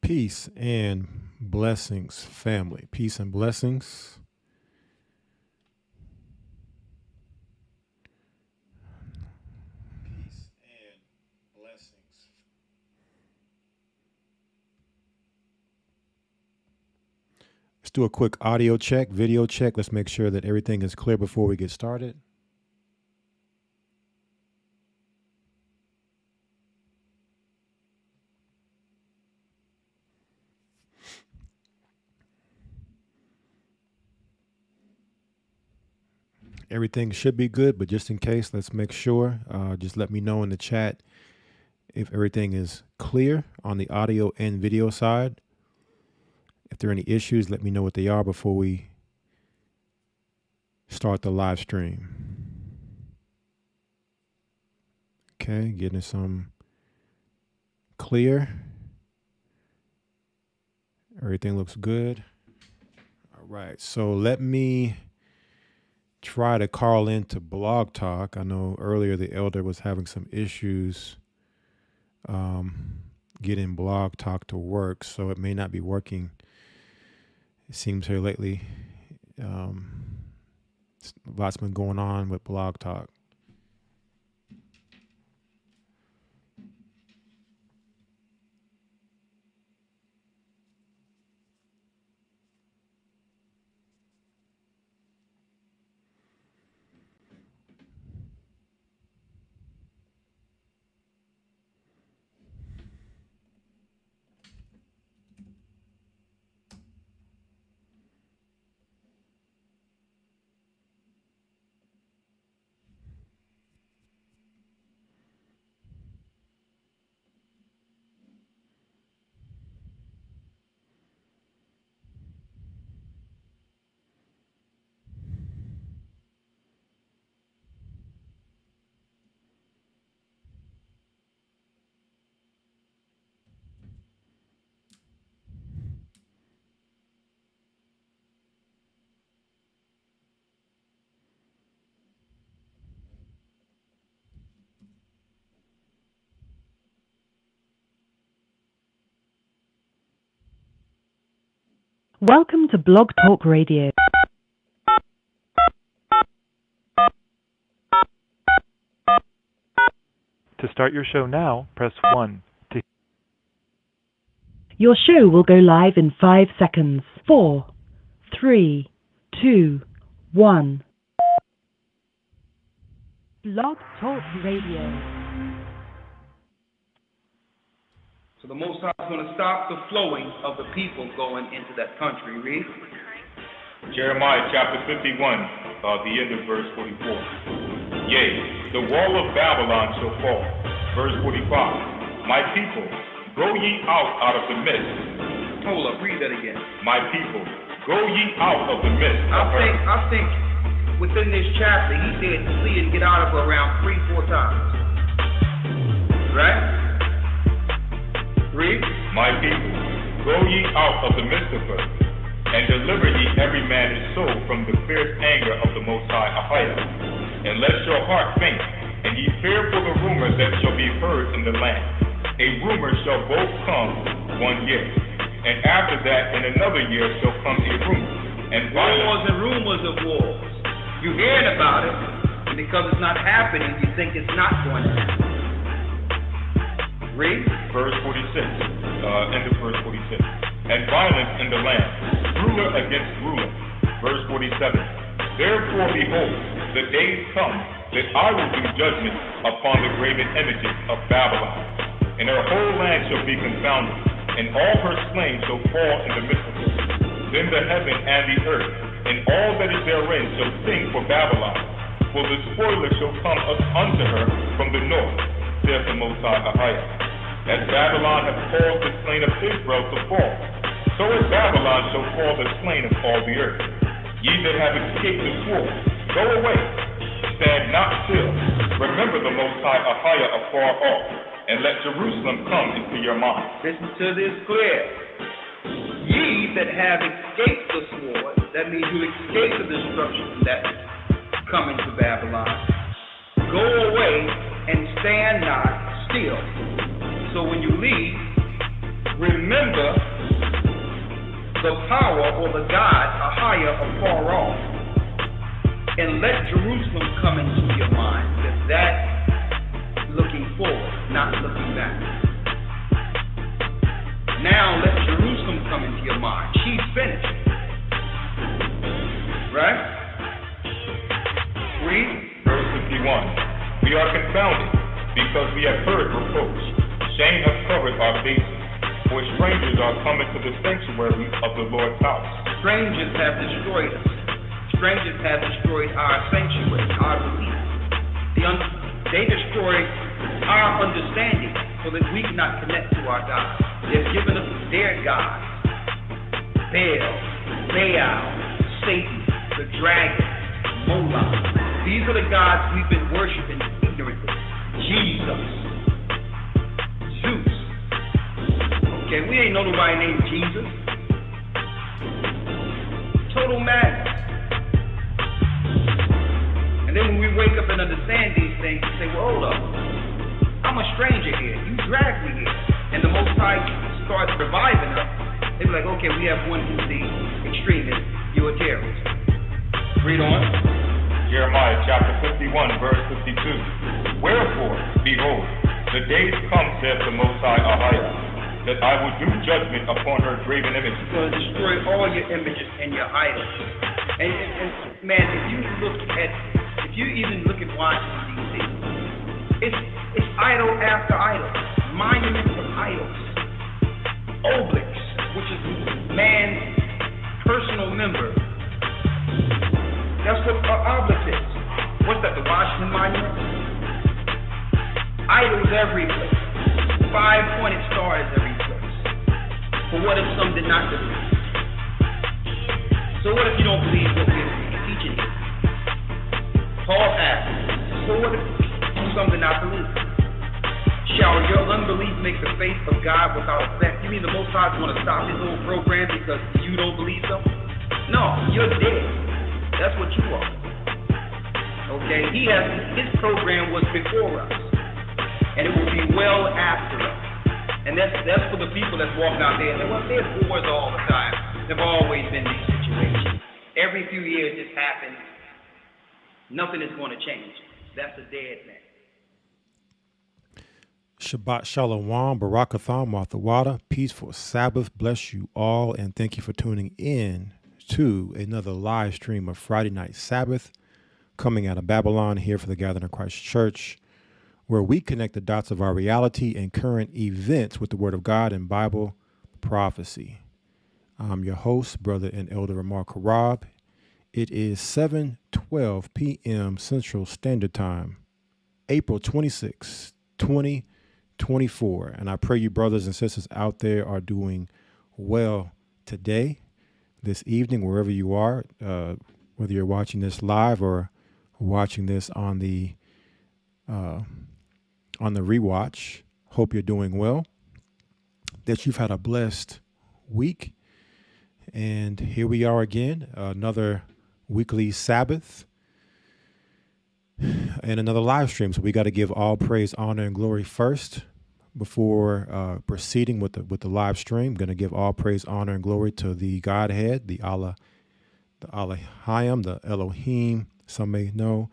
Peace and blessings, family. Peace and blessings. Peace and blessings. Let's do a quick audio check, video check. Let's make sure that everything is clear before we get started. Everything should be good, but just in case, let's make sure. Just let me know in the chat if everything is clear on the audio and video side. If there are any issues, let me know what they are before we start the live stream. Okay, getting some clear. Everything looks good. All right, so let me try to call into Blog Talk. I know earlier the elder was having some issues getting Blog Talk to work, so it may not be working. It seems here lately, lots been going on with Blog Talk. Welcome to Blog Talk Radio. To start your show now, press 1. Your show will go live in 5 seconds. 4, 3, 2, 1. Blog Talk Radio. So the Most High is going to stop the flowing of the people going into that country. Read. Jeremiah chapter 51, the end of verse 44. Yea, the wall of Babylon shall fall. Verse 45. My people, go ye out of the midst. Hold up, read that again. My people, go ye out of the midst. I think within this chapter, he said flee and get out of her around 3-4 times. Right? Read. My people, go ye out of the midst of her, and deliver ye every man his soul from the fierce anger of the Most High Ahijah. And let your heart faint, and ye fear for the rumor that shall be heard in the land. A rumor shall both come 1 year, and after that in another year shall come a rumor. And wars and rumors of wars. You hearing about it, and because it's not happening, you think it's not going to happen. Read. Verse 46, end of verse 46. And violence in the land, ruler against ruler. Verse 47. Therefore, behold, the days come that I will do judgment upon the graven images of Babylon, and her whole land shall be confounded, and all her slain shall fall in the midst of her. Then the heaven and the earth, and all that is therein, shall sing for Babylon, for the spoiler shall come unto her from the north, saith the Most High Ahijah. As Babylon hath caused the slain of Israel to fall, so as Babylon shall fall the slain of all the earth. Ye that have escaped the sword, go away, stand not still. Remember the Most High Ahijah afar off, and let Jerusalem come into your mind. Listen to this clear. Ye that have escaped the sword, that means you escaped the destruction that's coming to Babylon, go away and stand not still. So when you leave, remember the power or the gods are higher or far off. And let Jerusalem come into your mind. Because that's looking forward, not looking back. Now let Jerusalem come into your mind. She's finished. Right? Read verse 51. We are confounded because we have heard reproach. Shame has covered our faces. For strangers are coming to the sanctuary of the Lord's house. Strangers have destroyed us. Strangers have destroyed our sanctuary, our belief. They destroyed our understanding so that we cannot connect to our God. They've given us their God. Baal, Baal, Satan, the dragon, Moloch. These are the gods we've been worshiping ignorantly. Jesus, Zeus. Okay, we ain't know nobody named Jesus. Total madness. And then when we wake up and understand these things, we say, well, hold up. I'm a stranger here. You dragged me here. And the Most High starts reviving us. They be like, okay, we have one who's the extremist. You're a terrorist. Read on. Jeremiah chapter 51, verse 52. Wherefore, behold, the days come, saith the Most High Ahia, that I will do judgment upon her graven images. He's going to destroy all your images and your idols. And man, if you even look at Washington, D.C., it's idol after idol, monuments of idols, obelisks, which is man's personal member. That's what an obelisk is. What's that, the Washington Monument? Idols every place. 5-pointed stars every place. But what if some did not believe? So what if you don't believe what we're teaching you? Paul asked, so what if some did not believe? Shall your unbelief make the faith of God without effect? You mean the Most High is going to stop his whole program because you don't believe something? No, you're dead. That's what you are. Okay, his program was before us. And it will be well after us. And that's for the people that's walking out there. And there's wars all the time. There've always been these situations. Every few years this happens. Nothing is going to change. That's a dead man. Shabbat Shalom, Barakatham, Mathawada, peaceful Sabbath. Bless you all, and thank you for tuning in to another live stream of Friday Night Sabbath, coming out of Babylon here for the Gathering of Christ Church, where we connect the dots of our reality and current events with the Word of God and Bible prophecy. I'm your host, Brother and Elder Amar Karab. It is 7:12 p.m. Central Standard Time, April 26, 2024. And I pray you brothers and sisters out there are doing well today, this evening, wherever you are, whether you're watching this live or watching this on the rewatch. Hope you're doing well, that you've had a blessed week. And here we are again, another weekly Sabbath and another live stream. So we got to give all praise, honor, and glory first before proceeding with the live stream. Going to give all praise, honor, and glory to the Godhead, the Allah, the Elohim, the Elohim, some may know.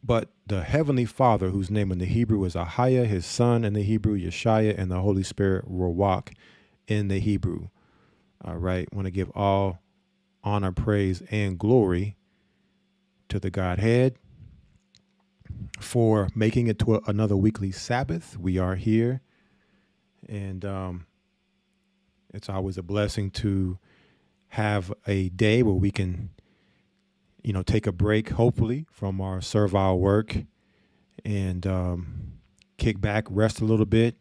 But the Heavenly Father, whose name in the Hebrew is Ahia, his Son in the Hebrew, Yeshaya, and the Holy Spirit, Ruach, in the Hebrew. All right. Want to give all honor, praise, and glory to the Godhead for making it to another weekly Sabbath. We are here, and it's always a blessing to have a day where we can, take a break, hopefully, from our servile work and kick back, rest a little bit,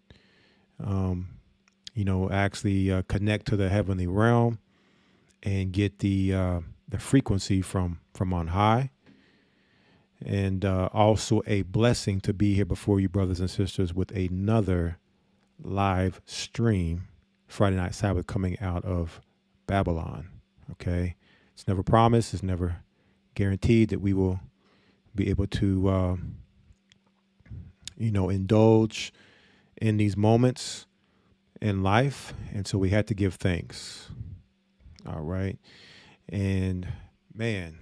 actually connect to the heavenly realm and get the frequency from on high. And also a blessing to be here before you, brothers and sisters, with another live stream, Friday Night Sabbath, coming out of Babylon. Okay. It's never promised. It's never guaranteed that we will be able to, indulge in these moments in life, and so we had to give thanks. All right, and man,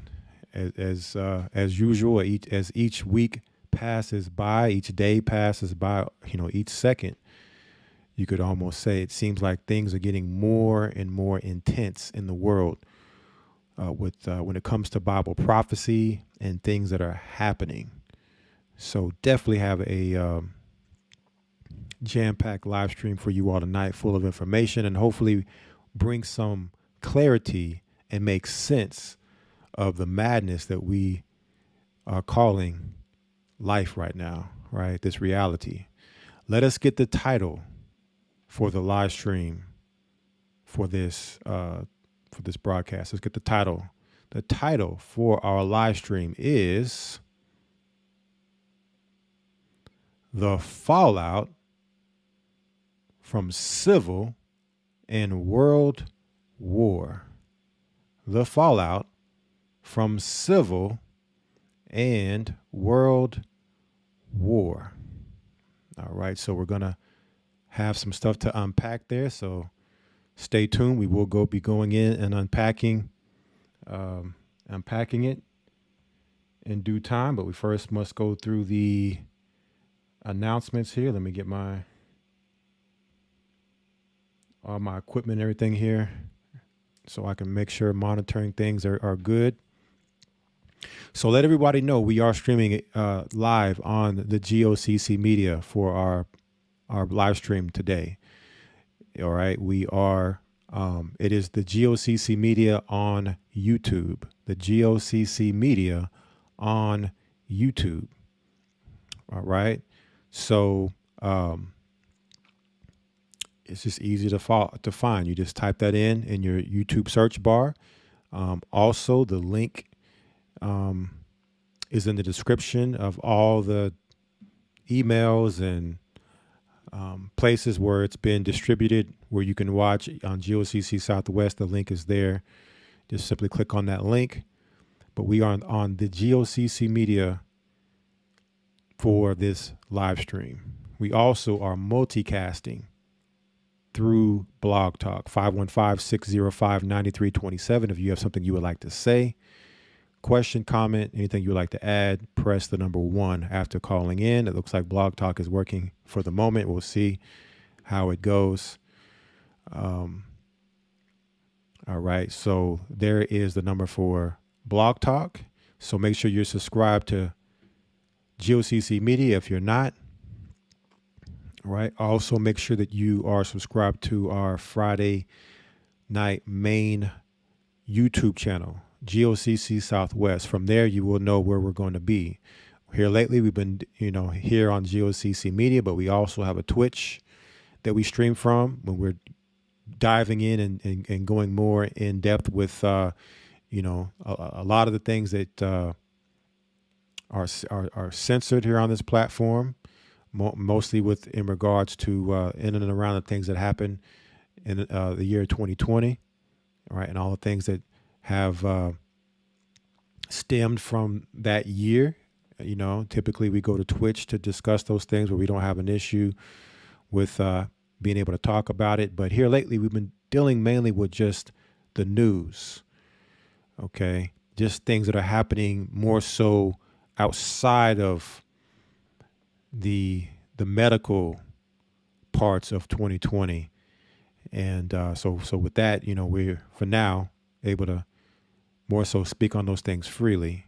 as usual, as each week passes by, each day passes by, each second, you could almost say it seems like things are getting more and more intense in the world with when it comes to Bible prophecy and things that are happening. So definitely have a jam-packed live stream for you all tonight, full of information, and hopefully bring some clarity and make sense of the madness that we are calling life right now, right? This reality. Let us get the title for the live stream for this broadcast. Let's get the title. The title for our live stream is The Fallout from Civil and World War. The Fallout from Civil and World War. All right, so we're going to have some stuff to unpack there, so stay tuned. We will be going in and unpacking it in due time, but we first must go through the announcements here. Let me get all my equipment and everything here so I can make sure monitoring things are good. So let everybody know we are streaming live on the GOCC Media for our live stream today. All right, we are. It is the GOCC Media on YouTube. The GOCC Media on YouTube. All right, so it's just easy to find. You just type that in your YouTube search bar. Also, the link is in the description of all the emails and places where it's been distributed, where you can watch on GOCC Southwest. The link is there. Just simply click on that link. But we are on the GOCC Media for this live stream. We also are multicasting through Blog Talk, 515-605-9327. If you have something you would like to say, question, comment, anything you would like to add, press the number 1 after calling in. It looks like Blog Talk is working for the moment. We'll see how it goes. All right, so there is the number for Blog Talk. So make sure you're subscribed to GOCC Media if you're not. All right. Also, make sure that you are subscribed to our Friday night main YouTube channel, GOCC Southwest. From there, you will know where we're going to be. Here lately, we've been, here on GOCC Media, but we also have a Twitch that we stream from when we're diving in and going more in depth with, a lot of the things that are censored here on this platform. Mostly in regards to in and around the things that happened in the year 2020, all right, and all the things that have stemmed from that year. Typically we go to Twitch to discuss those things where we don't have an issue with being able to talk about it. But here lately we've been dealing mainly with just the news, okay, just things that are happening more so outside of the medical parts of 2020. And so with that, we're for now able to more so speak on those things freely.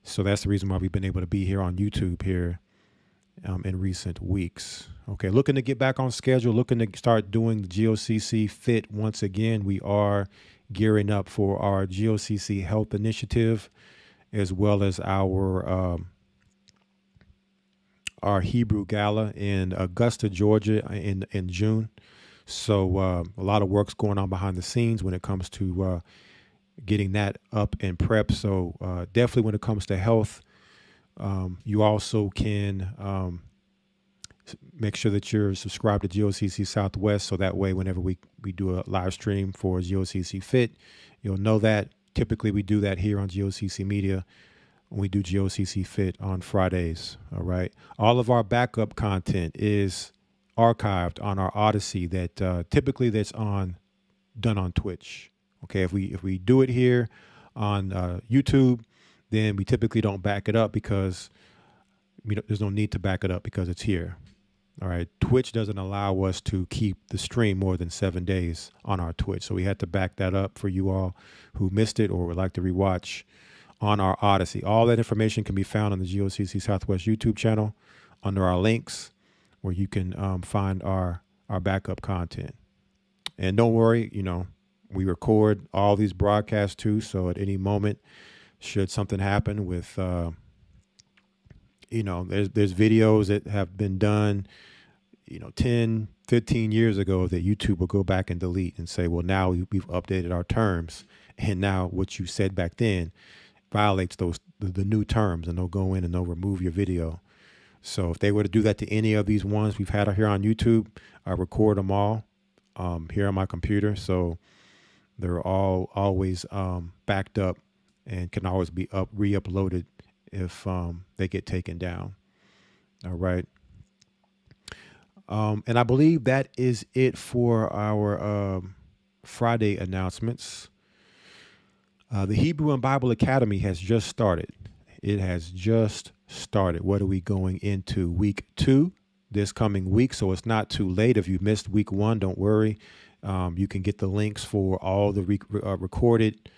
So that's the reason why we've been able to be here on YouTube here in recent weeks. Okay, looking to get back on schedule, looking to start doing the GOCC Fit once again. We are gearing up for our GOCC Health Initiative, as well as our Hebrew Gala in Augusta, Georgia in June. So a lot of work's going on behind the scenes when it comes to getting that up and prep. So definitely when it comes to health, you also can make sure that you're subscribed to GOCC Southwest. So that way, whenever we do a live stream for GOCC Fit, you'll know that. Typically, we do that here on GOCC Media. We do GOCC Fit on Fridays. All right. All of our backup content is archived on our Odyssey that typically that's done on Twitch. Okay, if we do it here on YouTube, then we typically don't back it up because there's no need to back it up because it's here. All right, Twitch doesn't allow us to keep the stream more than 7 days on our Twitch, so we had to back that up for you all who missed it or would like to rewatch on our Odyssey. All that information can be found on the GOCC Southwest YouTube channel under our links, where you can find our backup content. And don't worry, we record all these broadcasts too, so at any moment, should something happen with, there's videos that have been done, 10, 15 years ago that YouTube will go back and delete and say, well, now we've updated our terms, and now what you said back then violates the new terms, and they'll go in and they'll remove your video. So if they were to do that to any of these ones we've had here on YouTube, I record them all here on my computer. So they're all always backed up and can always be re-uploaded if they get taken down. All right. And I believe that is it for our Friday announcements. The Hebrew and Bible Academy has just started. It has just started. What are we going into? Week 2 this coming week. So it's not too late. If you missed week 1, don't worry. You can get the links for all the recorded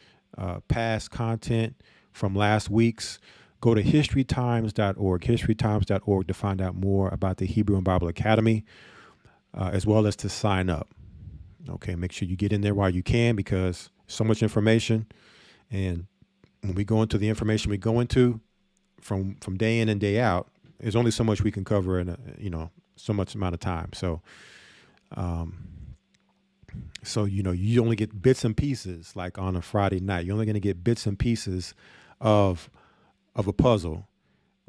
past content from last week's. Go to historytimes.org, historytimes.org to find out more about the Hebrew and Bible Academy, as well as to sign up. Okay, make sure you get in there while you can, because so much information. And when we go into the information we go into from day in and day out, there's only so much we can cover in so much amount of time. So, you only get bits and pieces, like on a Friday night. You're only going to get bits and pieces of a puzzle,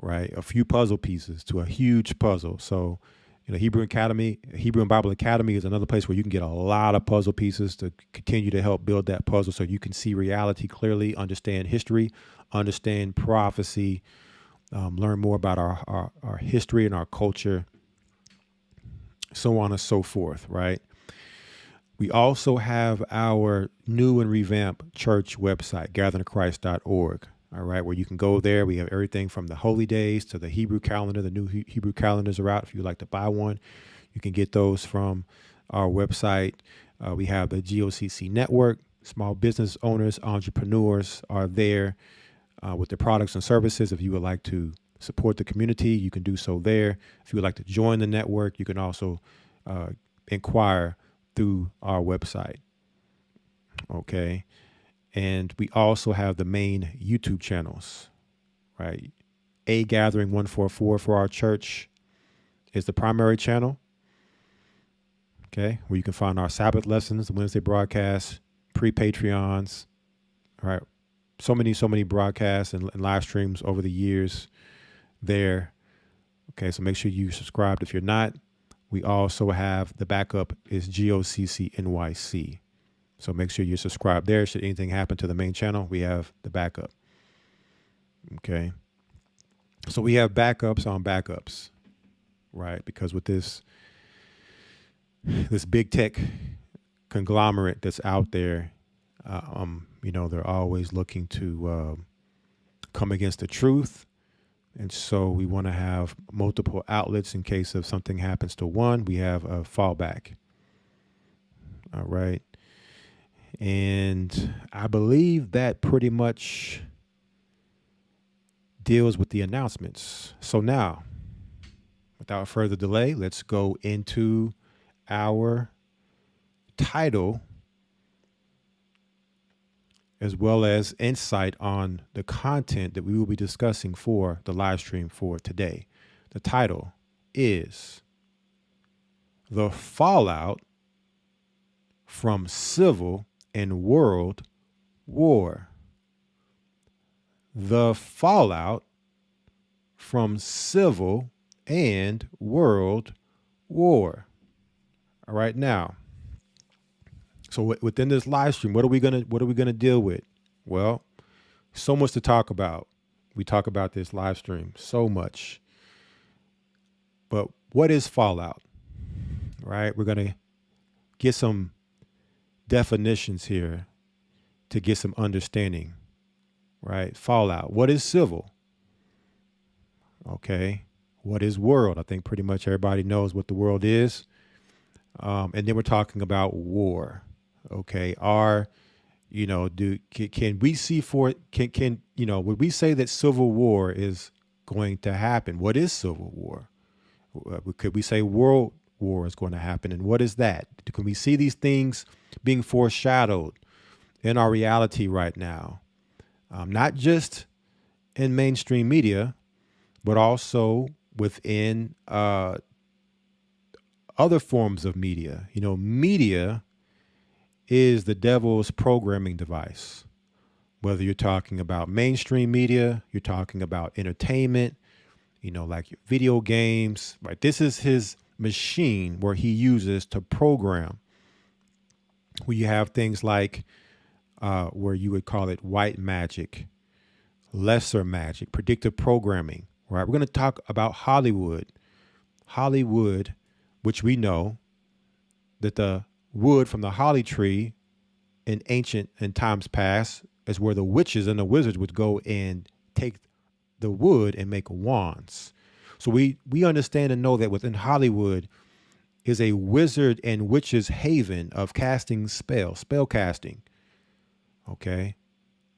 right? A few puzzle pieces to a huge puzzle. So, Hebrew and Bible Academy is another place where you can get a lot of puzzle pieces to continue to help build that puzzle, so you can see reality clearly, understand history, understand prophecy, learn more about our history and our culture, so on and so forth, right? We also have our new and revamped church website, gatheringchrist.org. All right, where you can go there. We have everything from the holy days to the Hebrew calendar. The new Hebrew calendars are out. If you'd like to buy one, you can get those from our website. We have the GOCC network. Small business owners, entrepreneurs are there with their products and services. If you would like to support the community, you can do so there. If you would like to join the network, you can also inquire through our website. Okay. And we also have the main YouTube channels, right? A Gathering 144 for our church is the primary channel, okay, where you can find our Sabbath lessons, the Wednesday broadcasts, pre-Patreons, all right? So many broadcasts and live streams over the years there. Okay, so make sure you subscribe if you're not. We also have the backup is GOCC NYC. So make sure you're subscribed there. Should anything happen to the main channel, we have the backup. Okay. So we have backups on backups, right? Because with this big tech conglomerate that's out there, they're always looking to come against the truth. And so we want to have multiple outlets in case if something happens to one, we have a fallback. All right. And I believe that pretty much deals with the announcements. So now, without further delay, let's go into our title, as well as insight on the content that we will be discussing for the live stream for today. The title is The Fallout from Civil and World War. The fallout from civil and world war. All right, now, so within this live stream, what are we gonna deal with? Well, so much to talk about. We talk about this live stream so much. But what is fallout? right? We're going to get some definitions here to get some understanding, right? Fallout. What is civil? Okay. What is world? I think pretty much everybody knows what the world is. And then we're talking about war. Okay. Can we see would we say that civil war is going to happen? What is civil war? Could we say world war is going to happen? And what is that? Can we see these things being foreshadowed in our reality right now? Not just in mainstream media, but also within other forms of media. Media is the devil's programming device. Whether you're talking about mainstream media, you're talking about entertainment, like your video games, right? This is his machine where he uses to program. Where you have things like where you would call it white magic, lesser magic, predictive programming, right? We're going to talk about Hollywood, which we know that the wood from the holly tree in times past is where the witches and the wizards would go and take the wood and make wands. So we understand and know that within Hollywood is a wizard and witches haven of casting spell casting. Okay.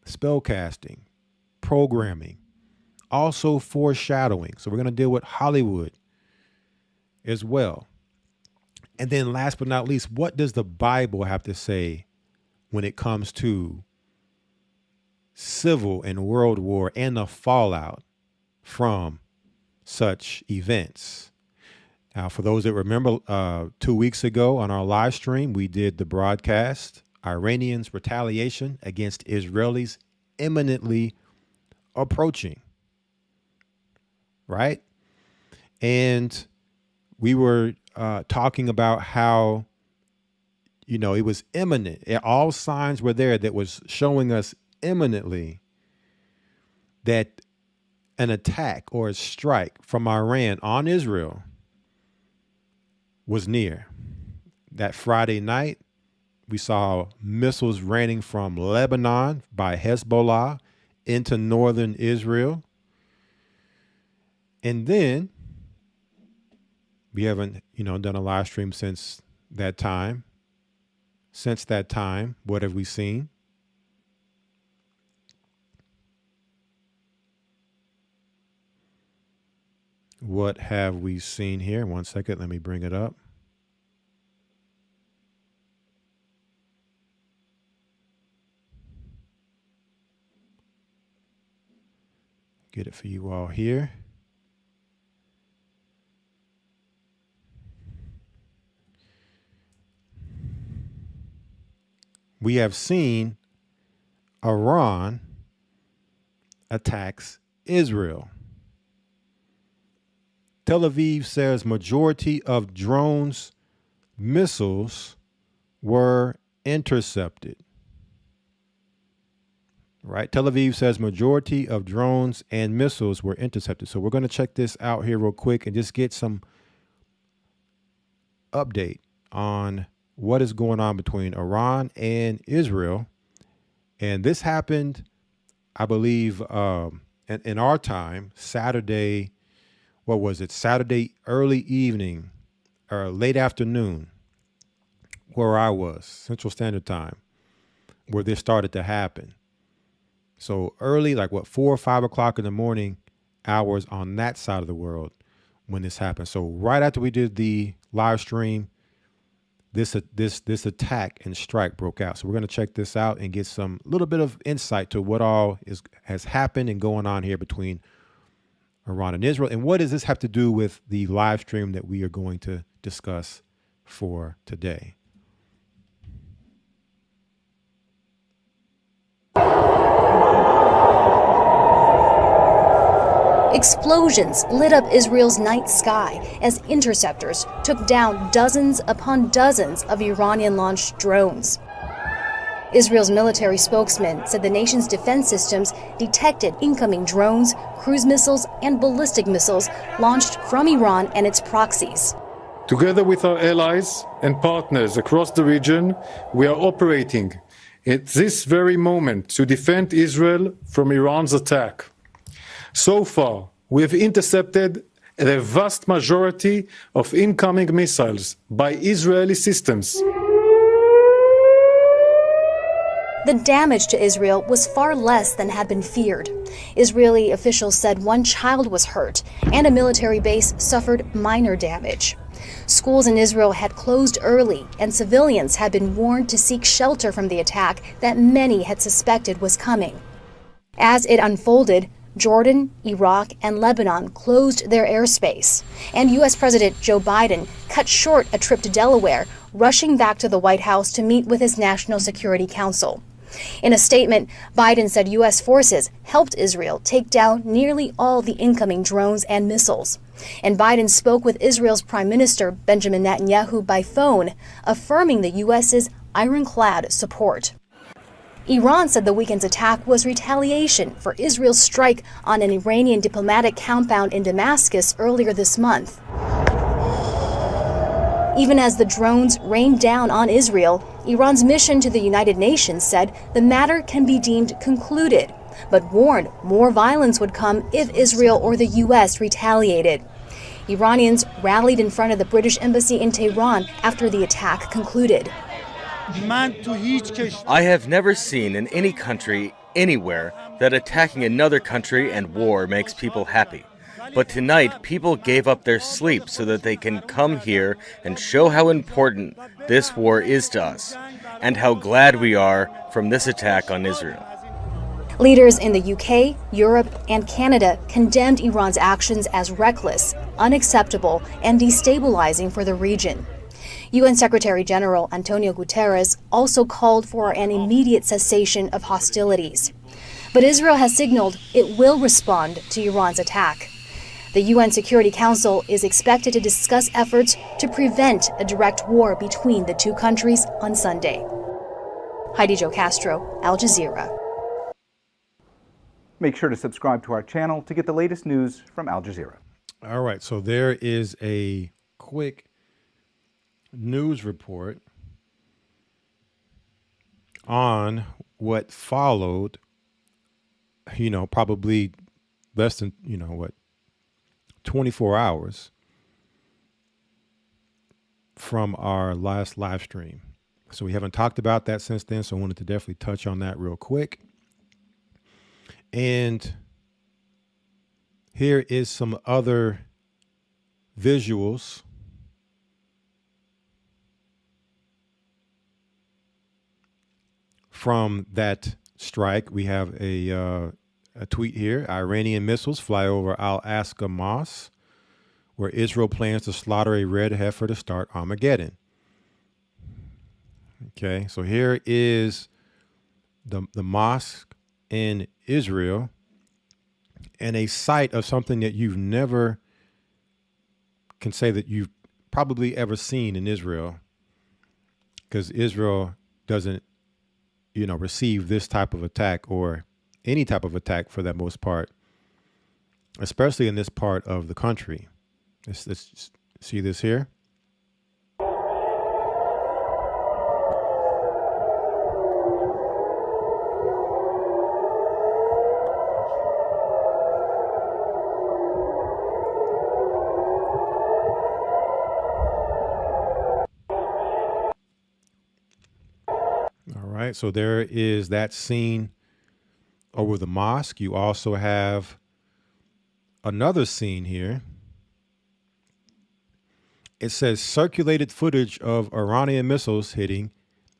Spell casting, programming, also foreshadowing. So we're going to deal with Hollywood as well. And then last but not least, what does the Bible have to say when it comes to civil and world war and the fallout from such events? Now, for those that remember, 2 weeks ago on our live stream, we did the broadcast, Iranians' retaliation against Israelis imminently approaching, right? And we were talking about how, it was imminent. All signs were there that was showing us imminently that an attack or a strike from Iran on Israel was near. That Friday night, we saw missiles raining from Lebanon by Hezbollah into northern Israel. And then we haven't, done a live stream since that time. Since that time, what have we seen? What have we seen here? 1 second, let me bring it up. Get it for you all here. We have seen Iran attacks Israel. Tel Aviv says majority of drones, missiles were intercepted. Right? Tel Aviv says majority of drones and missiles were intercepted. So we're going to check this out here real quick and just get some update on what is going on between Iran and Israel. And this happened, I believe, in our time, Saturday, what was it? Saturday early evening or late afternoon, where I was, Central Standard Time, where this started to happen. So early, like 4 or 5 o'clock in the morning hours on that side of the world when this happened. So right after we did the live stream, this attack and strike broke out. So we're going to check this out and get some little bit of insight to what all has happened and going on here between Iran and Israel. And what does this have to do with the live stream that we are going to discuss for today? Explosions lit up Israel's night sky as interceptors took down dozens upon dozens of Iranian-launched drones. Israel's military spokesman said the nation's defense systems detected incoming drones, cruise missiles, and ballistic missiles launched from Iran and its proxies. Together with our allies and partners across the region, we are operating at this very moment to defend Israel from Iran's attack. So far, we have intercepted the vast majority of incoming missiles by Israeli systems. The damage to Israel was far less than had been feared. Israeli officials said one child was hurt and a military base suffered minor damage. Schools in Israel had closed early, and civilians had been warned to seek shelter from the attack that many had suspected was coming. As it unfolded, Jordan, Iraq, and Lebanon closed their airspace, and U.S. President Joe Biden cut short a trip to Delaware, rushing back to the White House to meet with his National Security Council. In a statement, Biden said U.S. forces helped Israel take down nearly all the incoming drones and missiles. And Biden spoke with Israel's Prime Minister Benjamin Netanyahu by phone, affirming the U.S.'s ironclad support. Iran said the weekend's attack was retaliation for Israel's strike on an Iranian diplomatic compound in Damascus earlier this month. Even as the drones rained down on Israel, Iran's mission to the United Nations said the matter can be deemed concluded, but warned more violence would come if Israel or the U.S. retaliated. Iranians rallied in front of the British embassy in Tehran after the attack concluded. I have never seen in any country, anywhere, that attacking another country and war makes people happy. But tonight, people gave up their sleep so that they can come here and show how important this war is to us, and how glad we are from this attack on Israel. Leaders in the UK, Europe, and Canada condemned Iran's actions as reckless, unacceptable, and destabilizing for the region. UN Secretary General Antonio Guterres also called for an immediate cessation of hostilities. But Israel has signaled it will respond to Iran's attack. The UN Security Council is expected to discuss efforts to prevent a direct war between the two countries on Sunday. Heidi Jo Castro, Al Jazeera. Make sure to subscribe to our channel to get the latest news from Al Jazeera. All right, so there is a quick news report on what followed, probably less than, 24 hours from our last live stream. So we haven't talked about that since then, so I wanted to definitely touch on that real quick. And here is some other visuals from that strike. We have a tweet here. Iranian missiles fly over Al-Aqsa Mosque, where Israel plans to slaughter a red heifer to start Armageddon. Okay, so here is the mosque in Israel, and a site of something that you've never can say that you've probably ever seen in Israel, because Israel doesn't, receive this type of attack or any type of attack for that most part, especially in this part of the country. Let's see this here. So there is that scene over the mosque. You also have another scene here. It says circulated footage of Iranian missiles hitting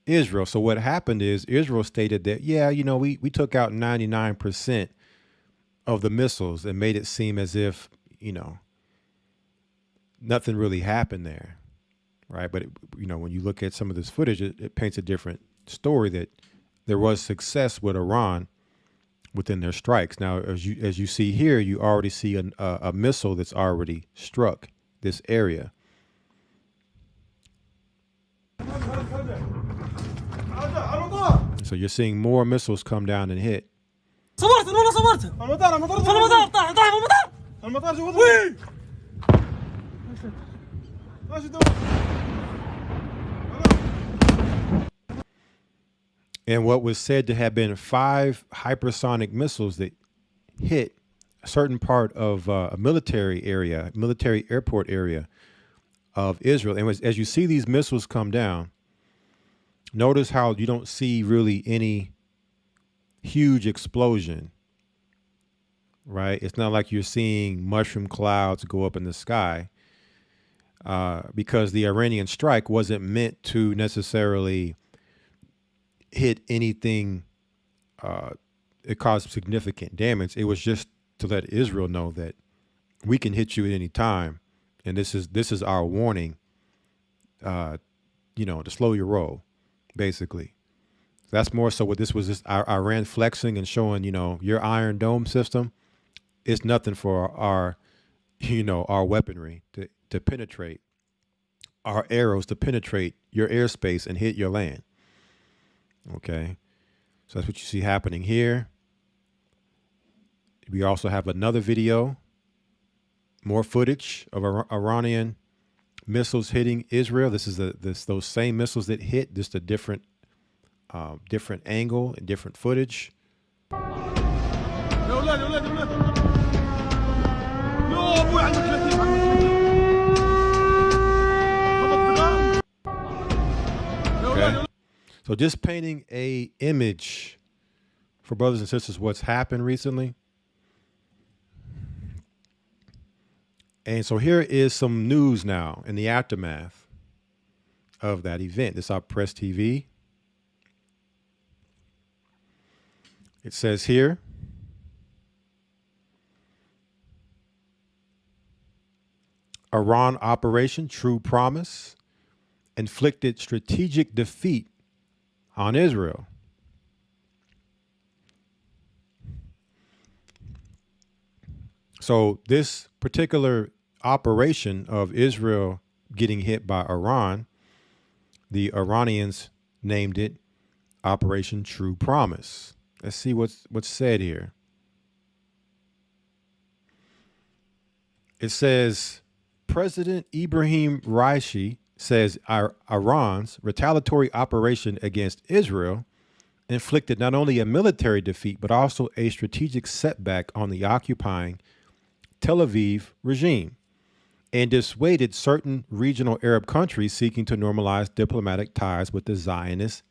Israel. So what happened is Israel stated that, we took out 99% of the missiles and made it seem as if, nothing really happened there. Right. But, when you look at some of this footage, it paints a different story, that there was success with Iran within their strikes. Now, as you see here, you already see a missile that's already struck this area. So you're seeing more missiles come down and hit. And what was said to have been 5 hypersonic missiles that hit a certain part of a military area, military airport area of Israel. And as you see these missiles come down, notice how you don't see really any huge explosion, right? It's not like you're seeing mushroom clouds go up in the sky, because the Iranian strike wasn't meant to necessarily hit anything. It caused significant damage. It was just to let Israel know that we can hit you at any time, and this is our warning. To slow your roll, basically. That's more so what this was. Just Iran flexing and showing, your Iron Dome system. It's nothing for our weaponry to penetrate, our arrows to penetrate your airspace and hit your land. Okay, so that's what you see happening here. We also have another video, more footage of Iranian missiles hitting Israel. This is those same missiles that hit, just a different angle and different footage. Okay. So just painting a image for brothers and sisters what's happened recently. And so here is some news now in the aftermath of that event. This is our Press TV. It says here, Iran Operation True Promise inflicted strategic defeat on Israel. So this particular operation of Israel getting hit by Iran, the Iranians named it Operation True Promise. Let's see what's said here. It says President Ibrahim Raisi says Iran's retaliatory operation against Israel inflicted not only a military defeat, but also a strategic setback on the occupying Tel Aviv regime, and dissuaded certain regional Arab countries seeking to normalize diplomatic ties with the Zionist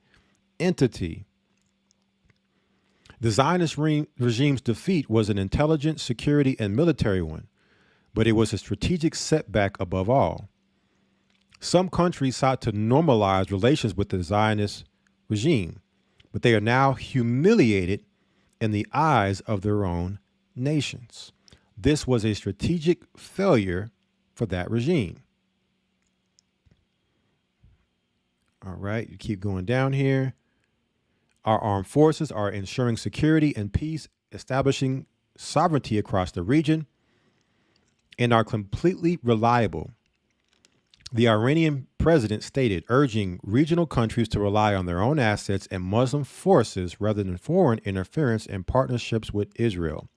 entity. The Zionist regime's defeat was an intelligence, security, and military one, but it was a strategic setback above all. Some countries sought to normalize relations with the Zionist regime, but they are now humiliated in the eyes of their own nations. This was a strategic failure for that regime. All right, you keep going down here. Our armed forces are ensuring security and peace, establishing sovereignty across the region, and are completely reliable. The Iranian president stated, urging regional countries to rely on their own assets and Muslim forces rather than foreign interference and partnerships with Israel.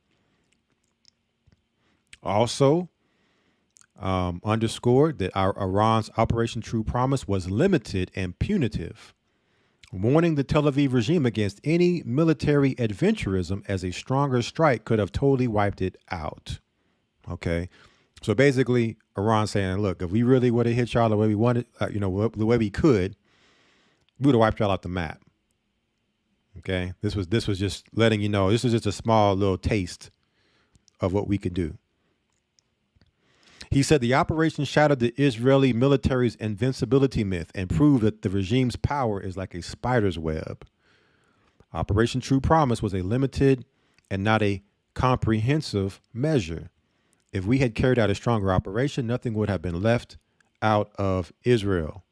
Also, underscored that Iran's Operation True Promise was limited and punitive, warning the Tel Aviv regime against any military adventurism as a stronger strike could have totally wiped it out. Okay. So basically, Iran saying, look, if we really would have hit y'all the way we wanted, the way we could, we would have wiped y'all off the map. Okay. This was just letting you know, this is just a small little taste of what we could do. He said the operation shattered the Israeli military's invincibility myth and proved that the regime's power is like a spider's web. Operation True Promise was a limited and not a comprehensive measure. If we had carried out a stronger operation, nothing would have been left out of Israel.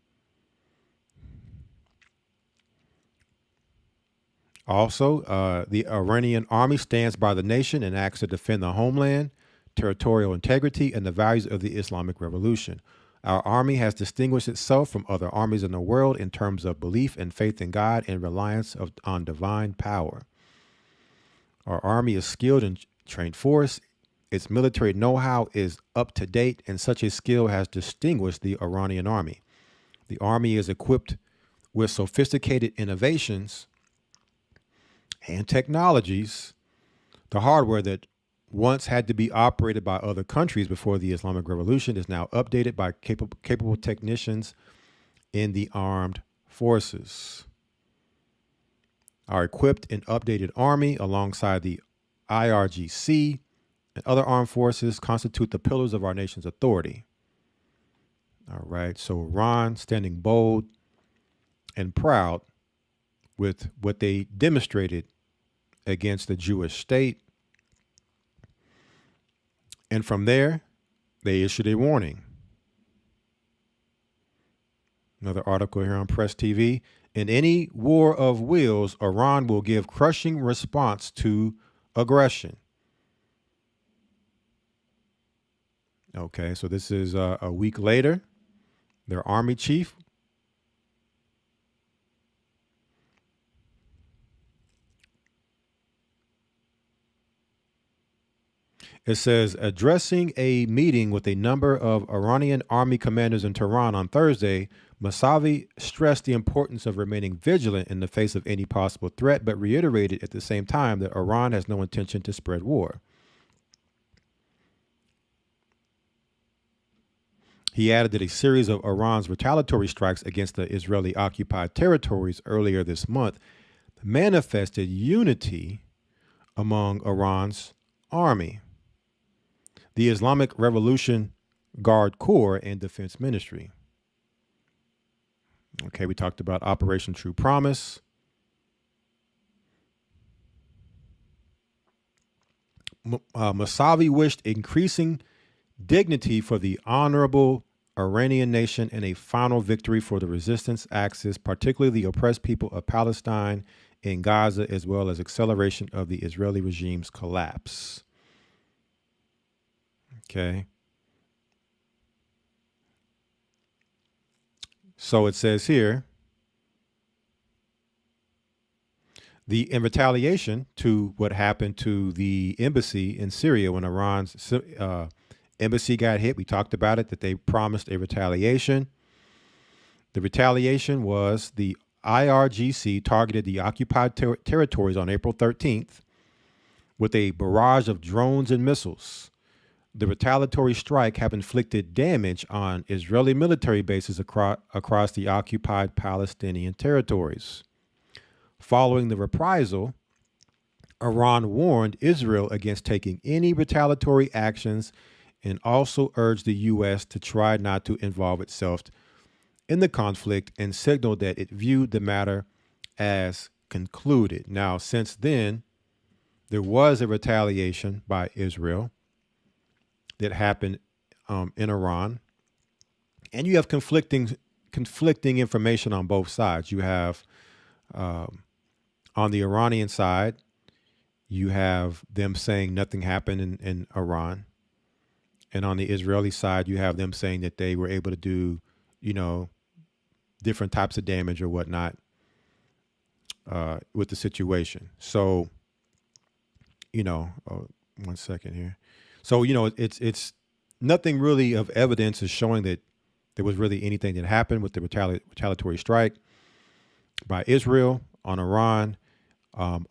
Also, the Iranian army stands by the nation and acts to defend the homeland, territorial integrity, and the values of the Islamic Revolution. Our army has distinguished itself from other armies in the world in terms of belief and faith in God and reliance on divine power. Our army is skilled and trained force. Its military know-how is up to date, and such a skill has distinguished the Iranian army. The army is equipped with sophisticated innovations and technologies. The hardware that once had to be operated by other countries before the Islamic Revolution is now updated by capable technicians in the armed forces. Our equipped and updated army, alongside the IRGC and other armed forces, constitute the pillars of our nation's authority. All right, so Iran standing bold and proud with what they demonstrated against the Jewish state. And from there, they issued a warning. Another article here on Press TV. In any war of wills, Iran will give crushing response to aggression. Okay, so this is a week later. Their army chief it says, addressing a meeting with a number of Iranian army commanders in Tehran on Thursday, Mousavi stressed the importance of remaining vigilant in the face of any possible threat, but reiterated at the same time that Iran has no intention to spread war. He added that a series of Iran's retaliatory strikes against the Israeli-occupied territories earlier this month manifested unity among Iran's army, the Islamic Revolution Guard Corps, and Defense Ministry. Okay, we talked about Operation True Promise. Mousavi wished increasing dignity for the honorable Iranian nation and a final victory for the resistance axis, particularly the oppressed people of Palestine and Gaza, as well as acceleration of the Israeli regime's collapse. Okay. So it says here, in retaliation to what happened to the embassy in Syria when Iran's embassy got hit, we talked about it, that they promised a retaliation. The retaliation was the IRGC targeted the occupied territories on April 13th with a barrage of drones and missiles. The retaliatory strike have inflicted damage on Israeli military bases across the occupied Palestinian territories. Following the reprisal, Iran warned Israel against taking any retaliatory actions and also urged the U.S. to try not to involve itself in the conflict and signaled that it viewed the matter as concluded. Now, since then, there was a retaliation by Israel that happened in Iran, and you have conflicting information on both sides. You have on the Iranian side, you have them saying nothing happened in Iran, and on the Israeli side, you have them saying that they were able to do, different types of damage or whatnot with the situation. So, 1 second here. So, it's nothing really of evidence is showing that there was really anything that happened with the retaliatory strike by Israel on Iran.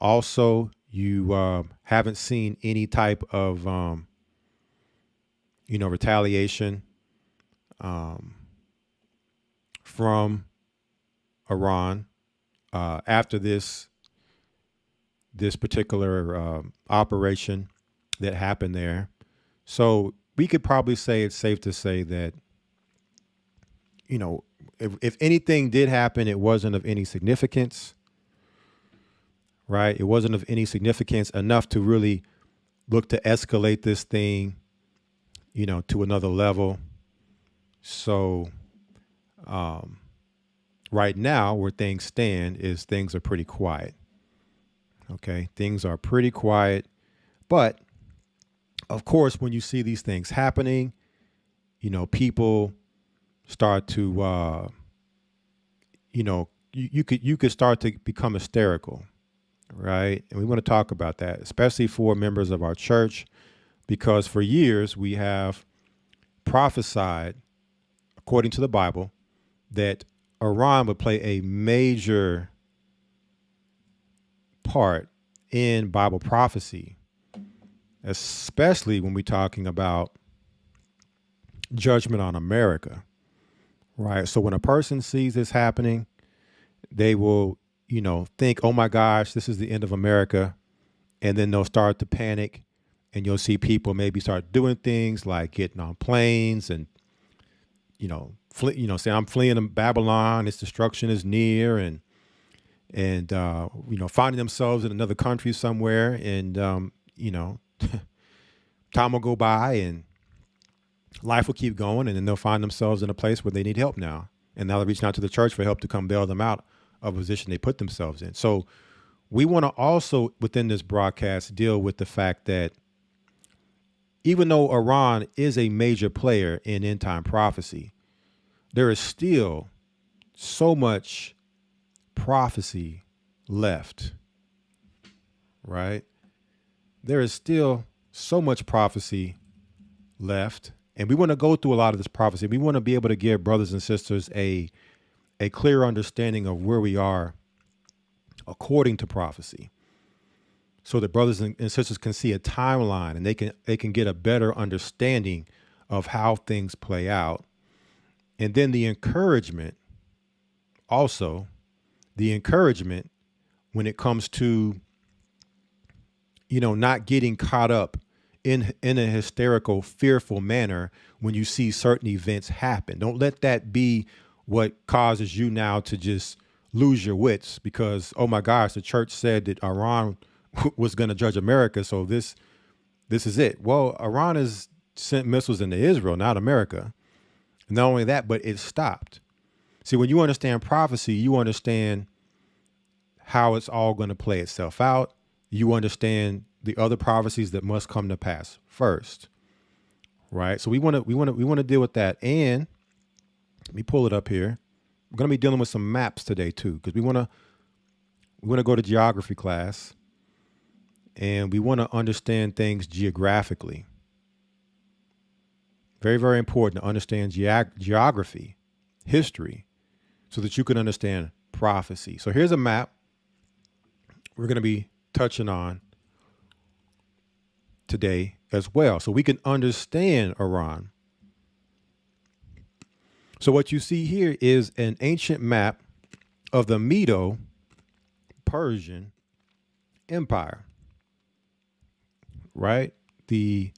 Also, you haven't seen any type of, retaliation from Iran after this particular operation that happened there. So we could probably say it's safe to say that, if anything did happen, it wasn't of any significance, right? It wasn't of any significance enough to really look to escalate this thing, to another level. So right now, where things stand is things are pretty quiet. Okay, things are pretty quiet. But of course, when you see these things happening, people start to, you could start to become hysterical, right? And we want to talk about that, especially for members of our church, because for years we have prophesied, according to the Bible, that Iran would play a major part in Bible prophecy, especially when we're talking about judgment on America, right? So when a person sees this happening, they will, think, oh my gosh, this is the end of America. And then they'll start to panic, and you'll see people maybe start doing things like getting on planes and, saying, I'm fleeing to Babylon, its destruction is near, and finding themselves in another country somewhere, and, time will go by and life will keep going, and then they'll find themselves in a place where they need help now. And now they're reaching out to the church for help to come bail them out of a position they put themselves in. So we want to also, within this broadcast, deal with the fact that even though Iran is a major player in end time prophecy, there is still so much prophecy left, right? There is still so much prophecy left. And we want to go through a lot of this prophecy. We want to be able to give brothers and sisters a clear understanding of where we are according to prophecy, so that brothers and sisters can see a timeline, and they can get a better understanding of how things play out. And then the encouragement when it comes to, not getting caught up in a hysterical, fearful manner when you see certain events happen. Don't let that be what causes you now to just lose your wits because, oh my gosh, the church said that Iran was going to judge America, so this is it. Well, Iran has sent missiles into Israel, not America. Not only that, but it stopped. See, when you understand prophecy, you understand how it's all going to play itself out. You understand the other prophecies that must come to pass first, right? So we want to deal with that. And let me pull it up here. We're going to be dealing with some maps today too, because we want to go to geography class, and we want to understand things geographically. Very, very important to understand geography, history, so that you can understand prophecy. So here's a map we're going to be touching on today as well, so we can understand Iran. So what you see here is an ancient map of the Medo-Persian Empire, right? We're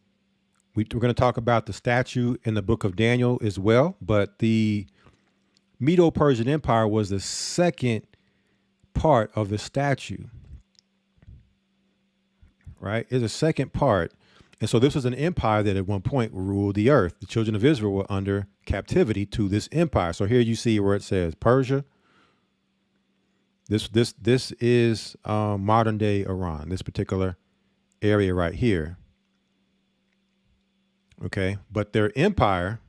going to talk about the statue in the book of Daniel as well, but the Medo-Persian Empire was the second part of the statue, right? It's a second part. And so this was an empire that at one point ruled the earth. The children of Israel were under captivity to this empire. So here you see where it says Persia. This is modern day Iran, this particular area right here. Okay, but their empire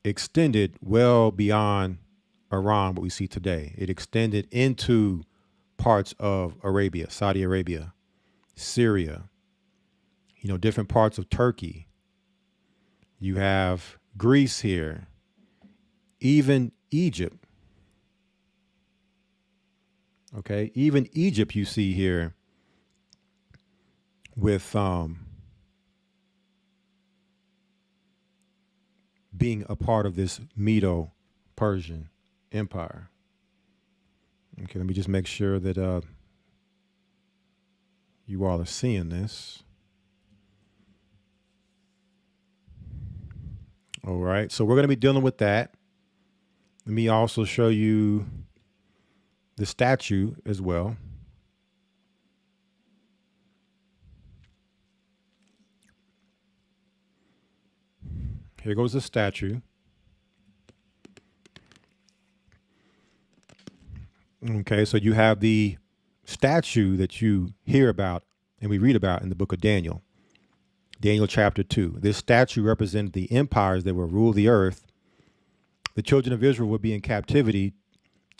extended well beyond Iran, what we see today. It extended into parts of Arabia, Saudi Arabia, Syria, different parts of Turkey. You have Greece here, even Egypt. Okay, even Egypt you see here with being a part of this Medo-Persian Empire. Okay, let me just make sure that you all are seeing this. All right, so we're going to be dealing with that. Let me also show you the statue as well. Here goes the statue. Okay, so you have the statue that you hear about and we read about in the book of Daniel. Daniel chapter 2. This statue represented the empires that will rule the earth. The children of Israel would be in captivity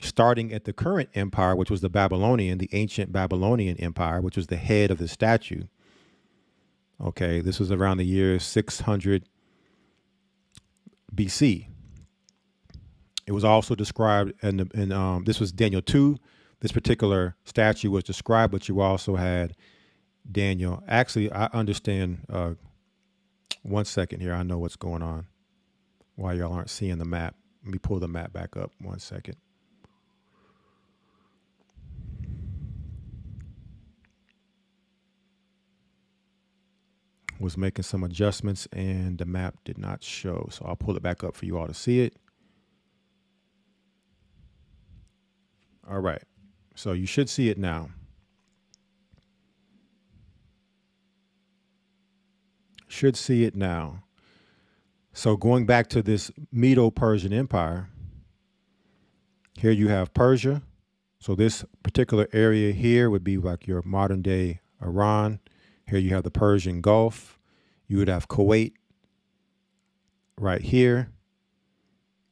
starting at the current empire, which was the ancient Babylonian Empire, which was the head of the statue. Okay, this was around the year 600 BC. It was also described this was Daniel 2. This particular statue was described, but you also had Daniel. Actually, I understand. 1 second here. I know what's going on. Why y'all aren't seeing the map. Let me pull the map back up 1 second. Was making some adjustments and the map did not show. So I'll pull it back up for you all to see it. All right. So you should see it now. Should see it now. So going back to this Medo-Persian Empire, here you have Persia. So this particular area here would be like your modern day Iran. Here you have the Persian Gulf. You would have Kuwait right here,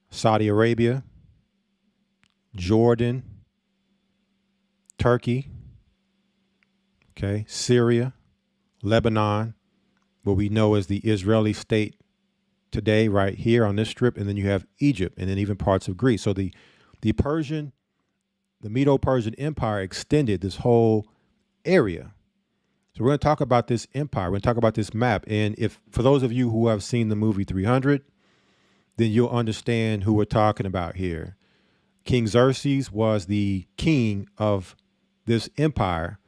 Saudi Arabia, Jordan, Turkey, okay, Syria, Lebanon, what we know as the Israeli state today right here on this strip, and then you have Egypt, and then even parts of Greece. So the Medo-Persian Empire extended this whole area. So we're going to talk about this empire. We're going to talk about this map. And if for those of you who have seen the movie 300, then you'll understand who we're talking about here. King Xerxes was the king of this empire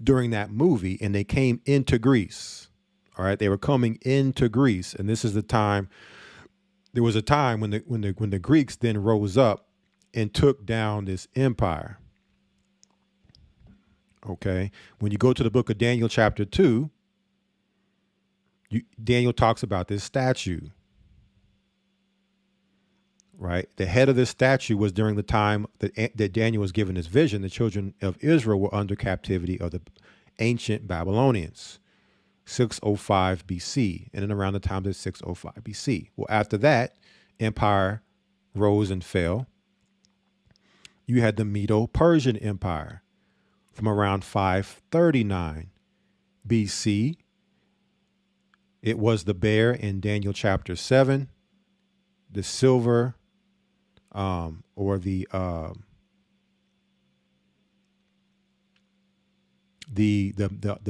during that movie, and they came into Greece. All right, they were coming into Greece, and this is the time. There was a time when the Greeks then rose up and took down this empire. Okay, when you go to the book of Daniel, chapter 2, Daniel talks about this statue. Right, the head of this statue was during the time that Daniel was given his vision. The children of Israel were under captivity of the ancient Babylonians, 605 BC, and then around the time of 605 BC. Well, after that, empire rose and fell. You had the Medo-Persian Empire from around 539 BC. It was the bear in Daniel chapter 7, the silver, or the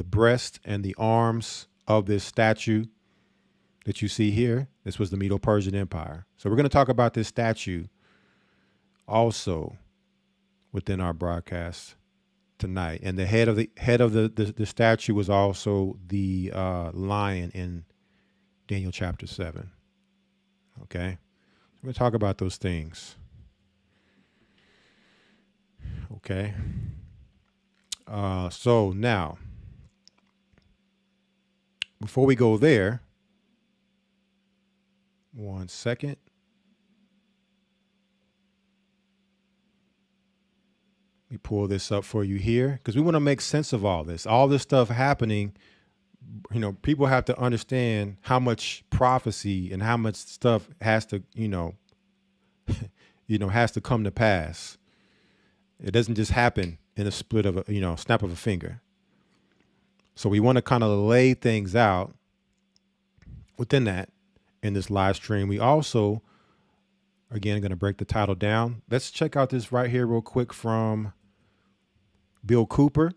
breast and the arms of this statue that you see here. This was the Medo-Persian Empire. So we're going to talk about this statue also within our broadcast tonight. And the head of the statue was also the lion in Daniel chapter 7. Okay, we're going to talk about those things. Okay. So now, before we go there, 1 second. Let me pull this up for you here, because we want to make sense of all this stuff happening. You know, people have to understand how much prophecy and how much stuff has to, has to come to pass. It doesn't just happen in a split of a, snap of a finger. So we want to kind of lay things out within that in this live stream. We also, again, going to break the title down. Let's check out this right here real quick from Bill Cooper.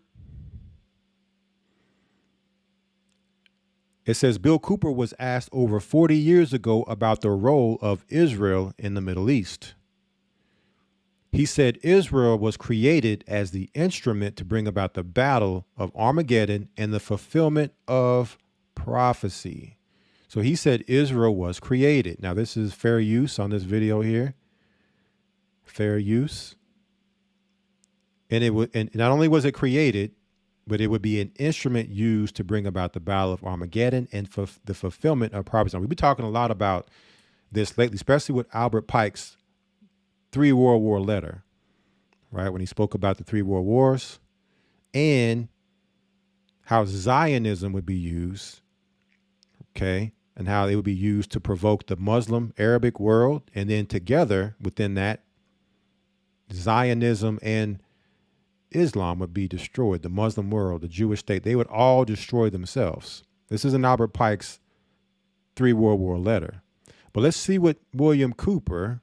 It says Bill Cooper was asked over 40 years ago about the role of Israel in the Middle East. He said Israel was created as the instrument to bring about the battle of Armageddon and the fulfillment of prophecy. So he said Israel was created. Now this is fair use on this video here. Fair use. And not only was it created, but it would be an instrument used to bring about the battle of Armageddon and for the fulfillment of prophecy. Now, we've been talking a lot about this lately, especially with Albert Pike's 3 World War letter, right? When he spoke about the 3 World Wars and how Zionism would be used, okay, and how it would be used to provoke the Muslim Arabic world. And then together within that, Zionism and Islam would be destroyed. The Muslim world, the Jewish state, they would all destroy themselves. This isn't Albert Pike's 3 World War letter. But let's see what William Cooper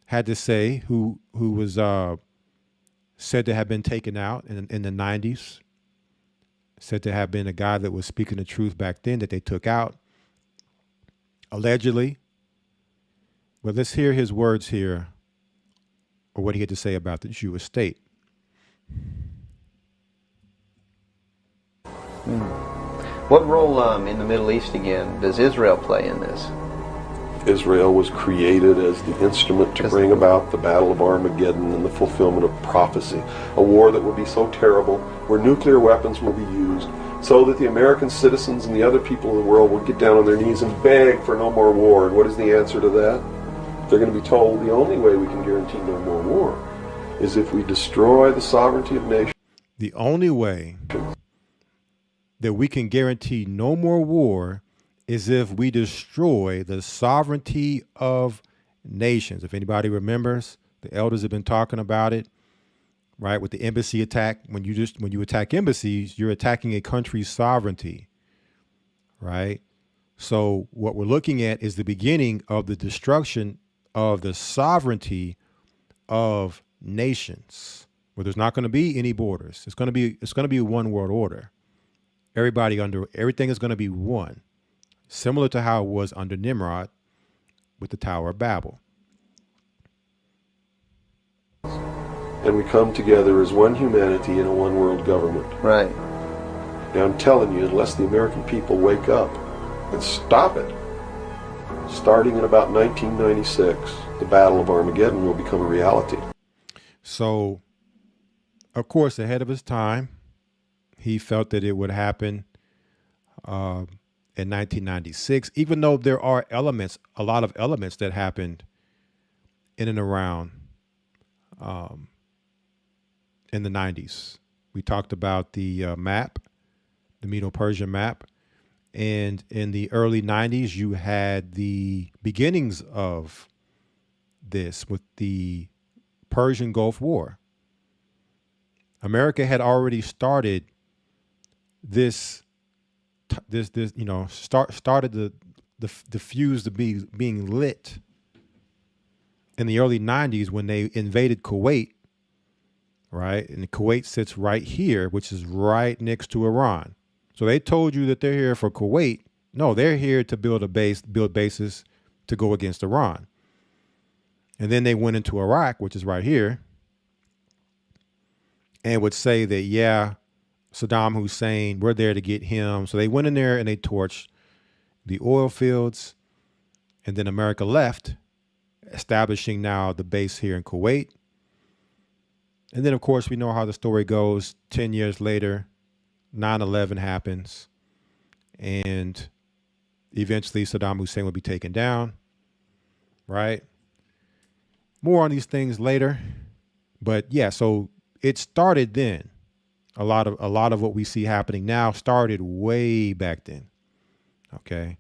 had to say, who was said to have been taken out in the 90s, said to have been a guy that was speaking the truth back then that they took out, allegedly. But let's hear his words here, or what he had to say about the Jewish state. What role in the Middle East, again, does Israel play in this? Israel was created as the instrument to bring about the Battle of Armageddon and the fulfillment of prophecy, a war that will be so terrible, where nuclear weapons will be used, so that the American citizens and the other people in the world will get down on their knees and beg for no more war. And what is the answer to that? They're going to be told the only way we can guarantee no more war is if we destroy the sovereignty of nations. The only way that we can guarantee no more war is if we destroy the sovereignty of nations. If anybody remembers, the elders have been talking about it, right? With the embassy attack, when you attack embassies, you're attacking a country's sovereignty, right? So what we're looking at is the beginning of the destruction of the sovereignty of nations, where there's not going to be any borders. It's going to be a one world order. Everything is going to be one. Similar to how it was under Nimrod with the Tower of Babel. And we come together as one humanity in a one world government. Right. Now I'm telling you, unless the American people wake up and stop it, starting in about 1996, the Battle of Armageddon will become a reality. So, of course, ahead of his time, he felt that it would happen in 1996, even though there are a lot of elements that happened in and around in the 90s. We talked about the map, the Medo-Persian map. And in the early 90s, you had the beginnings of this with the Persian Gulf War. America had already started started the fuse to being lit in the early 90s when they invaded Kuwait, right? And Kuwait sits right here, which is right next to Iran. So they told you that they're here for Kuwait. No, they're here to build bases to go against Iran. And then they went into Iraq, which is right here, and would say that, yeah, Saddam Hussein, we're there to get him. So they went in there and they torched the oil fields. And then America left, establishing now the base here in Kuwait. And then, of course, we know how the story goes. 10 years later, 9/11 happens. And eventually Saddam Hussein will be taken down, right? More on these things later. But yeah, so it started then. A lot of what we see happening now started way back then. Okay.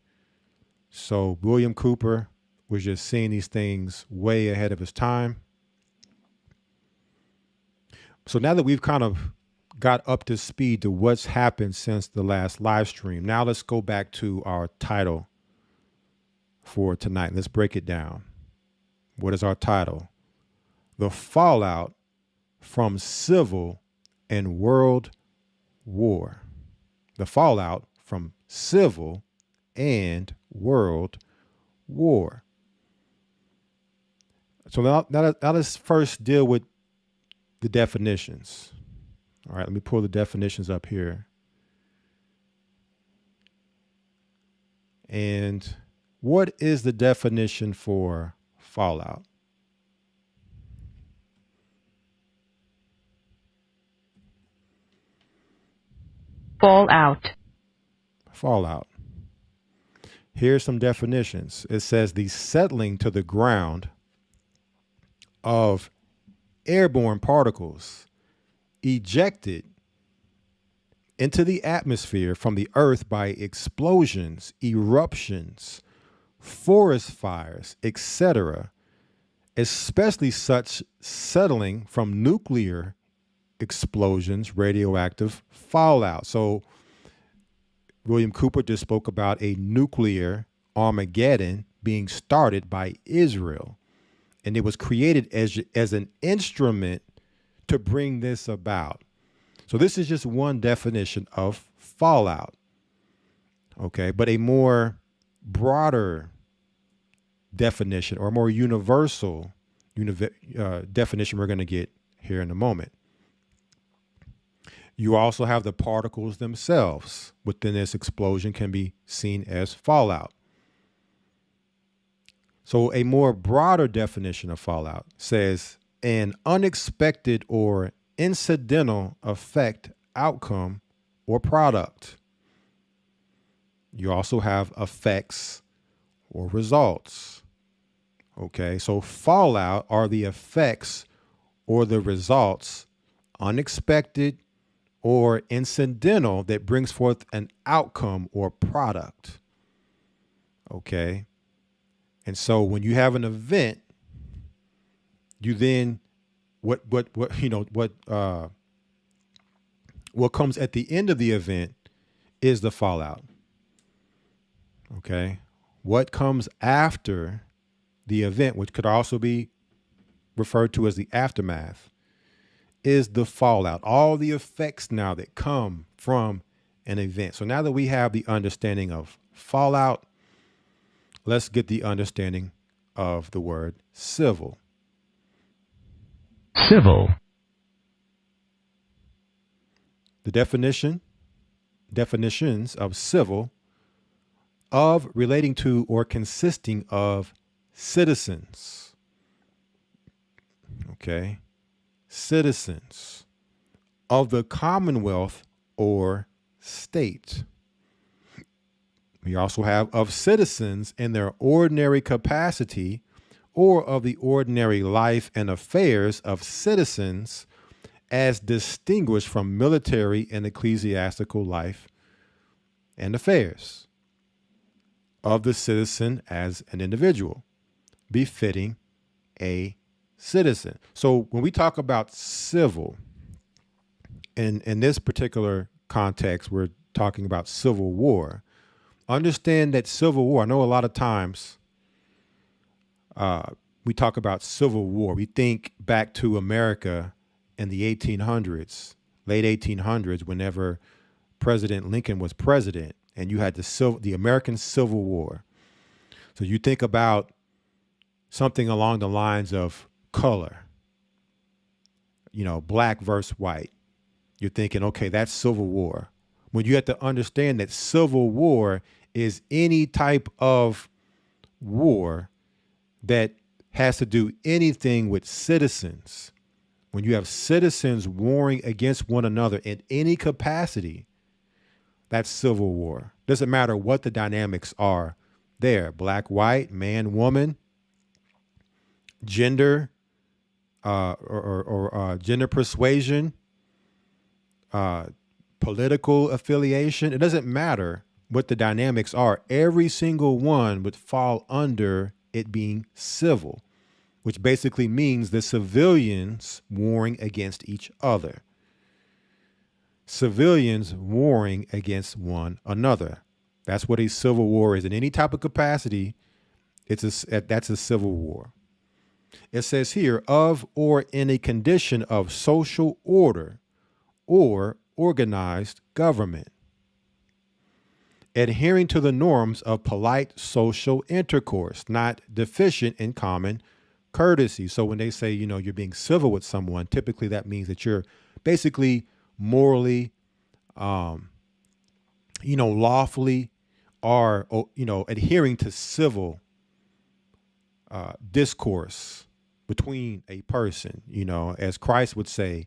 So William Cooper was just seeing these things way ahead of his time. So now that we've kind of got up to speed to what's happened since the last live stream, now let's go back to our title for tonight. Let's break it down. What is our title? The fallout from civil and world war. The fallout from civil and world war. So now let's first deal with the definitions. All right, let me pull the definitions up here. And what is the definition for fallout? Fallout. Fallout. Here's some definitions. It says the settling to the ground of airborne particles ejected into the atmosphere from the earth by explosions, eruptions, forest fires, etc., especially such settling from nuclear explosions, radioactive fallout. So William Cooper just spoke about a nuclear Armageddon being started by Israel. And it was created as an instrument to bring this about. So this is just one definition of fallout. Okay, but a more broader definition or more universal definition we're going to get here in a moment. You also have the particles themselves within this explosion can be seen as fallout. So a more broader definition of fallout says an unexpected or incidental effect, outcome, or product. You also have effects or results. Okay, so fallout are the effects or the results, unexpected or incidental, that brings forth an outcome or product. Okay, and so when you have an event, you then what comes at the end of the event is the fallout. Okay, what comes after the event, which could also be referred to as the aftermath, is the fallout. All the effects now that come from an event. So now that we have the understanding of fallout, let's get the understanding of the word civil. Civil. The definitions of civil, of, relating to, or consisting of citizens. Okay. Citizens of the Commonwealth or state. We also have of citizens in their ordinary capacity or of the ordinary life and affairs of citizens as distinguished from military and ecclesiastical life and affairs. Of the citizen as an individual, befitting a citizen. So when we talk about civil, in this particular context, we're talking about civil war. Understand that civil war, I know a lot of times we talk about civil war. We think back to America in the 1800s, late 1800s, whenever President Lincoln was president, and you had the American Civil War. So you think about something along the lines of color, black versus white. You're thinking, okay, that's civil war. When you have to understand that civil war is any type of war that has to do anything with citizens. When you have citizens warring against one another in any capacity, that's civil war. Doesn't matter what the dynamics are there. Black, white, man, woman, gender, or gender persuasion, political affiliation. It doesn't matter what the dynamics are. Every single one would fall under it being civil, which basically means the civilians warring against each other. Civilians warring against one another. That's what a civil war is. In any type of capacity, that's a civil war. It says here, of or in a condition of social order or organized government, adhering to the norms of polite social intercourse, not deficient in common courtesy. So when they say, you're being civil with someone, typically that means that you're basically morally, lawfully are, adhering to civil discourse between a person, as Christ would say,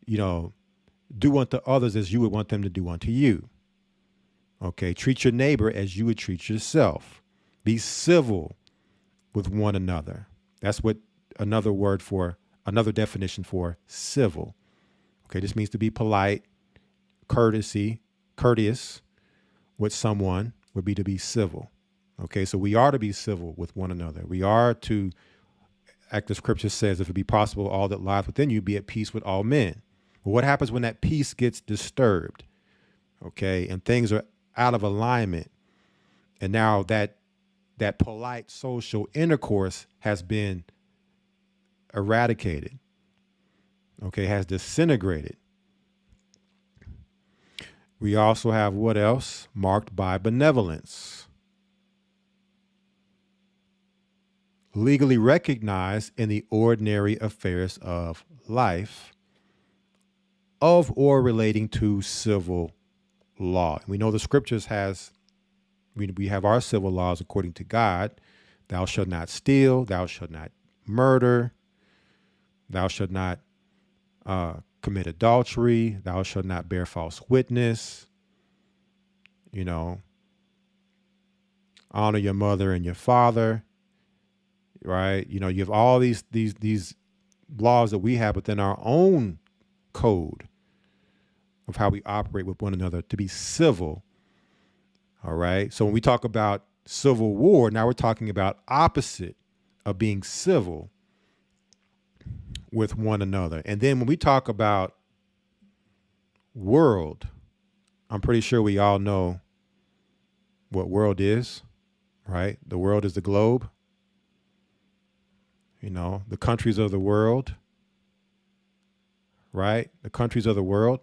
do unto others as you would want them to do unto you. Okay. Treat your neighbor as you would treat yourself. Be civil with one another. That's what another definition for civil. Okay. This means to be polite, courteous with someone would be to be civil. Okay. So we are to be civil with one another. We are to act as scripture says, if it be possible, all that lies within you, be at peace with all men. But what happens when that peace gets disturbed? Okay. And things are out of alignment. And now that polite social intercourse has been eradicated, okay, has disintegrated. We also have what else? Marked by benevolence. Legally recognized in the ordinary affairs of life, of or relating to civil law. We know the scriptures we have our civil laws according to God. Thou shalt not steal, thou shalt not murder, thou shalt not commit adultery, thou shalt not bear false witness, honor your mother and your father, right? You have all these laws that we have within our own code of how we operate with one another to be civil. All right. So when we talk about civil war, now we're talking about opposite of being civil with one another. And then when we talk about world, I'm pretty sure we all know what world is, right? The world is the globe, the countries of the world, right? The countries of the world.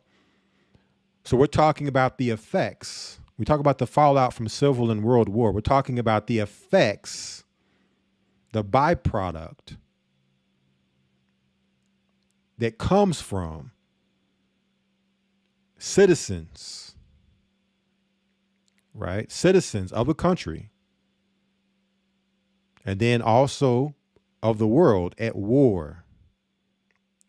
So we're talking about the effects. We talk about the fallout from civil and world war. We're talking about the effects, the byproduct that comes from citizens, right? Citizens of a country, and then also of the world at war.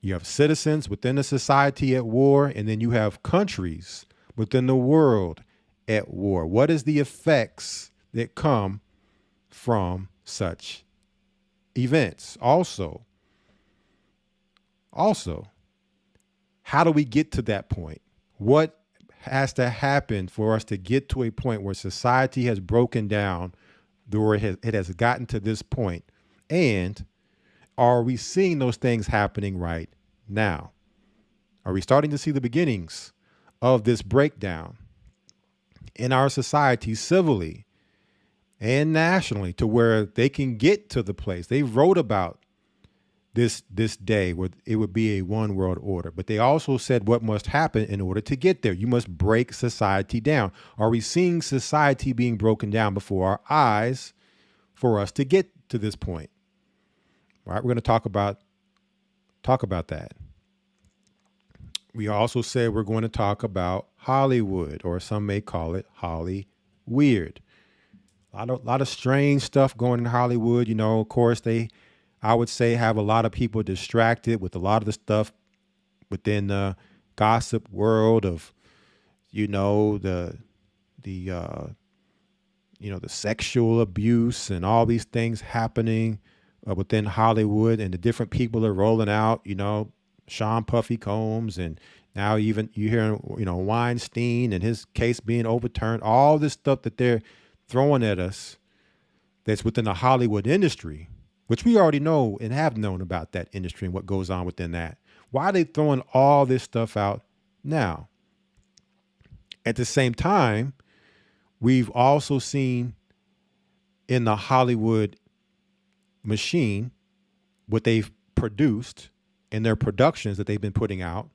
You have citizens within a society at war, and then you have countries within the world at war. What is the effects that come from such events? Also, how do we get to that point? What has to happen for us to get to a point where society has broken down, where it has gotten to this point? And are we seeing those things happening right now? Are we starting to see the beginnings of this breakdown in our society, civilly and nationally, to where they can get to the place? They wrote about this day where it would be a one world order, but they also said what must happen in order to get there. You must break society down. Are we seeing society being broken down before our eyes for us to get to this point? All right, we're going to talk about that. We also said we're going to talk about Hollywood, or some may call it Holly Weird. A lot of strange stuff going in Hollywood. Of course, I would say, have a lot of people distracted with a lot of the stuff within the gossip world of, the sexual abuse and all these things happening within Hollywood, and the different people that are rolling out, Sean Puffy Combs, and now even you hear, Weinstein and his case being overturned, all this stuff that they're throwing at us that's within the Hollywood industry, which we already know and have known about that industry and what goes on within that. Why are they throwing all this stuff out now? At the same time, we've also seen in the Hollywood machine what they've produced in their productions that they've been putting out,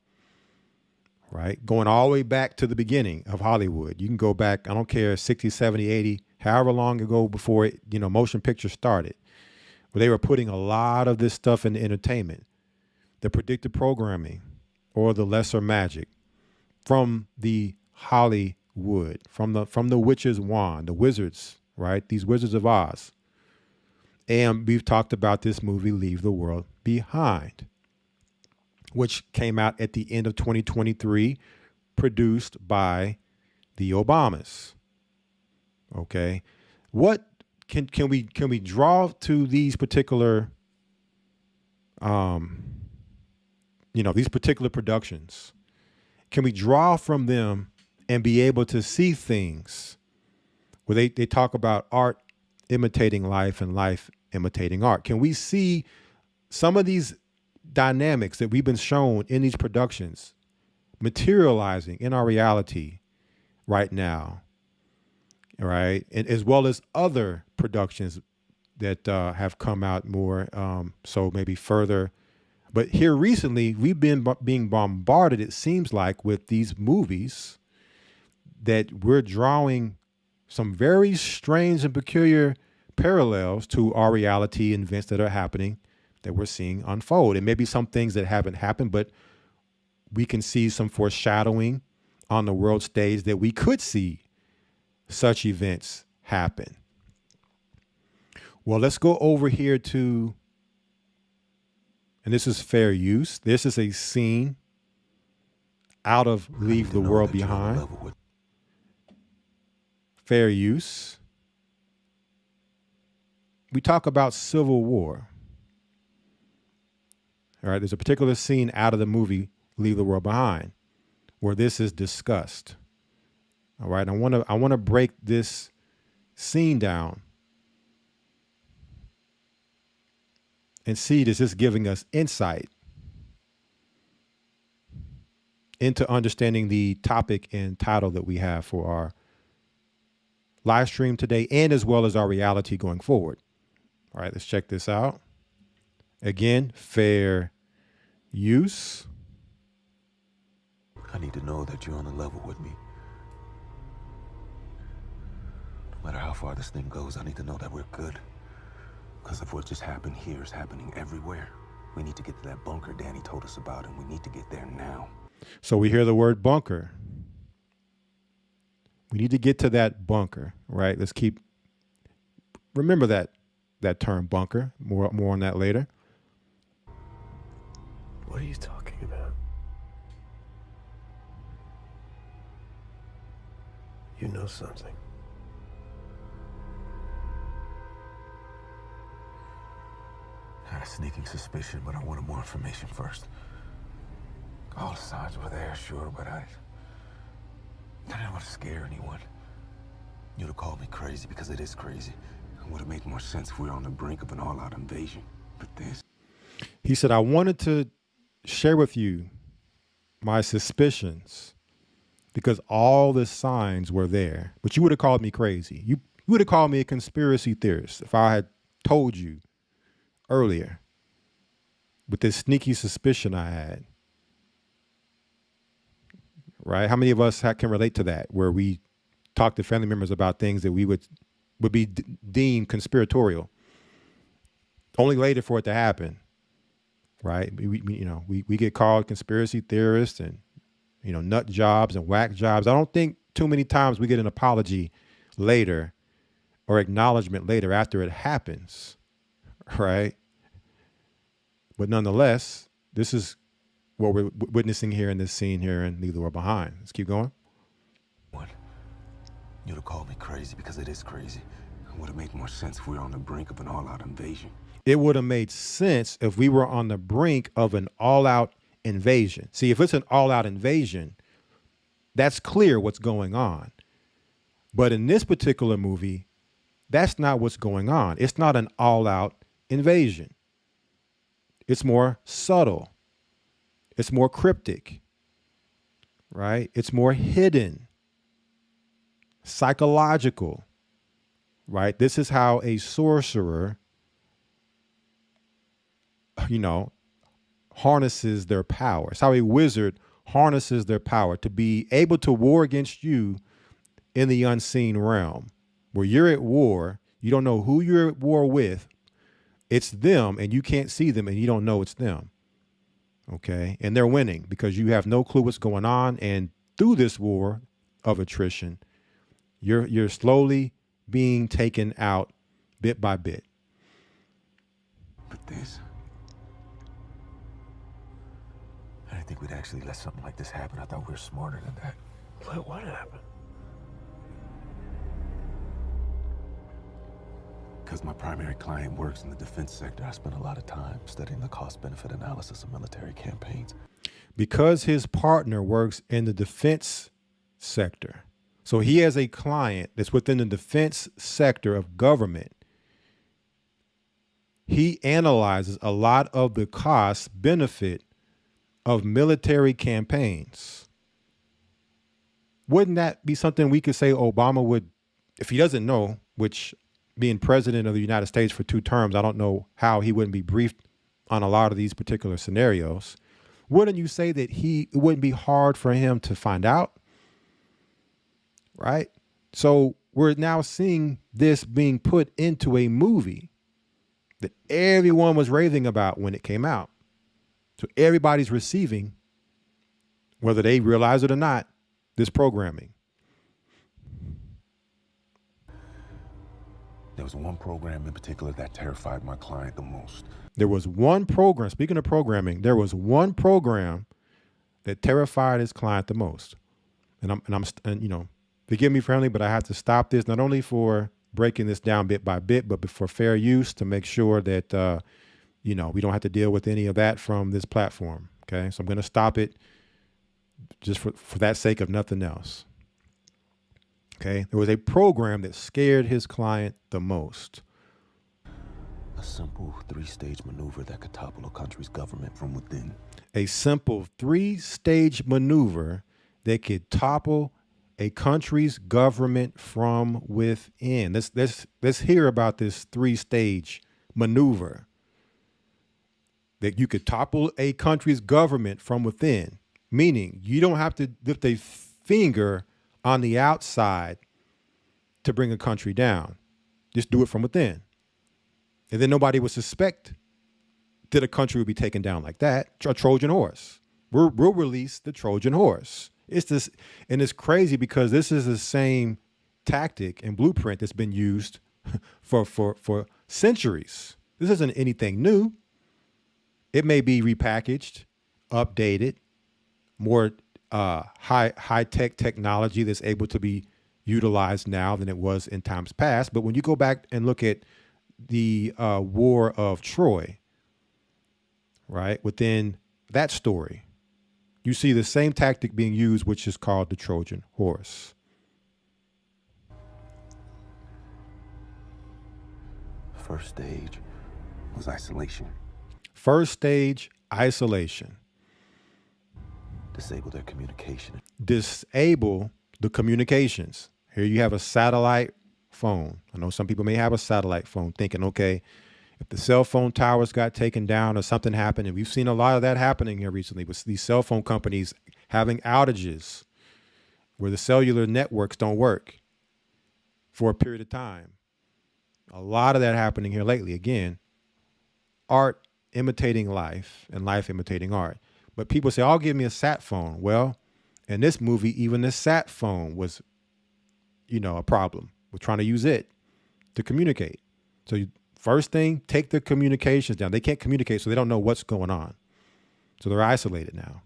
right? Going all the way back to the beginning of Hollywood. You can go back, I don't care, 60, 70, 80, however long ago before it, motion pictures started. But they were putting a lot of this stuff in entertainment, the predictive programming or the lesser magic from the Hollywood, from the witch's wand, the wizards, right? These Wizards of Oz. And we've talked about this movie, Leave the World Behind, which came out at the end of 2023, produced by the Obamas. Okay. What can we draw to these particular these particular productions? Can we draw from them and be able to see things where they talk about art imitating life and life imitating art? Can we see some of these dynamics that we've been shown in these productions materializing in our reality right now? All right. And as well as other productions that have come out more. So maybe further. But here recently, we've been being bombarded, it seems like, with these movies that we're drawing some very strange and peculiar parallels to our reality and events that are happening that we're seeing unfold. And maybe some things that haven't happened, but we can see some foreshadowing on the world stage that we could see such events happen. Well, let's go over here to, and this is Fair Use. This is a scene out of Leave the World Behind. Fair Use. We talk about Civil War. All right, there's a particular scene out of the movie Leave the World Behind where this is discussed. All right, I want to break this scene down and see, this is giving us insight into understanding the topic and title that we have for our live stream today, and as well as our reality going forward. All right, let's check this out. Again, Fair Use. I need to know that you're on the level with me. No matter how far this thing goes, I need to know that we're good. Because if what just happened here is happening everywhere, we need to get to that bunker Danny told us about, and we need to get there now. So we hear the word bunker. We need to get to that bunker, right? Let's remember that term bunker. More on that later. What are you talking about? You know something. I had a sneaking suspicion, but I wanted more information first. All the signs were there, sure, but I didn't want to scare anyone. You'd have called me crazy because it is crazy. It would have made more sense if we were on the brink of an all-out invasion. But this... He said, I wanted to share with you my suspicions because all the signs were there. But you would have called me crazy. You would have called me a conspiracy theorist if I had told you earlier with this sneaky suspicion I had. Right? How many of us can relate to that, where we talk to family members about things that we would be deemed conspiratorial, only later for it to happen? Right? We get called conspiracy theorists and, nut jobs and whack jobs. I don't think too many times we get an apology later or acknowledgement later after it happens. Right? But nonetheless, this is what we're witnessing here in this scene here in Leave the World Behind. Let's keep going. What? You'd have called me crazy because it is crazy. It would have made more sense if we were on the brink of an all-out invasion. It would have made sense if we were on the brink of an all-out invasion. See, if it's an all-out invasion, that's clear what's going on. But in this particular movie, that's not what's going on. It's not an all-out invasion. It's more subtle. It's more cryptic, right? It's more hidden, psychological, right? This is how a sorcerer, harnesses their power. It's how a wizard harnesses their power to be able to war against you in the unseen realm, where you're at war. You don't know who you're at war with. It's them, and you can't see them, and you don't know it's them. Okay. And they're winning because you have no clue what's going on. And through this war of attrition, you're slowly being taken out bit by bit. But this... I didn't think we'd actually let something like this happen. I thought we were smarter than that. Let what happen? Because my primary client works in the defense sector, I spent a lot of time studying the cost-benefit analysis of military campaigns. Because his partner works in the defense sector, so he has a client that's within the defense sector of government, he analyzes a lot of the cost-benefit of military campaigns. Wouldn't that be something we could say Obama would if he doesn't know, which being president of the United States for 2 terms, I don't know how he wouldn't be briefed on a lot of these particular scenarios. Wouldn't you say that it wouldn't be hard for him to find out? Right? So we're now seeing this being put into a movie that everyone was raving about when it came out. So everybody's receiving, whether they realize it or not, this programming. There was one program in particular that terrified my client the most. There was one program, speaking of programming, there was one program that terrified his client the most. And you know, forgive me, family, but I have to stop this, not only for breaking this down bit by bit, but for fair use to make sure that, you know, we don't have to deal with any of that from this platform. Okay. So I'm going to stop it just for that sake of nothing else. Okay. There was a program that scared his client the most. A simple 3-stage maneuver that could topple a country's government from within. A simple 3-stage maneuver that could topple a country's government from within. Let's hear about this 3-stage maneuver that you could topple a country's government from within, meaning you don't have to lift a finger on the outside to bring a country down. Just do it from within. And then nobody would suspect that a country would be taken down like that. A Trojan horse. We'll release the Trojan horse. It's this, and it's crazy because this is the same tactic and blueprint that's been used for centuries. This isn't anything new. It may be repackaged, updated, more high-tech technology that's able to be utilized now than it was in times past. But when you go back and look at the War of Troy, right, within that story, you see the same tactic being used, which is called the Trojan horse. First stage was isolation. First stage, isolation. Disable their communication. Disable the communications. Here you have a satellite phone. I know some people may have a satellite phone thinking, okay, if the cell phone towers got taken down or something happened, and we've seen a lot of that happening here recently with these cell phone companies having outages where the cellular networks don't work for a period of time. A lot of that happening here lately. Again, art imitating life and life imitating art. But people say, "Oh, give me a sat phone." Well, in this movie, even the sat phone was, a problem. We're trying to use it to communicate. So first thing, take the communications down. They can't communicate, so they don't know what's going on. So they're isolated now.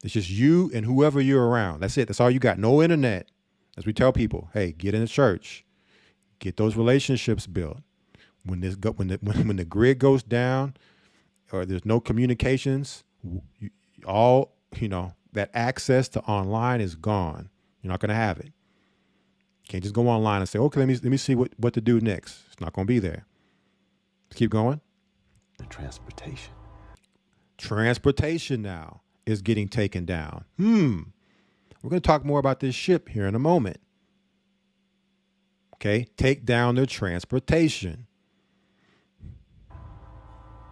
It's just you and whoever you're around. That's it. That's all you got. No internet. As we tell people, hey, get in the church. Get those relationships built. When the grid goes down or there's no communications, that access to online is gone. You're not going to have it. You can't just go online and say, okay, let me see what to do next. It's not going to be there. Let's keep going. The transportation. Transportation now is getting taken down. We're going to talk more about this ship here in a moment. Okay, take down the transportation.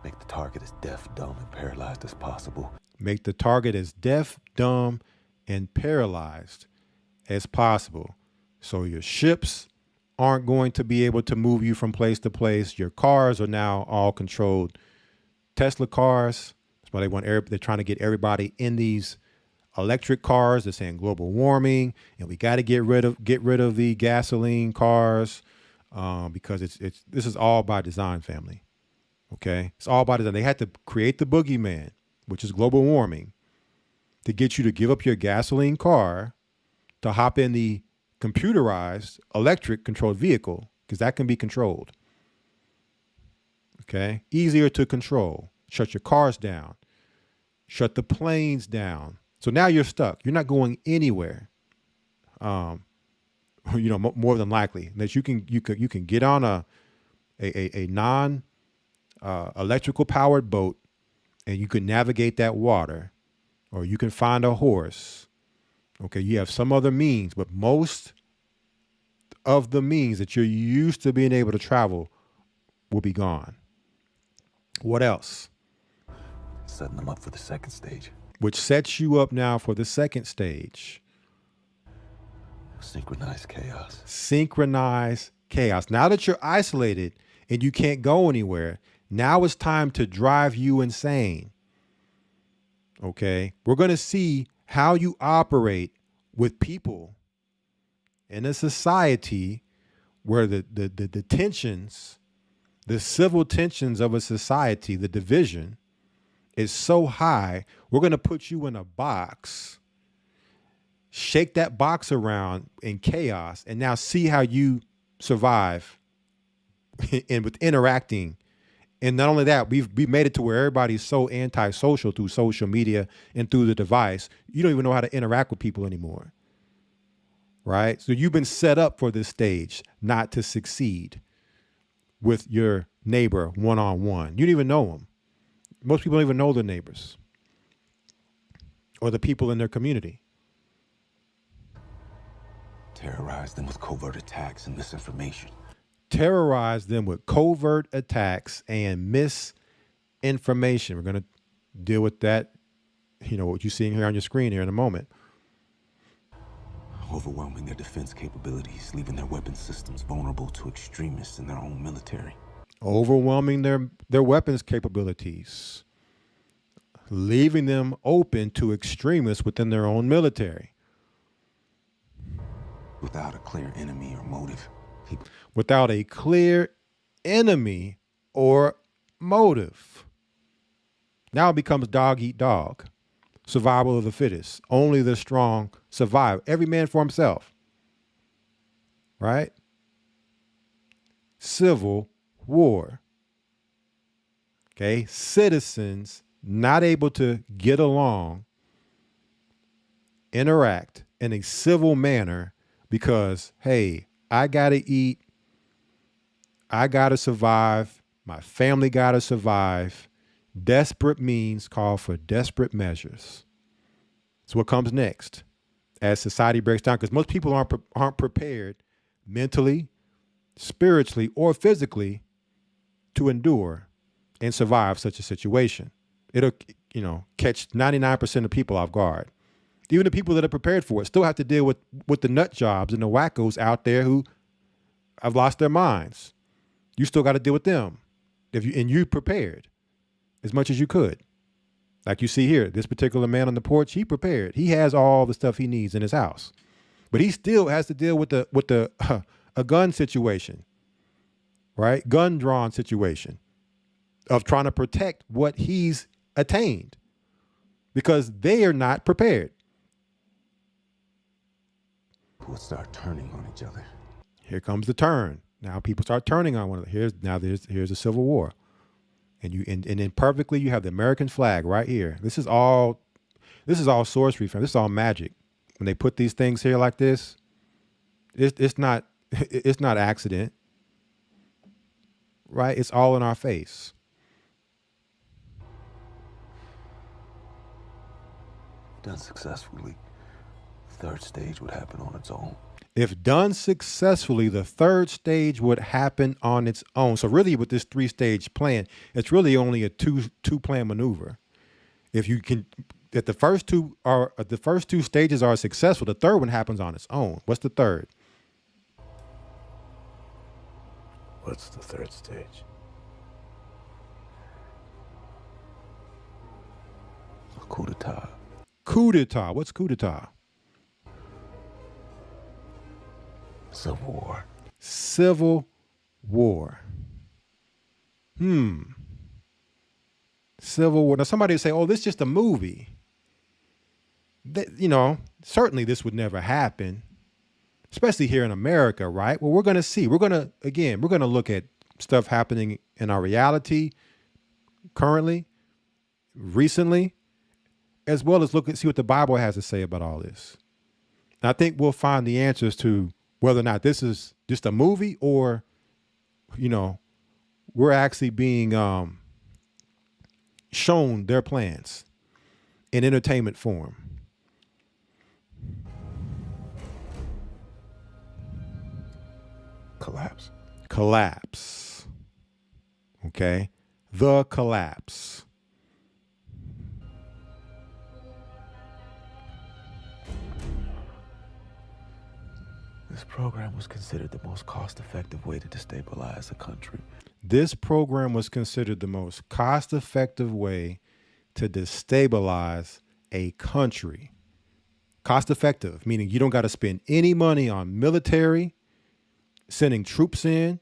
Make the target as deaf, dumb, and paralyzed as possible. Make the target as deaf, dumb, and paralyzed as possible. So your ships aren't going to be able to move you from place to place. Your cars are now all controlled. Tesla cars, that's why they're trying to get everybody in these electric cars. They're saying global warming, and we got to get rid of the gasoline cars because this is all by design, family. Okay, it's all by design. They had to create the boogeyman, which is global warming, to get you to give up your gasoline car to hop in the computerized electric controlled vehicle, because that can be controlled. Okay, easier to control. Shut your cars down. Shut the planes down. So now you're stuck. You're not going anywhere. More than likely, that you can get on a non electrical powered boat, and you can navigate that water, or you can find a horse. Okay, you have some other means, but most of the means that you're used to being able to travel will be gone. What else? Setting them up for the second stage. Which sets you up now for the second stage. Synchronized chaos. Synchronized chaos. Now that you're isolated and you can't go anywhere, now it's time to drive you insane. Okay? We're going to see how you operate with people in a society where the tensions, the civil tensions of a society, the division is so high. We're going to put you in a box, shake that box around in chaos, and now see how you survive and with interacting. And not only that, we've made it to where everybody's so antisocial through social media and through the device, you don't even know how to interact with people anymore. Right? So you've been set up for this stage not to succeed with your neighbor one-on-one. You don't even know them. Most people don't even know their neighbors or the people in their community. Terrorize them with covert attacks and misinformation. Terrorize them with covert attacks and misinformation. We're going to deal with that, what you're seeing here on your screen here in a moment. Overwhelming their defense capabilities, leaving their weapon systems vulnerable to extremists in their own military. Overwhelming their weapons capabilities, leaving them open to extremists within their own military. Without a clear enemy or motive. Without a clear enemy or motive. Now it becomes dog eat dog. Survival of the fittest. Only the strong survive. Every man for himself. Right? Civil war. Okay? Citizens not able to get along, interact in a civil manner because, hey, I got to eat. I got to survive. My family got to survive. Desperate means call for desperate measures. It's what comes next as society breaks down, because most people aren't prepared mentally, spiritually, or physically to endure and survive such a situation. It'll, catch 99% of people off guard. Even the people that are prepared for it still have to deal with the nut jobs and the wackos out there who have lost their minds. You still got to deal with them. And you prepared as much as you could. Like you see here, this particular man on the porch, he prepared. He has all the stuff he needs in his house. But he still has to deal with a gun situation, right? Gun drawn situation of trying to protect what he's attained because they are not prepared. Who would start turning on each other. Here comes the turn. Now people start turning on one another. Here's a civil war. And then perfectly you have the American flag right here. This is all sorcery, fam. This is all magic. When they put these things here like this, it's not accident. Right? It's all in our face. Done successfully, third stage would happen on its own. If done successfully, the third stage would happen on its own. So really with this 3-stage plan, it's really only a two plan maneuver. If the first two stages are successful, the third one happens on its own. What's the third? What's the third stage? A coup d'etat. Coup d'etat. What's coup d'etat? Civil war. Civil war. Civil war. Now somebody would say, oh, this is just a movie. Certainly this would never happen, especially here in America, right? Well, we're going to see. We're going to look at stuff happening in our reality currently, recently, as well as see what the Bible has to say about all this. And I think we'll find the answers to whether or not this is just a movie or, we're actually being shown their plans in entertainment form. Collapse. Collapse. Okay? The collapse. This program was considered the most cost-effective way to destabilize a country. This program was considered the most cost-effective way to destabilize a country. Cost-effective, meaning you don't got to spend any money on military, sending troops in,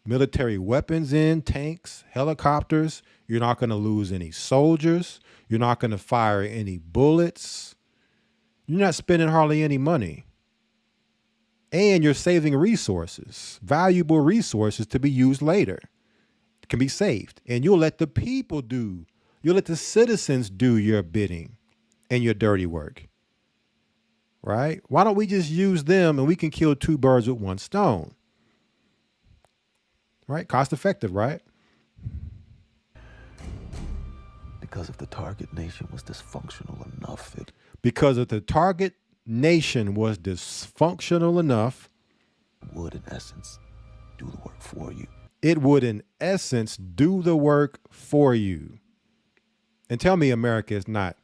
military weapons in, tanks, helicopters. You're not going to lose any soldiers. You're not going to fire any bullets. You're not spending hardly any money. And you're saving resources, valuable resources to be used later. It can be saved. And you'll let the people you'll let the citizens do your bidding and your dirty work. Right? Why don't we just use them and we can kill two birds with one stone? Right? Cost effective, right? Because if the target nation was dysfunctional enough, because if the target nation was dysfunctional enough, would in essence do the work for you. It would in essence do the work for you. And tell me America is not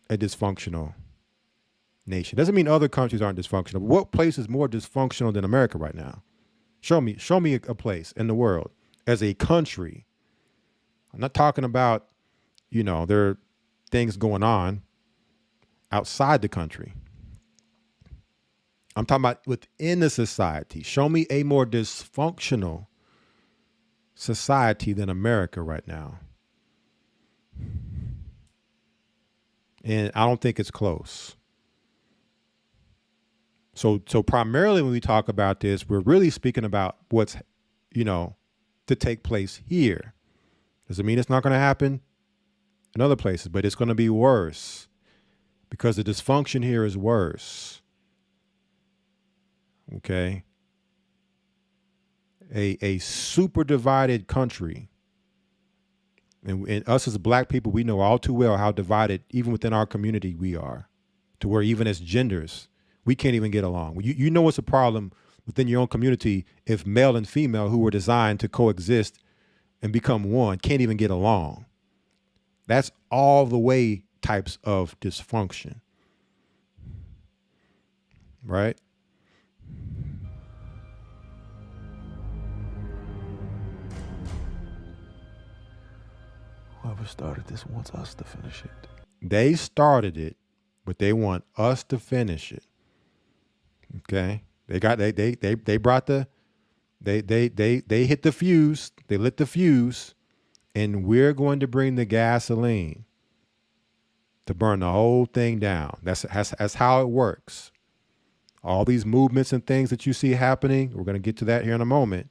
a dysfunctional nation. Doesn't mean other countries aren't dysfunctional. But what place is more dysfunctional than America right now? Show me a place in the world as a country. I'm not talking about, there are things going on outside the country. I'm talking about within the society. Show me a more dysfunctional society than America right now. And I don't think it's close. So primarily when we talk about this, we're really speaking about what's, to take place here. Doesn't mean it's not going to happen in other places, but it's going to be worse because the dysfunction here is worse. Okay. A super divided country. And us as black people, we know all too well how divided, even within our community, we are, to where even as genders, we can't even get along. You know it's a problem within your own community if male and female who were designed to coexist and become one can't even get along. That's all the way types of dysfunction. Right? Whoever started this wants us to finish it. They started it, but they want us to finish it. Okay? They brought they hit the fuse, they lit the fuse, and we're going to bring the gasoline to burn the whole thing down. That's how it works. All these movements and things that you see happening, we're going to get to that here in a moment.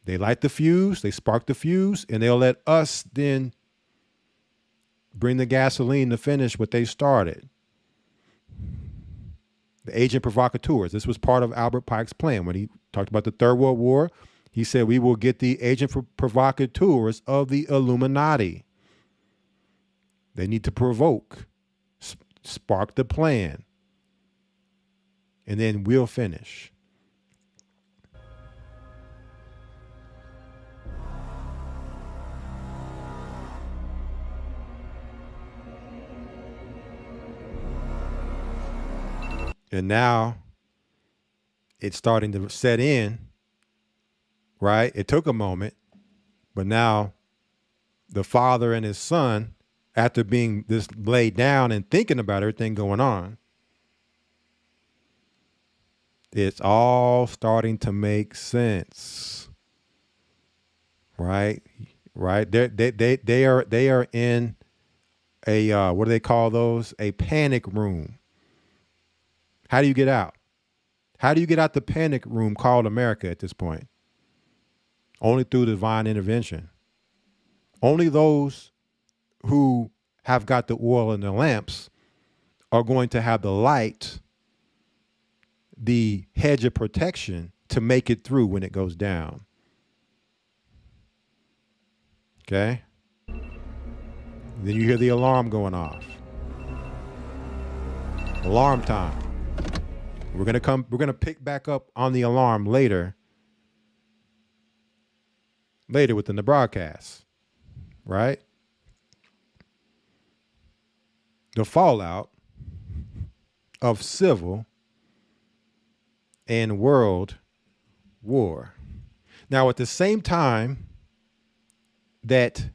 They light the fuse, they spark the fuse, and they'll let us then bring the gasoline to finish what they started. The agent provocateurs. This was part of Albert Pike's plan. When he talked about the Third World War, he said we will get the agent provocateurs of the Illuminati. They need to provoke, spark the plan, and then we'll finish. And now it's starting to set in, right? It took a moment, but now the father and his son, after being this laid down and thinking about everything going on, it's all starting to make sense, right? Right? They are in a what do they call those? A panic room. How do you get out? How do you get out the panic room called America at this point? Only through divine intervention. Only those who have got the oil in their lamps are going to have the light, the hedge of protection to make it through when it goes down. Okay? Then you hear the alarm going off. Alarm time. We're gonna pick back up on the alarm later within the broadcast, right? The fallout of civil and world war. Now, at the same time that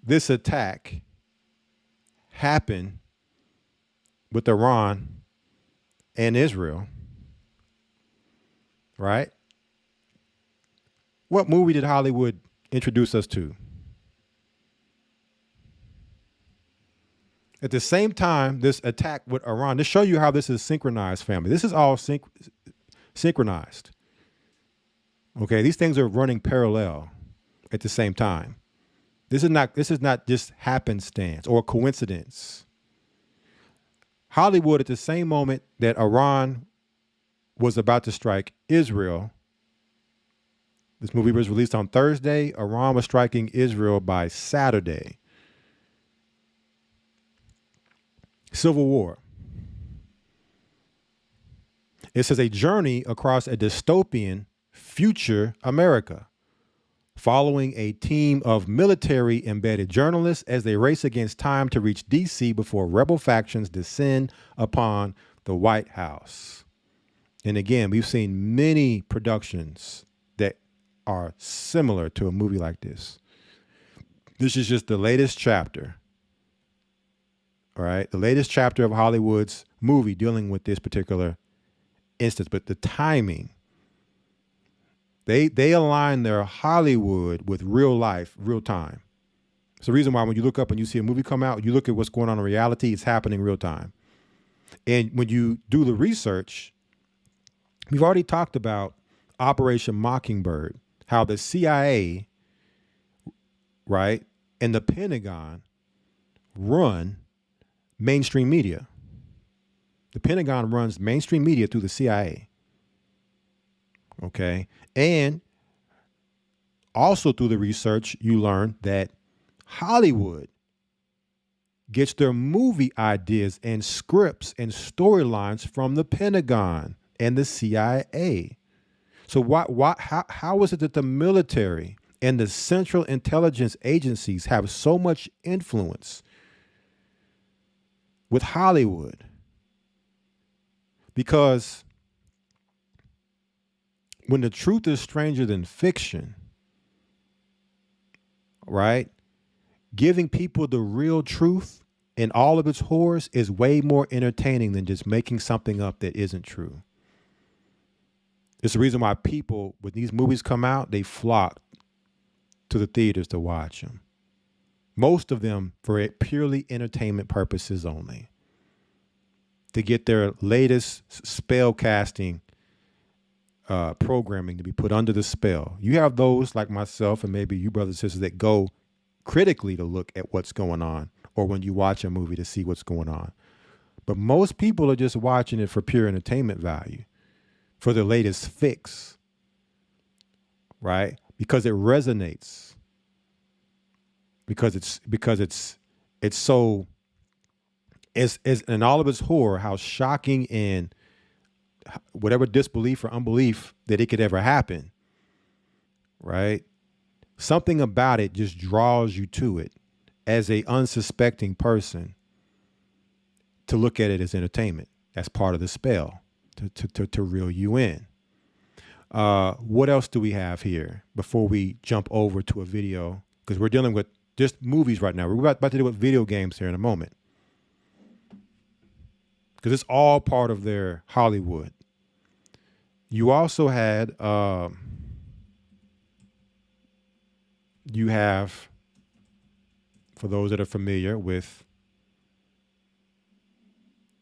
this attack happened with Iran and Israel, right? What movie did Hollywood introduce us to? At the same time, this attack with Iran, to show you how this is synchronized, family. This is all synchronized. Okay, these things are running parallel at the same time. This is not just happenstance or coincidence. Hollywood, at the same moment that Iran was about to strike Israel, this movie was released on Thursday. Iran was striking Israel by Saturday. Civil War. It says a journey across a dystopian future America, following a team of military embedded journalists as they race against time to reach DC before rebel factions descend upon the White House. And again, we've seen many productions that are similar to a movie like this. This is just the latest chapter. All right, the latest chapter of Hollywood's movie dealing with this particular instance, but the timing, they align their Hollywood with real life, real time. It's the reason why when you look up and you see a movie come out, you look at what's going on in reality, it's happening real time. And when you do the research, we've already talked about Operation Mockingbird, how the CIA, right, and the Pentagon run mainstream media. The Pentagon runs mainstream media through the CIA. Okay. And also through the research, you learn that Hollywood gets their movie ideas and scripts and storylines from the Pentagon and the CIA. So how is it that the military and the central intelligence agencies have so much influence with Hollywood? Because when the truth is stranger than fiction, right? Giving people the real truth and all of its horrors is way more entertaining than just making something up that isn't true. It's the reason why people, when these movies come out, they flock to the theaters to watch them. Most of them for purely entertainment purposes only. To get their latest spell casting programming to be put under the spell. You have those like myself and maybe you brothers and sisters that go critically to look at what's going on, or when you watch a movie to see what's going on. But most people are just watching it for pure entertainment value, for the latest fix, right? Because it resonates. Because it's so, it's in all of its horror, how shocking and whatever disbelief or unbelief that it could ever happen, right? Something about it just draws you to it as a unsuspecting person to look at it as entertainment. That's part of the spell to reel you in. What else do we have here before we jump over to a video? Because we're dealing with just movies right now. We're about to deal with video games here in a moment. Because it's all part of their Hollywood. You also had, you have, for those that are familiar with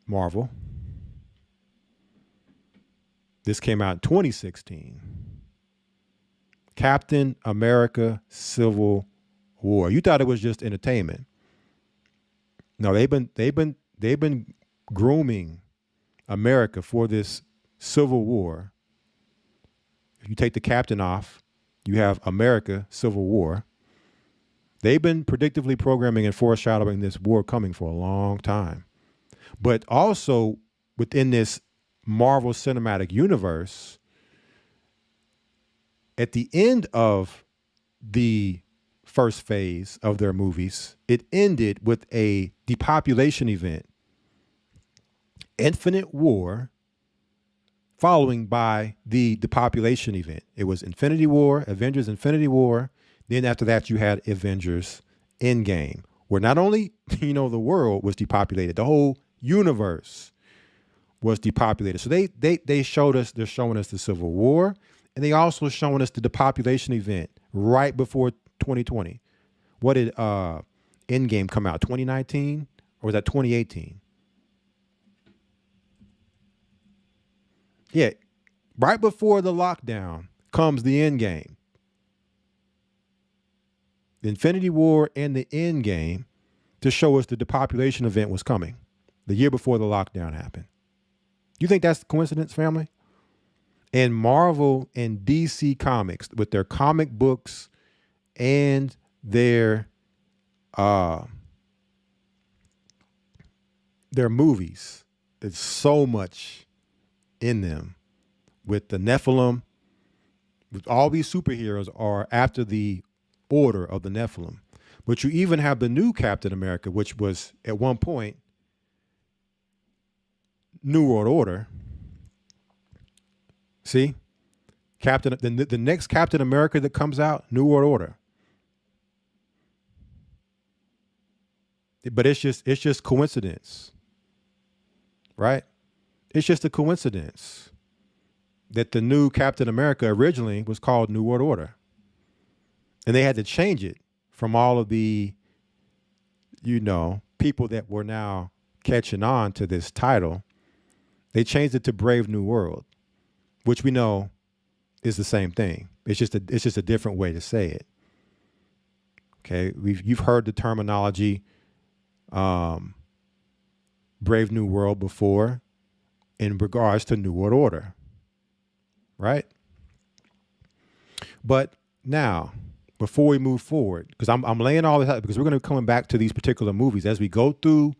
Marvel, this came out in 2016. Captain America Civil War. You thought it was just entertainment. No, they've been grooming America for this Civil War. If you take the captain off, you have America Civil War. They've been predictively programming and foreshadowing this war coming for a long time. But also within this Marvel Cinematic Universe, at the end of the first phase of their movies, it ended with a depopulation event, Infinite War, following by the depopulation event. It was Infinity War, Avengers Infinity War. Then after that, you had Avengers Endgame, where not only, the world was depopulated, the whole universe was depopulated. So they showed us, they're showing us the Civil War, and they also showing us the depopulation event right before 2020. What did Endgame come out? 2019? Or was that 2018? Yeah, right before the lockdown comes the Endgame. The Infinity War and the Endgame to show us the depopulation event was coming the year before the lockdown happened. You think that's coincidence, family? And Marvel and DC Comics, with their comic books and their movies, there's so much in them. With the Nephilim, with all these superheroes are after the order of the Nephilim. But you even have the new Captain America, which was at one point New World Order. See? The next Captain America that comes out, New World Order. But it's just coincidence. Right? It's just a coincidence that the new Captain America originally was called New World Order. And they had to change it from all of the, people that were now catching on to this title. They changed it to Brave New World, which we know is the same thing. It's just a different way to say it. Okay, you've heard the terminology Brave New World before in regards to New World Order, right? But now, before we move forward, because I'm laying all this out, because we're going to be coming back to these particular movies as we go through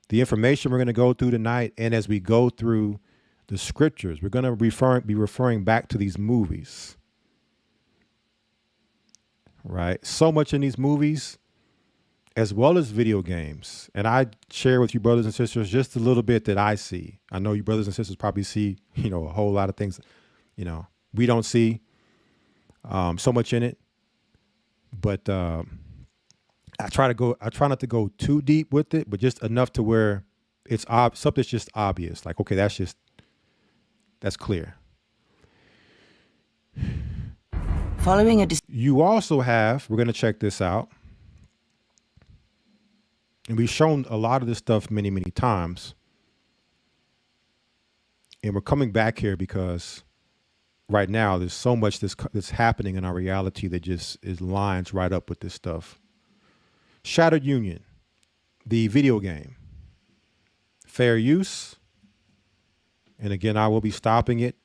the information we're going to go through tonight, and as we go through the scriptures, we're going to be referring back to these movies, right? So much in these movies, as well as video games. And I share with you, brothers and sisters, just a little bit that I see. I know you brothers and sisters probably see, a whole lot of things, we don't see so much in it. But I try not to go too deep with it, but just enough to where it's something's just obvious. Like, okay, that's clear. You also have, we're going to check this out. And we've shown a lot of this stuff many, many times. And we're coming back here because right now there's so much that's happening in our reality that just lines right up with this stuff. Shattered Union, the video game. Fair use. And again, I will be stopping it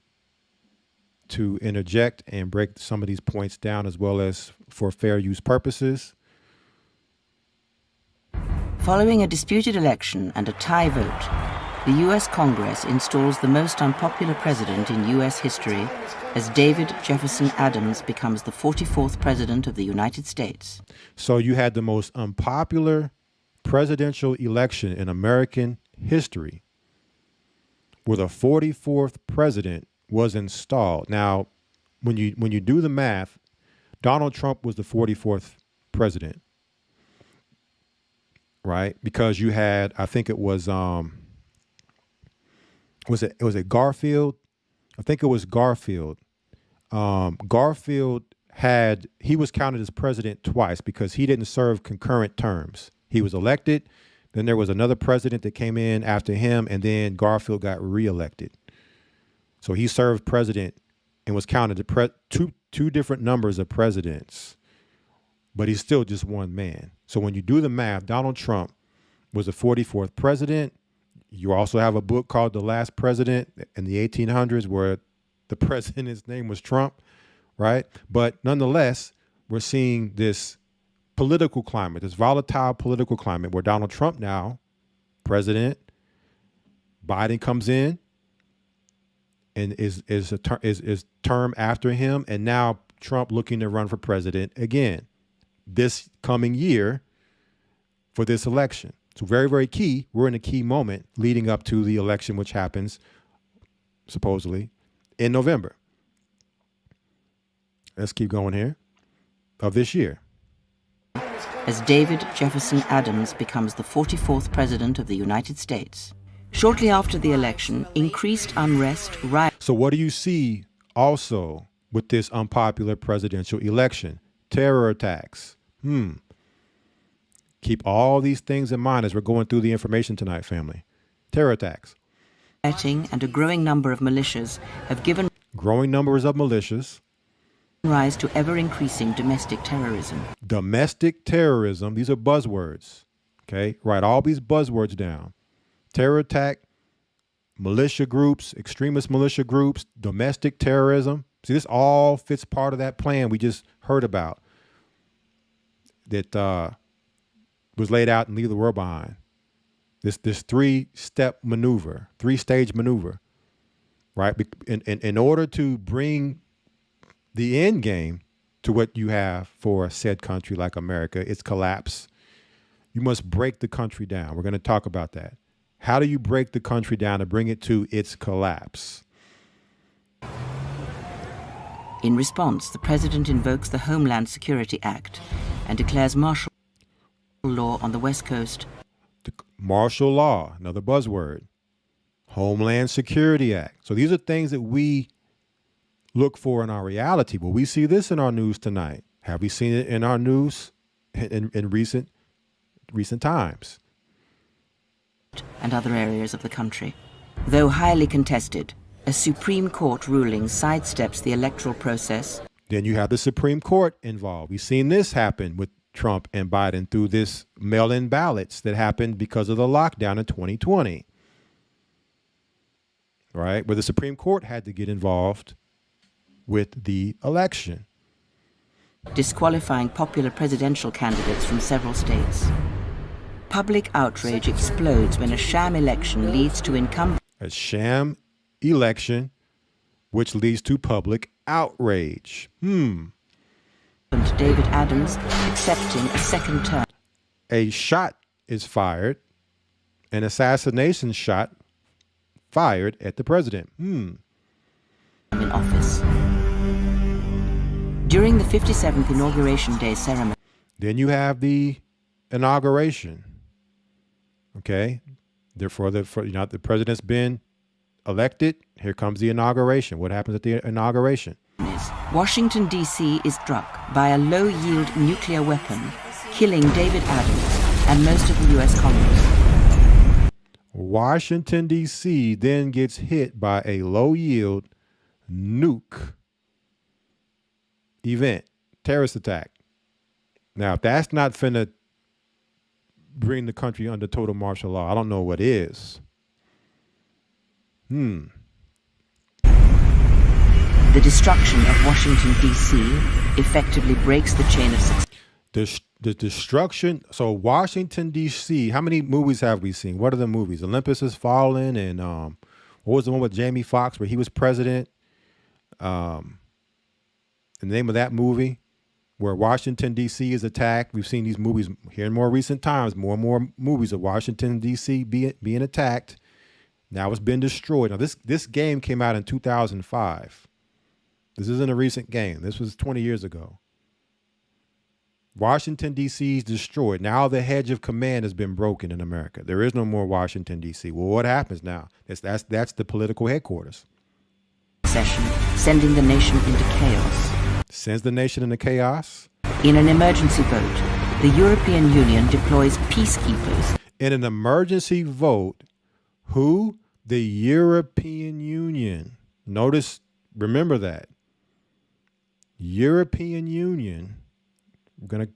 to interject and break some of these points down, as well as for fair use purposes. Following a disputed election and a tie vote, the U.S. Congress installs the most unpopular president in U.S. history as David Jefferson Adams becomes the 44th president of the United States. So you had the most unpopular presidential election in American history, where the 44th president was installed. Now, when you do the math, Donald Trump was the 44th president. Right? Because you had, I think it was it Garfield? I think it was Garfield. Garfield he was counted as president twice because he didn't serve concurrent terms. He was elected, then there was another president that came in after him, and then Garfield got reelected. So he served president and was counted two different numbers of presidents, but he's still just one man. So when you do the math, Donald Trump was the 44th president. You also have a book called The Last President in the 1800s where the president's name was Trump, right? But nonetheless, we're seeing this political climate, this volatile political climate where Donald Trump now, president, Biden comes in and is term after him, and now Trump looking to run for president again this coming year for this election. So very, very key. We're in a key moment leading up to the election, which happens supposedly in November. Let's keep going here. Of this year. As David Jefferson Adams becomes the 44th President of the United States. Shortly after the election, increased unrest, So what do you see also with this unpopular presidential election? Terror attacks. Keep all these things in mind as we're going through the information tonight, family. Terror attacks. Rioting and a growing number of militias have given growing numbers of militias rise to ever-increasing domestic terrorism. Domestic terrorism, these are buzzwords, okay? Write all these buzzwords down. Terror attack, militia groups, extremist militia groups, domestic terrorism. See, this all fits part of that plan we just heard about that was laid out in Leave the World Behind. This three-step maneuver, three-stage maneuver, right? In order to bring the end game to what you have for said country like America, its collapse, you must break the country down. We're going to talk about that. How do you break the country down to bring it to its collapse? In response, the president invokes the Homeland Security Act and declares martial law on the West Coast. Martial law, another buzzword. Homeland Security Act. So these are things that we look for in our reality. Will we see this in our news tonight? Have we seen it in our news in recent times? And other areas of the country. Though highly contested, a Supreme Court ruling sidesteps the electoral process. Then you have the Supreme Court involved. We've seen this happen with Trump and Biden through this mail-in ballots that happened because of the lockdown in 2020. Right? Where the Supreme Court had to get involved with the election. Disqualifying popular presidential candidates from several states. Public outrage explodes when a sham election leads to incumbent. A sham election, which leads to public outrage. David Adams accepting a second term. A shot is fired, an assassination shot fired at the president. In office. During the 57th Inauguration Day ceremony. Then you have the inauguration. Okay? Therefore, the president's been elected. Here comes the inauguration. What happens at the inauguration? Washington, D.C. is struck by a low-yield nuclear weapon, killing David Adams and most of the U.S. Congress. Washington, D.C. then gets hit by a low-yield nuke event, terrorist attack. Now, if that's not finna bring the country under total martial law, I don't know what is. The destruction of Washington, D.C. effectively breaks the chain of success. The destruction, so Washington, D.C., how many movies have we seen? What are the movies? Olympus Has Fallen, and what was the one with Jamie Foxx where he was president? The name of that movie, where Washington, D.C. is attacked. We've seen these movies here in more recent times, more and more movies of Washington, D.C. being attacked. Now it's been destroyed. Now this game came out in 2005. This isn't a recent game. This was 20 years ago. Washington, D.C. is destroyed. Now the hedge of command has been broken in America. There is no more Washington, D.C. Well, what happens now? That's the political headquarters. Session, sending the nation into chaos. Sends the nation into chaos. In an emergency vote, the European Union deploys peacekeepers. In an emergency vote, who? The European Union. Remember that. European Union. We're going to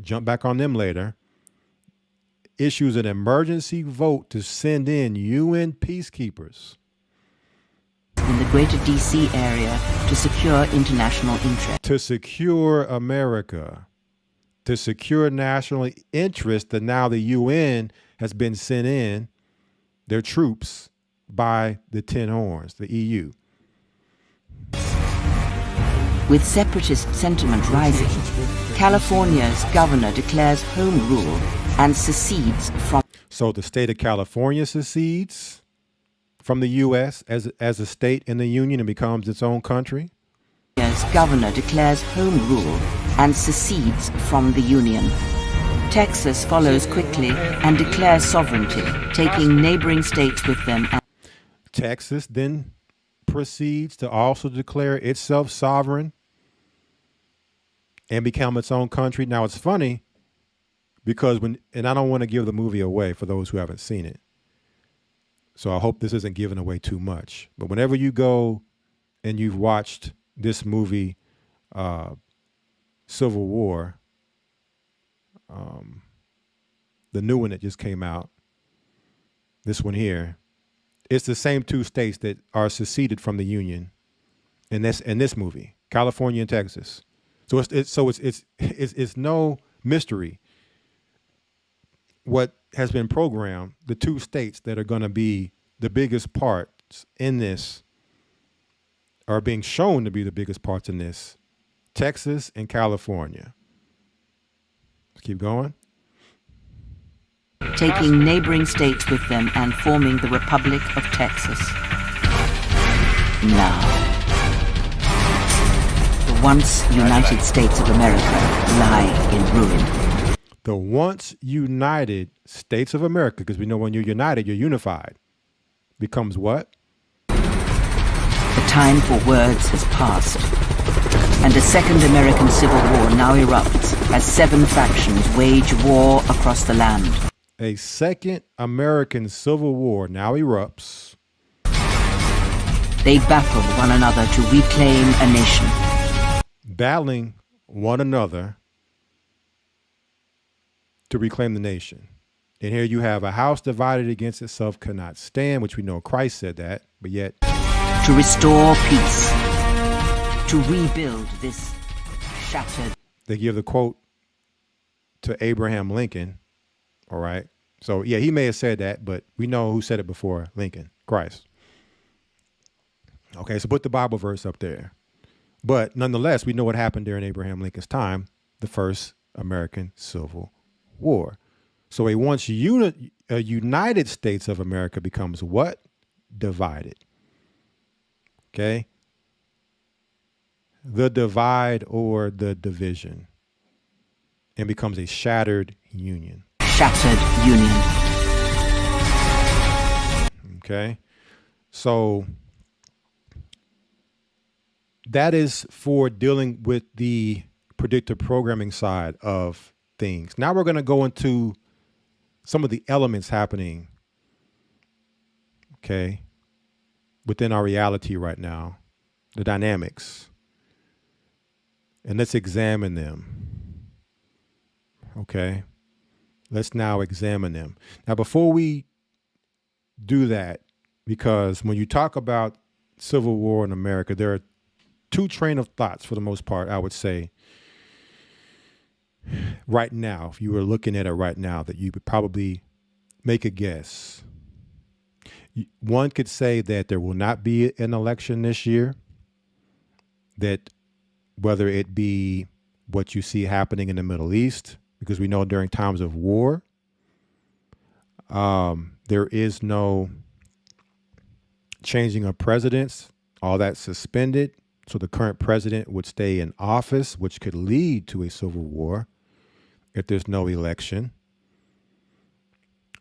jump back on them later. Issues an emergency vote to send in UN peacekeepers in the greater D.C. area to secure international interest. To secure America. To secure national interest that now the UN has been sent in. their troops by the Ten Horns, the EU. With separatist sentiment rising, California's governor declares home rule and secedes from... So the state of California secedes from the U.S. as a state in the Union and becomes its own country. California's governor declares home rule and secedes from the Union. Texas follows quickly and declares sovereignty, taking neighboring states with them. Texas then proceeds to also declare itself sovereign and become its own country. Now, it's funny because and I don't want to give the movie away for those who haven't seen it, so I hope this isn't giving away too much. But whenever you go and you've watched this movie, Civil War, the new one that just came out, this one here, it's the same two states that are seceded from the Union in this movie, California and Texas. So it's no mystery what has been programmed. The two states that are going to be the biggest parts in this are being shown to be the biggest parts in this: Texas and California. Let's keep going. Taking neighboring states with them and forming the Republic of Texas. Now, the once United States of America lie in ruin. The once United States of America, because we know when you're united, you're unified, becomes what? The time for words has passed, and a second American Civil War now erupts as 7 factions wage war across the land. A second American Civil War now erupts. They battle one another to reclaim a nation. Battling one another to reclaim the nation. And here you have a house divided against itself cannot stand, which we know Christ said that, but yet... To restore peace. To rebuild this shattered... They give the quote to Abraham Lincoln. All right. So, yeah, he may have said that, but we know who said it before Lincoln, Christ. Okay, so put the Bible verse up there. But nonetheless, we know what happened during Abraham Lincoln's time, the first American Civil War. So a once United States of America becomes what? Divided. Okay? The divide or the division. And becomes a shattered union. Shattered union. Okay? So that is for dealing with the predictive programming side of things. Now we're going to go into some of the elements happening, okay, within our reality right now, the dynamics, and let's examine them. Okay, let's now examine them. Now, before we do that, because when you talk about Civil War in America, there are two train of thoughts for the most part, I would say, right now, if you were looking at it right now, that you would probably make a guess. One could say that there will not be an election this year, that whether it be what you see happening in the Middle East, because we know during times of war, there is no changing of presidents, all that's suspended. So the current president would stay in office, which could lead to a civil war if there's no election,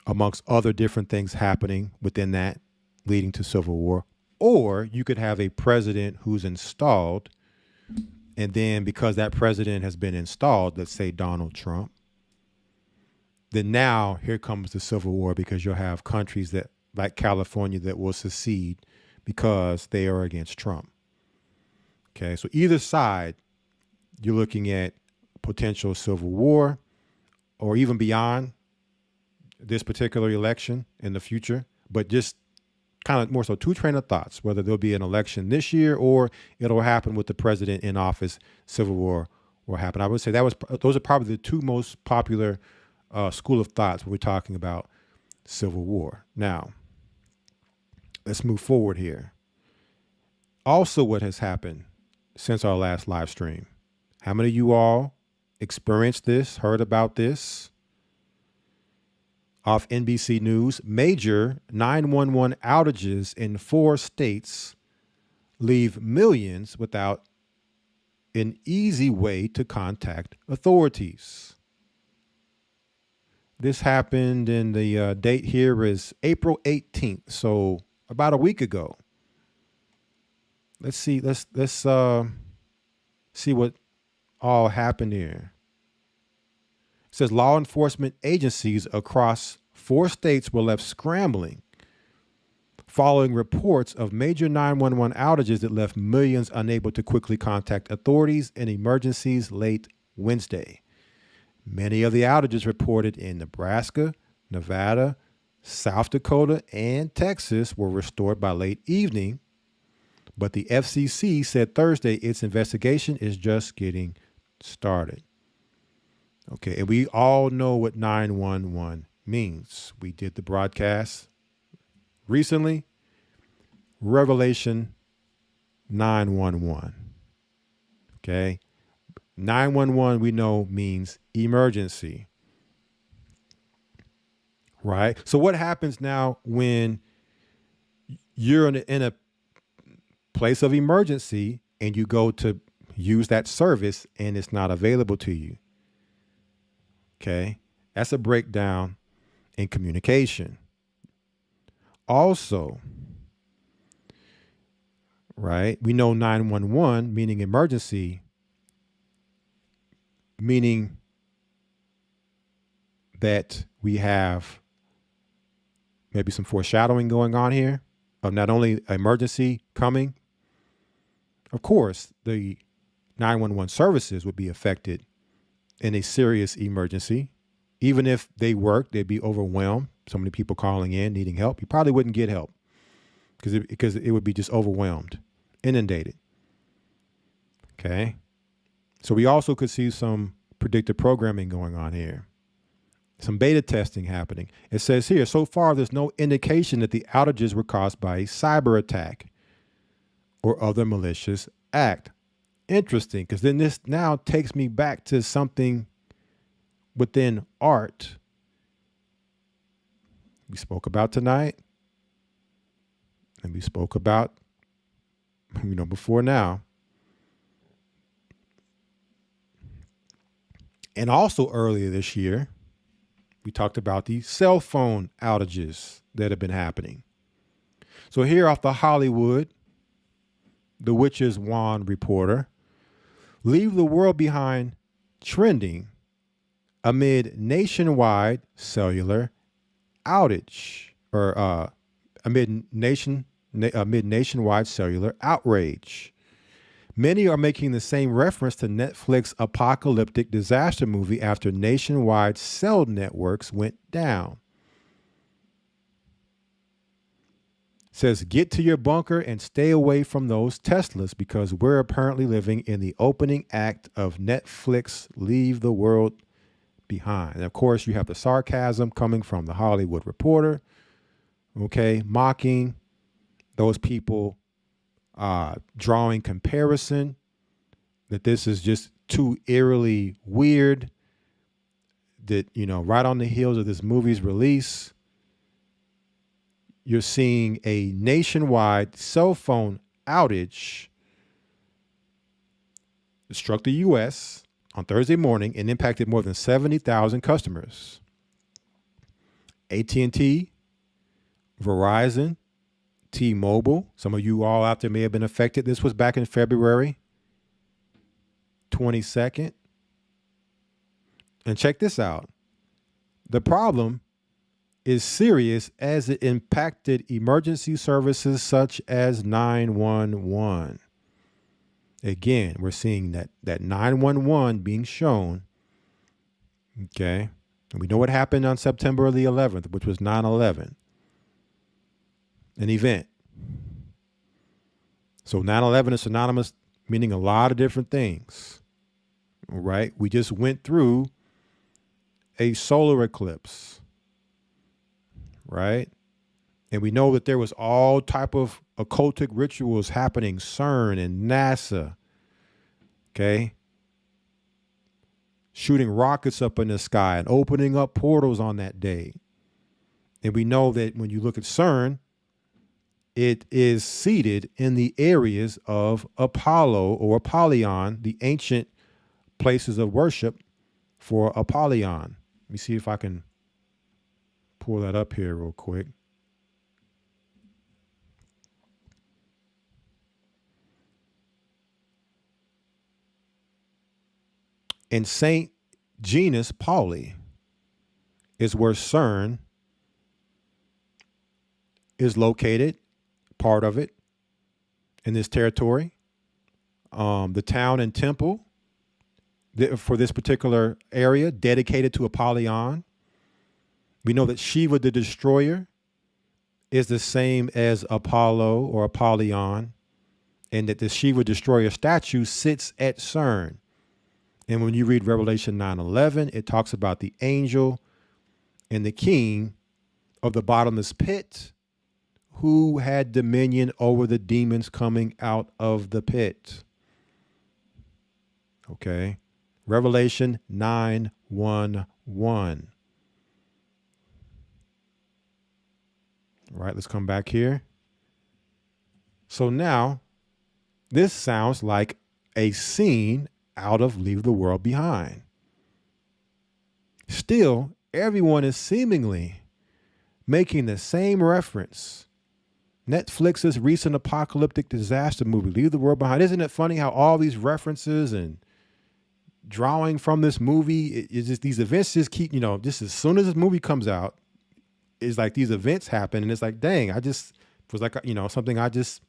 amongst other different things happening within that, leading to civil war. Or you could have a president who's installed, and then because that president has been installed, let's say Donald Trump, then now here comes the civil war, because you'll have countries that, like California, that will secede because they are against Trump. Okay, so either side, you're looking at potential civil war, or even beyond this particular election in the future, but just kind of more so two train of thoughts, whether there'll be an election this year or it'll happen with the president in office, civil war will happen. I would say those are probably the two most popular school of thoughts when we're talking about civil war. Now, let's move forward here. Also, what has happened since our last live stream? How many of you all experienced this, heard about this? Off NBC News, major 911 outages in 4 states leave millions without an easy way to contact authorities. This happened, and the date here is April 18th, so about a week ago. Let's see. Let's see what all happened here. It says law enforcement agencies across 4 states were left scrambling following reports of major 911 outages that left millions unable to quickly contact authorities in emergencies late Wednesday. Many of the outages reported in Nebraska, Nevada, South Dakota, and Texas were restored by late evening, but the FCC said Thursday its investigation is just getting started. Okay, and we all know what 911 means. We did the broadcast recently. Revelation 911. Okay, 911 we know means emergency. Right? So what happens now when you're in a place of emergency and you go to use that service and it's not available to you? Okay, that's a breakdown in communication. Also, right, we know 911 meaning emergency, meaning that we have maybe some foreshadowing going on here of not only emergency coming. Of course, the 911 services would be affected in a serious emergency. Even if they worked, they'd be overwhelmed. So many people calling in, needing help. You probably wouldn't get help because it would be just overwhelmed, inundated. Okay. So we also could see some predictive programming going on here. Some beta testing happening. It says here, so far, there's no indication that the outages were caused by a cyber attack or other malicious act. Interesting, because then this now takes me back to something within art we spoke about tonight, and we spoke about, before now. And also earlier this year, we talked about the cell phone outages that have been happening. So here off the Hollywood, the Witch's Wand reporter, leave the world behind trending amid nationwide cellular outage, or amid nationwide cellular outrage. Many are making the same reference to Netflix apocalyptic disaster movie after nationwide cell networks went down. It says, get to your bunker and stay away from those Teslas because we're apparently living in the opening act of Netflix Leave the World Behind. And of course, you have the sarcasm coming from the Hollywood Reporter, okay, mocking those people, drawing comparison that this is just too eerily weird, that, right on the heels of this movie's release, you're seeing a nationwide cell phone outage that struck the U.S. on Thursday morning and impacted more than 70,000 customers. AT&T, Verizon, T-Mobile, some of you all out there may have been affected. This was back in February 22nd. And check this out. The problem is serious as it impacted emergency services such as 911. Again, we're seeing that 911 being shown. Okay. And we know what happened on September the 11th, which was 9/11. An event. So 9/11 is synonymous, meaning a lot of different things. All right. We just went through a solar eclipse. Right. And we know that there was all type of occultic rituals happening, CERN and NASA, okay? Shooting rockets up in the sky and opening up portals on that day. And we know that when you look at CERN, it is seated in the areas of Apollo or Apollyon, the ancient places of worship for Apollyon. Let me see if I can pull that up here real quick. And St. Genus Pauli is where CERN is located, part of it, in this territory. The town and temple for this particular area dedicated to Apollyon. We know that Shiva the Destroyer is the same as Apollo or Apollyon, and that the Shiva Destroyer statue sits at CERN. And when you read Revelation 9:11, it talks about the angel and the king of the bottomless pit who had dominion over the demons coming out of the pit. Okay. Revelation 9:1:1. All right, let's come back here. So now, this sounds like a scene out of Leave the World Behind. Still, everyone is seemingly making the same reference. Netflix's recent apocalyptic disaster movie, Leave the World Behind. Isn't it funny how all these references and drawing from this movie, it's just these events just keep, just as soon as this movie comes out, it's like these events happen and it's like, dang, it was like, something I just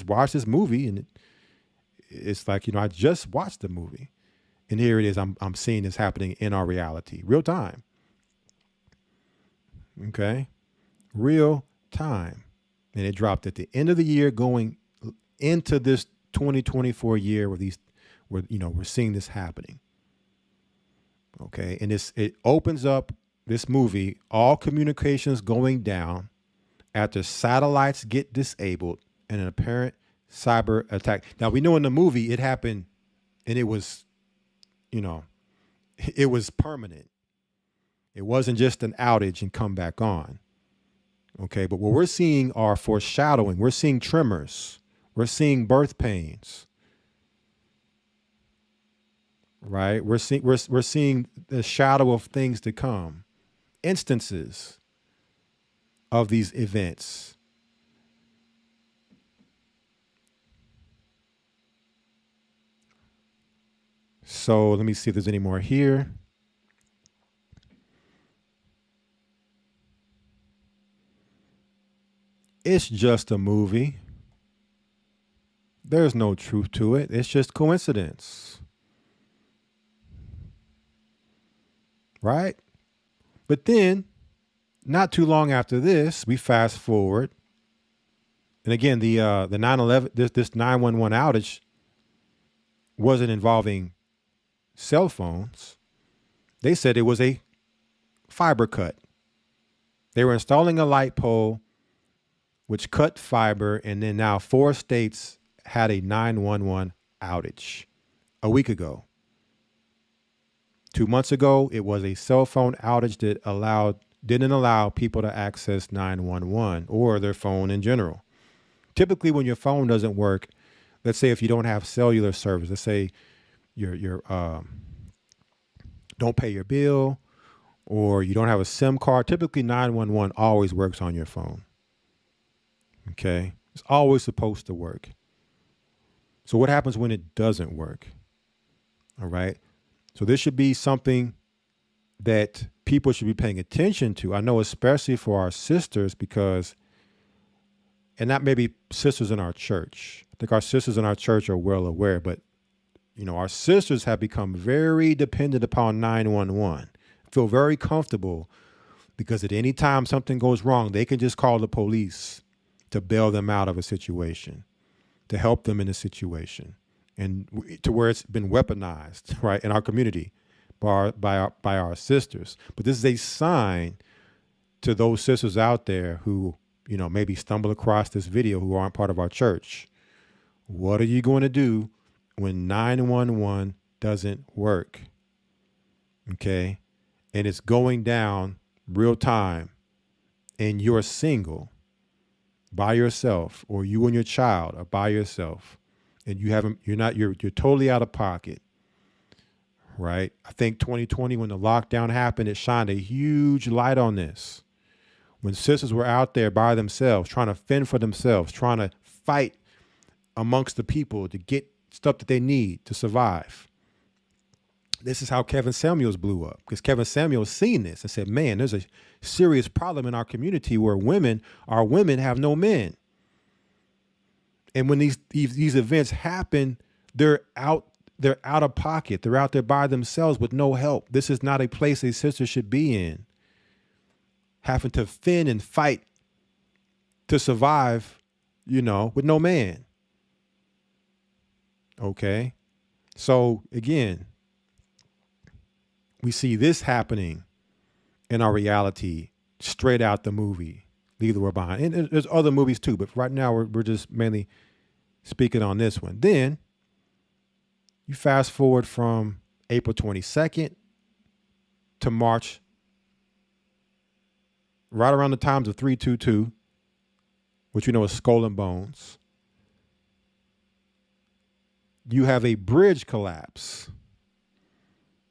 watched this movie and it's like, I just watched the movie and here it is. I'm seeing this happening in our reality, real time. Okay. Real time. And it dropped at the end of the year going into this 2024 year where we're seeing this happening. Okay. And it opens up this movie, all communications going down after satellites get disabled and an apparent cyber attack. Now we know in the movie it happened and it was, it was permanent. It wasn't just an outage and come back on. Okay, but what we're seeing are foreshadowing. We're seeing tremors. We're seeing birth pains. Right? We're seeing the shadow of things to come. Instances of these events. So let me see if there's any more here. It's just a movie. There's no truth to it. It's just coincidence. Right? But then, not too long after this, we fast forward. And again, the 9/11, this 911 outage wasn't involving cell phones. They said it was a fiber cut. They were installing a light pole which cut fiber, and then now 4 states had a 911 outage a week ago. 2 months ago, it was a cell phone outage that didn't allow people to access 911 or their phone in general. Typically, when your phone doesn't work, let's say if you don't have cellular service, let's say you don't pay your bill or you don't have a SIM card, typically 911 always works on your phone. Okay, it's always supposed to work. So what happens when it doesn't work? All right. So this should be something that people should be paying attention to. I know, especially for our sisters, because, and not maybe sisters in our church. I think our sisters in our church are well aware, but our sisters have become very dependent upon 911, feel very comfortable because at any time something goes wrong, they can just call the police to bail them out of a situation, to help them in a situation, and to where it's been weaponized, right, in our community by our sisters. But this is a sign to those sisters out there who, maybe stumble across this video who aren't part of our church. What are you going to do when 911 doesn't work? Okay. And it's going down real time and you're single by yourself, or you and your child are by yourself, and you're totally out of pocket. Right. I think 2020, when the lockdown happened, it shined a huge light on this. When sisters were out there by themselves, trying to fend for themselves, trying to fight amongst the people to get stuff that they need to survive. This is how Kevin Samuels blew up, because Kevin Samuels seen this and said, man, there's a serious problem in our community where our women have no men. And when these events happen, they're out of pocket. They're out there by themselves with no help. This is not a place a sister should be in, having to fend and fight to survive, with no man. Okay. So again, we see this happening in our reality straight out the movie, Leave the World Behind. And there's other movies too, but right now we're just mainly speaking on this one. Then you fast forward from April 22nd to March, right around the times of 322, which is Skull and Bones. You have a bridge collapse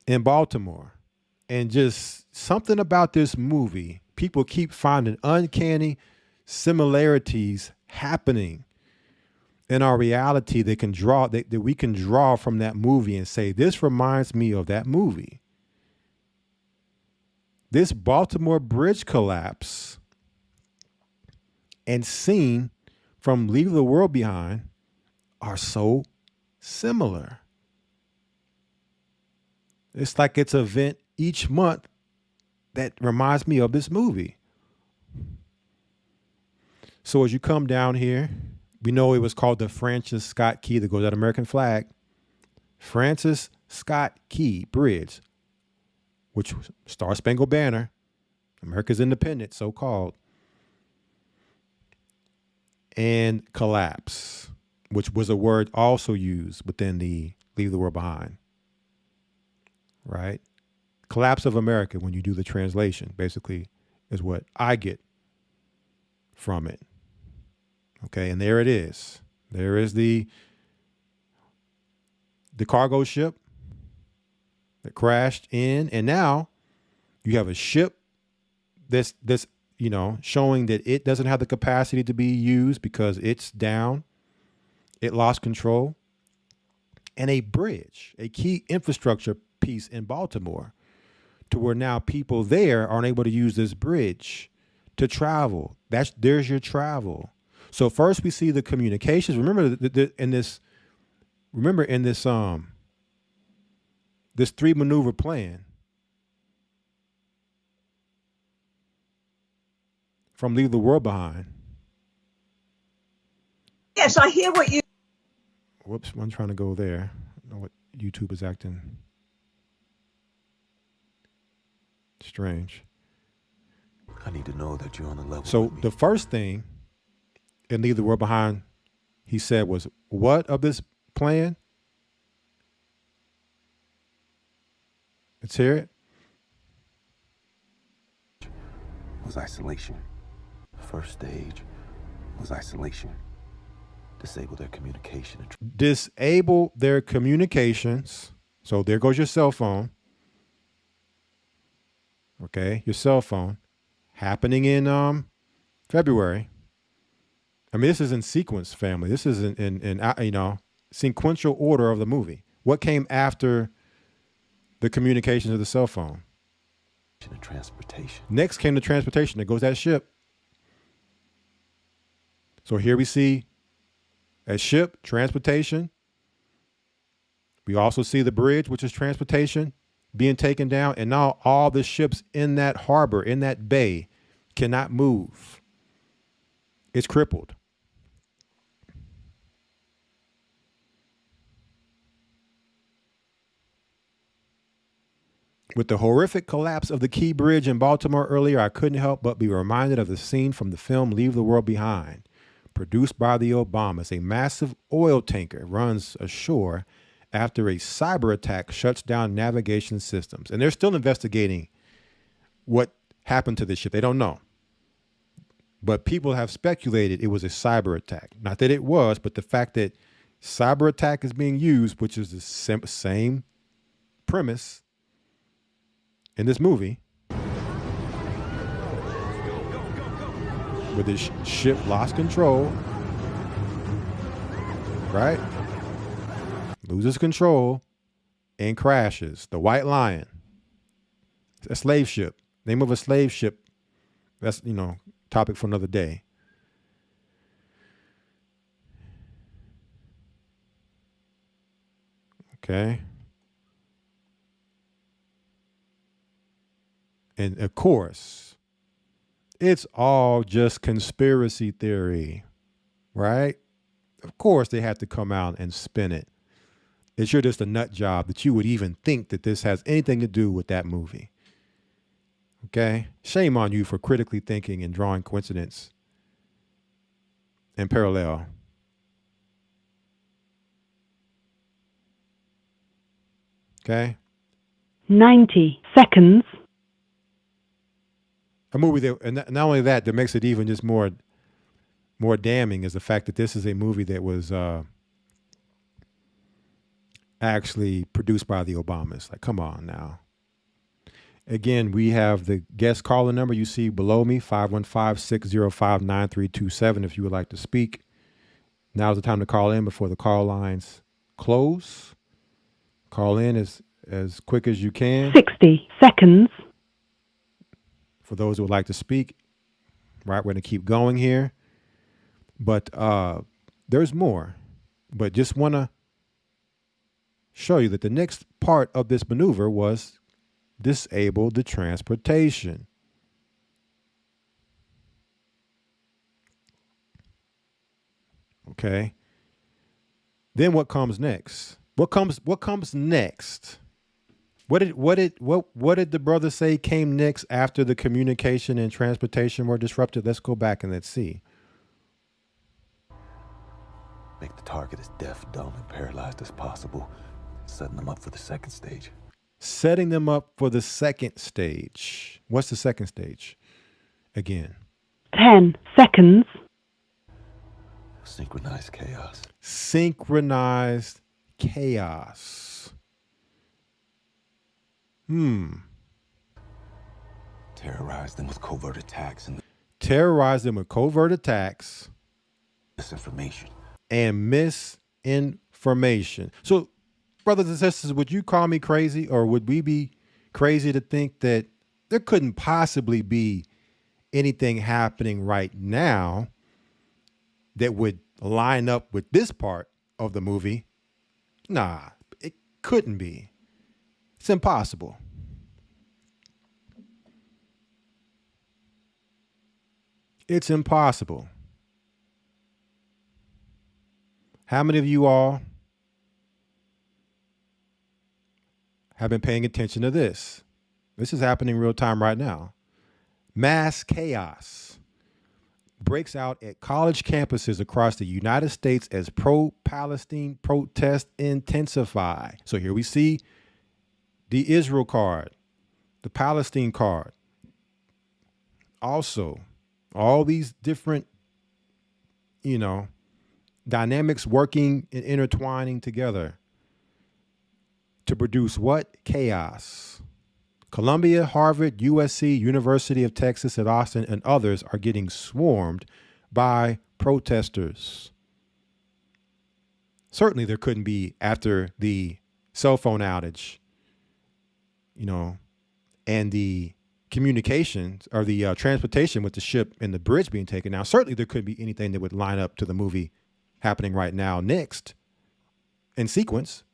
in Baltimore. And just something about this movie, people keep finding uncanny similarities happening in our reality that we can draw from that movie and say, this reminds me of that movie. This Baltimore bridge collapse and scene from Leave the World Behind are so similar. It's like it's an event each month that reminds me of this movie. So as you come down here, we know it was called the Francis Scott Key, that goes that American flag. Francis Scott Key Bridge, which was Star Spangled Banner, America's independence, so called, and collapse, which was a word also used within the Leave the World Behind. Right? Collapse of America, when you do the translation, basically is what I get from it. Okay, and there it is. There is the cargo ship that crashed in, and now you have a ship that's showing that it doesn't have the capacity to be used because it's down. It lost control. And a bridge, a key infrastructure piece in Baltimore, to where now people there aren't able to use this bridge to travel. There's your travel. So first we see the communications. Remember in this 3-maneuver plan from Leave the World Behind. Yes, I hear what you. Whoops, I'm trying to go there. I don't know what YouTube is acting strange. I need to know that you're on the level. So the first thing in Leave the World Behind, he said, was what of this plan? Let's hear it. Was isolation. First stage was isolation. Disable their communication. Disable their communications. So there goes your cell phone. Okay, your cell phone. Happening in February. I mean, this is in sequence, family. This is in sequential order of the movie. What came after the communications of the cell phone? Transportation. Next came the transportation. There goes that ship. So here we see a ship, transportation. We also see the bridge, which is transportation, being taken down. And now all the ships in that harbor, in that bay, cannot move. It's crippled. With the horrific collapse of the Key Bridge in Baltimore earlier, I couldn't help but be reminded of the scene from the film Leave the World Behind, produced by the Obamas. A massive oil tanker runs ashore after a cyber attack shuts down navigation systems. And they're still investigating what happened to the ship. They don't know. But people have speculated it was a cyber attack. Not that it was, but the fact that cyber attack is being used, which is the same premise in this movie, where the ship lost control, right? Loses control and crashes. The White Lion, a slave ship, name of a slave ship. That's, topic for another day. Okay. And of course, it's all just conspiracy theory, right? Of course, they have to come out and spin it. It's just a nut job that you would even think that this has anything to do with that movie. Okay? Shame on you for critically thinking and drawing coincidence and parallel. Okay? 90 seconds. A movie that, and not only that makes it even just more damning is the fact that this is a movie that was actually produced by the Obamas. Like, come on now. Again, we have the guest caller number you see below me, 515-605-9327 if you would like to speak. Now's the time to call in before the call lines close. Call in as quick as you can. 60 seconds. For those who would like to speak, right, we're going to keep going here. But there's more. But just want to show you that the next part of this maneuver was disable the transportation. Okay. Then what comes next? What comes next? What did the brother say came next after the communication and transportation were disrupted? Let's go back and let's see. Make the target as deaf, dumb, and paralyzed as possible, setting them up for the second stage. Setting them up for the second stage. What's the second stage? Again. 10 seconds. Synchronized chaos. Synchronized chaos. Terrorize them with covert attacks and misinformation. And misinformation. So, brothers and sisters, would you call me crazy, or would we be crazy to think that there couldn't possibly be anything happening right now that would line up with this part of the movie? Nah, it couldn't be. It's impossible. It's impossible. How many of you all have been paying attention to this? This is happening real time right now. Mass chaos breaks out at college campuses across the United States as pro-Palestine protests intensify. So here we see the Israel card, the Palestine card. Also, all these different, dynamics working and intertwining together to produce what? Chaos. Columbia, Harvard, USC, University of Texas at Austin, and others are getting swarmed by protesters. Certainly there couldn't be, after the cell phone outage, and the communications or the transportation with the ship and the bridge being taken out, certainly there couldn't be anything that would line up to the movie happening right now next in sequence.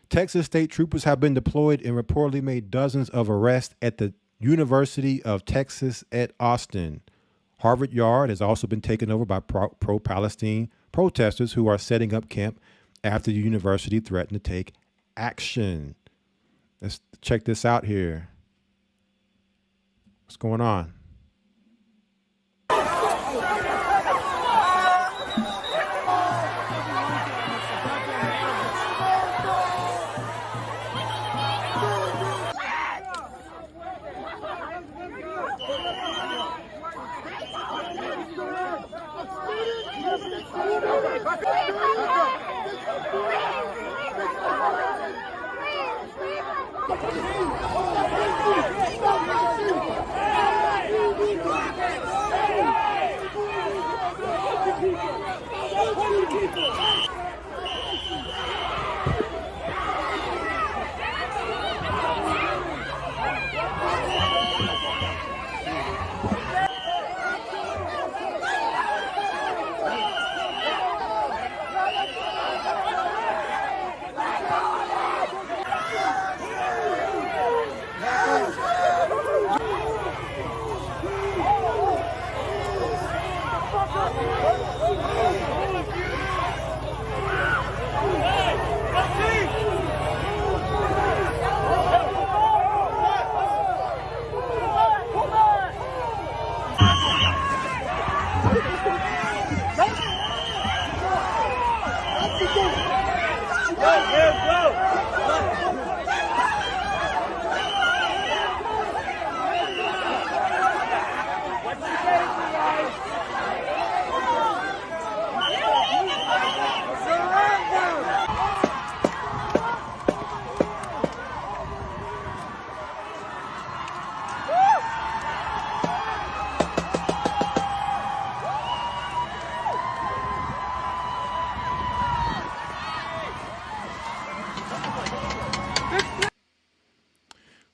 Texas state troopers have been deployed and reportedly made dozens of arrests at the University of Texas at Austin. Harvard Yard has also been taken over by pro-Palestine protesters who are setting up camp after the university threatened to take action. Let's check this out here. What's going on?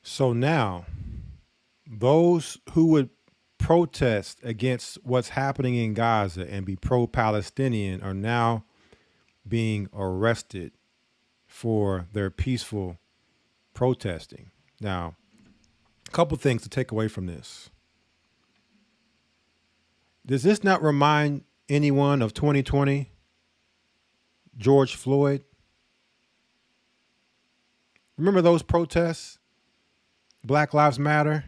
So now, those who would protest against what's happening in Gaza and be pro-Palestinian are now being arrested for their peaceful protesting. Now, a couple things to take away from this. Does this not remind anyone of 2020? George Floyd? Remember those protests? Black Lives Matter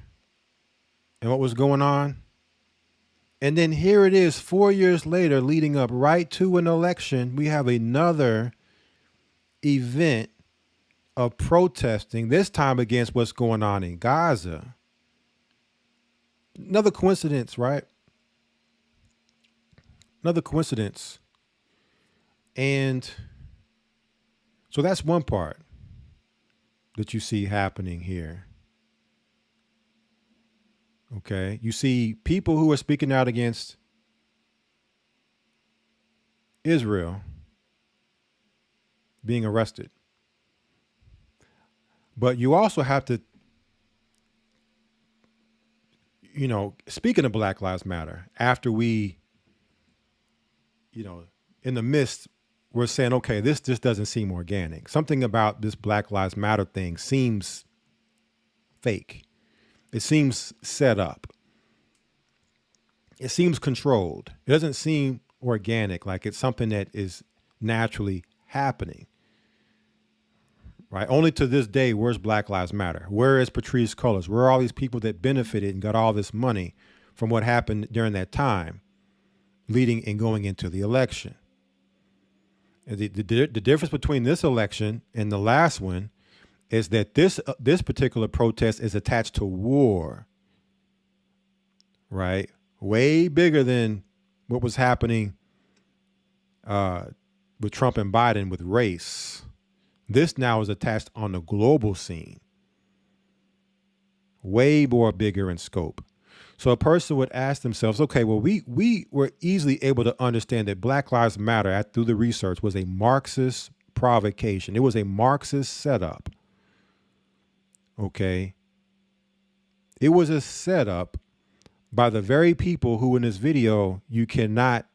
and what was going on? And then here it is 4 years later, leading up right to an election. We have another event of protesting, this time against what's going on in Gaza. Another coincidence, right? Another coincidence. And so that's one part that you see happening here. Okay, you see people who are speaking out against Israel being arrested. But you also have to, speaking of Black Lives Matter, after we, in the midst, we're saying, okay, this just doesn't seem organic. Something about this Black Lives Matter thing seems fake. It seems set up. It seems controlled. It doesn't seem organic, like it's something that is naturally happening. Right? Only to this day, where's Black Lives Matter? Where is Patrisse Cullors? Where are all these people that benefited and got all this money from what happened during that time, leading and going into the election? And the difference between this election and the last one is that this particular protest is attached to war, right? Way bigger than what was happening with Trump and Biden with race. This now is attached on the global scene, way more bigger in scope. So a person would ask themselves, okay, well, we were easily able to understand that Black Lives Matter through the research was a Marxist provocation. It was a Marxist setup. Okay. It was a setup by the very people who in this video you cannot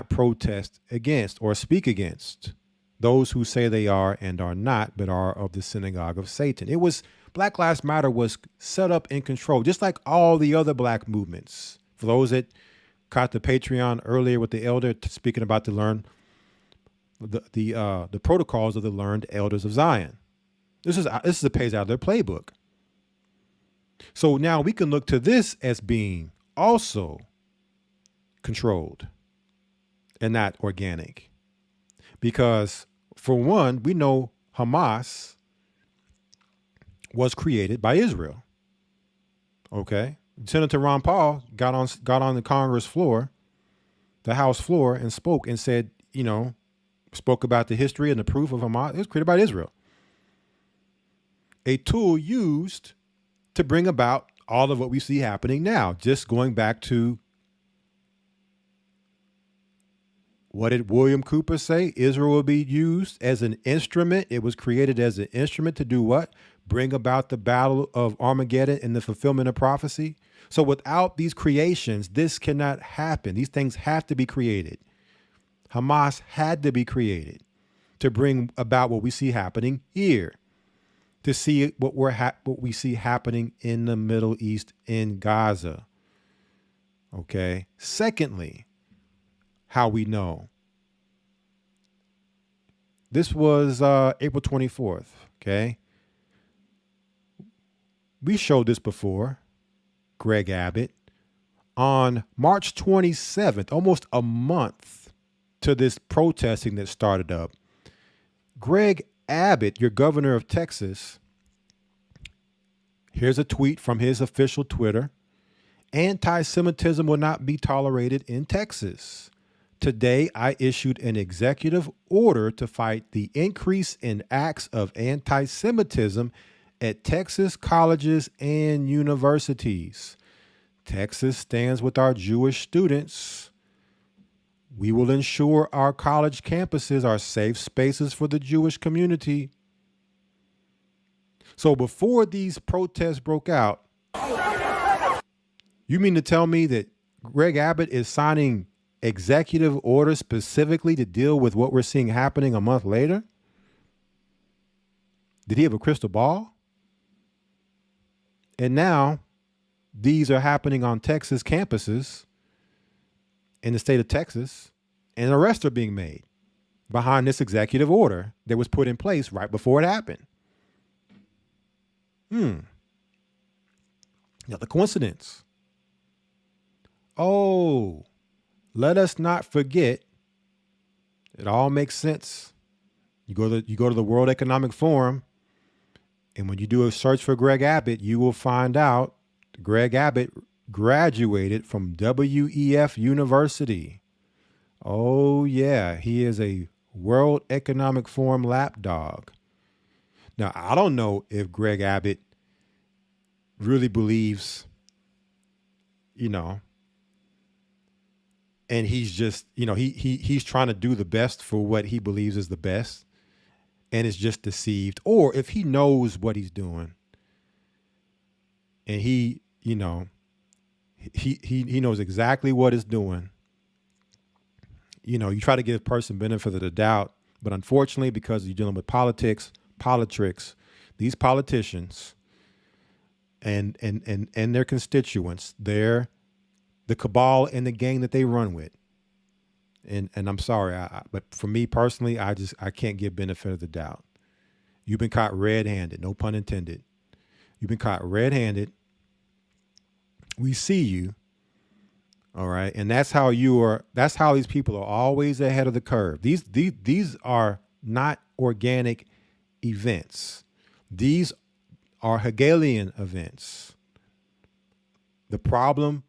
protest against or speak against. Those who say they are and are not, but are of the synagogue of Satan. It was Black Lives Matter was set up and controlled, just like all the other black movements. For those that caught the Patreon earlier with the elder speaking about the protocols of the learned elders of Zion. This is a page out of their playbook. So now we can look to this as being also controlled and not organic. Because for one, we know Hamas was created by Israel. Okay. Senator Ron Paul got on the Congress floor, the House floor, and spoke and said, spoke about the history and the proof of Hamas. It was created by Israel. A tool used to bring about all of what we see happening now. Just going back to, what did William Cooper say? Israel will be used as an instrument. It was created as an instrument to do what? Bring about the battle of Armageddon and the fulfillment of prophecy. So without these creations, this cannot happen. These things have to be created. Hamas had to be created to bring about what we see happening here, to see what we see happening in the Middle East, in Gaza. Okay. Secondly, how we know. This was April 24th. Okay. We showed this before. Greg Abbott. On March 27th, almost a month to this protesting that started up, Greg Abbott, your governor of Texas, here's a tweet from his official Twitter. Anti-Semitism will not be tolerated in Texas. Today, I issued an executive order to fight the increase in acts of anti-Semitism at Texas colleges and universities. Texas stands with our Jewish students. We will ensure our college campuses are safe spaces for the Jewish community. So before these protests broke out, you mean to tell me that Greg Abbott is signing executive orders specifically to deal with what we're seeing happening a month later? Did he have a crystal ball? And now these are happening on Texas campuses in the state of Texas, and arrests are being made behind this executive order that was put in place right before it happened. Now the coincidence. Oh, let us not forget. It all makes sense. You go to the World Economic Forum, and when you do a search for Greg Abbott, you will find out Greg Abbott graduated from WEF University. Oh yeah, he is a World Economic Forum lapdog. Now, I don't know if Greg Abbott really believes, and he's just, he's trying to do the best for what he believes is the best and is just deceived, or if he knows what he's doing and he knows exactly what he's doing. You try to give a person benefit of the doubt, but unfortunately, because you're dealing with politics, these politicians and their constituents, they're the cabal and the gang that they run with. And I'm sorry, but for me personally, I can't give benefit of the doubt. You've been caught red-handed, no pun intended. You've been caught red-handed. We see you. All right. And that's how these people are always ahead of the curve. These are not organic events. These are Hegelian events. The problem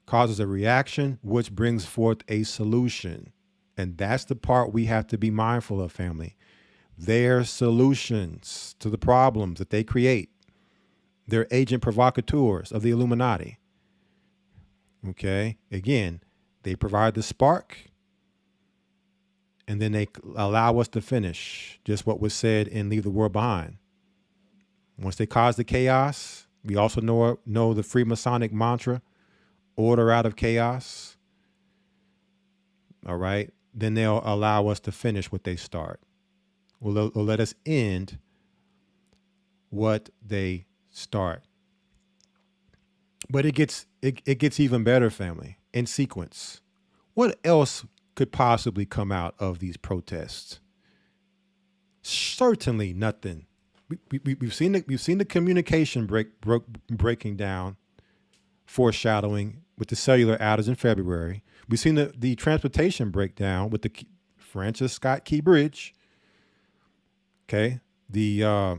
causes a reaction, which brings forth a solution. And that's the part we have to be mindful of, family. Their solutions to the problems that they create. They're agent provocateurs of the Illuminati. Okay. Again, they provide the spark, and then they allow us to finish just what was said in Leave the World Behind. Once they cause the chaos, we also know the Freemasonic mantra, order out of chaos. All right. Then they'll allow us to finish what they start. Or let us end what they start. But it gets even better, family, in sequence. What else could possibly come out of these protests? certainly nothing. We've seen the communication breaking down, foreshadowing with the cellular outage in February. We've seen the transportation breakdown with the Francis Scott Key Bridge. Okay, the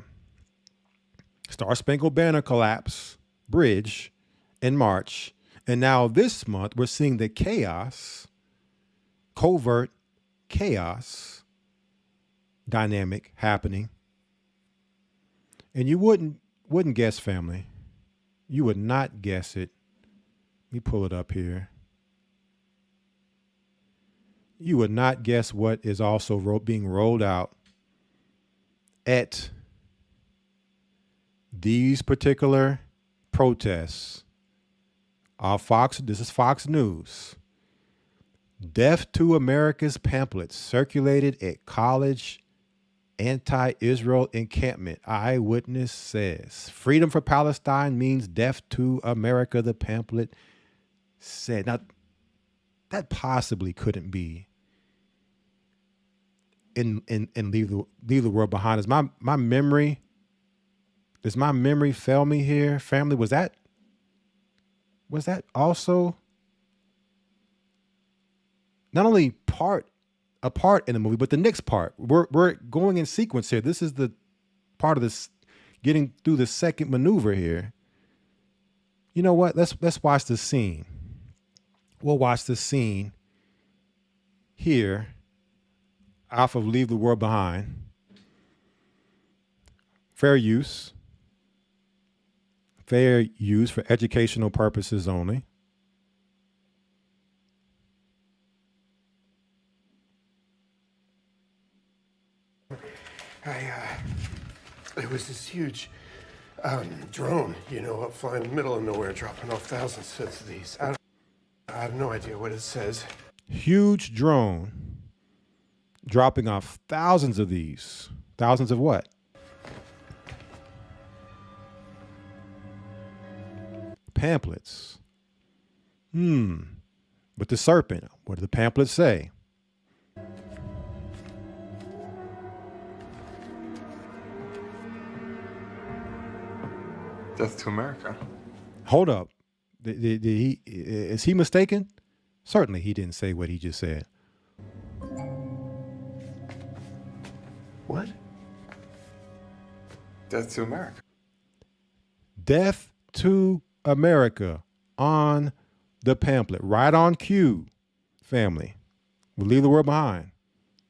Star Spangled Banner collapse bridge in March, and now this month we're seeing the chaos, covert chaos dynamic happening. And you wouldn't guess, family. You would not guess it. Let me pull it up here. You would not guess what is also being rolled out at these particular protests. This is Fox News. Death to America's pamphlets circulated at college anti-Israel encampment. Eyewitness says freedom for Palestine means death to America, the pamphlet said. Now, that possibly couldn't be in leave the world behind. Does my memory fail me here? Family, was that also not only a part in the movie, but the next part? We're going in sequence here. This is the part of this getting through the second maneuver here. You know what? Let's watch this scene. We'll watch this scene here off of Leave the World Behind. Fair use for educational purposes only. It was this huge drone, up flying in the middle of nowhere, dropping off thousands of these. I have no idea what it says. Huge drone dropping off thousands of these. Thousands of what? Pamphlets. But the serpent, what do the pamphlets say? Death to America. Hold up. Is he mistaken? Certainly he didn't say what he just said. What? Death to America. Death to America on the pamphlet. Right on cue, family. We'll leave the world behind.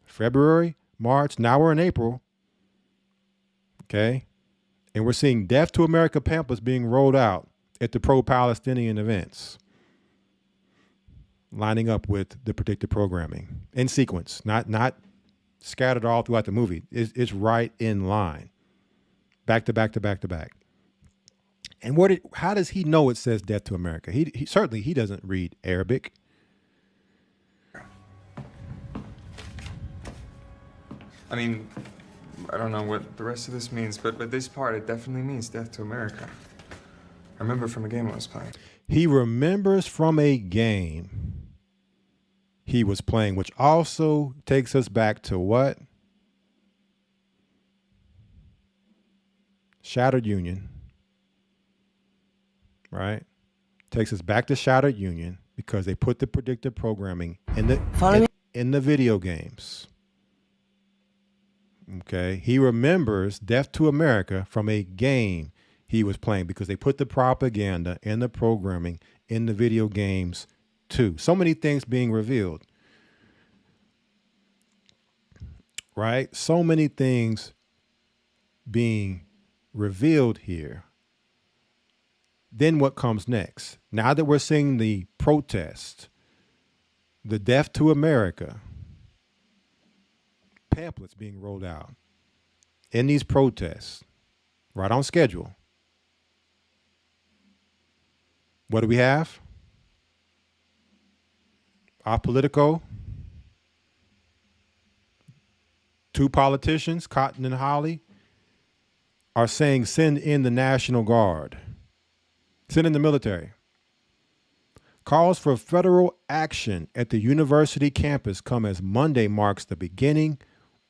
February, March, now we're in April. Okay? And we're seeing Death to America pamphlets being rolled out at the pro-Palestinian events, lining up with the predicted programming in sequence, not scattered all throughout the movie. It's right in line, back to back to back to back. And how does he know it says Death to America? He certainly doesn't read Arabic. I mean, I don't know what the rest of this means, but this part, it definitely means Death to America. I remember from a game I was playing. He remembers from a game he was playing, which also takes us back to what? Shattered Union. Right? Takes us back to Shattered Union because they put the predictive programming in the video games. Okay, he remembers Death to America from a game he was playing because they put the propaganda and the programming in the video games too. So many things being revealed, right? So many things being revealed here. Then what comes next? Now that we're seeing the protest, the Death to America pamphlets being rolled out in these protests, right on schedule. What do we have? Our Politico, two politicians, Cotton and Hawley, are saying send in the National Guard, send in the military. Calls for federal action at the university campus come as Monday marks the beginning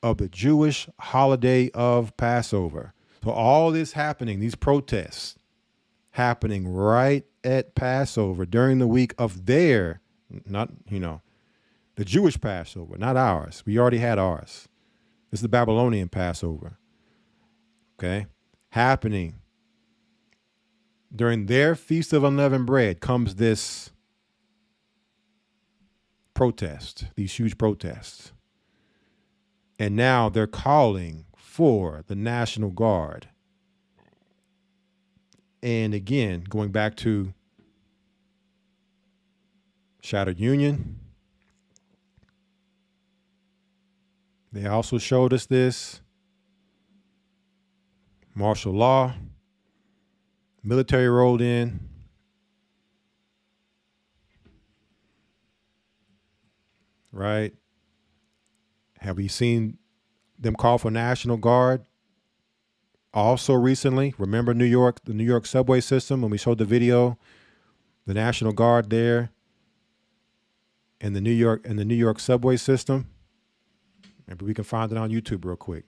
of the Jewish holiday of Passover. So all this happening, these protests happening right at Passover during the week of their, not, the Jewish Passover, not ours. We already had ours. This is the Babylonian Passover. Okay? Happening during their Feast of Unleavened Bread comes this protest, these huge protests. And now they're calling for the National Guard. And again, going back to Shattered Union, they also showed us this. Martial law, military rolled in. Right? Have we seen them call for National Guard? Also recently, remember New York, the New York subway system, when we showed the video, the National Guard there in the New York subway system? Maybe we can find it on YouTube real quick.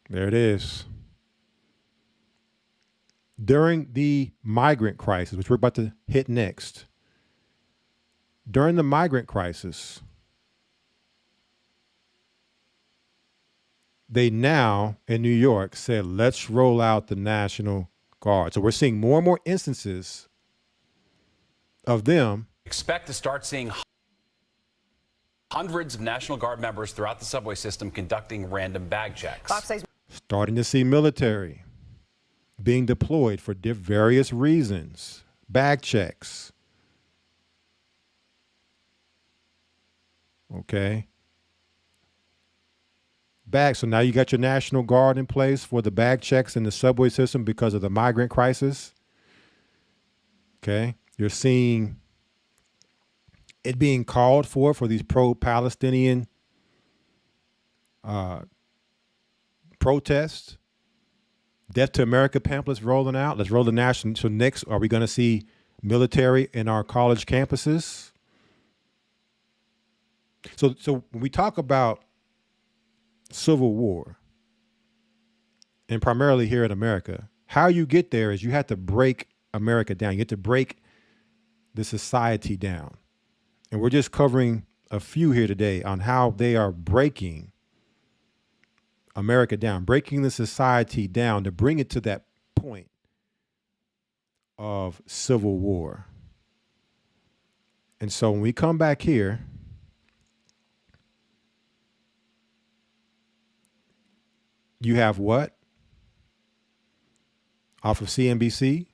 There it is. During the migrant crisis, which we're about to hit next, during the migrant crisis, they now in New York said, let's roll out the National Guard. So we're seeing more and more instances of them. Expect to start seeing hundreds of National Guard members throughout the subway system conducting random bag checks. Starting to see military being deployed for various reasons. Bag checks. Okay. So now you got your National Guard in place for the bag checks in the subway system because of the migrant crisis. Okay. You're seeing it being called for these pro-Palestinian protests. Death to America pamphlets rolling out. Let's roll the national. So next, are we going to see military in our college campuses? So when we talk about civil war, and primarily here in America, how you get there is you have to break America down. You have to break the society down. And we're just covering a few here today on how they are breaking America down, breaking the society down to bring it to that point of civil war. And so when we come back here, you have what? Off of CNBC,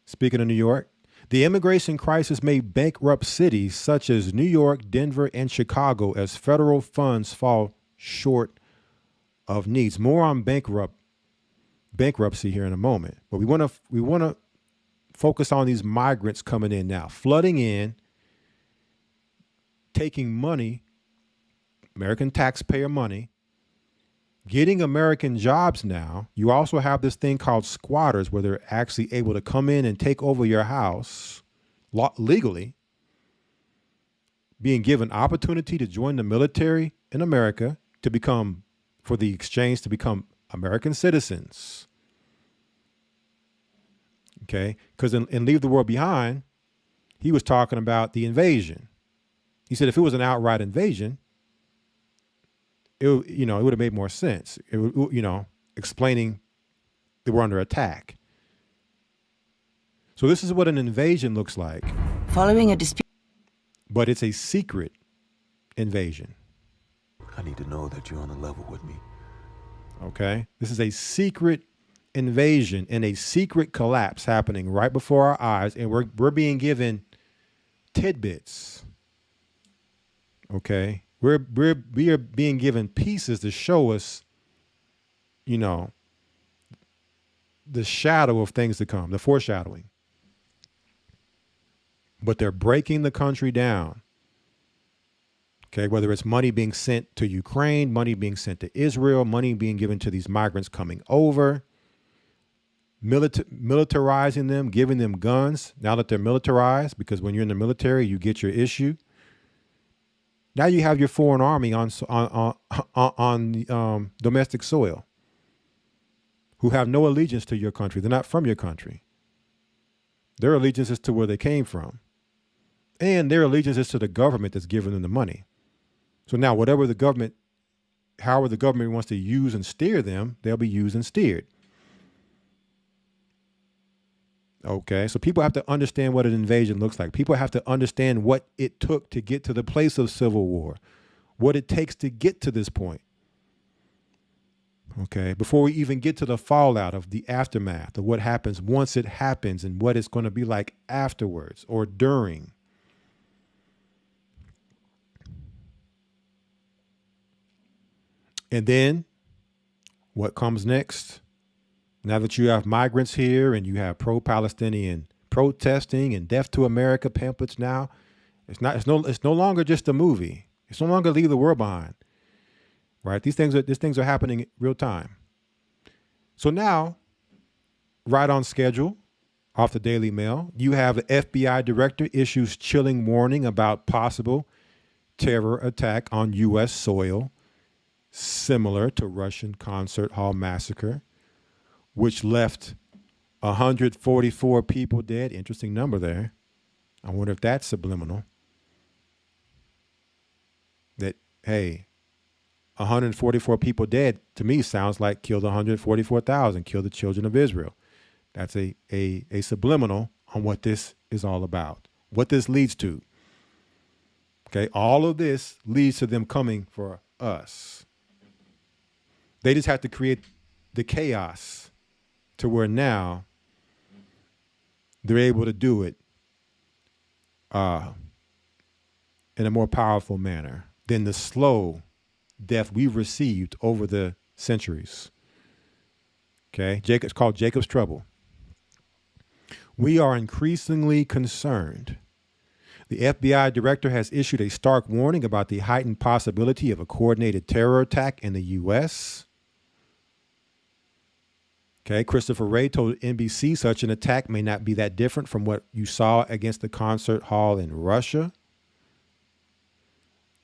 speaking of New York, the immigration crisis may bankrupt cities such as New York, Denver, and Chicago as federal funds fall short of needs. More on bankruptcy here in a moment, but we want to focus on these migrants coming in now, flooding in, taking money, American taxpayer money, getting American jobs now. You also have this thing called squatters, where they're actually able to come in and take over your house legally, being given opportunity to join the military in America, to become, for the exchange, to become American citizens. Okay? Because in Leave the World Behind, he was talking about the invasion. He said if it was an outright invasion, it would have made more sense. It would, explaining they were under attack. So this is what an invasion looks like. Following a dispute. But it's a secret invasion. I need to know that you're on the level with me. Okay? This is a secret invasion and a secret collapse happening right before our eyes, and we're being given tidbits. Okay? We are being given pieces to show us, the shadow of things to come, the foreshadowing. But they're breaking the country down. Okay, whether it's money being sent to Ukraine, money being sent to Israel, money being given to these migrants coming over, militarizing them, giving them guns. Now that they're militarized, because when you're in the military, you get your issue. Now you have your foreign army on domestic soil, who have no allegiance to your country. They're not from your country. Their allegiance is to where they came from. And their allegiance is to the government that's giving them the money. So now however the government wants to use and steer them, they'll be used and steered. Okay, so people have to understand what an invasion looks like. People have to understand what it took to get to the place of civil war, what it takes to get to this point. Okay, before we even get to the fallout of the aftermath of what happens once it happens and what it's going to be like afterwards or during. And then what comes next? Now that you have migrants here and you have pro-Palestinian protesting and Death to America pamphlets now, it's no longer just a movie. It's no longer Leave the World Behind. Right? These things are happening in real time. So now, right on schedule, off the Daily Mail, you have the FBI director issues chilling warning about possible terror attack on U.S. soil, similar to Russian concert hall massacre, which left 144 people dead. Interesting number there. I wonder if that's subliminal. That, hey, 144 people dead, to me, sounds like killed 144,000, killed the children of Israel. That's a subliminal on what this is all about, what this leads to. Okay, all of this leads to them coming for us. They just have to create the chaos to where now they're able to do it in a more powerful manner than the slow death we've received over the centuries. Okay, it's called Jacob's Trouble. We are increasingly concerned. The FBI director has issued a stark warning about the heightened possibility of a coordinated terror attack in the U.S. Okay, Christopher Wray told NBC such an attack may not be that different from what you saw against the concert hall in Russia.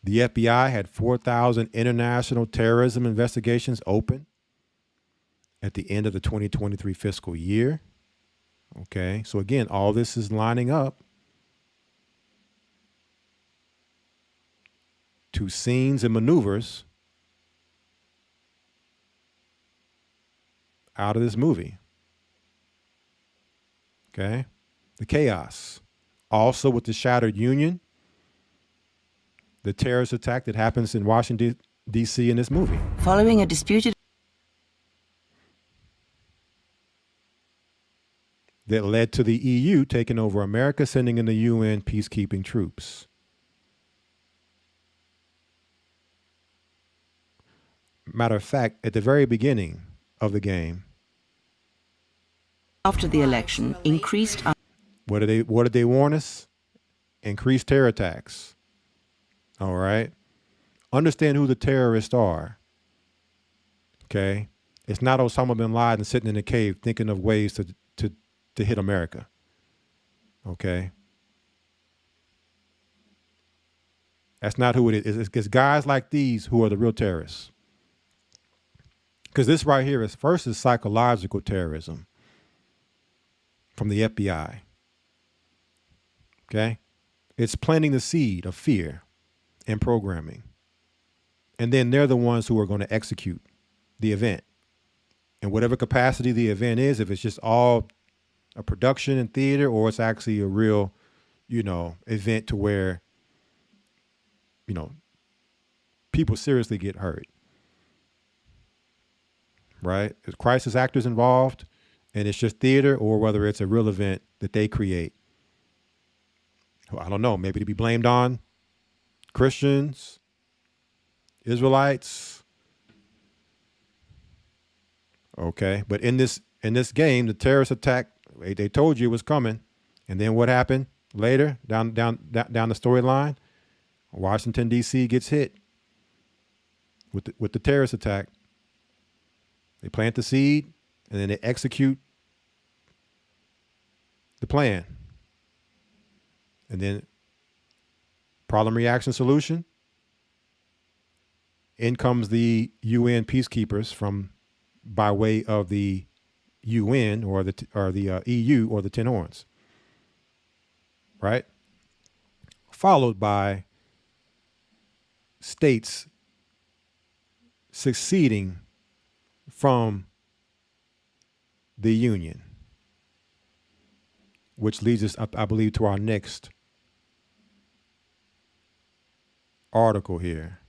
The FBI had 4,000 international terrorism investigations open at the end of the 2023 fiscal year. Okay, so again, all this is lining up to scenes and maneuvers out of this movie. Okay, the chaos. Also with the shattered union, the terrorist attack that happens in Washington, D.C. in this movie. Following a disputed that led to the EU taking over America, sending in the UN peacekeeping troops. Matter of fact, at the very beginning of the game, after the election, increased. What did they warn us? Increased terror attacks. All right. Understand who the terrorists are. Okay. It's not Osama bin Laden sitting in a cave thinking of ways to hit America. Okay. That's not who it is. It's guys like these who are the real terrorists. Because this right here is psychological terrorism from the FBI. Okay. It's planting the seed of fear and programming. And then they're the ones who are going to execute the event. In whatever capacity the event is, if it's just all a production in theater or it's actually a real, event to where, people seriously get hurt. Right? There's crisis actors involved and it's just theater, or whether it's a real event that they create. I don't know, maybe to be blamed on Christians, Israelites. Okay, but in this game, the terrorist attack, they told you it was coming, and then what happened later down the storyline? Washington D.C. gets hit with the terrorist attack. They plant the seed, and then they execute the plan. And then problem, reaction, solution. In comes the UN peacekeepers by way of the UN or the EU or the Ten Horns, right? Followed by states seceding from the Union, which leads us, I believe, to our next article here.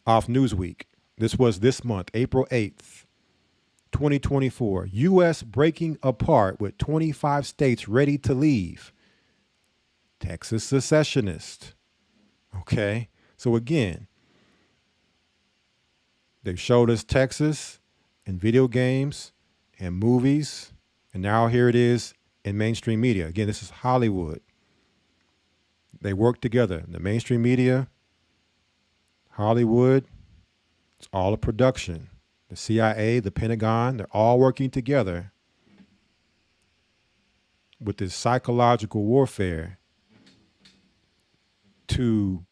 Off Newsweek. This was this month, April 8th, 2024. U.S. breaking apart with 25 states ready to leave. Texas secessionist. Okay. So again, they showed us Texas in video games and movies. And now here it is in mainstream media. Again, this is Hollywood. They work together. The mainstream media, Hollywood, it's all a production. The CIA, the Pentagon, they're all working together with this psychological warfare to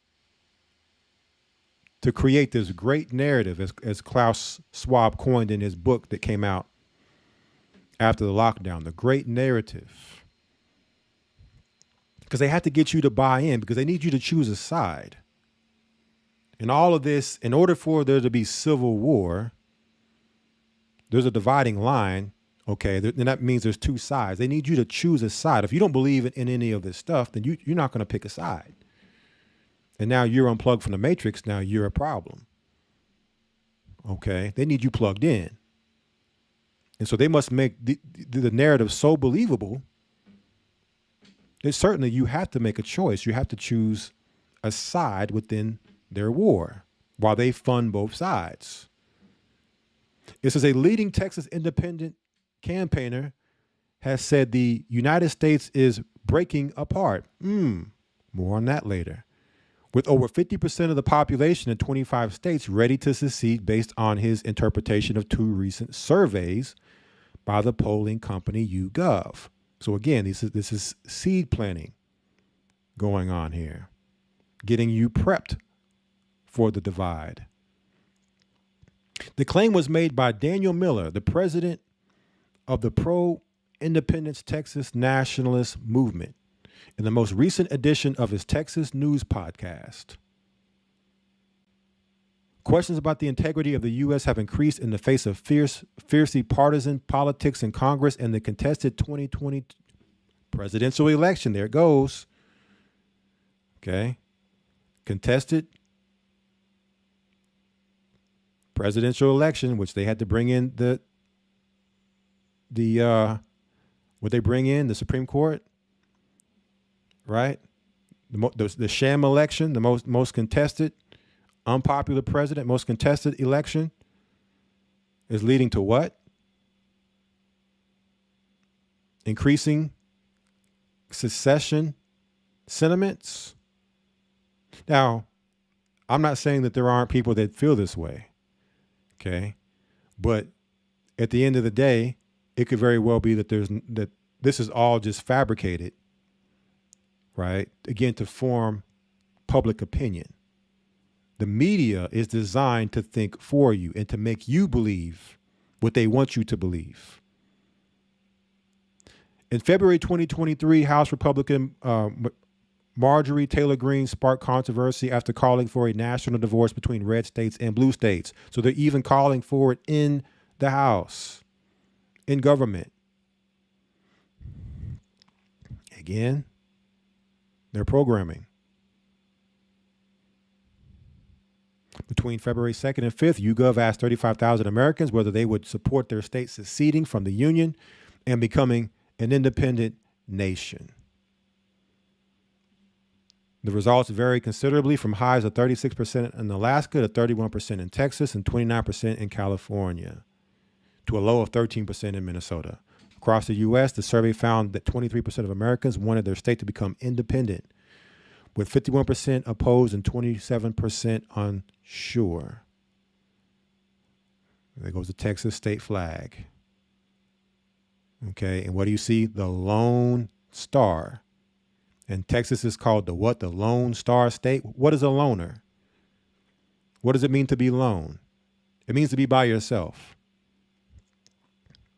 create this great narrative, as Klaus Schwab coined in his book that came out after the lockdown, the great narrative. Because they have to get you to buy in, because they need you to choose a side. And all of this, in order for there to be civil war, there's a dividing line. Okay, then that means there's two sides. They need you to choose a side. If you don't believe in any of this stuff, then you're not going to pick a side. And now you're unplugged from the matrix. Now you're a problem. Okay, they need you plugged in. And so they must make the narrative so believable that certainly you have to make a choice. You have to choose a side within their war while they fund both sides. This is a leading Texas independent campaigner has said the United States is breaking apart. More on that later. With over 50% of the population in 25 states ready to secede based on his interpretation of two recent surveys by the polling company YouGov. So again, this is seed planting going on here, getting you prepped for the divide. The claim was made by Daniel Miller, the president of the pro-independence Texas nationalist movement, in the most recent edition of his Texas News podcast. Questions about the integrity of the U.S. have increased in the face of fiercely partisan politics in Congress and the contested 2020 presidential election. There it goes. Okay. Contested presidential election, which they had to bring in what they bring in, the Supreme Court, right? The sham election, the most contested, unpopular president, most contested election is leading to what? Increasing secession sentiments. Now, I'm not saying that there aren't people that feel this way, okay? But at the end of the day, it could very well be that that this is all just fabricated, right? Again, to form public opinion. The media is designed to think for you and to make you believe what they want you to believe. In February 2023, House Republican Marjorie Taylor Greene sparked controversy after calling for a national divorce between red states and blue states. So they're even calling for it in the House, in government. Again, they're programming. Between February 2nd and 5th, YouGov asked 35,000 Americans whether they would support their state seceding from the Union and becoming an independent nation. The results vary considerably from highs of 36% in Alaska to 31% in Texas and 29% in California to a low of 13% in Minnesota. Across the U.S., the survey found that 23% of Americans wanted their state to become independent, with 51% opposed and 27% unsure. There goes the Texas state flag. Okay, and what do you see? The Lone Star. And Texas is called the what? The Lone Star State. What is a loner? What does it mean to be lone? It means to be by yourself.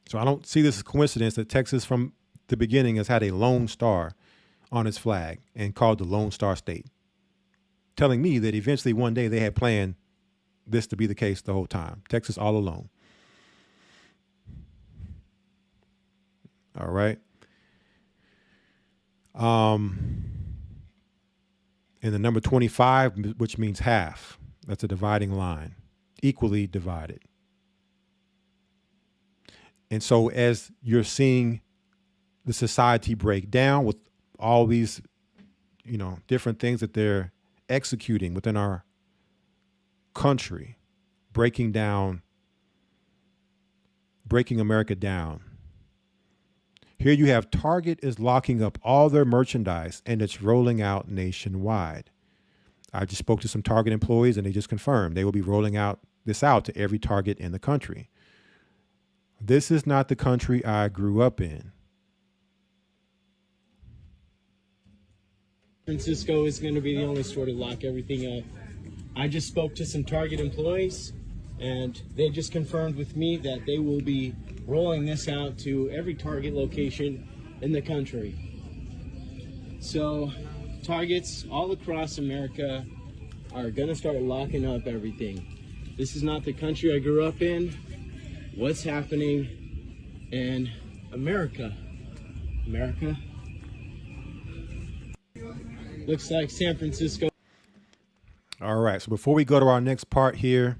So I don't see this as a coincidence that Texas from the beginning has had a Lone Star on its flag and called the Lone Star State, telling me that eventually one day they had planned this to be the case the whole time. Texas all alone. All right. And the number 25, which means half. That's a dividing line, equally divided. And so as you're seeing the society break down with all these, different things that they're executing within our country, breaking America down. Here you have Target is locking up all their merchandise and it's rolling out nationwide. I just spoke to some Target employees and they just confirmed they will be rolling this out to every Target in the country. This is not the country I grew up in. Francisco is going to be the only store to lock everything up. I just spoke to some Target employees and they just confirmed with me that they will be rolling this out to every Target location in the country. So Targets all across America are going to start locking up everything. This is not the country I grew up in. What's happening in America? America? Looks like San Francisco. All right. So before we go to our next part here,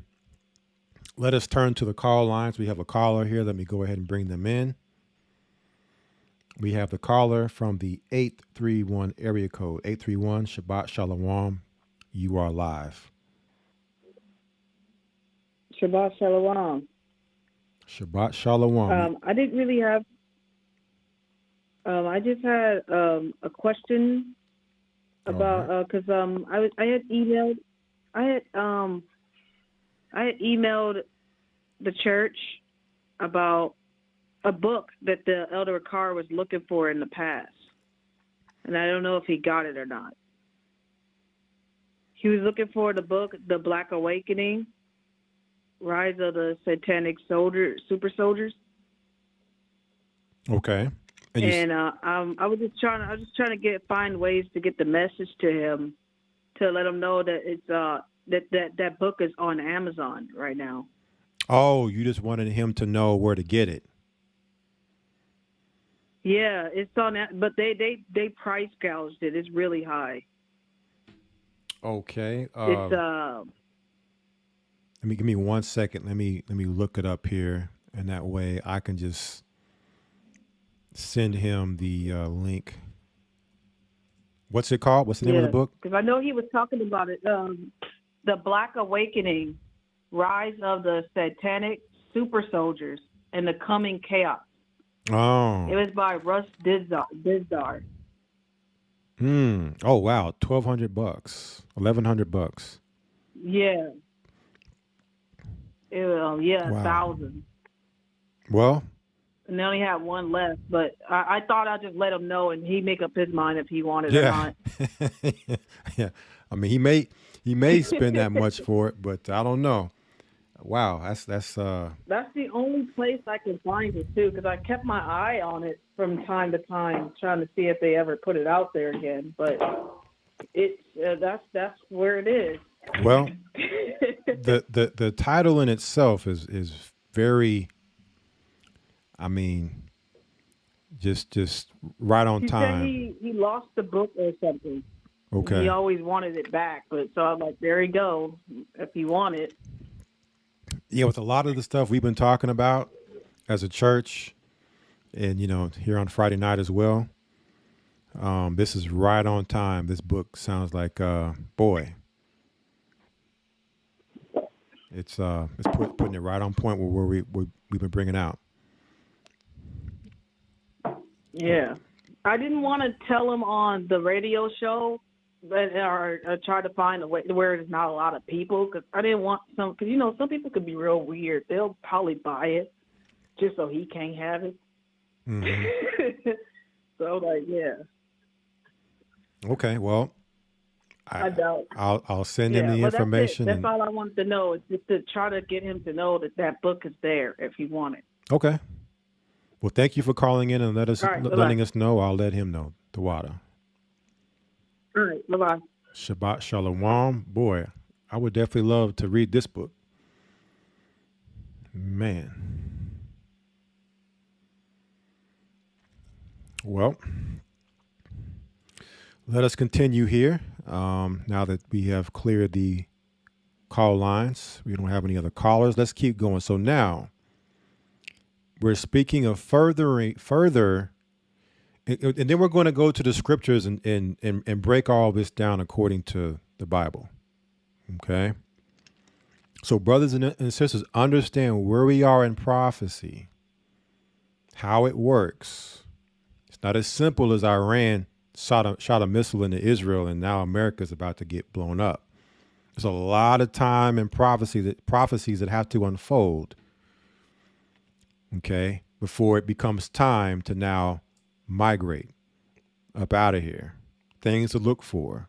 let us turn to the call lines. We have a caller here. Let me go ahead and bring them in. We have the caller from the 831 area code. 831 Shabbat Shalom. You are live. Shabbat Shalom. Shabbat Shalom. I didn't really have. I just had a question about because I had emailed the church about a book that the Elder Carr was looking for in the past, and I don't know if he got it or not. He was looking for the book, The Black Awakening, Rise of the Satanic Super Soldiers. Okay. And I was just trying to find ways to get the message to him, to let him know that it's that book is on Amazon right now. Oh, you just wanted him to know where to get it. Yeah, it's on that, but they price gouged it. It's really high. Okay. It's Let me give me 1 second. Let me look it up here, and that way I can just send him the link. What's it called? What's the name of the book? Because I know he was talking about it. The Black Awakening, Rise of the Satanic Super Soldiers, and the Coming Chaos. Oh. It was by Russ Dizdar. Oh wow, $1,200, $1,100. Yeah. Wow. 1,000. Well. And they only have one left, but I thought I'd just let him know, and he'd make up his mind if he wanted or not. Yeah. I mean, he may spend that much for it, but I don't know. Wow, that's That's the only place I can find it too, because I kept my eye on it from time to time, trying to see if they ever put it out there again. But it's that's where it is. Well, the title in itself is very, I mean, just right on time. He lost the book or something. Okay. He always wanted it back, but so I'm like, there you go, if you want it. Yeah, with a lot of the stuff we've been talking about as a church, and here on Friday night as well, this is right on time. This book sounds like, boy, it's putting it right on point with where we've been bringing out. Yeah, I didn't want to tell him on the radio show, or try to find a way where there's not a lot of people, because I didn't want because some people could be real weird. They'll probably buy it just so he can't have it. Mm-hmm. So like, yeah, Okay, well, I doubt. I'll send him Yeah, the well, that's it. information. That's And, all I wanted to know is just to try to get him to know that that book is there if he wanted. okay. Well, thank you for calling in and All right, letting bye-bye. us know. I'll let him know. The water. All right, bye-bye. Shabbat Shalom. Boy, I would definitely love to read this book. Man. Well, let us continue here. Now that we have cleared the call lines, we don't have any other callers. Let's keep going. So now we're speaking of further, and then we're going to go to the scriptures and break all this down according to the Bible. Okay. So brothers and sisters, understand where we are in prophecy, how it works. It's not as simple as Iran shot a missile into Israel and now America's about to get blown up. There's a lot of time and prophecies that have to unfold, okay, before it becomes time to now migrate up out of here. Things to look for,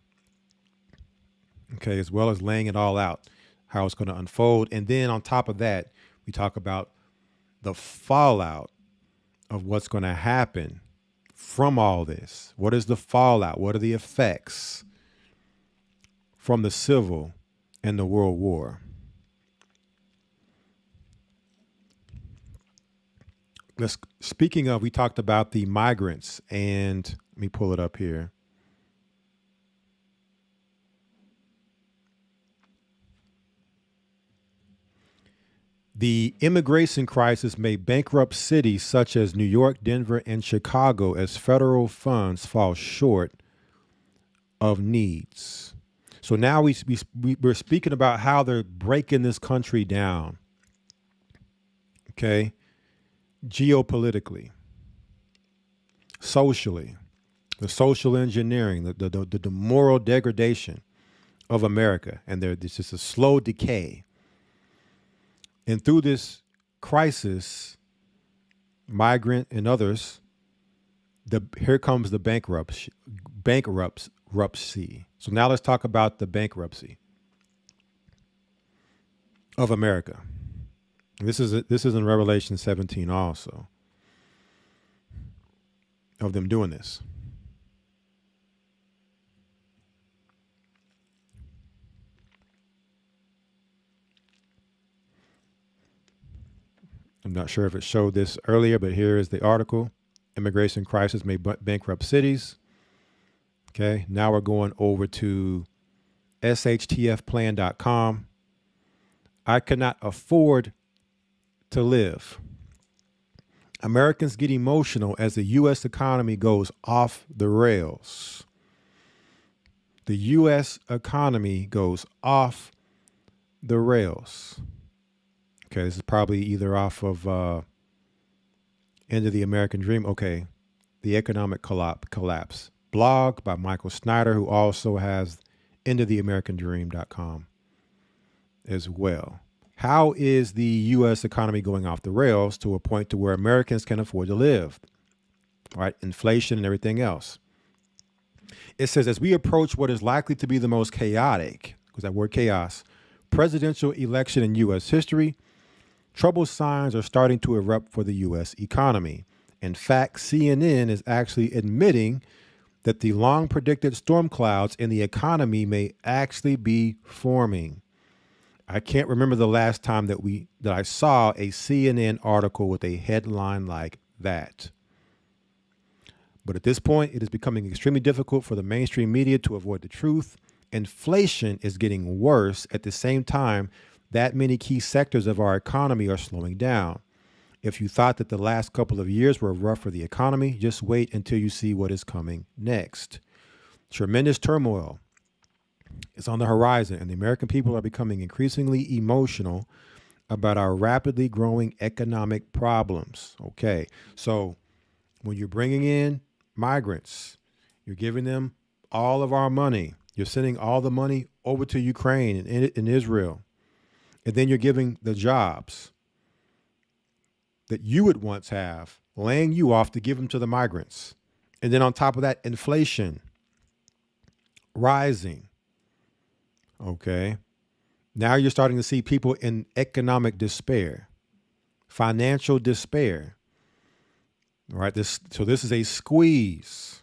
okay, as well as laying it all out, how it's going to unfold. And then on top of that, we talk about the fallout of what's going to happen from all this. What is the fallout? What are the effects from the civil and the world war? Speaking of, we talked about the migrants, and let me pull it up here. The immigration crisis may bankrupt cities such as New York, Denver, and Chicago as federal funds fall short of needs. So now we're speaking about how they're breaking this country down, okay? Geopolitically, socially, the social engineering, the moral degradation of America, and there's just a slow decay. And through this crisis, migrant and others, here comes the bankruptcy. So now let's talk about the bankruptcy of America. This is in Revelation 17 also, of them doing this. I'm not sure if it showed this earlier, but here is the article. Immigration crisis may bankrupt cities. Okay, now we're going over to shtfplan.com. I cannot afford to live. Americans get emotional as the U.S. economy goes off the rails. The U.S. economy goes off the rails. Okay, this is probably either off of End of the American Dream. Okay, The Economic Collapse. Blog by Michael Snyder, who also has endoftheamericandream.com as well. How is the U.S. economy going off the rails to a point to where Americans can afford to live? Right, inflation and everything else. It says, as we approach what is likely to be the most chaotic, because that word chaos, presidential election in U.S. history, trouble signs are starting to erupt for the U.S. economy. In fact, CNN is actually admitting that the long predicted storm clouds in the economy may actually be forming. I can't remember the last time that I saw a CNN article with a headline like that. But at this point, it is becoming extremely difficult for the mainstream media to avoid the truth. Inflation is getting worse at the same time that many key sectors of our economy are slowing down. If you thought that the last couple of years were rough for the economy, just wait until you see what is coming next. Tremendous turmoil is on the horizon, and the American people are becoming increasingly emotional about our rapidly growing economic problems. Okay, so when you're bringing in migrants, you're giving them all of our money. You're sending all the money over to Ukraine and in Israel. And then you're giving the jobs that you would once have laying you off to give them to the migrants. And then on top of that, inflation rising. Okay. Now you're starting to see people in economic despair, financial despair. Right. So this is a squeeze.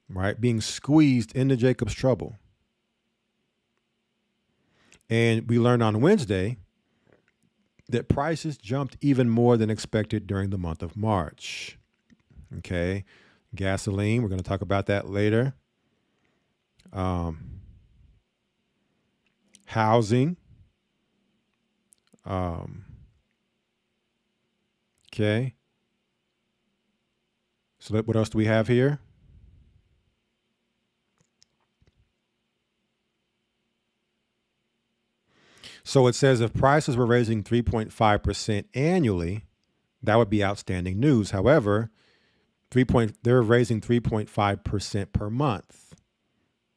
Right. Being squeezed into Jacob's trouble. And we learned on Wednesday that prices jumped even more than expected during the month of March. Okay. Gasoline, we're going to talk about that later. Housing. Okay. So what else do we have here? So it says if prices were raising 3.5% annually, that would be outstanding news. However, they're raising 3.5% per month,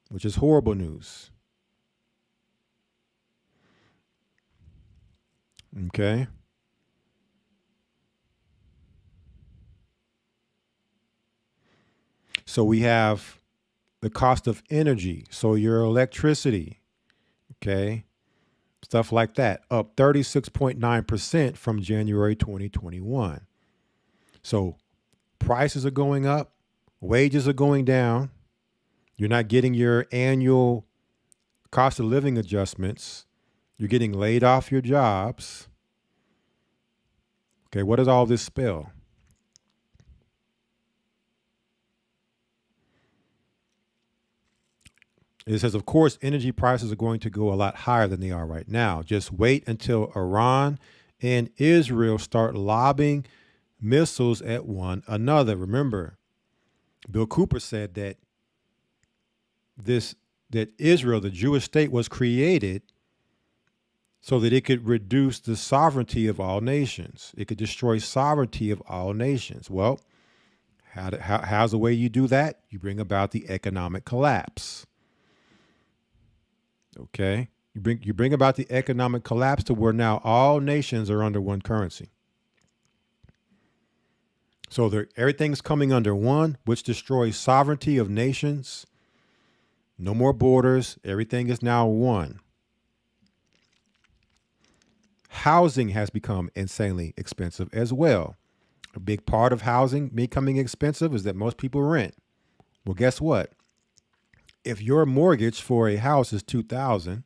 which is horrible news. Okay. So we have the cost of energy. So your electricity, okay, stuff like that, up 36.9% from January 2021. So prices are going up, wages are going down. You're not getting your annual cost of living adjustments. You're getting laid off your jobs. Okay, what does all this spell? It says, of course, energy prices are going to go a lot higher than they are right now. Just wait until Iran and Israel start lobbing missiles at one another. Remember, Bill Cooper said that Israel, the Jewish state, was created so that it could reduce the sovereignty of all nations. It could destroy sovereignty of all nations. Well, how's the way you do that? You bring about the economic collapse. Okay, you bring about the economic collapse to where now all nations are under one currency. So everything's coming under one, which destroys sovereignty of nations. No more borders. Everything is now one. Housing has become insanely expensive as well. A big part of housing becoming expensive is that most people rent. Well, guess what? If your mortgage for a house is $2,000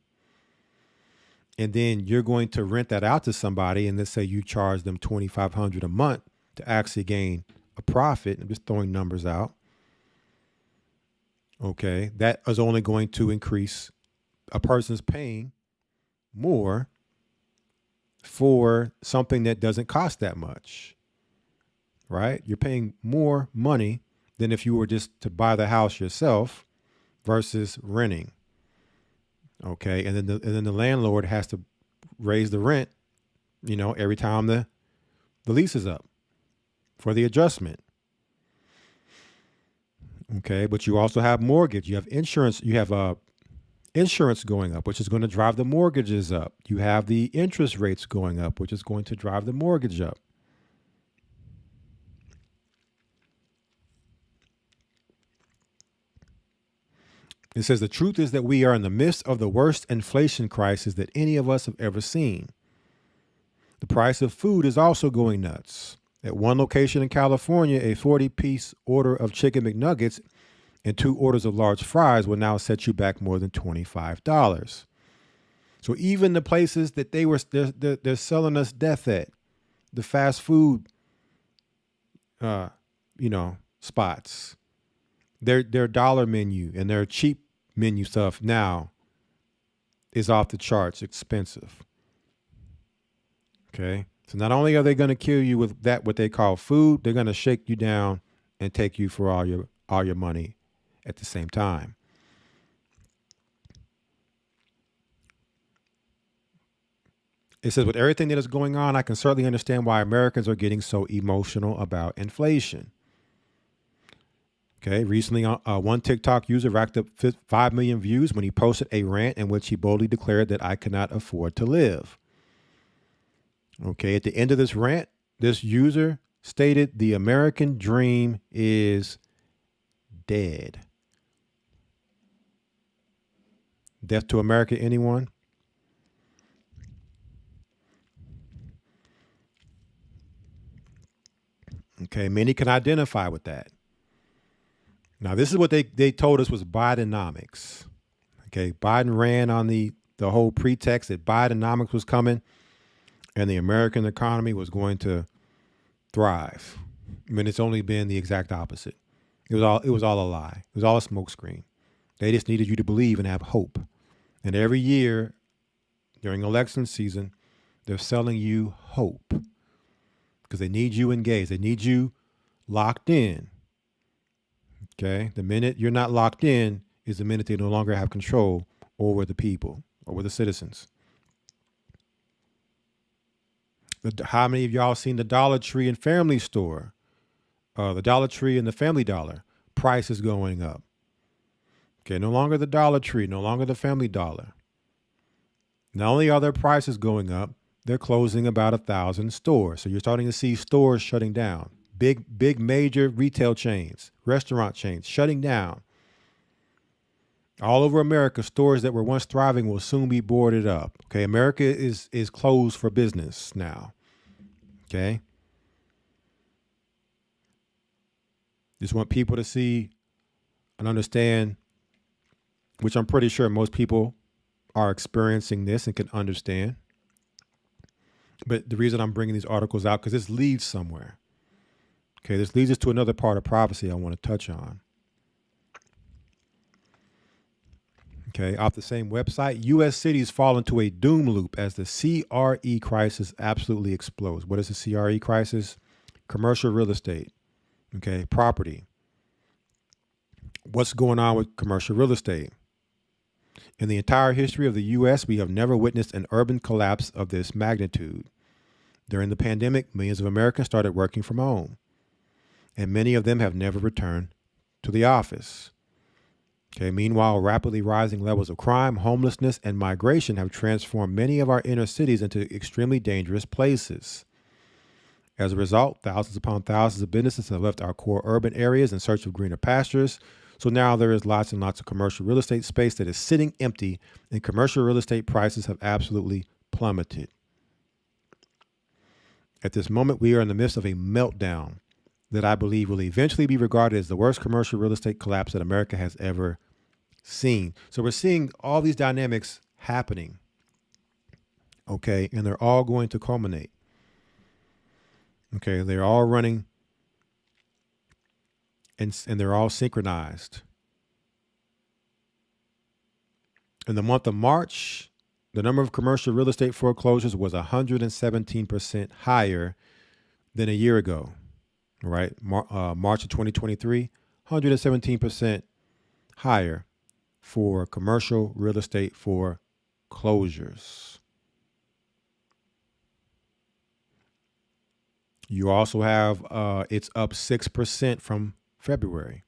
and then you're going to rent that out to somebody and let's say you charge them $2,500 a month to actually gain a profit, I'm just throwing numbers out. Okay, that is only going to increase a person's paying more for something that doesn't cost that much, right? You're paying more money than if you were just to buy the house yourself versus renting. Okay. And then the landlord has to raise the rent, every time the lease is up for the adjustment. Okay. But you also have mortgage, you have insurance, you have insurance going up, which is going to drive the mortgages up. You have the interest rates going up, which is going to drive the mortgage up. It says the truth is that we are in the midst of the worst inflation crisis that any of us have ever seen. The price of food is also going nuts. At one location in California, a 40-piece order of chicken McNuggets and 2 orders of large fries will now set you back more than $25. So even the places that they're selling us death at, the fast food, spots, their dollar menu and their cheap menu stuff now is off the charts expensive. Okay. So not only are they going to kill you with that, what they call food, they're going to shake you down and take you for all your money at the same time. It says, with everything that is going on, I can certainly understand why Americans are getting so emotional about inflation. Okay, recently one TikTok user racked up 5 million views when he posted a rant in which he boldly declared that I cannot afford to live. Okay, at the end of this rant, this user stated the American dream is dead. Death to America, anyone? Okay, many can identify with that. Now, this is what they told us was Bidenomics. Okay, Biden ran on the whole pretext that Bidenomics was coming and the American economy was going to thrive. I mean, it's only been the exact opposite. It was all a lie. It was all a smokescreen. They just needed you to believe and have hope. And every year during election season, they're selling you hope because they need you engaged. They need you locked in. Okay. The minute you're not locked in is the minute they no longer have control over the people, over the citizens. How many of y'all seen the Dollar Tree and Family Store? The Dollar Tree and the Family Dollar prices going up. Okay, no longer the Dollar Tree, no longer the Family Dollar. Not only are their prices going up, they're closing about 1,000 stores. So you're starting to see stores shutting down. Big major retail chains, restaurant chains shutting down. All over America, stores that were once thriving will soon be boarded up. Okay, America is closed for business now. Okay. Just want people to see and understand, which I'm pretty sure most people are experiencing this and can understand. But the reason I'm bringing these articles out, because this leads somewhere. Okay, this leads us to another part of prophecy I want to touch on. Okay, off the same website, U.S. cities fall into a doom loop as the CRE crisis absolutely explodes. What is the CRE crisis? Commercial real estate. Okay, property. What's going on with commercial real estate? In the entire history of the U.S., we have never witnessed an urban collapse of this magnitude. During the pandemic, millions of Americans started working from home, and many of them have never returned to the office. Okay, meanwhile, rapidly rising levels of crime, homelessness, and migration have transformed many of our inner cities into extremely dangerous places. As a result, thousands upon thousands of businesses have left our core urban areas in search of greener pastures. So now there is lots and lots of commercial real estate space that is sitting empty, and commercial real estate prices have absolutely plummeted. At this moment, we are in the midst of a meltdown that I believe will eventually be regarded as the worst commercial real estate collapse that America has ever seen. So we're seeing all these dynamics happening, okay, and they're all going to culminate. Okay, they're all running and they're all synchronized. In the month of March, the number of commercial real estate foreclosures was 117% higher than a year ago. Right, March of 2023, 117% higher for commercial real estate foreclosures. You also have it's up 6% from February.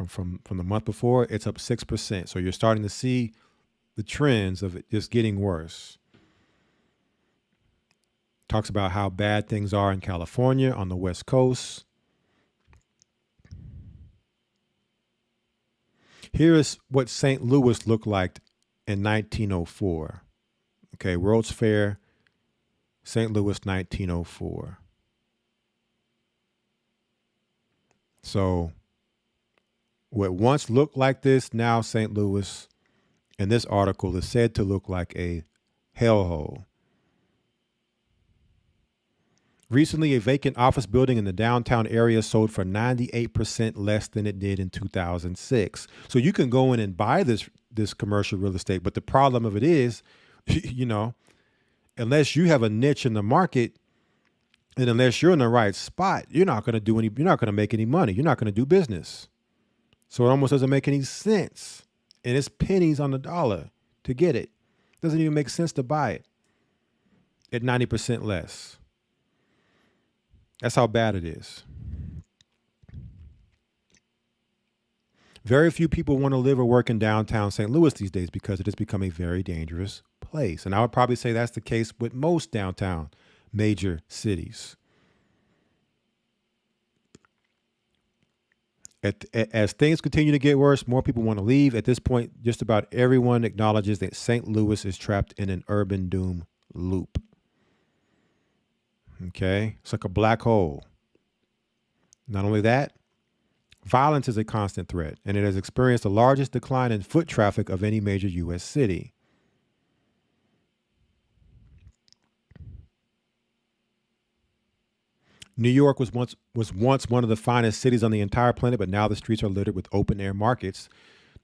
From the month before, it's up 6%. So you're starting to see the trends of it just getting worse. Talks about how bad things are in California on the West Coast. Here is what St. Louis looked like in 1904. Okay, World's Fair, St. Louis, 1904. So what once looked like this, now St. Louis, in this article, is said to look like a hellhole. Recently, a vacant office building in the downtown area sold for 98% less than it did in 2006. So you can go in and buy this commercial real estate, but the problem of it is, you know, unless you have a niche in the market and unless you're in the right spot, you're not going to make any money. You're not going to do business. So it almost doesn't make any sense. And it's pennies on the dollar to get it. Doesn't even make sense to buy it at 90% less. That's how bad it is. Very few people want to live or work in downtown St. Louis these days because it has become a very dangerous place. And I would probably say that's the case with most downtown major cities. As things continue to get worse, more people want to leave. At this point, just about everyone acknowledges that St. Louis is trapped in an urban doom loop. Okay? It's like a black hole. Not only that, violence is a constant threat, and it has experienced the largest decline in foot traffic of any major U.S. city. New York was once one of the finest cities on the entire planet, but now the streets are littered with open-air markets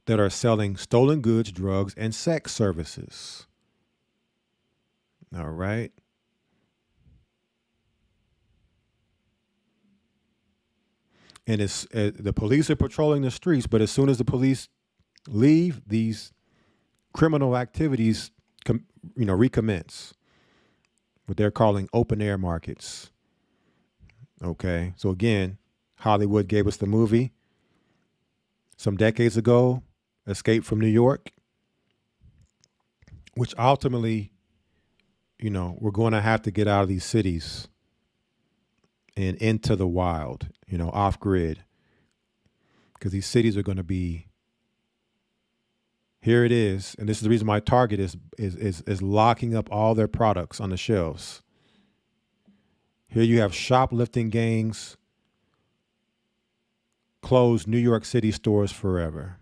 that are selling stolen goods, drugs, and sex services. All right. And it's the police are patrolling the streets, but as soon as the police leave, these criminal activities, recommence. What they're calling open-air markets. Okay, so again, Hollywood gave us the movie some decades ago, Escape from New York, which ultimately, we're going to have to get out of these cities and into the wild, off grid, because these cities are going to be, here it is, and this is the reason why Target is locking up all their products on the shelves. Here you have shoplifting gangs close New York City stores forever.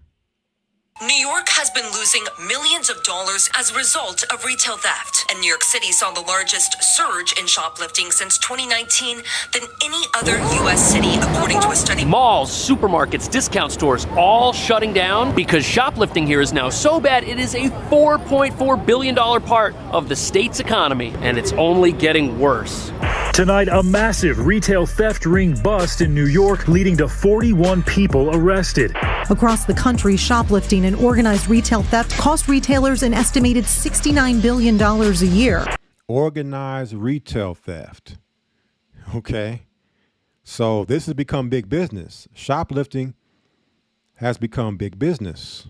New York has been losing millions of dollars as a result of retail theft, and New York City saw the largest surge in shoplifting since 2019 than any other U.S. city, according to a study. Malls, supermarkets, discount stores, all shutting down because shoplifting here is now so bad it is a $4.4 billion part of the state's economy, and it's only getting worse. Tonight, a massive retail theft ring bust in New York, leading to 41 people arrested. Across the country, shoplifting and organized retail theft cost retailers an estimated $69 billion a year. Organized retail theft. Okay. So this has become big business. Shoplifting has become big business.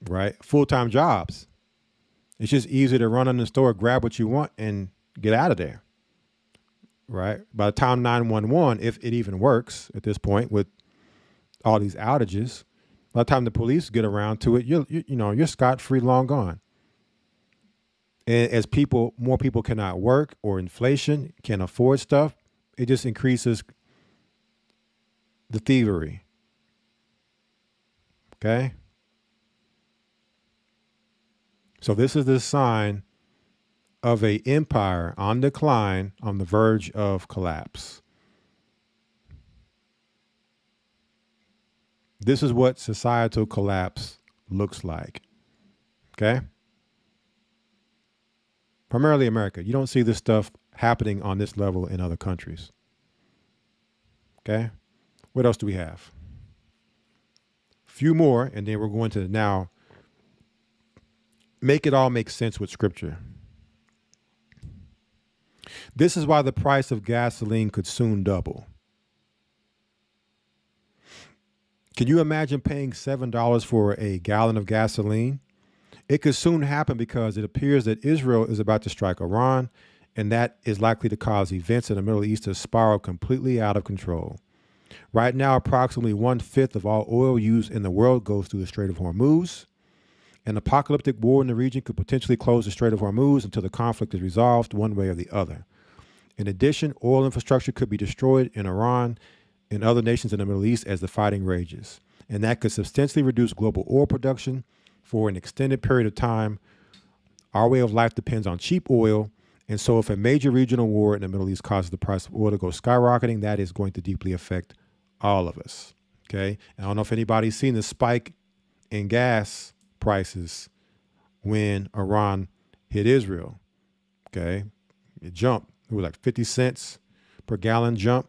Right? Full-time jobs. It's just easier to run in the store, grab what you want, and get out of there. Right? By the time 911, if it even works at this point with all these outages, by the time the police get around to it, you're scot-free, long gone. And as more people cannot work, or inflation can't afford stuff, it just increases the thievery. Okay? So this is the sign of an empire on decline, on the verge of collapse. This is what societal collapse looks like. Okay? Primarily America. You don't see this stuff happening on this level in other countries. Okay? What else do we have? A few more, and then we're going to now make it all make sense with scripture. This is why the price of gasoline could soon double. Can you imagine paying $7 for a gallon of gasoline? It could soon happen because it appears that Israel is about to strike Iran, and that is likely to cause events in the Middle East to spiral completely out of control. Right now, approximately 1/5 of all oil used in the world goes through the Strait of Hormuz. An apocalyptic war in the region could potentially close the Strait of Hormuz until the conflict is resolved one way or the other. In addition, oil infrastructure could be destroyed in Iran and other nations in the Middle East as the fighting rages. And that could substantially reduce global oil production for an extended period of time. Our way of life depends on cheap oil. And so if a major regional war in the Middle East causes the price of oil to go skyrocketing, that is going to deeply affect all of us. Okay. And I don't know if anybody's seen the spike in gas prices when Iran hit Israel. Okay. It jumped. It was like 50 cents per gallon jump.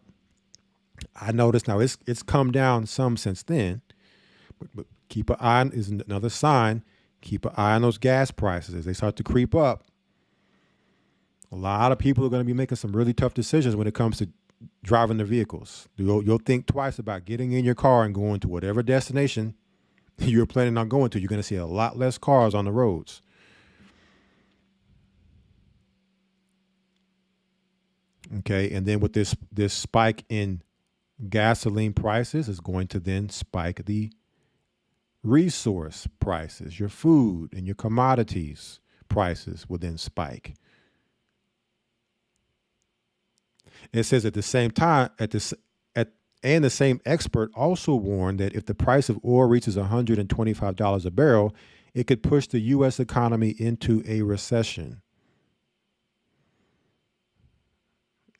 I noticed now it's come down some since then, but keep an eye on, is another sign. Keep an eye on those gas prices as they start to creep up. A lot of people are going to be making some really tough decisions when it comes to driving their vehicles. You'll think twice about getting in your car and going to whatever destination you're planning on going to. You're going to see a lot less cars on the roads. Okay, and then with this spike in gasoline prices is going to then spike the resource prices, your food and your commodities prices will then spike. It says at the same time, and the same expert also warned that if the price of oil reaches $125 a barrel, it could push the U.S. economy into a recession.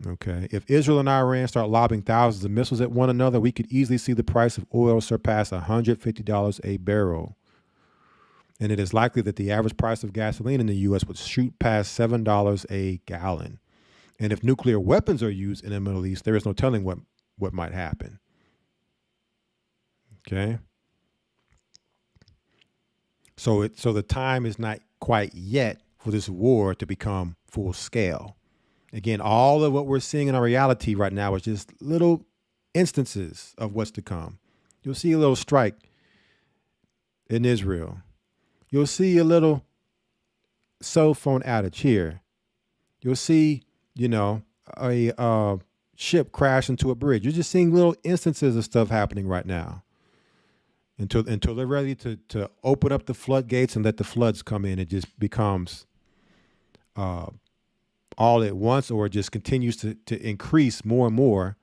Okay. If Israel and Iran start lobbing thousands of missiles at one another, we could easily see the price of oil surpass $150 a barrel. And it is likely that the average price of gasoline in the U.S. would shoot past $7 a gallon. And if nuclear weapons are used in the Middle East, there is no telling what might happen. Okay. So the time is not quite yet for this war to become full scale. Again, all of what we're seeing in our reality right now is just little instances of what's to come. You'll see a little strike in Israel. You'll see a little cell phone outage here. You'll see, a ship crash into a bridge. You're just seeing little instances of stuff happening right now. Until they're ready to open up the floodgates and let the floods come in, it just becomes all at once, or it just continues to increase more and more,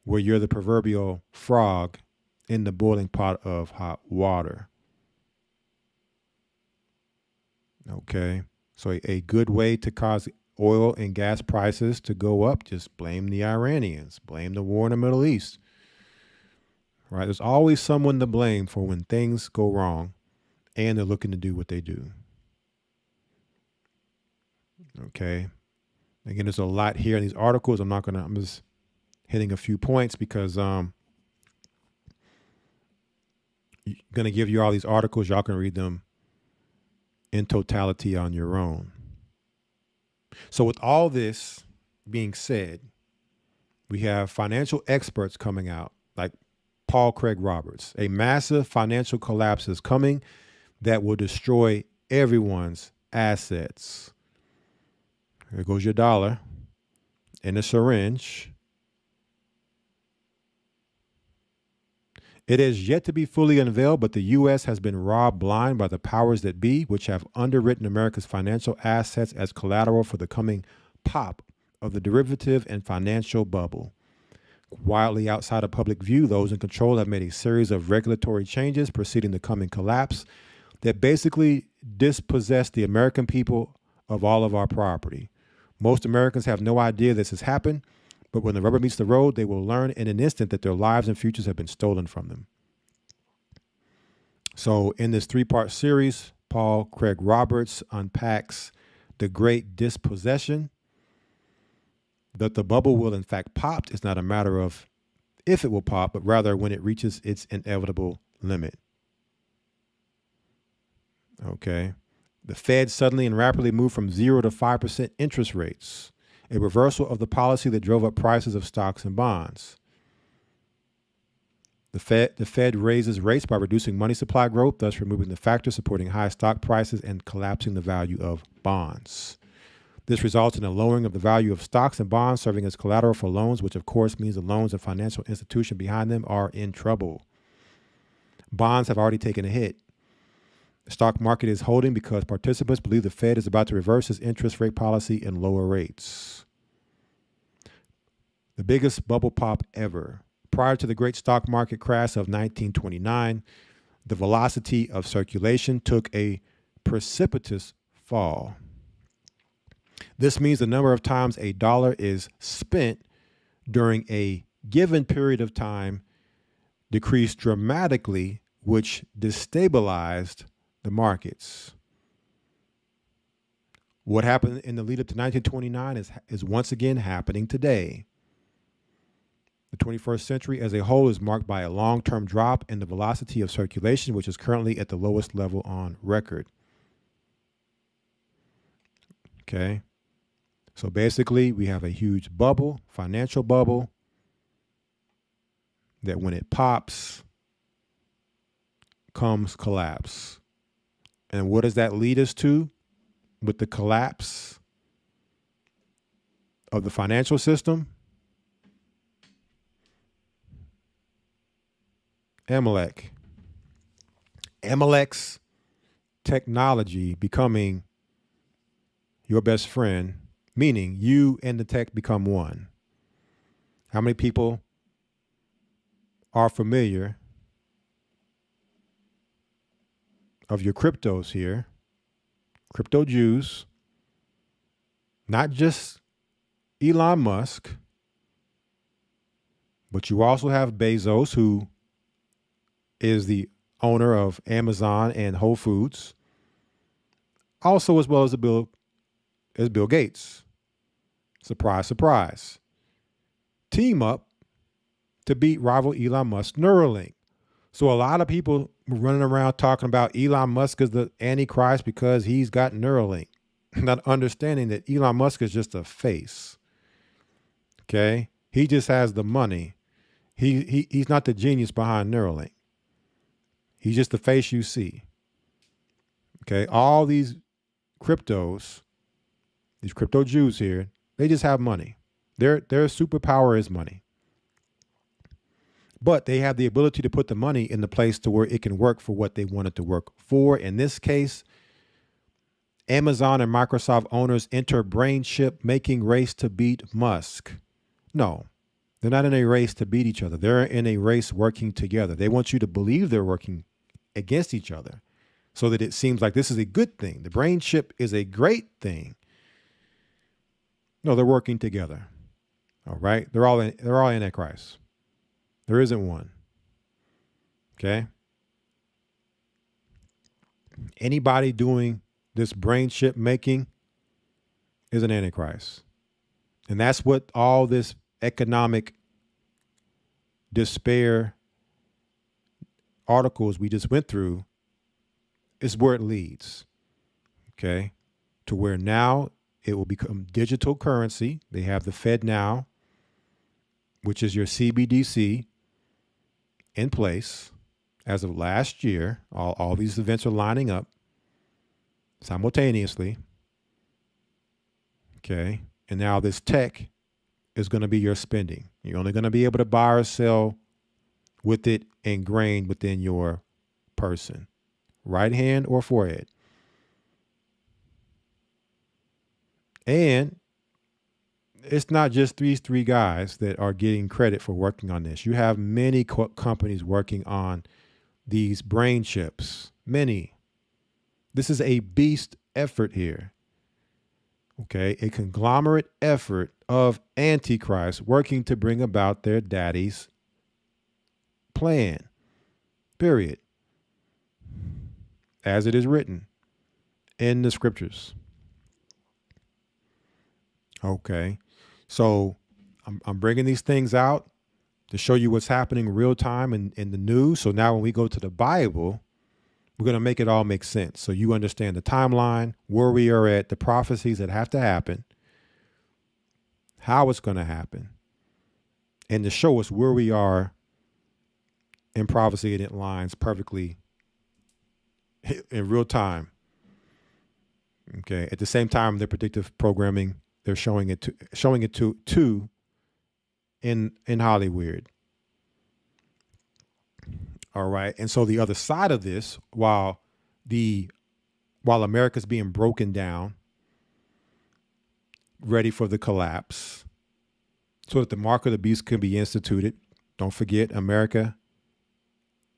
where you're the proverbial frog in the boiling pot of hot water. Okay, so a good way to cause oil and gas prices to go up, just blame the Iranians, blame the war in the Middle East. Right? There's always someone to blame for when things go wrong and they're looking to do what they do. Okay. Again, there's a lot here in these articles. I'm just hitting a few points because I'm going to give you all these articles. Y'all can read them in totality on your own. So with all this being said, we have financial experts coming out like Paul Craig Roberts. A massive financial collapse is coming that will destroy everyone's assets. There goes your dollar in a syringe. It is yet to be fully unveiled, but the U.S. has been robbed blind by the powers that be, which have underwritten America's financial assets as collateral for the coming pop of the derivative and financial bubble. Wildly outside of public view, those in control have made a series of regulatory changes preceding the coming collapse that basically dispossess the American people of all of our property. Most Americans have no idea this has happened, but when the rubber meets the road, they will learn in an instant that their lives and futures have been stolen from them. So in this 3-part series, Paul Craig Roberts unpacks the great dispossession, that the bubble will in fact pop. It's not a matter of if it will pop, but rather when it reaches its inevitable limit. Okay. The Fed suddenly and rapidly moved from 0 to 5% interest rates, a reversal of the policy that drove up prices of stocks and bonds. The Fed raises rates by reducing money supply growth, thus removing the factor supporting high stock prices and collapsing the value of bonds. This results in a lowering of the value of stocks and bonds serving as collateral for loans, which of course means the loans and financial institution behind them are in trouble. Bonds have already taken a hit. The stock market is holding because participants believe the Fed is about to reverse its interest rate policy and lower rates. The biggest bubble pop ever. Prior to the great stock market crash of 1929, the velocity of circulation took a precipitous fall. This means the number of times a dollar is spent during a given period of time decreased dramatically, which destabilized the markets. What happened in the lead up to 1929 is once again happening today. The 21st century as a whole is marked by a long-term drop in the velocity of circulation, which is currently at the lowest level on record. Okay. So basically, we have a huge bubble, financial bubble, that when it pops, comes collapse. And what does that lead us to with the collapse of the financial system, Amalek. Amalek's technology becoming your best friend, meaning you and the tech become one. How many people are familiar of your cryptos here? Crypto Jews, not just Elon Musk, but you also have Bezos, who is the owner of Amazon and Whole Foods, also as well as Bill Gates. Surprise, surprise. Team up to beat rival Elon Musk Neuralink. So a lot of people running around talking about Elon Musk is the Antichrist because he's got Neuralink, not understanding that Elon Musk is just a face. Okay, he just has the money. He's not the genius behind Neuralink. He's just the face you see. Okay, all these cryptos, these crypto Jews here, they just have money. Their superpower is money. But they have the ability to put the money in the place to where it can work for what they want it to work for. In this case, Amazon and Microsoft owners enter brain chip making race to beat Musk. No, they're not in a race to beat each other. They're in a race working together. They want you to believe they're working against each other so that it seems like this is a good thing. The brain chip is a great thing. No, they're working together. All right. They're all Antichrist. There isn't one. Okay. Anybody doing this brain chip making is an Antichrist. And that's what all this economic despair articles we just went through is where it leads. Okay. To where now it will become digital currency. They have the FedNow, which is your CBDC, in place as of last year. All these events are lining up simultaneously. Okay. And now this tech is going to be your spending. You're only going to be able to buy or sell with it ingrained within your person, right hand or forehead. And it's not just these three guys that are getting credit for working on this. You have many companies working on these brain chips. Many. This is a beast effort here. Okay, a conglomerate effort of Antichrist working to bring about their daddy's plan. Period. As it is written in the scriptures. Okay. So I'm bringing these things out to show you what's happening real time in the news. So now when we go to the Bible, we're going to make it all make sense. So you understand the timeline, where we are at, the prophecies that have to happen, how it's going to happen, and to show us where we are in prophecy, and it lines perfectly in real time. Okay. At the same time, their predictive programming, they're showing it to in Hollywood. All right. And so the other side of this, while America's being broken down, ready for the collapse, so that the mark of the beast can be instituted. Don't forget, America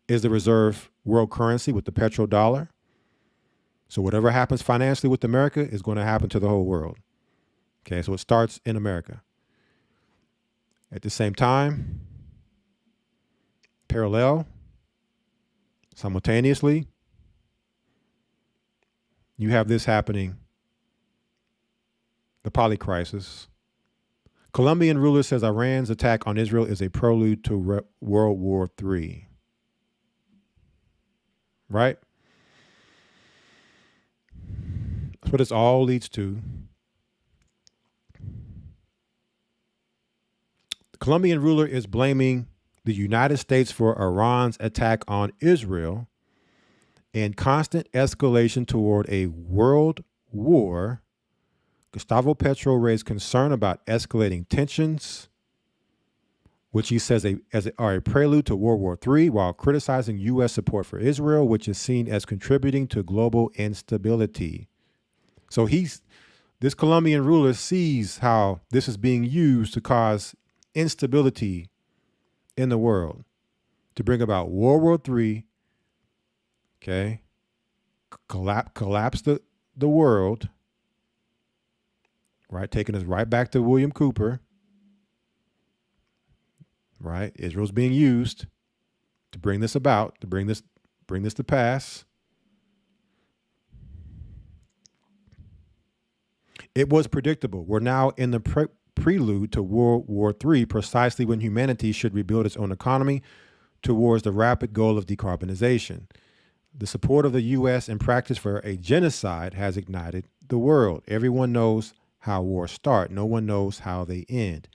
is the reserve world currency with the petrodollar. So whatever happens financially with America is going to happen to the whole world. Okay, so it starts in America. At the same time, parallel, simultaneously, you have this happening, the polycrisis. Colombian ruler says Iran's attack on Israel is a prelude to World War III. Right? That's what this all leads to. The Colombian ruler is blaming the United States for Iran's attack on Israel and constant escalation toward a world war, Gustavo Petro raised concern about escalating tensions, which he says are a prelude to World War III, while criticizing U.S. support for Israel, which is seen as contributing to global instability. So this Colombian ruler sees how this is being used to cause instability in the world, to bring about World War III, okay, collapse the world, right, taking us right back to William Cooper, right? Israel's being used to bring this about, to bring this to pass. It was predictable. We're now in the prelude to World War III, precisely when humanity should rebuild its own economy towards the rapid goal of decarbonization. The support of the U.S. in practice for a genocide has ignited the world. Everyone knows how wars start. No one knows how they end.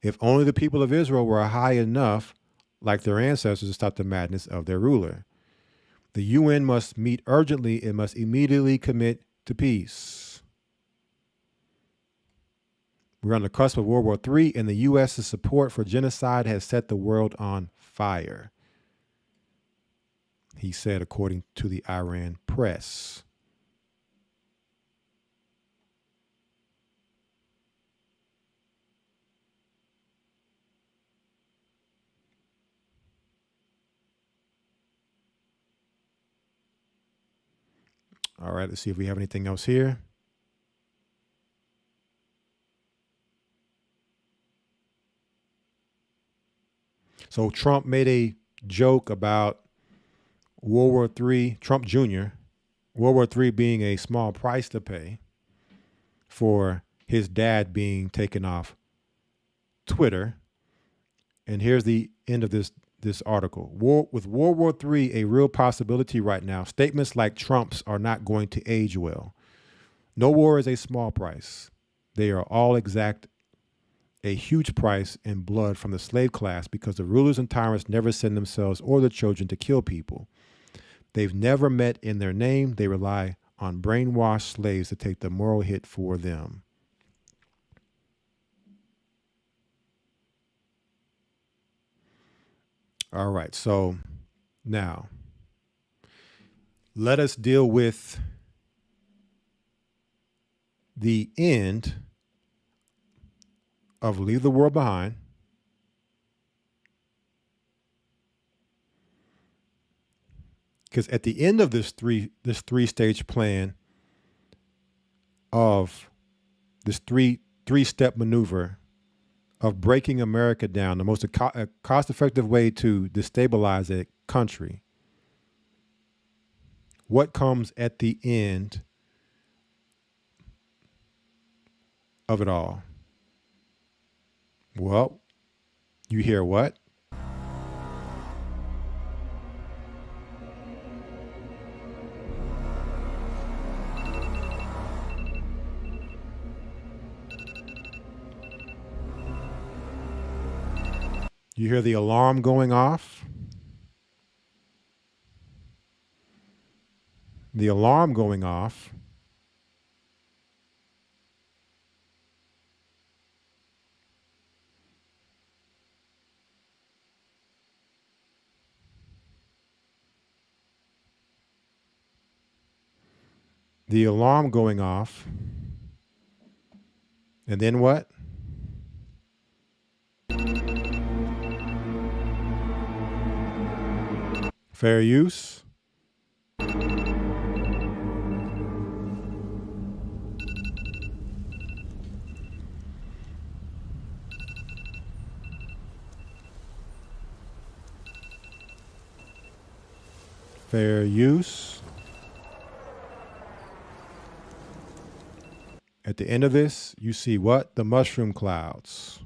If only the people of Israel were high enough, like their ancestors, to stop the madness of their ruler. The UN must meet urgently and must immediately commit to peace. We're on the cusp of World War III, and the U.S.'s support for genocide has set the world on fire, he said, according to the Iran press. All right, let's see if we have anything else here. So Trump made a joke about World War III, Trump Jr., World War III being a small price to pay for his dad being taken off Twitter. And here's the end of this article. With World War III a real possibility right now, statements like Trump's are not going to age well. No war is a small price. They are all exact a huge price in blood from the slave class, because the rulers and tyrants never send themselves or their children to kill people. They've never met in their name. They rely on brainwashed slaves to take the moral hit for them. All right, so now let us deal with the end of Leave the World Behind. Because at the end of this three-stage plan of this three-step maneuver of breaking America down, the most cost-effective way to destabilize a country, what comes at the end of it all? Well, you hear what? You hear the alarm going off? The alarm going off and then what? Fair use. Fair use. At the end of this, you see what? The mushroom clouds.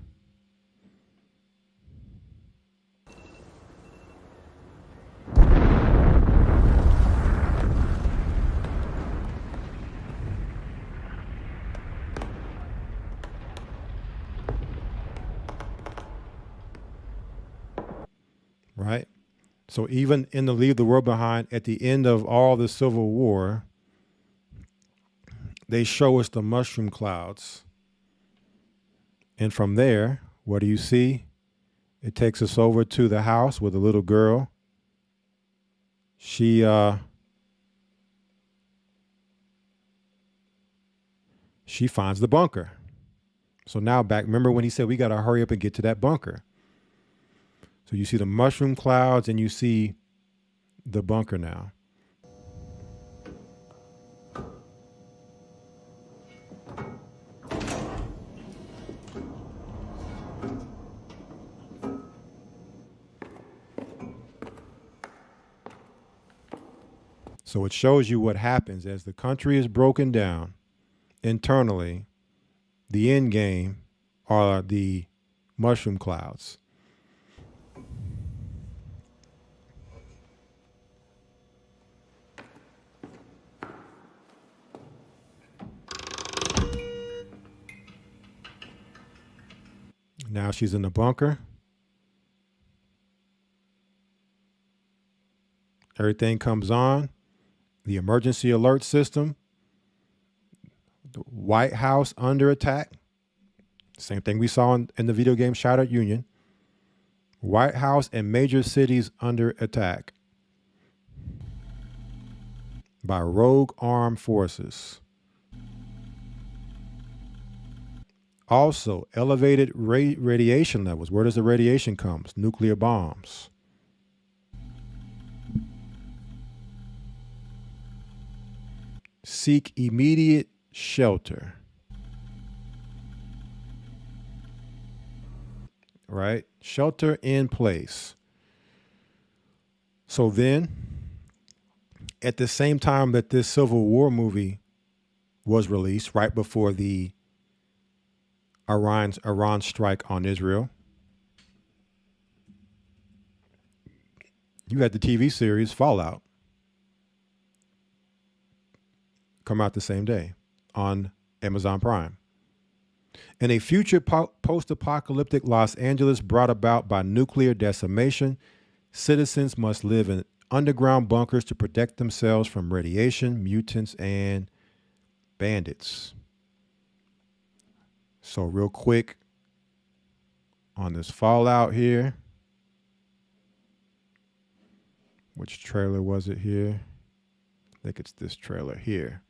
Right? So even in the Leave the World Behind, at the end of all the Civil War, they show us the mushroom clouds. And from there, what do you see? It takes us over to the house with a little girl. She finds the bunker. So now back, remember when he said we got to hurry up and get to that bunker. So you see the mushroom clouds and you see the bunker now. So it shows you what happens as the country is broken down internally. The end game are the mushroom clouds. Now she's in the bunker. Everything comes on. The emergency alert system. The White House under attack. Same thing we saw in the video game Shattered Union. White House and major cities under attack by rogue armed forces. Also, elevated radiation levels. Where does the radiation come? Nuclear bombs. Seek immediate shelter. Right? Shelter in place. So then, at the same time that this Civil War movie was released, right before the Iran strike on Israel, you had the TV series Fallout come out the same day on Amazon Prime. In a future post-apocalyptic Los Angeles brought about by nuclear decimation, citizens must live in underground bunkers to protect themselves from radiation, mutants, and bandits. So real quick on this Fallout here. Which trailer was it here? I think it's this trailer here.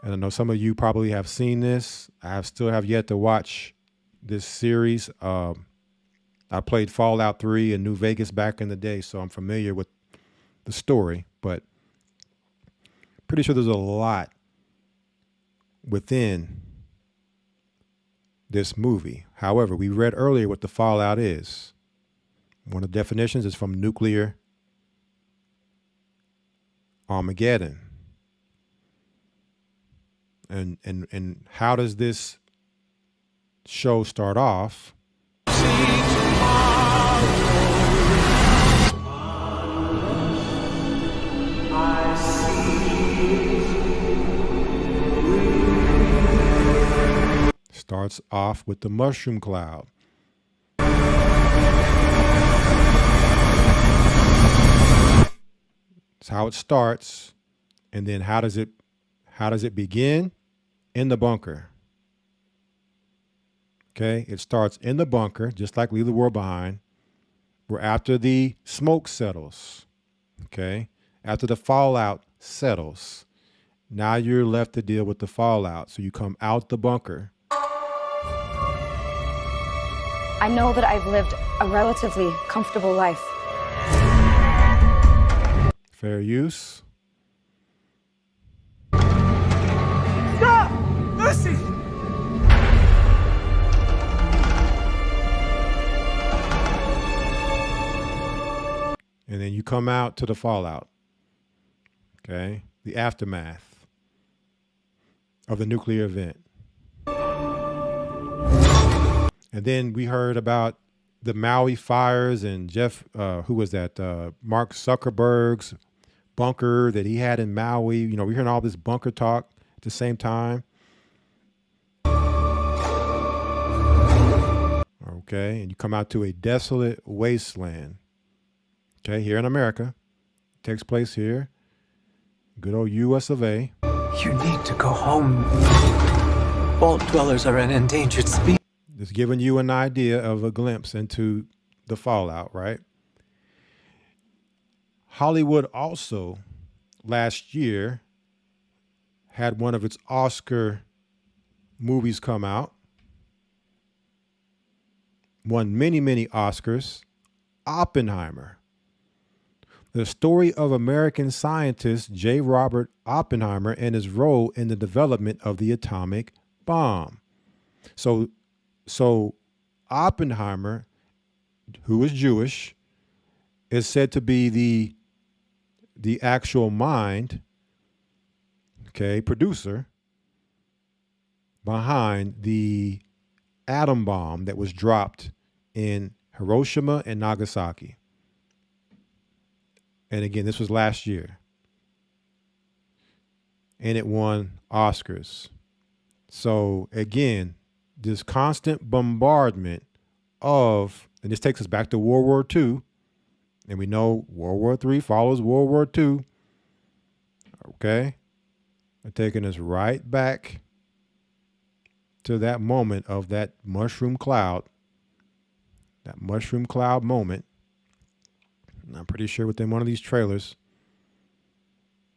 And I know some of you probably have seen this. I still have yet to watch this series. I played Fallout 3 in New Vegas back in the day, so I'm familiar with the story, but pretty sure there's a lot within this movie. However, we read earlier what the Fallout is. One of the definitions is from nuclear Armageddon. And how does this show start off? Starts off with the mushroom cloud. That's how it starts. And then how does it begin? In the bunker. Okay, it starts in the bunker, just like Leave the World Behind, where after the smoke settles, okay, after the fallout settles, now you're left to deal with the fallout. So you come out the bunker. I know that I've lived a relatively comfortable life. Fair use. Stop! Lucy! And then you come out to the fallout. Okay? The aftermath of the nuclear event. And then we heard about the Maui fires and who was that? Mark Zuckerberg's bunker that he had in Maui. You know, we're hearing all this bunker talk at the same time. Okay, and you come out to a desolate wasteland. Okay, here in America. It takes place here. Good old US of A. You need to go home. Vault dwellers are an endangered species. Just giving you an idea of a glimpse into the fallout, right? Hollywood also last year had one of its Oscar movies come out. Won many, many Oscars. Oppenheimer. The story of American scientist J. Robert Oppenheimer and his role in the development of the atomic bomb. So Oppenheimer, who is Jewish, is said to be the actual mind, okay, producer behind the atom bomb that was dropped in Hiroshima and Nagasaki. And again, this was last year. And it won Oscars. So again, this constant bombardment of, and this takes us back to World War II, and we know World War III follows World War II. Okay? They're taking us right back to that moment of that mushroom cloud moment. And I'm pretty sure within one of these trailers,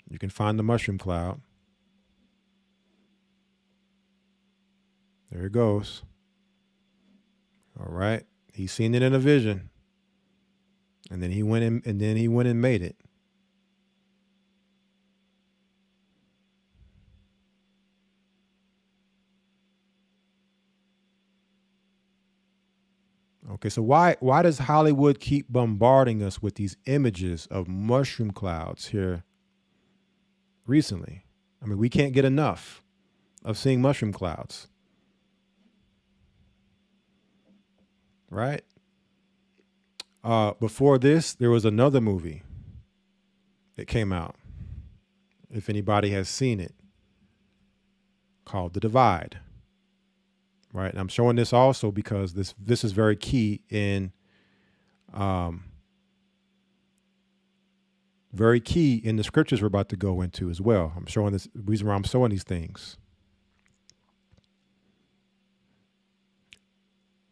you can find the mushroom cloud. There it goes. All right. He's seen it in a vision. And then he went and made it. Okay, so why does Hollywood keep bombarding us with these images of mushroom clouds here recently? I mean, we can't get enough of seeing mushroom clouds. Right? Before this, there was another movie that came out, if anybody has seen it, called The Divide. Right, and I'm showing this also because this is very key in the scriptures we're about to go into as well. I'm showing this reason why I'm showing these things.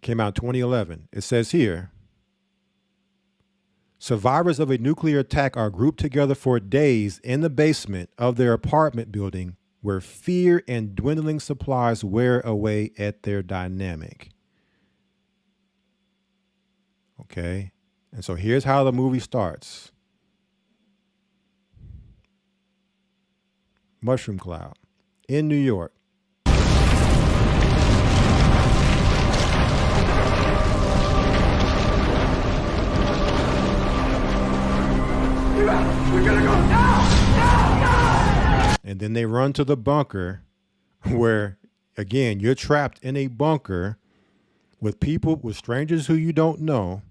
Came out in 2011. It says here, survivors of a nuclear attack are grouped together for days in the basement of their apartment building, where fear and dwindling supplies wear away at their dynamic. Okay. And so here's how the movie starts. Mushroom cloud in New York. We're gonna go now! And then they run to the bunker where, again, you're trapped in a bunker with people, with strangers who you don't know.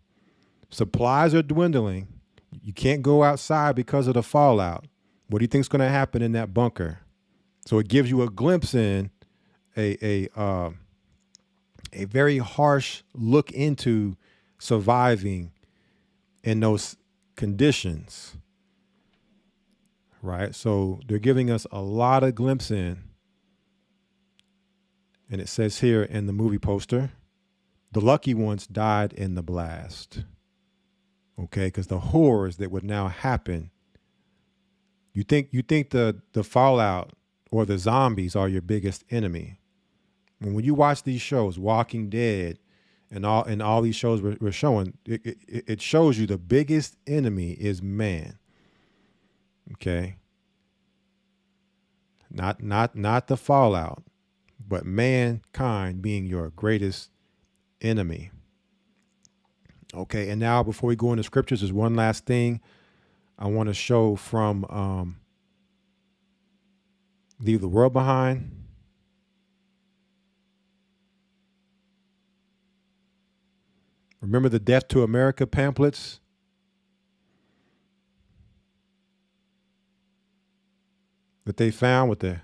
Supplies are dwindling. You can't go outside because of the fallout. What do you think is going to happen in that bunker? So it gives you a glimpse in a very harsh look into surviving in those conditions. Right. So they're giving us a lot of glimpse in. And it says here in the movie poster, the lucky ones died in the blast. Okay, because the horrors that would now happen. You think the fallout or the zombies are your biggest enemy. And when you watch these shows, Walking Dead and all these shows we're showing, it shows you the biggest enemy is man. Okay. Not the fallout, but mankind being your greatest enemy. Okay, and now before we go into scriptures, there's one last thing I want to show from Leave the World Behind. Remember the Death to America pamphlets? That they found with the,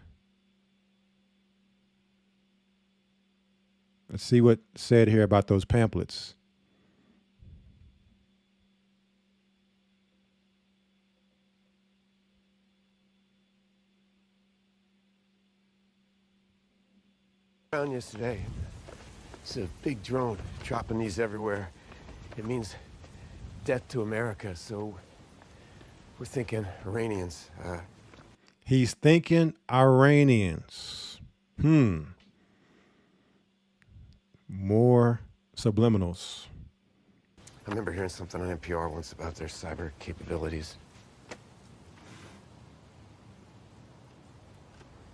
let's see what said here about those pamphlets. Around yesterday. It's a big drone dropping these everywhere. It means death to America, so we're thinking Iranians. He's thinking Iranians. More subliminals. I remember hearing something on NPR once about their cyber capabilities.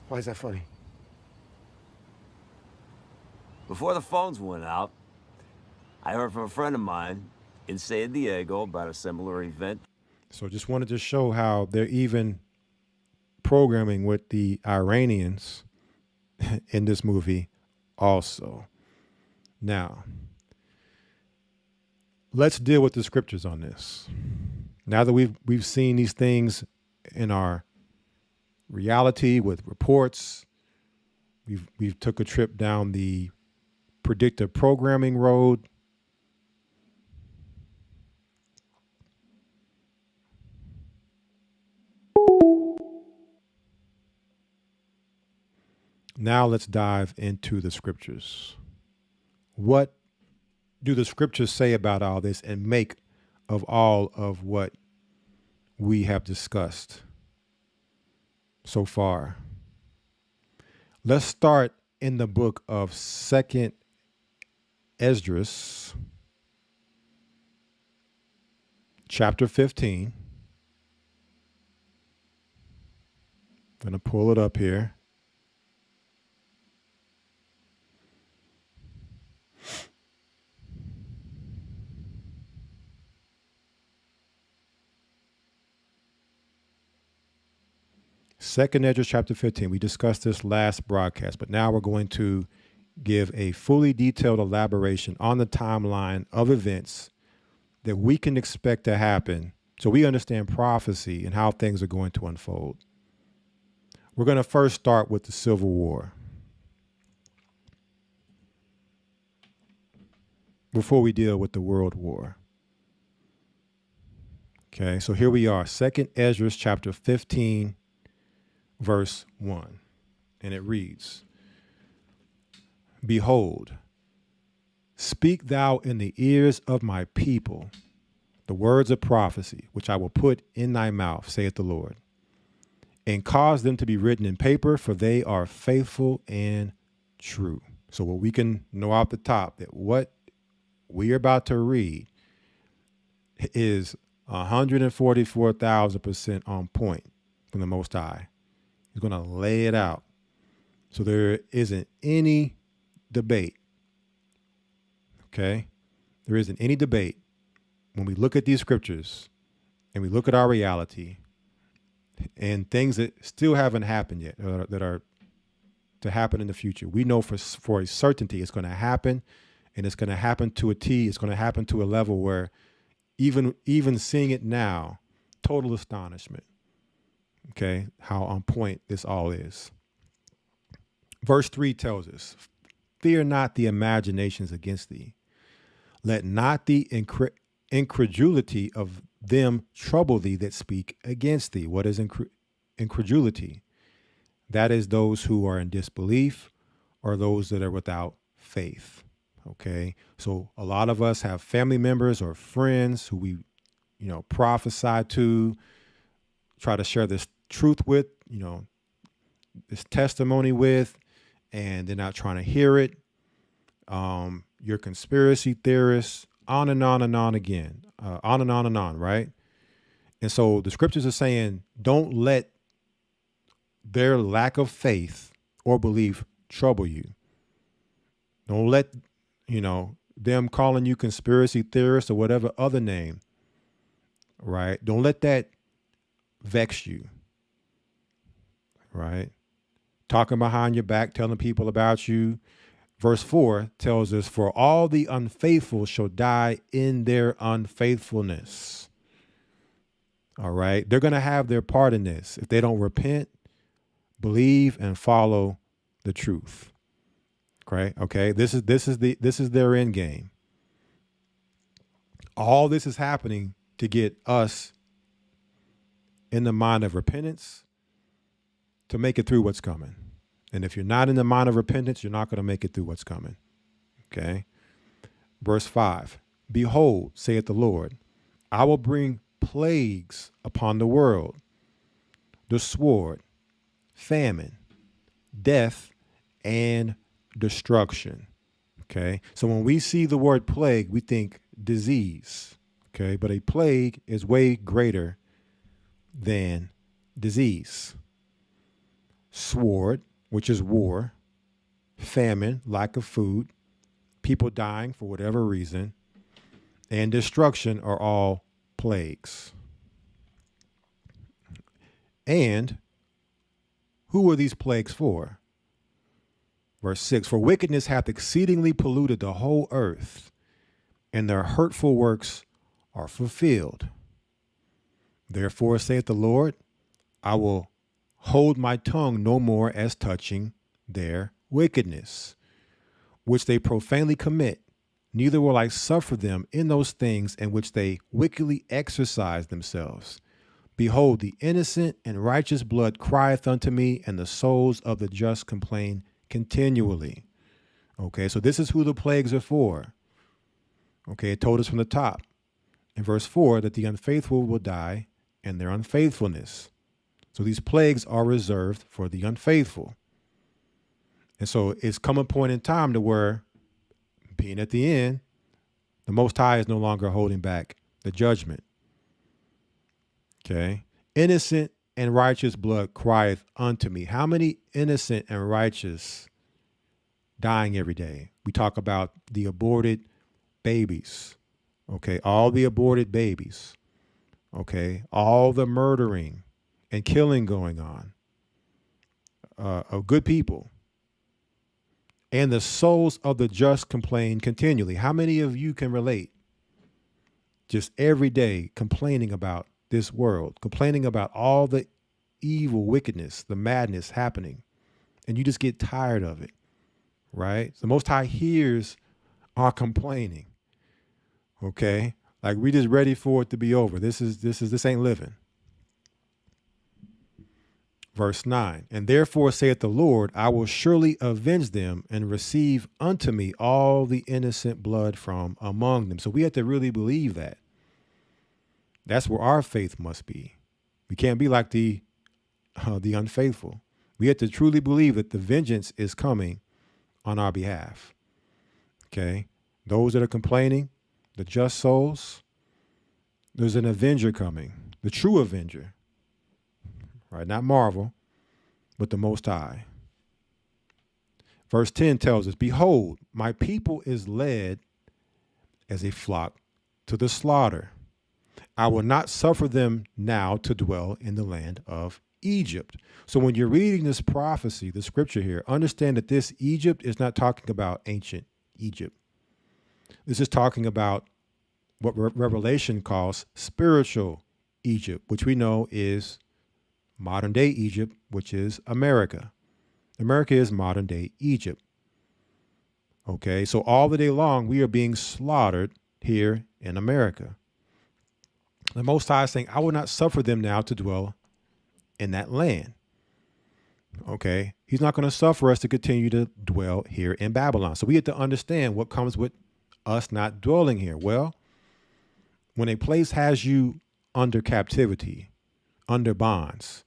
Why is that funny? Before the phones went out, I heard from a friend of mine in San Diego about a similar event. So just wanted to show how they're even programming with the Iranians in this movie also. Now, let's deal with the scriptures on this. Now that we've seen these things in our reality with reports, we've took a trip down the predictive programming road. Now let's dive into the scriptures. What do the scriptures say about all this and make of all of what we have discussed so far? Let's start in the book of 2nd Esdras, chapter 15. I'm going to pull it up here. Second Esdras chapter 15. We discussed this last broadcast, but now we're going to give a fully detailed elaboration on the timeline of events that we can expect to happen so we understand prophecy and how things are going to unfold. We're going to first start with the Civil War before we deal with the World War. Okay, so here we are, 2nd Esdras chapter 15, verse 1, and it reads, "Behold, speak thou in the ears of my people the words of prophecy, which I will put in thy mouth, saith the Lord, and cause them to be written in paper, for they are faithful and true." So what we can know off the top, that what we are about to read is 144,000% on point from the Most High. He's going to lay it out. So there isn't any debate. Okay? There isn't any debate when we look at these scriptures and we look at our reality and things that still haven't happened yet, that are to happen in the future. We know for a certainty it's going to happen, and it's going to happen to a T. It's going to happen to a level where even seeing it now, total astonishment. Okay, how on point this all is. Verse 3 tells us, "Fear not the imaginations against thee. Let not the incredulity of them trouble thee that speak against thee." What is incredulity? That is those who are in disbelief or those that are without faith. Okay, so a lot of us have family members or friends who we, prophesy to, try to share this truth with, this testimony with, and they're not trying to hear it. You're conspiracy theorists, on and on and on again, on and on and on, right? And so the scriptures are saying, don't let their lack of faith or belief trouble you. Don't let, them calling you conspiracy theorists or whatever other name, right? Don't let that vex you, right? Talking behind your back, telling people about you. Verse 4 tells us, "For all the unfaithful shall die in their unfaithfulness." All right. They're going to have their part in this if they don't repent, believe, and follow the truth. Okay. Okay. This is their end game. All this is happening to get us in the mind of repentance, to make it through what's coming. And if you're not in the mind of repentance, you're not going to make it through what's coming. Okay. Verse 5, behold, saith the Lord, I will bring plagues upon the world, the sword, famine, death, and destruction. Okay. So when we see the word plague, we think disease. Okay. But a plague is way greater than disease. Sword, which is war, famine, lack of food, people dying for whatever reason, and destruction are all plagues. And who are these plagues for? Verse 6, for wickedness hath exceedingly polluted the whole earth, and their hurtful works are fulfilled. Therefore saith the Lord, I will hold my tongue no more as touching their wickedness, which they profanely commit, neither will I suffer them in those things in which they wickedly exercise themselves. Behold, the innocent and righteous blood crieth unto me, and the souls of the just complain continually. Okay, so this is who the plagues are for. Okay, it told us from the top in verse 4 that the unfaithful will die in their unfaithfulness. So these plagues are reserved for the unfaithful. And so it's come a point in time to where, being at the end, the Most High is no longer holding back the judgment. Okay. Innocent and righteous blood crieth unto me. How many innocent and righteous dying every day? We talk about the aborted babies. Okay. All the aborted babies. Okay. All the murdering and killing going on of good people. And the souls of the just complain continually. How many of you can relate? Just every day complaining about this world, complaining about all the evil, wickedness, the madness happening, and you just get tired of it, right? The Most High hears our complaining. Okay, like we just ready for it to be over. This ain't living. Verse 9, and therefore saith the Lord, I will surely avenge them and receive unto me all the innocent blood from among them. So we have to really believe that. That's where our faith must be. We can't be like the unfaithful. We have to truly believe that the vengeance is coming on our behalf. Okay, those that are complaining, the just souls, there's an avenger coming, the true avenger. Right, not Marvel, but the Most High. Verse 10 tells us, behold, my people is led as a flock to the slaughter. I will not suffer them now to dwell in the land of Egypt. So when you're reading this prophecy, the scripture here, understand that this Egypt is not talking about ancient Egypt. This is talking about what Revelation calls spiritual Egypt, which we know is modern day Egypt, which is America. America is modern day Egypt. Okay, so all the day long, we are being slaughtered here in America. The Most High is saying, I will not suffer them now to dwell in that land. Okay, he's not going to suffer us to continue to dwell here in Babylon. So we have to understand what comes with us not dwelling here. Well, when a place has you under captivity, under bonds,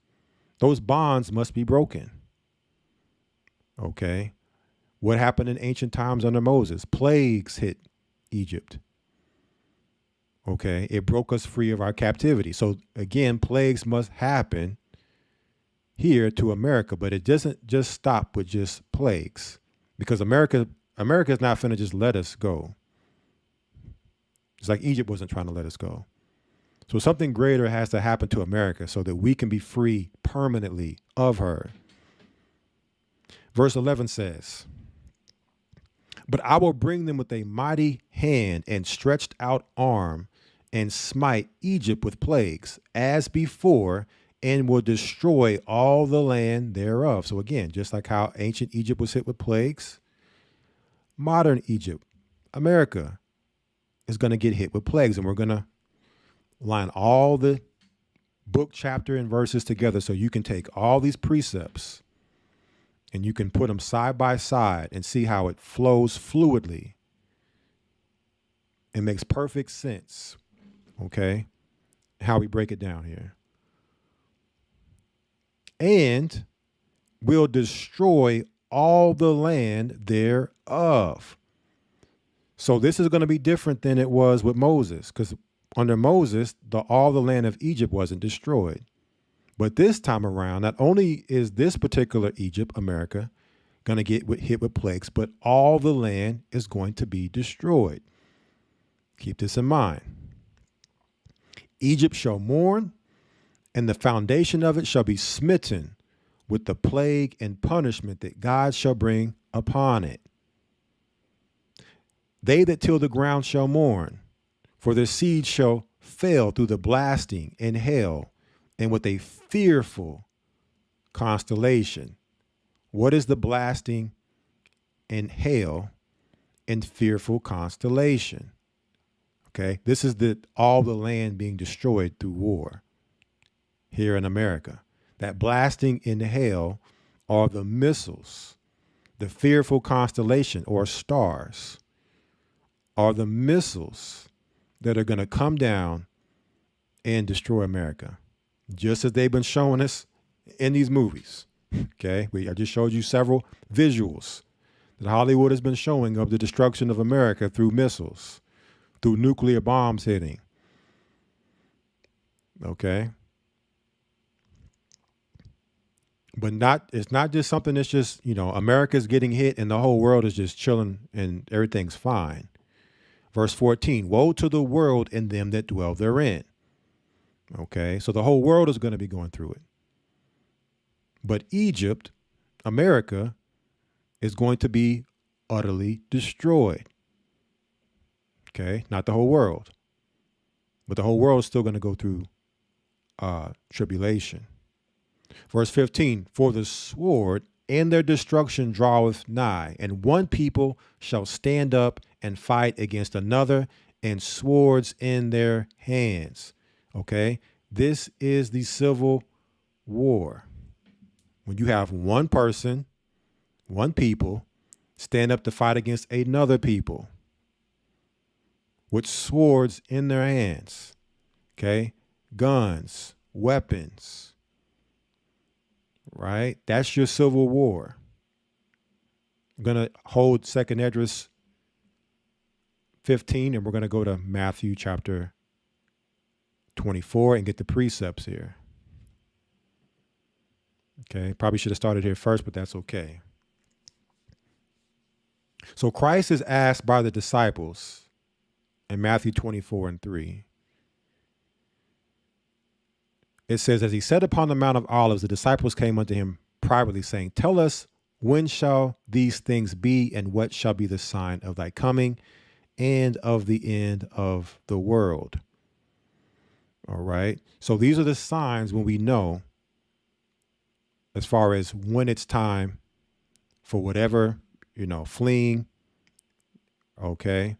those bonds must be broken. Okay. What happened in ancient times under Moses? Plagues hit Egypt. Okay. It broke us free of our captivity. So again, plagues must happen here to America, but it doesn't just stop with just plagues, because America is not finna just let us go. It's like Egypt wasn't trying to let us go. So something greater has to happen to America so that we can be free permanently of her. Verse 11 says, but I will bring them with a mighty hand and stretched out arm and smite Egypt with plagues as before, and will destroy all the land thereof. So again, just like how ancient Egypt was hit with plagues, modern Egypt, America, is going to get hit with plagues, and we're going to line all the book, chapter, and verses together so you can take all these precepts and you can put them side by side and see how it flows fluidly. It makes perfect sense, okay, how we break it down here. And will destroy all the land thereof. So this is going to be different than it was with Moses, because under Moses, all the land of Egypt wasn't destroyed. But this time around, not only is this particular Egypt, America, going to get hit with plagues, but all the land is going to be destroyed. Keep this in mind. Egypt shall mourn, and the foundation of it shall be smitten with the plague and punishment that God shall bring upon it. They that till the ground shall mourn, for their seed shall fail through the blasting and hail, and with a fearful constellation. What is the blasting and hail and fearful constellation? Okay, this is all the land being destroyed through war here in America. That blasting and hail are the missiles. The fearful constellation or stars are the missiles that are going to come down and destroy America, just as they've been showing us in these movies. Okay, I just showed you several visuals that Hollywood has been showing of the destruction of America through missiles, through nuclear bombs hitting. Okay. But it's not just something that's just, America's getting hit and the whole world is just chilling and everything's fine. Verse 14, woe to the world and them that dwell therein. Okay, so the whole world is going to be going through it. But Egypt, America, is going to be utterly destroyed. Okay, not the whole world. But the whole world is still going to go through tribulation. Verse 15, for the sword and their destruction draweth nigh, and one people shall stand up and fight against another, and swords in their hands. Okay, this is the civil war. When you have one person, one people, stand up to fight against another people with swords in their hands. Okay, guns, weapons. Right? That's your civil war. I'm going to hold 2nd Esdras 15, and we're going to go to Matthew chapter 24 and get the precepts here. Okay, probably should have started here first, but that's okay. So Christ is asked by the disciples in Matthew 24 and 3. It says, as he sat upon the Mount of Olives, the disciples came unto him privately, saying, tell us, when shall these things be, and what shall be the sign of thy coming and of the end of the world? All right. So these are the signs when we know, as far as when it's time for whatever, fleeing. Okay.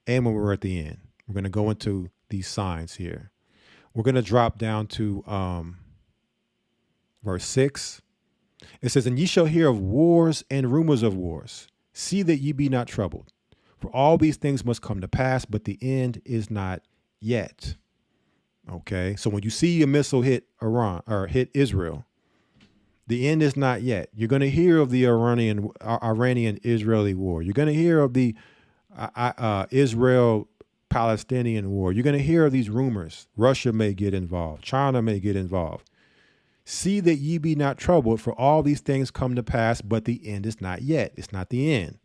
And when we're at the end, we're going to go into these signs here. We're going to drop down to verse 6. It says, and ye shall hear of wars and rumors of wars. See that ye be not troubled. For all these things must come to pass, but the end is not yet. Okay, so when you see a missile hit Iran or hit Israel, the end is not yet. You're going to hear of the Iranian-Israeli war. You're going to hear of the Israel-Palestinian war. You're going to hear of these rumors. Russia may get involved. China may get involved. See that ye be not troubled, for all these things come to pass, but the end is not yet. It's not the end.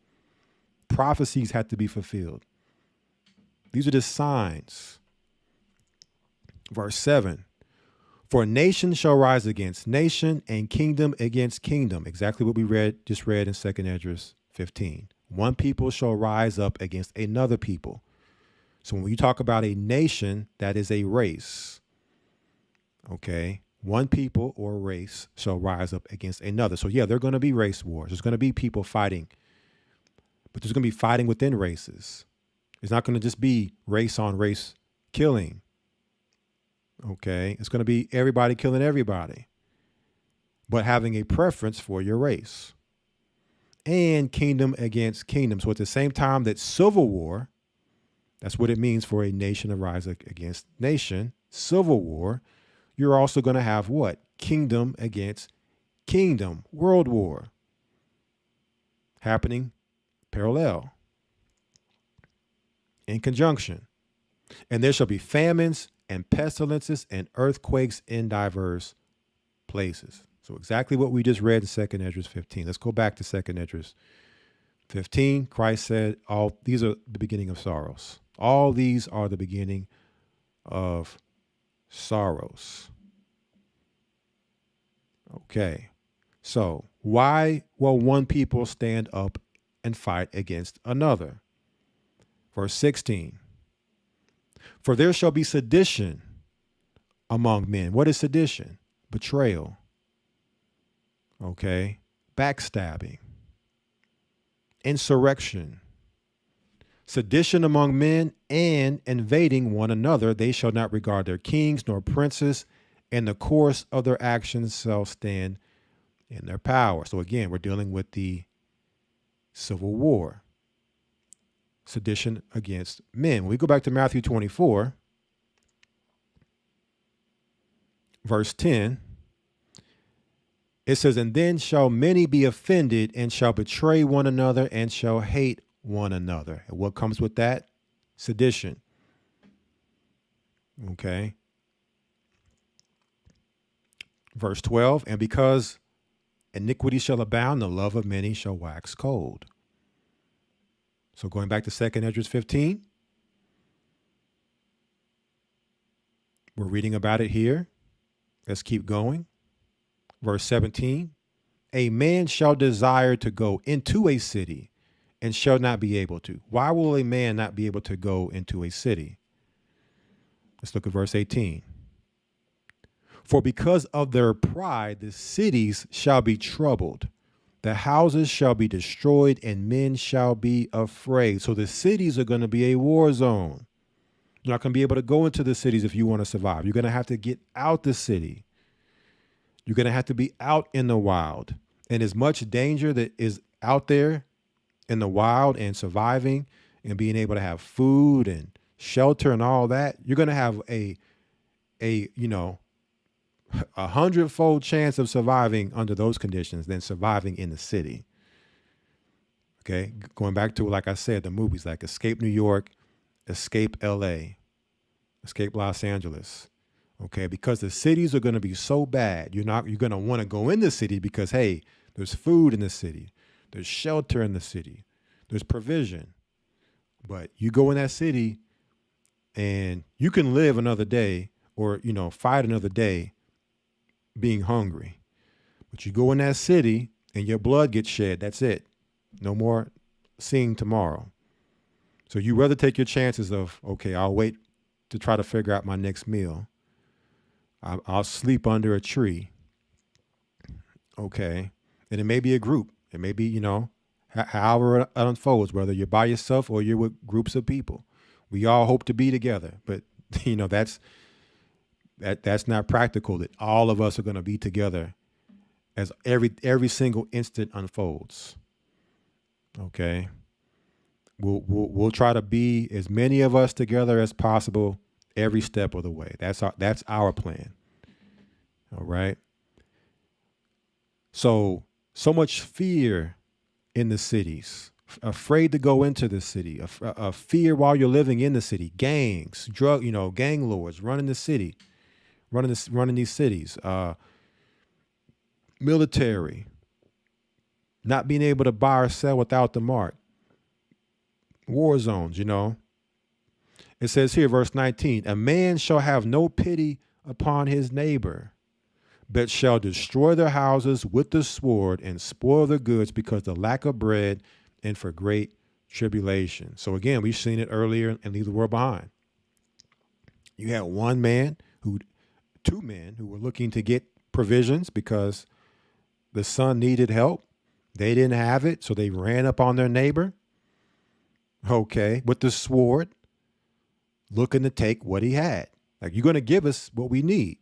Prophecies have to be fulfilled. These are the signs. Verse 7, for nation shall rise against nation and kingdom against kingdom. Exactly what we just read in 2nd Esdras 15. One people shall rise up against another people. So when you talk about a nation, that is a race. Okay. One people or race shall rise up against another. So yeah, there are going to be race wars. There's going to be people fighting, but there's going to be fighting within races. It's not going to just be race on race killing. Okay. It's going to be everybody killing everybody, but having a preference for your race. and kingdom against kingdom. So at the same time that civil war, that's what it means for a nation to rise against nation, civil war, you're also going to have what? Kingdom against kingdom, world war happening parallel, in conjunction. And there shall be famines and pestilences and earthquakes in diverse places. So exactly what we just read in 2nd Esdras 15. Let's go back to 2nd Esdras 15. Christ said, all these are the beginning of sorrows. All these are the beginning of sorrows. Okay. So why will one people stand up and fight against another? Verse 16. For there shall be sedition among men. What is sedition? Betrayal. Okay. Backstabbing. Insurrection. Sedition among men and invading one another. They shall not regard their kings nor princes, and the course of their actions shall stand in their power. So again, we're dealing with the civil war. Sedition against men. When we go back to Matthew 24, verse 10, it says, and then shall many be offended and shall betray one another and shall hate one another. And what comes with that? Sedition. Okay. Verse 12, and because iniquity shall abound, the love of many shall wax cold. So going back to 2nd Esdras 15, we're reading about it here. Let's keep going. Verse 17, a man shall desire to go into a city and shall not be able to. Why will a man not be able to go into a city? Let's look at verse 18. For because of their pride, the cities shall be troubled. The houses shall be destroyed and men shall be afraid. So the cities are going to be a war zone. You're not going to be able to go into the cities if you want to survive. You're going to have to get out the city. You're going to have to be out in the wild. And as much danger that is out there in the wild and surviving and being able to have food and shelter and all that, you're going to have a 100-fold chance of surviving under those conditions than surviving in the city. Okay. Going back to, like I said, the movies like Escape New York, Escape LA, Escape Los Angeles. Okay. Because the cities are going to be so bad. You're going to want to go in the city because, hey, there's food in the city. There's shelter in the city. There's provision. But you go in that city and you can live another day or, fight another day being hungry. But you go in that city and your blood gets shed. That's it. No more seeing tomorrow. So you rather take your chances of, okay, I'll wait to try to figure out my next meal. I'll sleep under a tree. Okay. And it may be a group. It may be, however it unfolds, whether you're by yourself or you're with groups of people. We all hope to be together, but that's not practical, that all of us are going to be together as every single instant unfolds. Okay. We'll try to be as many of us together as possible every step of the way. That's our plan. All right. So much fear in the cities, afraid to go into the city, a fear while you're living in the city, gangs, gang lords running the city, running these cities, military, not being able to buy or sell without the mark, war zones, It says here, verse 19, a man shall have no pity upon his neighbor, but shall destroy their houses with the sword and spoil their goods because of the lack of bread and for great tribulation. So again, we've seen it earlier and leave the world behind. You had two men who were looking to get provisions because the son needed help. They didn't have it, so they ran up on their neighbor. Okay, with the sword, looking to take what he had. Like, you're going to give us what we need.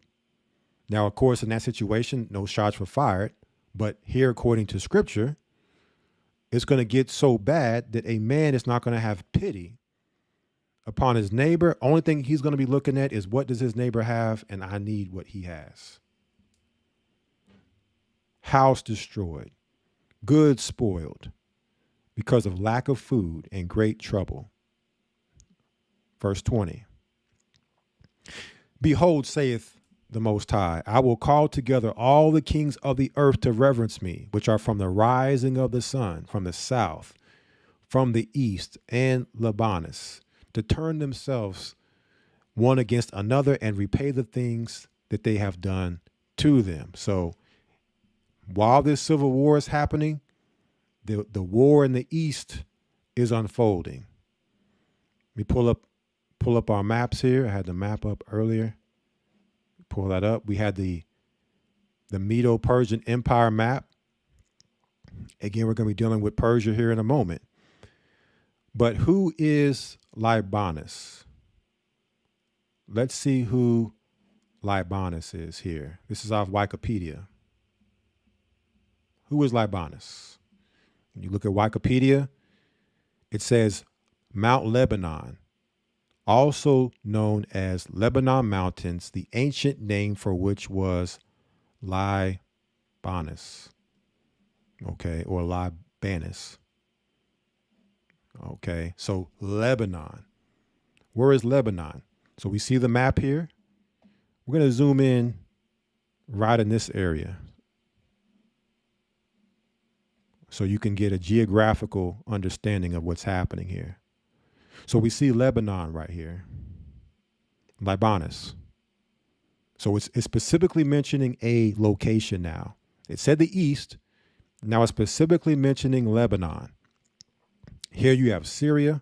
Now, of course, in that situation, no shots were fired. But here, according to scripture, it's going to get so bad that a man is not going to have pity upon his neighbor. Only thing he's going to be looking at is what does his neighbor have, and I need what he has. House destroyed, goods spoiled because of lack of food and great trouble. Verse 20. Behold, saith the Most High, I will call together all the kings of the earth to reverence me, which are from the rising of the sun, from the south, from the east, and Lebanus, to turn themselves one against another and repay the things that they have done to them. So while this civil war is happening, the war in the east is unfolding. We pull up our maps here. I had the map up earlier. Pull that up. We had the Medo-Persian Empire map. Again, we're going to be dealing with Persia here in a moment. But who is Libanus? Let's see who Libanus is here. This is off Wikipedia. Who is Libanus? When you look at Wikipedia, it says Mount Lebanon, also known as Lebanon Mountains, the ancient name for which was Libanus, okay, or Libanus. Okay, so Lebanon. Where is Lebanon? So we see the map here. We're going to zoom in right in this area so you can get a geographical understanding of what's happening here. So we see Lebanon right here, Libanus. So it's specifically mentioning a location now. It said the east, now it's specifically mentioning Lebanon. Here you have Syria,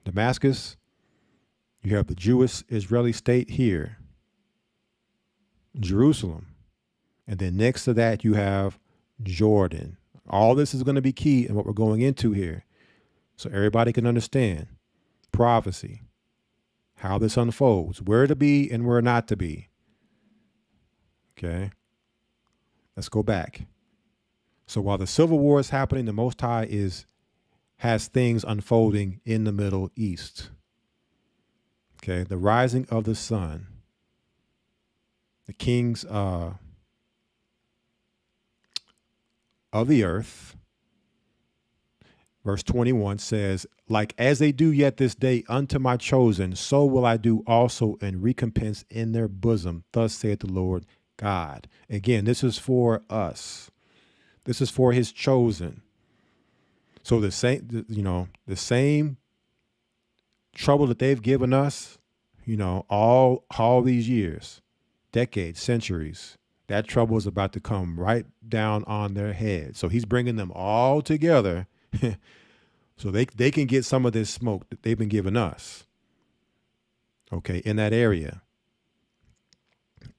Damascus. You have the Jewish Israeli state here, Jerusalem. And then next to that, you have Jordan. All this is going to be key in what we're going into here, so everybody can understand prophecy, how this unfolds, where to be and where not to be. Okay, let's go back. So while the civil war is happening, the Most High has things unfolding in the Middle East. Okay, the rising of the sun, the kings of the earth. Verse 21 says, like as they do yet this day unto my chosen, so will I do also in recompense in their bosom. Thus saith the Lord God. Again, this is for us. This is for his chosen. So the same trouble that they've given us, all these years, decades, centuries, that trouble is about to come right down on their head. So he's bringing them all together so they can get some of this smoke that they've been giving us. Okay, in that area.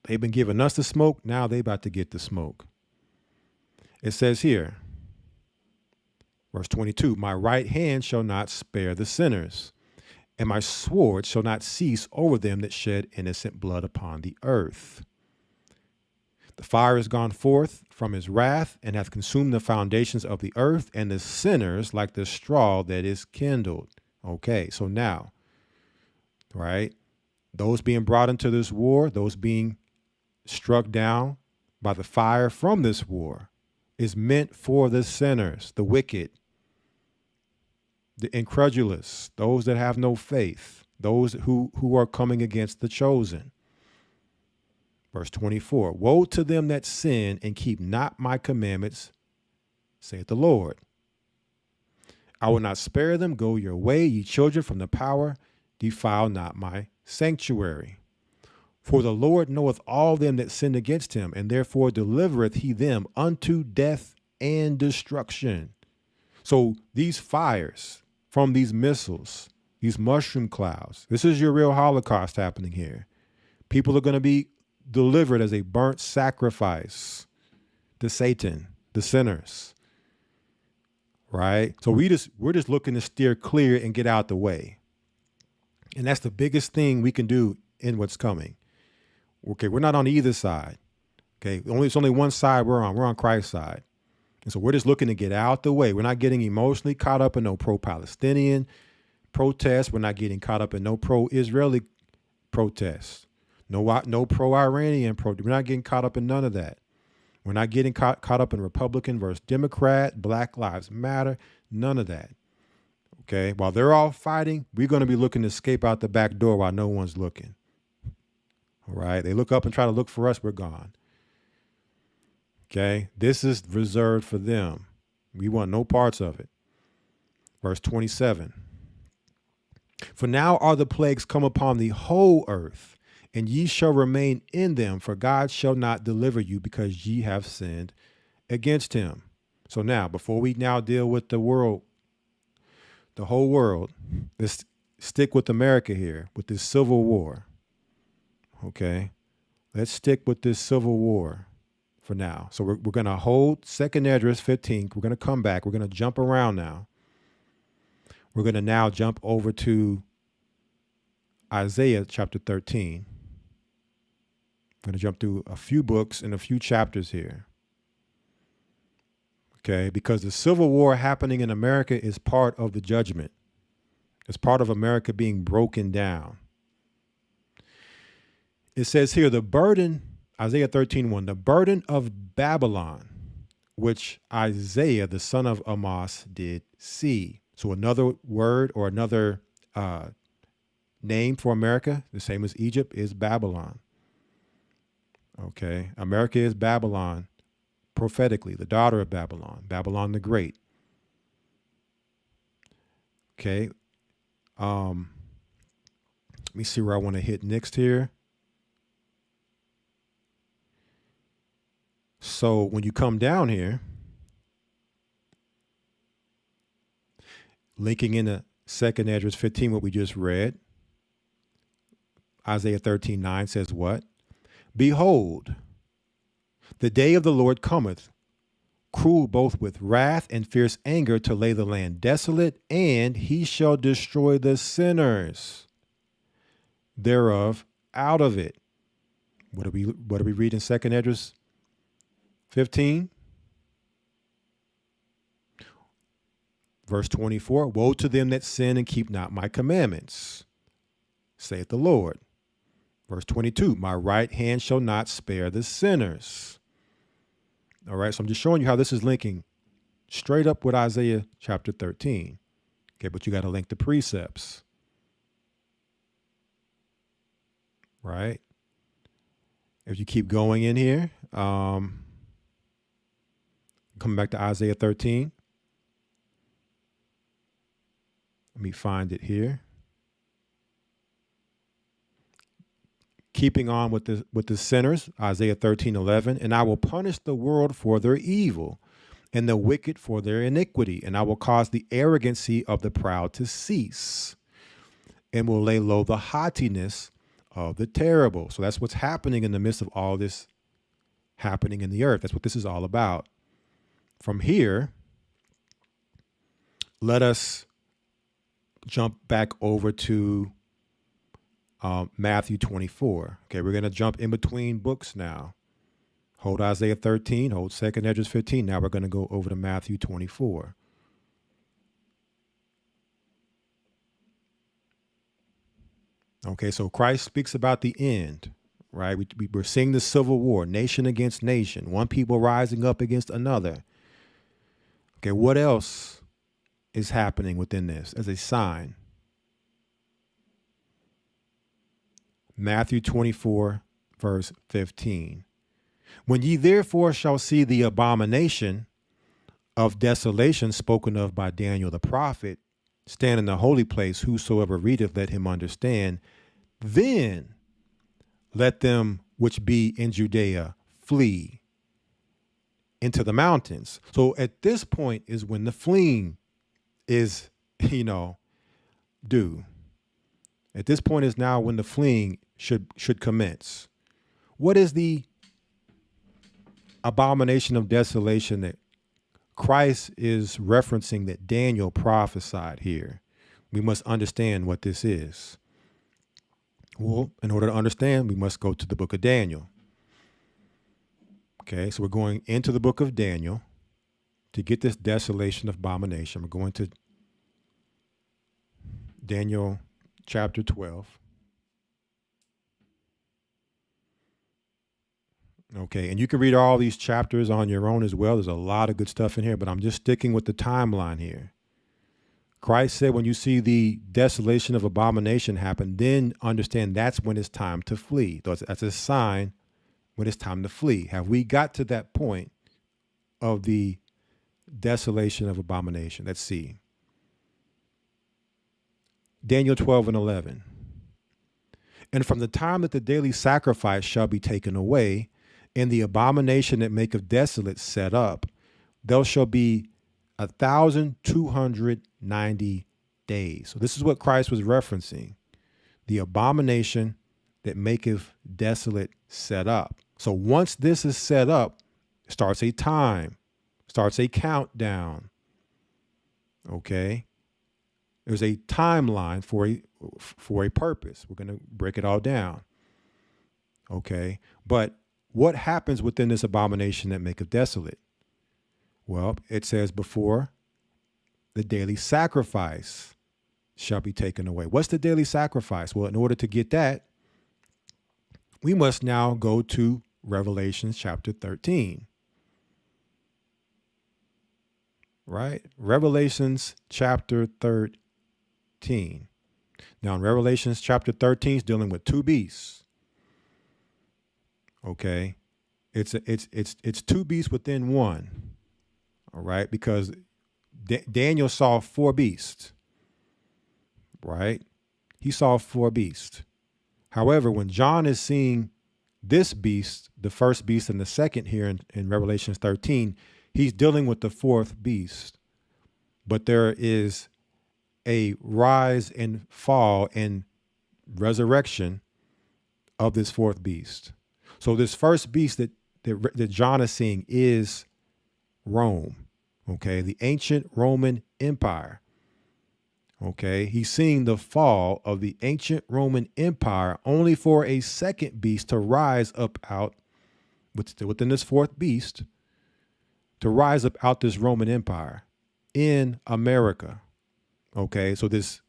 They've been giving us the smoke. Now they about to get the smoke. It says here, verse 22, my right hand shall not spare the sinners, and my sword shall not cease over them that shed innocent blood upon the earth. The fire is gone forth from his wrath and hath consumed the foundations of the earth, and the sinners like the straw that is kindled. Okay, so now, right, those being brought into this war, those being struck down by the fire from this war is meant for the sinners, the wicked, the incredulous, those that have no faith, those who are coming against the chosen. Verse 24, woe to them that sin and keep not my commandments, saith the Lord. I will not spare them. Go your way, ye children, from the power. Defile not my sanctuary. For the Lord knoweth all them that sin against him, and therefore delivereth he them unto death and destruction. So these fires from these missiles, these mushroom clouds, this is your real Holocaust happening here. People are going to be delivered as a burnt sacrifice to Satan, the sinners. Right? So we're just looking to steer clear and get out the way. And that's the biggest thing we can do in what's coming. Okay, we're not on either side. Okay, it's only one side we're on. We're on Christ's side. And so we're just looking to get out the way. We're not getting emotionally caught up in no pro-Palestinian protests. We're not getting caught up in no pro-Israeli protests. No pro-Iranian protest. We're not getting caught up in none of that. We're not getting caught up in Republican versus Democrat, Black Lives Matter, none of that. Okay, while they're all fighting, we're going to be looking to escape out the back door while no one's looking. All right, they look up and try to look for us, we're gone. Okay, this is reserved for them. We want no parts of it. Verse 27. For now are the plagues come upon the whole earth, and ye shall remain in them, for God shall not deliver you, because ye have sinned against him. So now, before we now deal with the world, the whole world, let's stick with America here, with this civil war. Okay, let's stick with this civil war for now. So we're going to hold 2nd Esdras 15. We're going to come back. We're going to jump around now. We're going to now jump over to Isaiah chapter 13. I'm going to jump through a few books and a few chapters here. Okay, because the civil war happening in America is part of the judgment. It's part of America being broken down. It says here, the burden, Isaiah 13:1, the burden of Babylon, which Isaiah, the son of Amoz, did see. So another word or another name for America, the same as Egypt, is Babylon. Okay, America is Babylon. Prophetically, the daughter of Babylon, Babylon the Great. Okay. Let me see where I want to hit next here. So when you come down here, linking into 2nd Esdras 15, what we just read, Isaiah 13:9 says what? Behold, the day of the Lord cometh, cruel both with wrath and fierce anger, to lay the land desolate, and he shall destroy the sinners thereof out of it. What do we read in 2nd Esdras 15? Verse 24, woe to them that sin and keep not my commandments, saith the Lord. Verse 22, my right hand shall not spare the sinners. All right, so I'm just showing you how this is linking straight up with Isaiah chapter 13. Okay, but you got to link the precepts. Right? If you keep going in here, coming back to Isaiah 13. Let me find it here. Keeping on with the sinners, Isaiah 13:11, and I will punish the world for their evil, and the wicked for their iniquity, and I will cause the arrogancy of the proud to cease, and will lay low the haughtiness of the terrible. So that's what's happening in the midst of all this happening in the earth. That's what this is all about. From here, let us jump back over to Matthew 24. Okay, we're going to jump in between books now. Hold Isaiah 13, hold 2nd Esdras 15. Now we're going to go over to Matthew 24. Okay, so Christ speaks about the end, right? We're seeing the civil war, nation against nation, one people rising up against another. Okay, what else is happening within this as a sign? Matthew 24, verse 15. When ye therefore shall see the abomination of desolation spoken of by Daniel the prophet stand in the holy place, whosoever readeth, let him understand. Then let them which be in Judea flee into the mountains. So at this point is when the fleeing is, due. At this point is now when the fleeing should commence. What is the abomination of desolation that Christ is referencing that Daniel prophesied here? We must understand what this is. Well, in order to understand, we must go to the book of Daniel. Okay, so we're going into the book of Daniel. to get this desolation of abomination. We're going to Daniel chapter 12. Okay, and you can read all these chapters on your own as well. There's a lot of good stuff in here, but I'm just sticking with the timeline here. Christ said when you see the desolation of abomination happen, then understand that's when it's time to flee. That's a sign when it's time to flee. Have we got to that point of the desolation of abomination? Let's see. Daniel 12 and 11. And from the time that the daily sacrifice shall be taken away, and the abomination that maketh desolate set up, there shall be 1,290 days. So this is what Christ was referencing. The abomination that maketh desolate set up. So once this is set up, starts a time, starts a countdown. Okay. There's a timeline for a purpose. We're going to break it all down. Okay. But what happens within this abomination that maketh desolate? Well, it says before the daily sacrifice shall be taken away. What's the daily sacrifice? Well, in order to get that, we must now go to Revelation chapter 13. Right? Revelations chapter 13. Now in Revelations chapter 13 is dealing with two beasts. Okay. It's two beasts within one. All right. Because Daniel saw four beasts. Right. He saw four beasts. However, when John is seeing this beast, the first beast and the second here in Revelation 13, he's dealing with the fourth beast. But there is a rise and fall and resurrection of this fourth beast. So this first beast that John is seeing is Rome. Okay. The ancient Roman Empire. Okay. He's seeing the fall of the ancient Roman Empire only for a second beast to rise up out within this fourth beast, to rise up out this Roman Empire in America. Okay. So this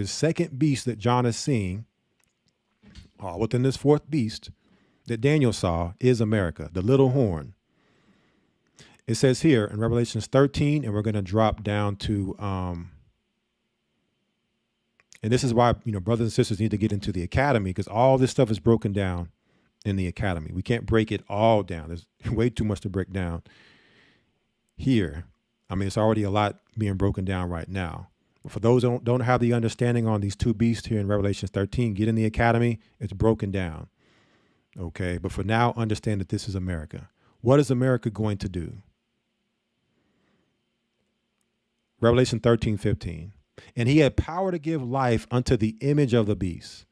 second beast that John is seeing within this fourth beast that Daniel saw is America, the little horn. It says here in Revelations 13, and we're going to drop down to, and this is why, brothers and sisters need to get into the academy, because all this stuff is broken down in the academy. We can't break it all down. There's way too much to break down here. I mean, it's already a lot being broken down right now. But for those who don't have the understanding on these two beasts here in Revelation 13, get in the academy. It's broken down. Okay, but for now, understand that this is America. What is America going to do? Revelation 13:15. And he had power to give life unto the image of the beast,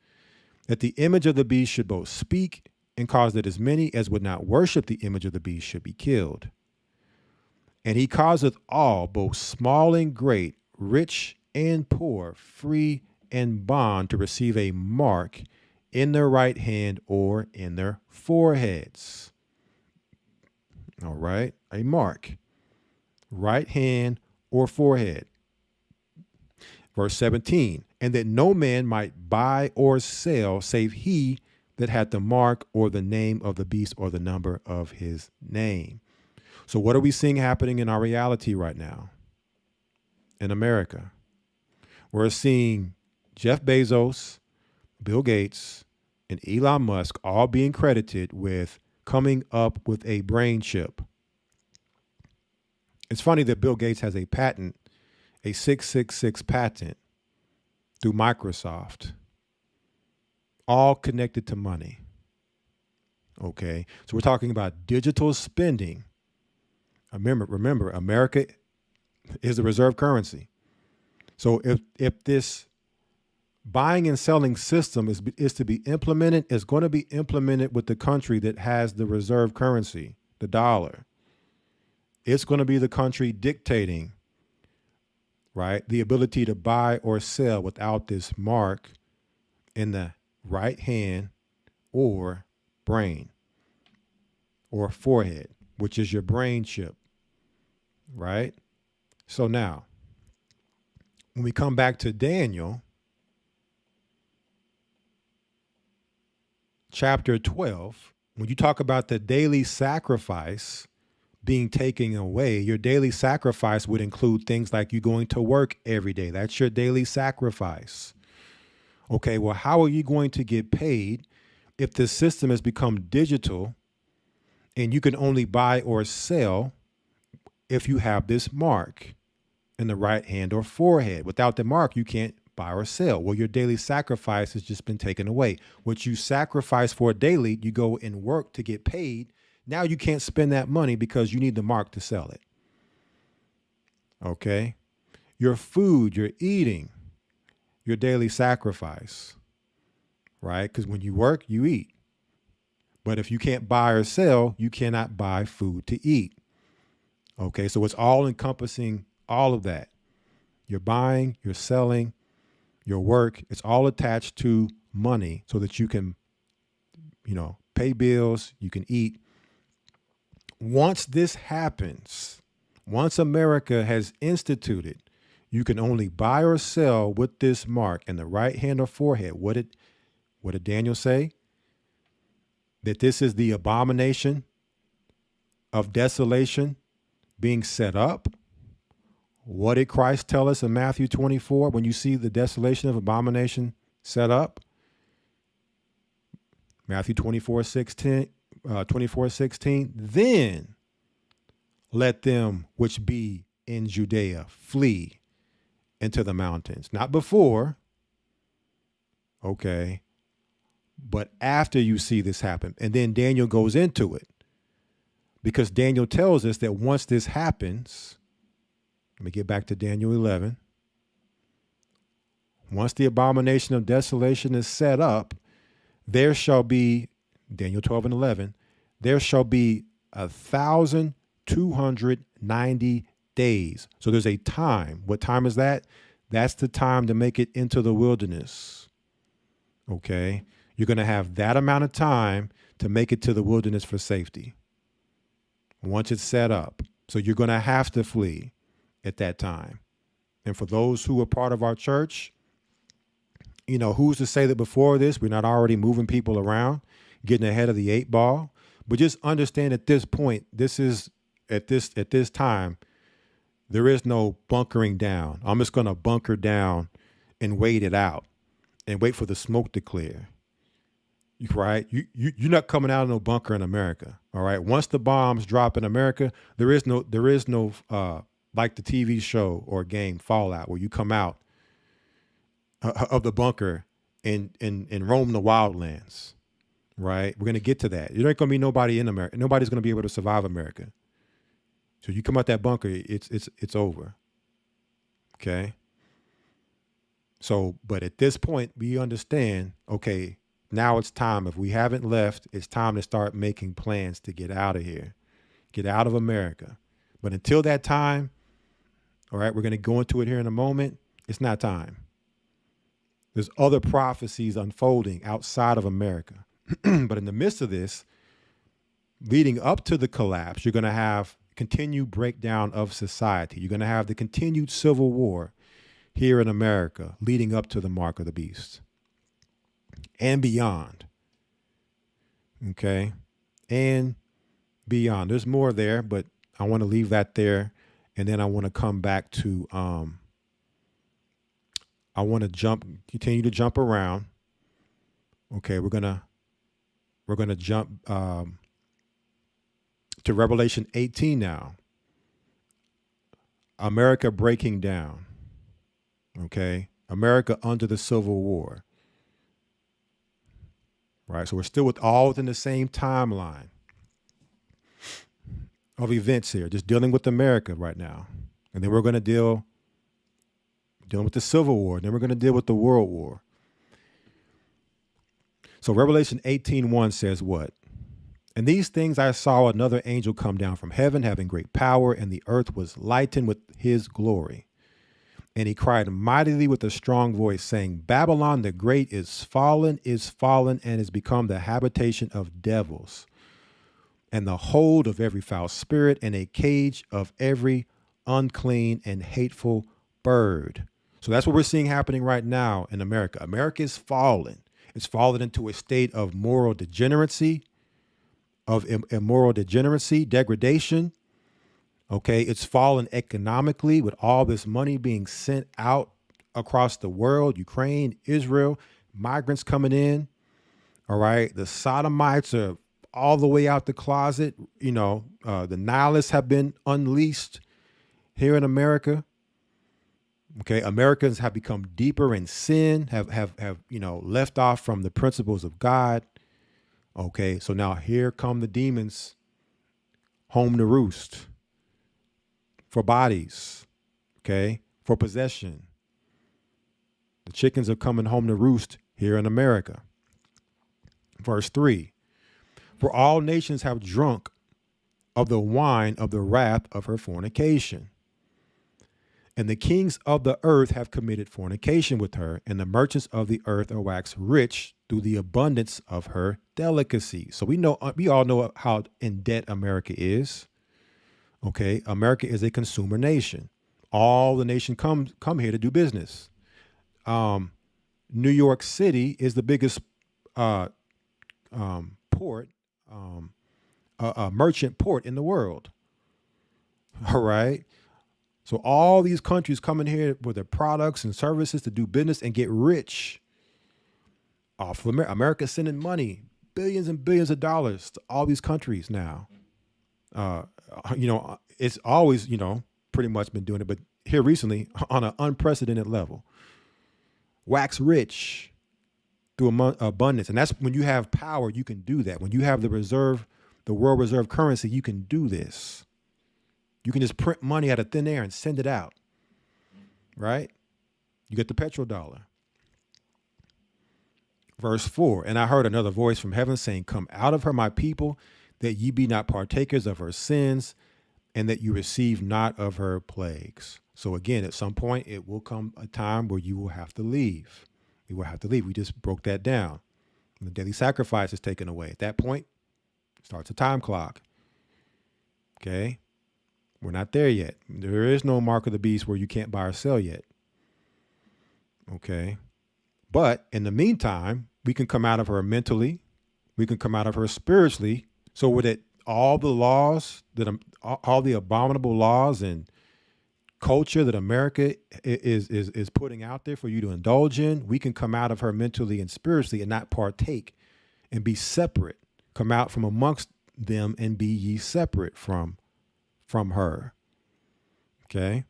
that the image of the beast should both speak and cause that as many as would not worship the image of the beast should be killed. And he causeth all, both small and great, rich and poor, free and bond, to receive a mark in their right hand or in their foreheads. All right, a mark, right hand or forehead. Verse 17, and that no man might buy or sell save he that had the mark or the name of the beast or the number of his name. So what are we seeing happening in our reality right now in America? We're seeing Jeff Bezos, Bill Gates, and Elon Musk all being credited with coming up with a brain chip. It's funny that Bill Gates has a patent, a 666 patent through Microsoft, all connected to money. Okay, so we're talking about digital spending. Remember, America is the reserve currency. So if this buying and selling system is to be implemented, it's going to be implemented with the country that has the reserve currency, the dollar. It's going to be the country dictating, right, the ability to buy or sell without this mark in the right hand or brain or forehead, which is your brain chip. right? So now, when we come back to Daniel, chapter 12, when you talk about the daily sacrifice being taken away, your daily sacrifice would include things like you going to work every day. That's your daily sacrifice. Okay, well, how are you going to get paid if the system has become digital and you can only buy or sell if you have this mark in the right hand or forehead? Without the mark, you can't buy or sell. Well, your daily sacrifice has just been taken away. What you sacrifice for daily, you go and work to get paid. Now you can't spend that money because you need the mark to sell it. Okay? Your food, you're eating, your daily sacrifice, right? Because when you work, you eat. But if you can't buy or sell, you cannot buy food to eat. Okay, so it's all encompassing all of that. You're buying, you're selling, your work, it's all attached to money so that you can, pay bills, you can eat. Once this happens, once America has instituted, you can only buy or sell with this mark in the right hand or forehead. What did Daniel say? That this is the abomination of desolation being set up. What did Christ tell us in Matthew 24 when you see the desolation of abomination set up? Matthew 24:16, then let them which be in Judea flee into the mountains. Not before, okay, but after you see this happen. And then Daniel goes into it because Daniel tells us that once this happens, let me get back to Daniel 11. Once the abomination of desolation is set up, there shall be, Daniel 12 and 11, there shall be 1,290 days. So there's a time. What time is that? That's the time to make it into the wilderness. Okay? You're going to have that amount of time to make it to the wilderness for safety. Once it's set up. So you're going to have to flee at that time. And for those who are part of our church, who's to say that before this, we're not already moving people around, getting ahead of the 8 ball? But just understand at this point, this is at this time, there is no bunkering down. I'm just going to bunker down and wait it out and wait for the smoke to clear. Right? You're not coming out of no bunker in America. All right. Once the bombs drop in America, there is no like the TV show or game Fallout, where you come out of the bunker and roam the wildlands, right? We're going to get to that. There ain't going to be nobody in America. Nobody's going to be able to survive America. So you come out that bunker, it's over. Okay. So, but at this point, we understand, okay, now it's time. If we haven't left, it's time to start making plans to get out of here, get out of America. But until that time, all right, we're going to go into it here in a moment. It's not time. There's other prophecies unfolding outside of America. But in the midst of this, leading up to the collapse, you're going to have continued breakdown of society. You're going to have the continued civil war here in America leading up to the mark of the beast and beyond. Okay. And beyond. There's more there, but I want to leave that there. And then I want to come back to, I want to continue to jump around. Okay, we're gonna jump to Revelation 18 now. America breaking down. Okay, America under the Civil War. Right, so we're still all within the same timeline of events here, just dealing with America right now. And then we're going to dealing with the Civil War. And then we're going to deal with the World War. So Revelation 18:1 says what? And these things I saw another angel come down from heaven, having great power, and the earth was lightened with his glory. And he cried mightily with a strong voice, saying, Babylon the great is fallen, and is become the habitation of devils, and the hold of every foul spirit, and a cage of every unclean and hateful bird. So that's what we're seeing happening right now in America. America is fallen. It's fallen into a state of moral degeneracy, immoral degeneracy, degradation. Okay, it's fallen economically with all this money being sent out across the world, Ukraine, Israel, migrants coming in. All right, the sodomites are all the way out the closet. You know, the nihilists have been unleashed here in America. Okay, Americans have become deeper in sin, have left off from the principles of God. Okay, so now here come the demons home to roost for bodies, okay, for possession. The chickens are coming home to roost here in America. Verse 3, for all nations have drunk of the wine of the wrath of her fornication. And the kings of the earth have committed fornication with her, and the merchants of the earth are waxed rich through the abundance of her delicacy. So we all know how in debt America is. Okay, America is a consumer nation. All the nation come here to do business. New York City is the biggest port, merchant port in the world. All right. So all these countries come in here with their products and services to do business and get rich off of America. America's sending money, billions and billions of dollars to all these countries now. It's always, pretty much been doing it, but here recently on an unprecedented level. Wax rich through abundance. And that's when you have power, you can do that. When you have the world reserve currency, you can do this. You can just print money out of thin air and send it out, right? You get the petrodollar. Verse 4, and I heard another voice from heaven saying, come out of her, my people, that ye be not partakers of her sins, and that you receive not of her plagues. So again, at some point, it will come a time where you will have to leave. You will have to leave. We just broke that down. And the daily sacrifice is taken away. At that point, starts a time clock. Okay? We're not there yet. There is no mark of the beast where you can't buy or sell yet. Okay. But in the meantime, we can come out of her mentally. We can come out of her spiritually. So with it, all the laws, all the abominable laws and culture that America is putting out there for you to indulge in, we can come out of her mentally and spiritually and not partake and be separate. Come out from amongst them and be ye separate from her. Okay.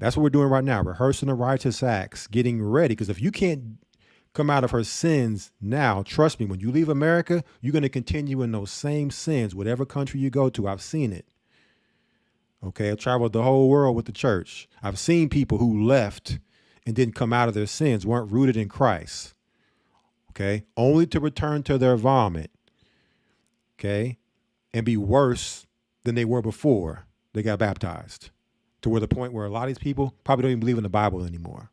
That's what we're doing right now. Rehearsing the righteous acts, getting ready. Because if you can't come out of her sins now, trust me, when you leave America, you're going to continue in those same sins, whatever country you go to. I've seen it. Okay. I traveled the whole world with the church. I've seen people who left and didn't come out of their sins, weren't rooted in Christ. Okay. Only to return to their vomit. Okay. And be worse than they were before they got baptized, to where the point where a lot of these people probably don't even believe in the Bible anymore.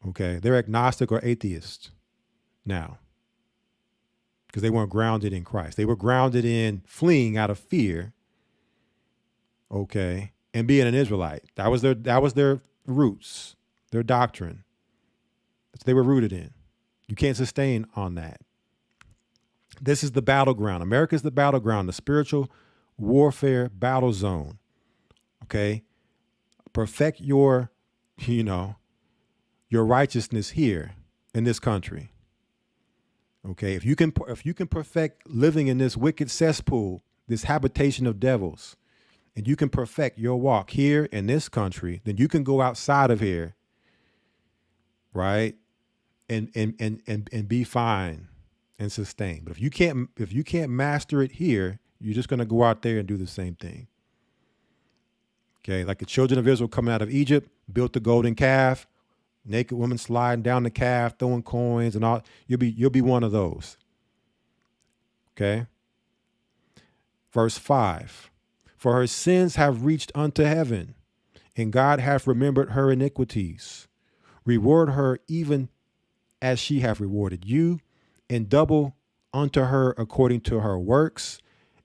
Okay. They're agnostic or atheist now because they weren't grounded in Christ. They were grounded in fleeing out of fear. Okay. And being an Israelite. That was their roots, their doctrine that they were rooted in. You can't sustain on that. This is the battleground. America is the battleground, the spiritual warfare battle zone. Okay. Perfect your righteousness here in this country. Okay. If you can perfect living in this wicked cesspool, this habitation of devils, and you can perfect your walk here in this country, then you can go outside of here, right? And be fine and sustain. But if you can't master it here, you're just going to go out there and do the same thing. Okay, like the children of Israel coming out of Egypt, built the golden calf, naked woman sliding down the calf, throwing coins and all. You'll be one of those. Okay. Verse 5. For her sins have reached unto heaven, and God hath remembered her iniquities. Reward her even as she hath rewarded you, and double unto her according to her works,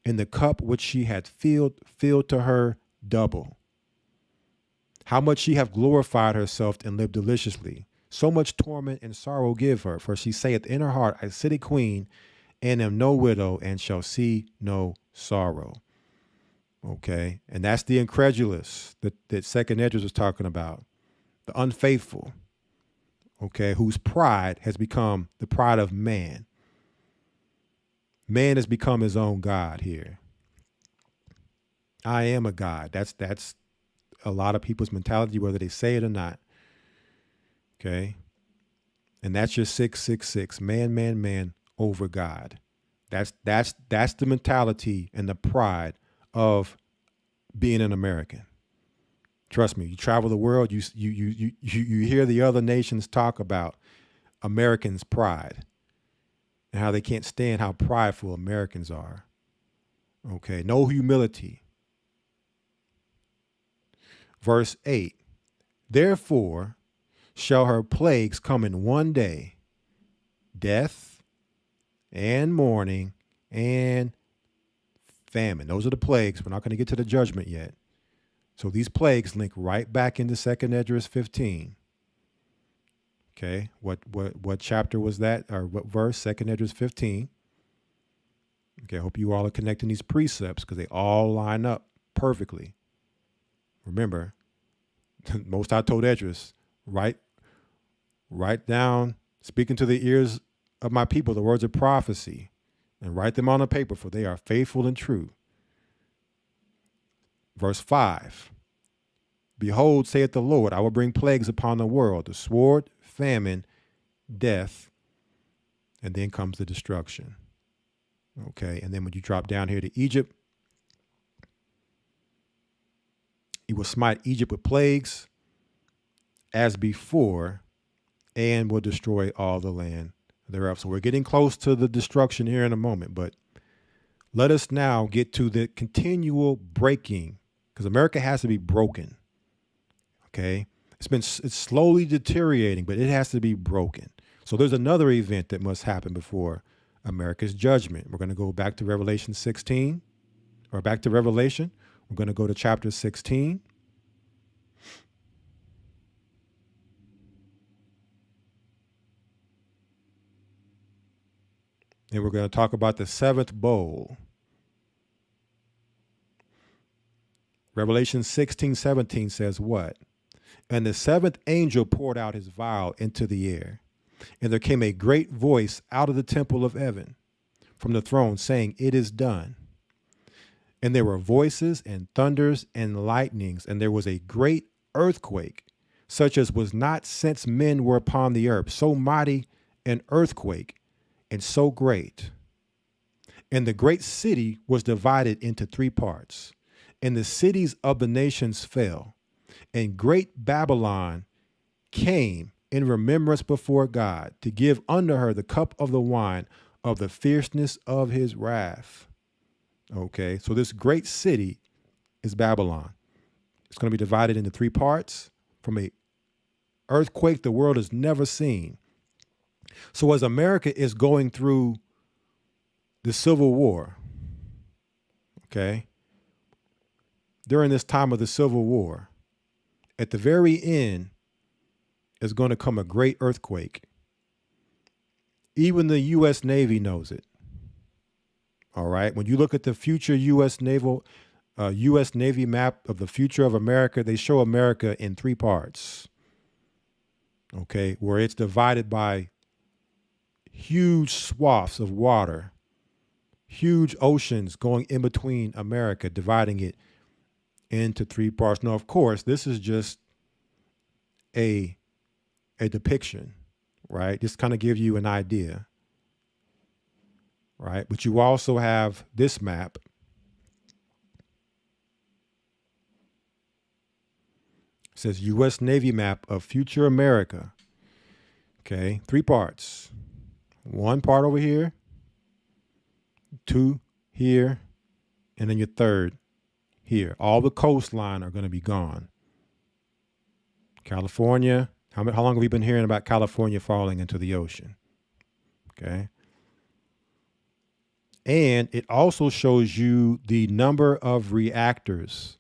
and the cup which she hath filled to her double. How much she have glorified herself and lived deliciously. So much torment and sorrow give her, for she saith in her heart, I sit a queen, and am no widow, and shall see no sorrow. Okay, and that's the incredulous that Second Esdras was talking about, the unfaithful, okay, whose pride has become the pride of man. Man has become his own God here. I am a God. That's a lot of people's mentality, whether they say it or not. Okay, and that's your 666, man over God. That's the mentality and the pride of being an American. Trust me, you travel the world, you hear the other nations talk about Americans' pride and how they can't stand how prideful Americans are. Okay, no humility. Verse 8, therefore shall her plagues come in one day, death and mourning and famine. Those are the plagues. We're not going to get to the judgment yet. So these plagues link right back into 2 Esdras 15. Okay, what chapter was that, or what verse? 2 Esdras 15. Okay, I hope you all are connecting these precepts because they all line up perfectly. Remember, Most High told Esdras, write down, speaking to the ears of my people, the words of prophecy, and write them on a paper, for they are faithful and true. Verse 5, behold, saith the Lord, I will bring plagues upon the world, the sword, famine, death, and then comes the destruction. Okay, and then when you drop down here to Egypt, he will smite Egypt with plagues as before, and will destroy all the land thereof. So we're getting close to the destruction here in a moment, but let us now get to the continual breaking, because America has to be broken. Okay, it's slowly deteriorating, but it has to be broken. So there's another event that must happen before America's judgment. We're going to go back to Revelation 16, or back to Revelation. We're going to go to chapter 16. And we're going to talk about the seventh bowl. Revelation 16:17 says what? And the seventh angel poured out his vial into the air. And there came a great voice out of the temple of heaven from the throne saying, it is done. And there were voices and thunders and lightnings, and there was a great earthquake, such as was not since men were upon the earth, so mighty an earthquake and so great. And the great city was divided into 3 parts, and the cities of the nations fell. And great Babylon came in remembrance before God to give unto her the cup of the wine of the fierceness of his wrath. Okay, so this great city is Babylon. It's going to be divided into 3 parts from a earthquake the world has never seen. So as America is going through the Civil War, okay, during this time of the Civil War, at the very end is going to come a great earthquake. Even the U.S. Navy knows it. All right. When you look at the future U.S. Navy map of the future of America, they show America in 3 parts. Okay, where it's divided by huge swaths of water, huge oceans going in between America, dividing it into 3 parts. Now, of course, this is just a depiction, right? Just kind of give you an idea, right? But you also have this map. It says U.S. Navy map of future America. Okay, 3 parts. 1 part over here, 2 here, and then your 3rd here. All the coastline are going to be gone. California, how long have we been hearing about California falling into the ocean? Okay. And it also shows you the number of reactors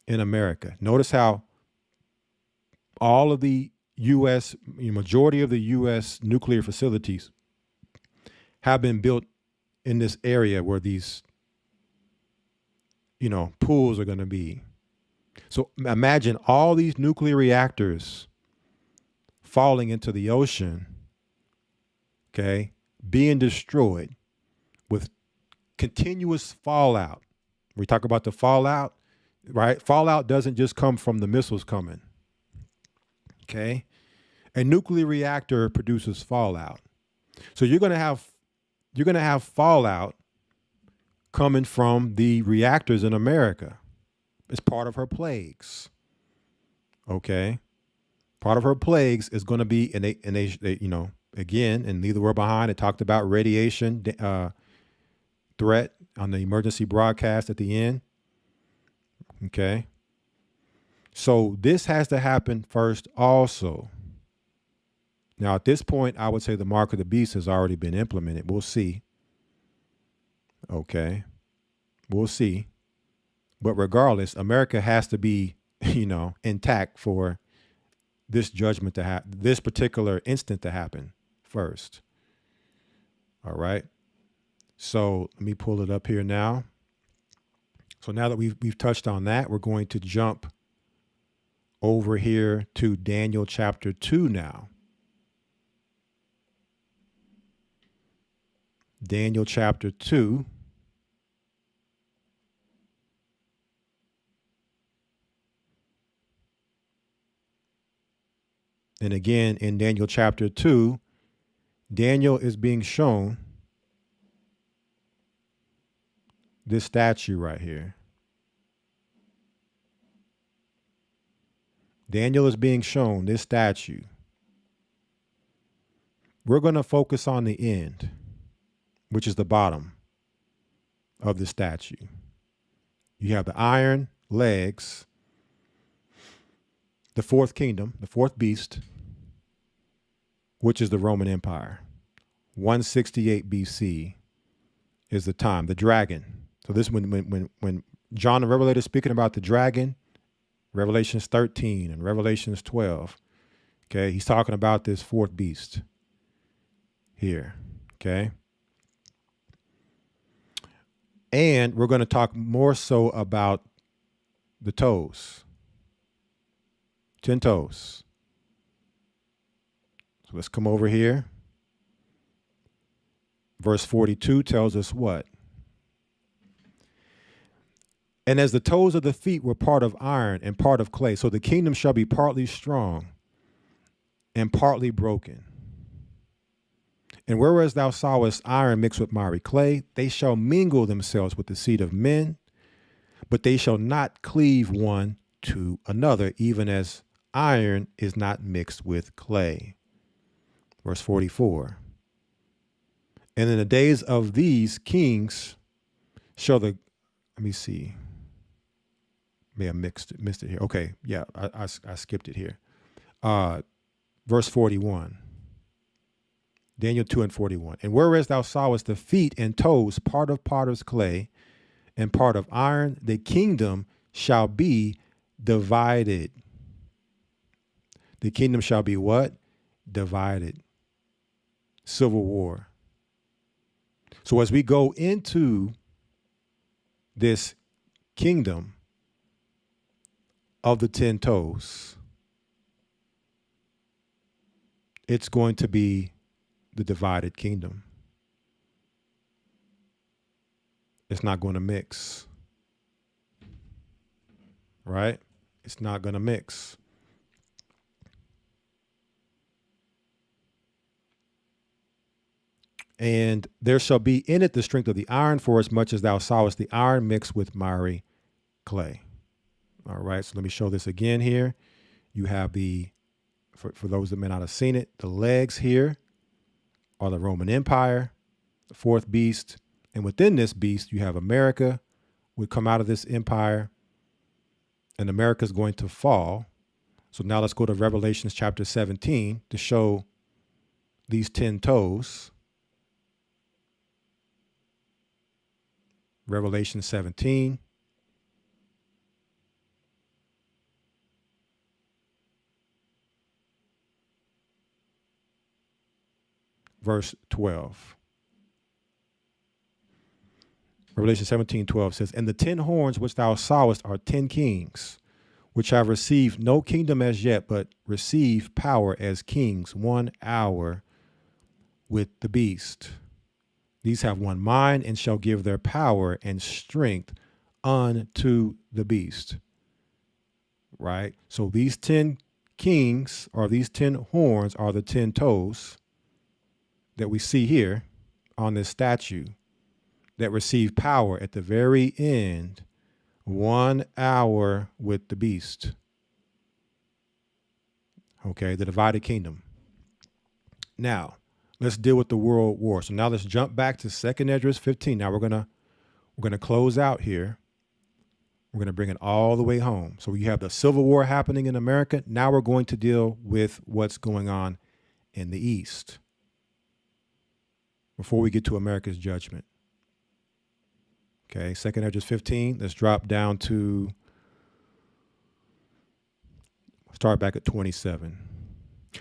in America. Notice how all of the U.S., majority of the U.S. nuclear facilities have been built in this area where these, pools are going to be. So imagine all these nuclear reactors falling into the ocean, okay, being destroyed with continuous fallout. We talk about the fallout, right? Fallout doesn't just come from the missiles coming. Okay. A nuclear reactor produces fallout. So you're going to have fallout coming from the reactors in America. It's part of her plagues. Okay. Part of her plagues is going to be, and they again, and Neither We're Behind, it talked about radiation threat on the emergency broadcast at the end. Okay. So this has to happen first also. Now, at this point, I would say the mark of the beast has already been implemented. We'll see. Okay. We'll see. But regardless, America has to be, intact for this judgment to happen, this particular instant to happen first. All right. So let me pull it up here now. So now that we've touched on that, we're going to jump over here to Daniel chapter 2 now. Daniel chapter 2. And again, in Daniel chapter 2, Daniel is being shown this statue right here. Daniel is being shown this statue. We're going to focus on the end, which is the bottom of the statue. You have the iron legs, the fourth kingdom, the fourth beast, which is the Roman Empire. 168 BC is the time, the dragon. So this when John the Revelator is speaking about the dragon, Revelations 13 and Revelations 12, okay, he's talking about this fourth beast here, okay? And we're going to talk more so about the toes. 10 toes. So let's come over here. Verse 42 tells us what? And as the toes of the feet were part of iron and part of clay, so the kingdom shall be partly strong and partly broken. And whereas thou sawest iron mixed with miry clay, they shall mingle themselves with the seed of men, but they shall not cleave one to another, even as iron is not mixed with clay. Verse 44. And in the days of these kings shall the, let me see. May have missed it here. Okay, yeah, I skipped it here. Verse 41. Daniel 2 and 41. And whereas thou sawest the feet and toes, part of potter's clay and part of iron, the kingdom shall be divided. The kingdom shall be what? Divided. Civil war. So as we go into this kingdom of the 10 toes, it's going to be the divided kingdom. It's not going to mix. Right? It's not going to mix. And there shall be in it the strength of the iron, for as much as thou sawest the iron mixed with miry clay. All right, so let me show this again here. You have the, for those that may not have seen it, the legs here are the Roman Empire, the fourth beast. And within this beast, you have America would come out of this empire, and America is going to fall. So now let's go to Revelations chapter 17 to show these 10 toes. Revelation 17. verse 12. Revelation 17:12 says, "And the 10 horns which thou sawest are 10 kings, which have received no kingdom as yet, but receive power as kings 1 hour with the beast. These have one mind and shall give their power and strength unto the beast." Right? So these 10 kings, or these 10 horns, are the 10 toes that we see here on this statue that receive power at the very end, 1 hour with the beast. Okay, the divided kingdom. Now, let's deal with the world war. So now let's jump back to 2nd Esdras 15. Now we're gonna close out here. We're gonna bring it all the way home. So you have the Civil War happening in America. Now we're going to deal with what's going on in the East before we get to America's judgment. Okay, 2nd Esdras 15. Let's drop down to, start back at 27.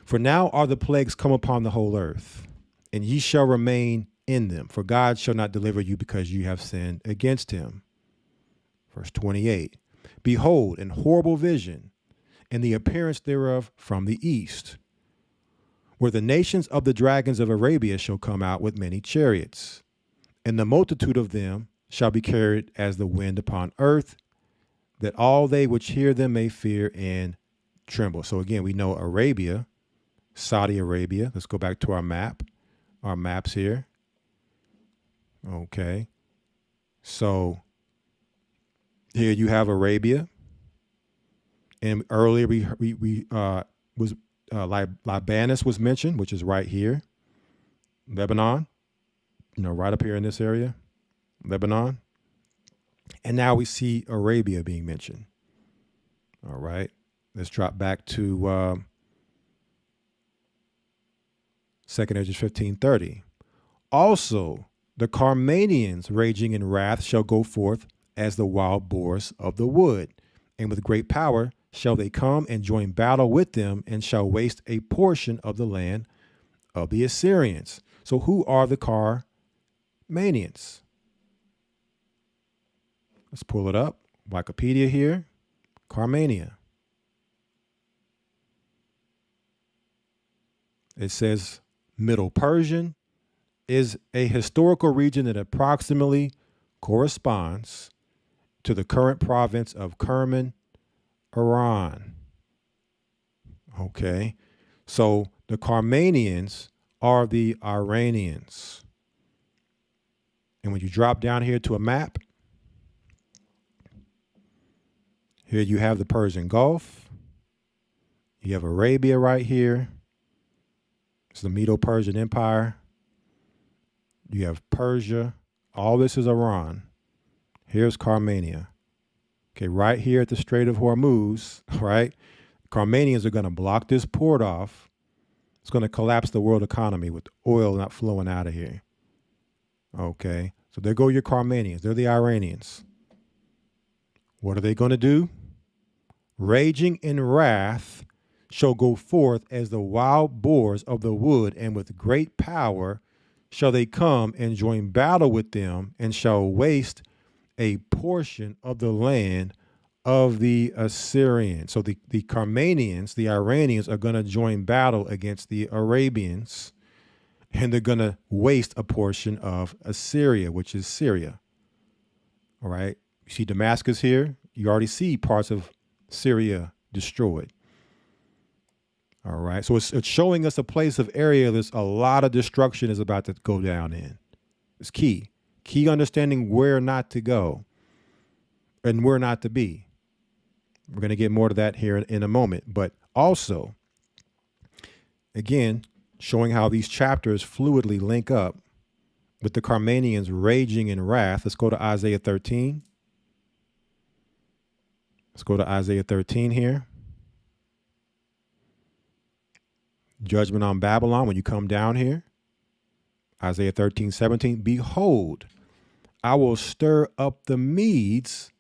"For now are the plagues come upon the whole earth, and ye shall remain in them, for God shall not deliver you because you have sinned against him." Verse 28. "Behold, an horrible vision, and the appearance thereof from the east, where the nations of the dragons of Arabia shall come out with many chariots, and the multitude of them shall be carried as the wind upon earth, that all they which hear them may fear and tremble." So again, we know Arabia, Saudi Arabia. Let's go back to our maps here. Okay. So here you have Arabia, and earlier Libanus was mentioned, which is right here. Lebanon, right up here in this area, Lebanon. And now we see Arabia being mentioned. All right. Let's drop back to 2nd Esdras 15:30. "Also the Carmanians raging in wrath shall go forth as the wild boars of the wood, and with great power shall they come and join battle with them, and shall waste a portion of the land of the Assyrians." So who are the Carmanians? Let's pull it up. Wikipedia here. Carmania. It says Middle Persian is a historical region that approximately corresponds to the current province of Kerman, Iran. Okay, so the Carmanians are the Iranians. And when you drop down here to a map, here you have the Persian Gulf. You have Arabia right here. It's the Medo-Persian Empire. You have Persia. All this is Iran. Here's Carmania. Okay, right here at the Strait of Hormuz, right? Carmanians are going to block this port off. It's going to collapse the world economy with oil not flowing out of here. Okay, so there go your Carmanians. They're the Iranians. What are they going to do? "Raging in wrath shall go forth as the wild boars of the wood, and with great power shall they come and join battle with them, and shall waste a portion of the land of the Assyrians." So the Carmanians, the Iranians, are going to join battle against the Arabians, and they're going to waste a portion of Assyria, which is Syria. All right. You see Damascus here. You already see parts of Syria destroyed. All right. So it's showing us a place of area there's a lot of destruction is about to go down in. It's key. Key understanding where not to go and where not to be. We're going to get more to that here in a moment. But also, again, showing how these chapters fluidly link up with the Carmanians raging in wrath. Let's go to Isaiah 13. Let's go to Isaiah 13 here. Judgment on Babylon when you come down here. Isaiah 13:17. "Behold, I will stir up the Medes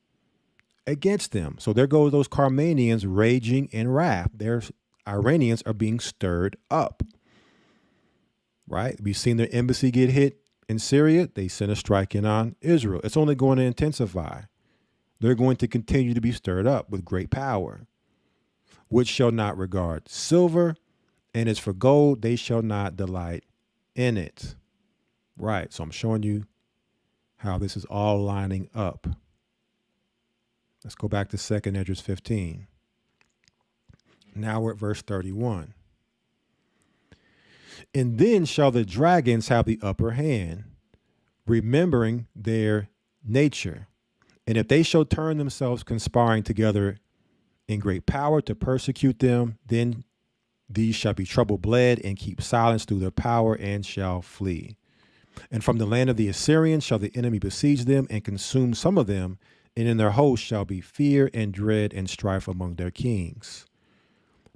against them." So there go those Carmanians raging in wrath. Their Iranians are being stirred up. right? We've seen their embassy get hit in Syria. They sent a strike in on Israel. It's only going to intensify. They're going to continue to be stirred up with great power, which shall not regard silver, and as for gold, they shall not delight in it. Right. So I'm showing you how this is all lining up. Let's go back to 2nd Esdras 15. Now we're at verse 31. And then shall the dragons have the upper hand, remembering their nature. And if they shall turn themselves conspiring together in great power to persecute them, then these shall be trouble bled and keep silence through their power and shall flee. And from the land of the Assyrians shall the enemy besiege them and consume some of them, and in their host shall be fear and dread and strife among their kings.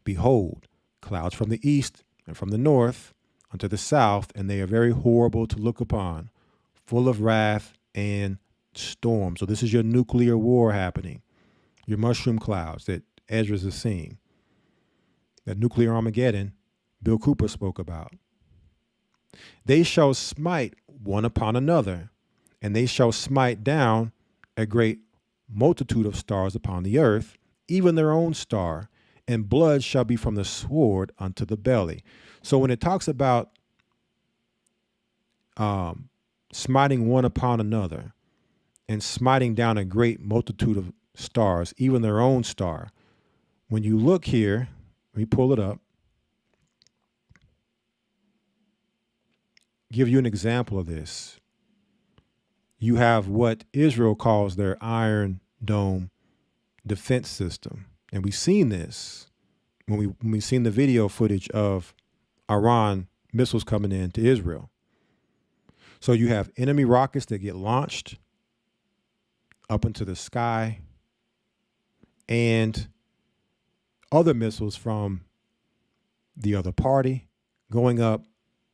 Behold, clouds from the east and from the north unto the south, and they are very horrible to look upon, full of wrath and storm. So this is your nuclear war happening, your mushroom clouds that Esdras is seeing. That nuclear Armageddon Bill Cooper spoke about. They shall smite one upon another, and they shall smite down a great multitude of stars upon the earth, even their own star, and blood shall be from the sword unto the belly. So when it talks about smiting one upon another and smiting down a great multitude of stars, even their own star, when you look here, let me pull it up, give you an example of this. You have what Israel calls their Iron Dome defense system. And we've seen this when we've seen the video footage of Iran missiles coming into Israel. So you have enemy rockets that get launched up into the sky and other missiles from the other party going up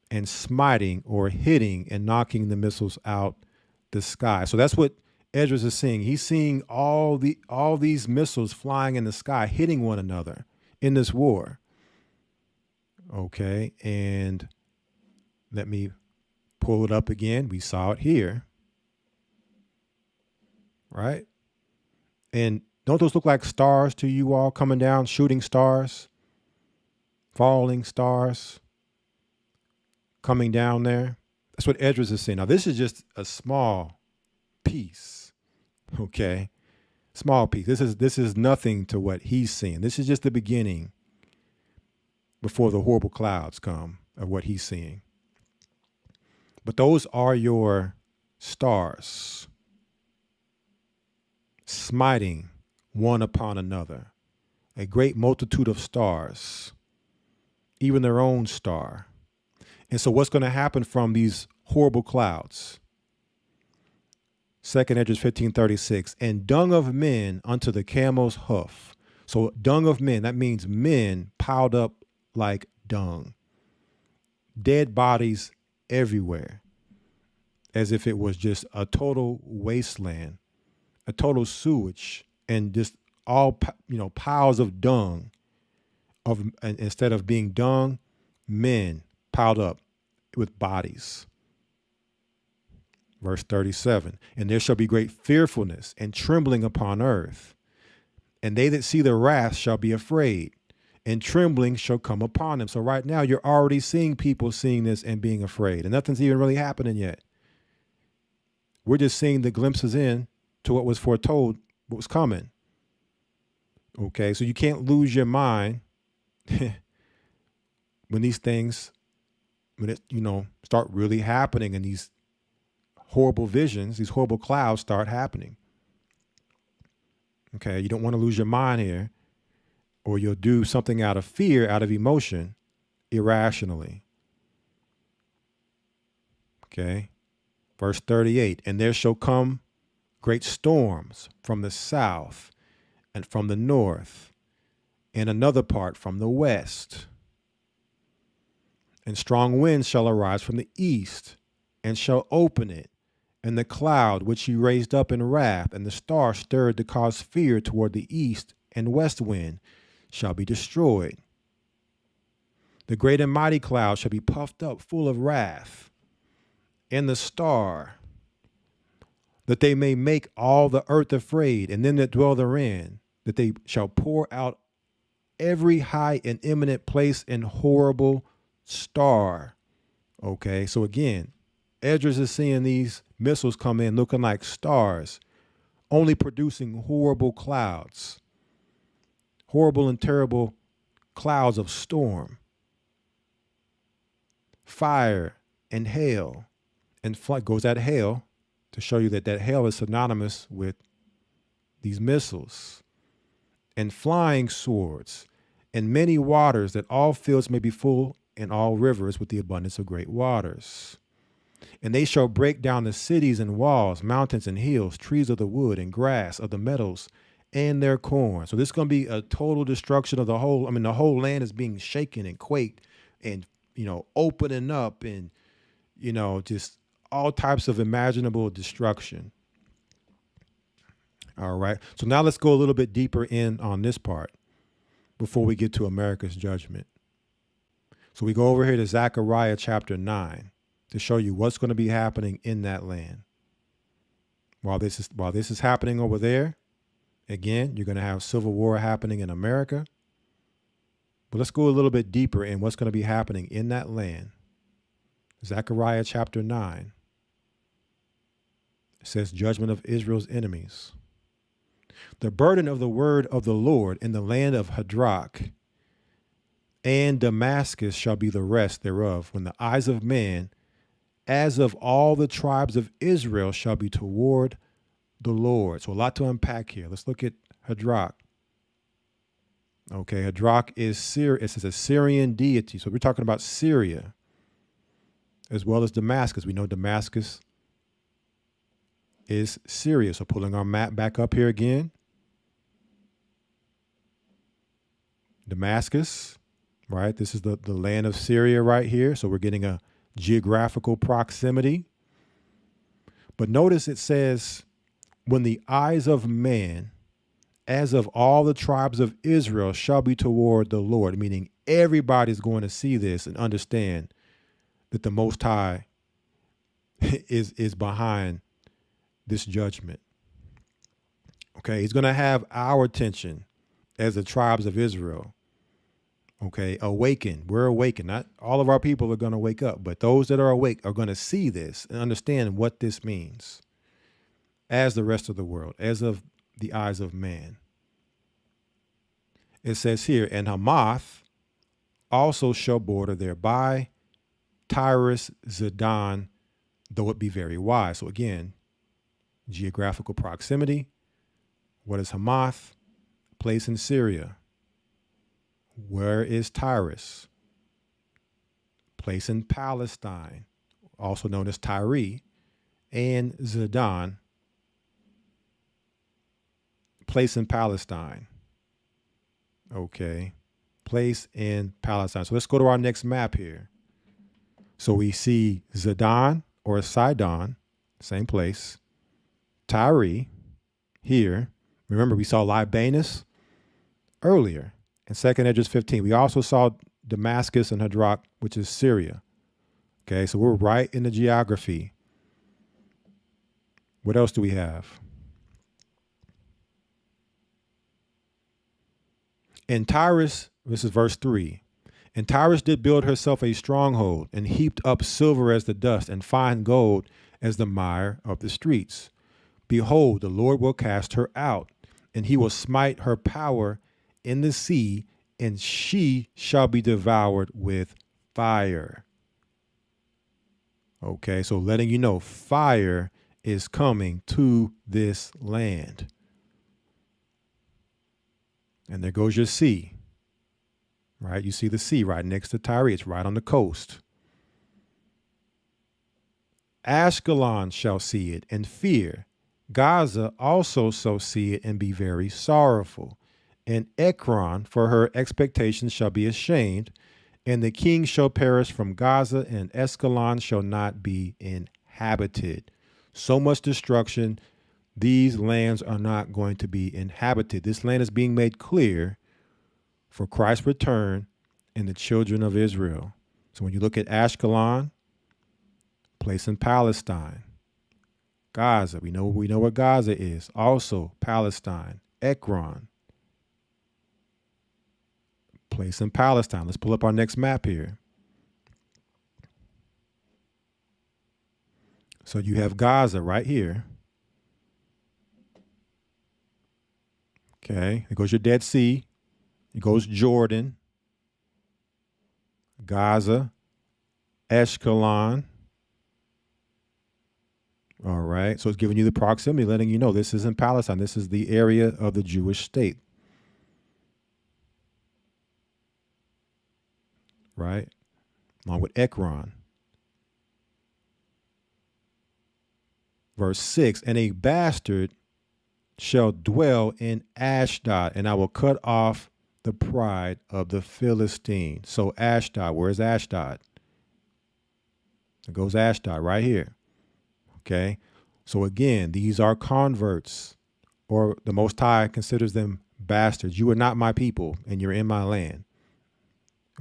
and smiting or hitting and knocking the missiles out the sky. So that's what Esdras is seeing. He's seeing all these missiles flying in the sky, hitting one another in this war. Okay, and let me pull it up again. We saw it here. Right? And don't those look like stars to you all coming down, shooting stars, falling stars coming down there? That's what Esdras is saying. Now, this is just a small piece, okay? Small piece. This is nothing to what he's seeing. This is just the beginning before the horrible clouds come of what he's seeing. But those are your stars smiting one upon another, a great multitude of stars, even their own star. And so what's going to happen from these horrible clouds? 2nd Esdras 15:36, and dung of men unto the camel's hoof. So dung of men, that means men piled up like dung. Dead bodies everywhere, as if it was just a total wasteland, a total sewage, and just all, piles of dung. And instead of being dung, men piled up with bodies. Verse 37, and there shall be great fearfulness and trembling upon earth. And they that see the wrath shall be afraid, and trembling shall come upon them. So right now you're already seeing people seeing this and being afraid, and nothing's even really happening yet. We're just seeing the glimpses in to what was foretold, what was coming. Okay, so you can't lose your mind when these things, start really happening and these horrible visions, these horrible clouds start happening. Okay, you don't want to lose your mind here, or you'll do something out of fear, out of emotion, irrationally. Okay, verse 38, and there shall come great storms from the south and from the north, and another part from the west. And strong winds shall arise from the east, and shall open it. And the cloud which he raised up in wrath, and the star stirred to cause fear toward the east and west wind, shall be destroyed. The great and mighty cloud shall be puffed up, full of wrath, and the star, that they may make all the earth afraid, and them that dwell therein, that they shall pour out every high and eminent place and horrible star. Okay, so again, Esdras is seeing these missiles come in looking like stars, only producing horrible clouds, horrible and terrible clouds of storm, fire and hail, and goes that hail to show you that hail is synonymous with these missiles, and flying swords, and many waters, that all fields may be full, and all rivers with the abundance of great waters. And they shall break down the cities and walls, mountains and hills, trees of the wood and grass of the meadows, and their corn. So this is going to be a total destruction of the whole. I mean, the whole land is being shaken and quaked, and opening up, and just all types of imaginable destruction. All right. So now let's go a little bit deeper in on this part before we get to America's judgment. So we go over here to Zechariah chapter 9 to show you what's going to be happening in that land. While this is happening over there, again, you're going to have civil war happening in America. But let's go a little bit deeper in what's going to be happening in that land. Zechariah chapter 9. It says, judgment of Israel's enemies. The burden of the word of the Lord in the land of Hadrach and Damascus shall be the rest thereof, when the eyes of man, as of all the tribes of Israel, shall be toward the Lord. So a lot to unpack here. Let's look at Hadrach. Okay, Hadrach is it's a Syrian deity. So we're talking about Syria as well as Damascus. We know Damascus is Syria. So pulling our map back up here again. Damascus, right? This is the land of Syria right here. So we're getting a geographical proximity. But notice it says, when the eyes of man, as of all the tribes of Israel, shall be toward the Lord, meaning everybody's going to see this and understand that the Most High is behind this judgment. Okay, he's going to have our attention as the tribes of Israel. Okay, awaken. We're awakened. Not all of our people are going to wake up, but those that are awake are going to see this and understand what this means as the rest of the world, as of the eyes of man. It says here, and Hamath also shall border thereby, Tyrus, Zidon, though it be very wide. So again, geographical proximity. What is Hamath? Place in Syria. Where is Tyrus? Place in Palestine, also known as Tyre, and Zidon, place in Palestine. Okay, place in Palestine. So let's go to our next map here. So we see Zidon or Sidon, same place. Tyre here. Remember, we saw Libanus earlier in 2nd Esdras 15. We also saw Damascus and Hadrach, which is Syria. Okay, so we're right in the geography. What else do we have? And Tyrus, this is verse 3. And Tyrus did build herself a stronghold, and heaped up silver as the dust, and fine gold as the mire of the streets. Behold, the Lord will cast her out, and he will smite her power in the sea, and she shall be devoured with fire. Okay, so letting you know, fire is coming to this land. And there goes your sea, right? You see the sea right next to Tyre. It's right on the coast. Ashkelon shall see it and fear. Gaza also shall see it and be very sorrowful. And Ekron, for her expectations, shall be ashamed. And the king shall perish from Gaza, and Ashkelon shall not be inhabited. So much destruction. These lands are not going to be inhabited. This land is being made clear for Christ's return and the children of Israel. So when you look at Ashkelon, place in Palestine. Gaza, we know what Gaza is. Also Palestine. Ekron, place in Palestine. Let's pull up our next map here. So you have Gaza right here. Okay, it goes your Dead Sea. It goes Jordan, Gaza, Ashkelon. All right, so it's giving you the proximity, letting you know this is in Palestine. This is the area of the Jewish state. Right, along with Ekron. Verse 6, and a bastard shall dwell in Ashdod, and I will cut off the pride of the Philistine. So Ashdod, where's Ashdod? It goes Ashdod right here. Okay, so again, these are converts, or the Most High considers them bastards. You are not my people, and you're in my land.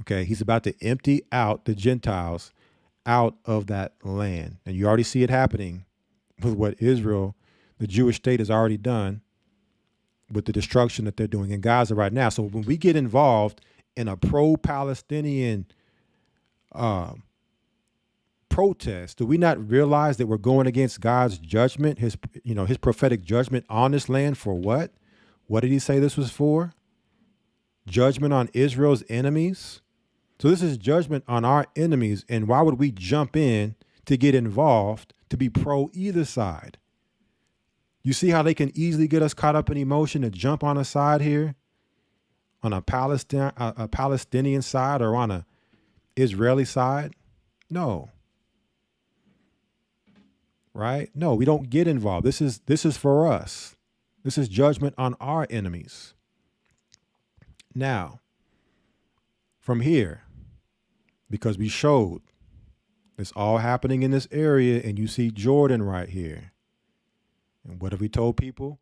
Okay, he's about to empty out the Gentiles out of that land. And you already see it happening with what Israel, the Jewish state, has already done with the destruction that they're doing in Gaza right now. So when we get involved in a pro-Palestinian protest, do we not realize that we're going against God's judgment, his prophetic judgment on this land for what? What did he say this was for? Judgment on Israel's enemies. So this is judgment on our enemies. And why would we jump in to get involved to be pro either side? You see how they can easily get us caught up in emotion and jump on a side here, on a Palestinian side or on a Israeli side? No. Right? No, we don't get involved. This is for us. This is judgment on our enemies. Now, from here, because we showed it's all happening in this area, and you see Jordan right here. And what have we told people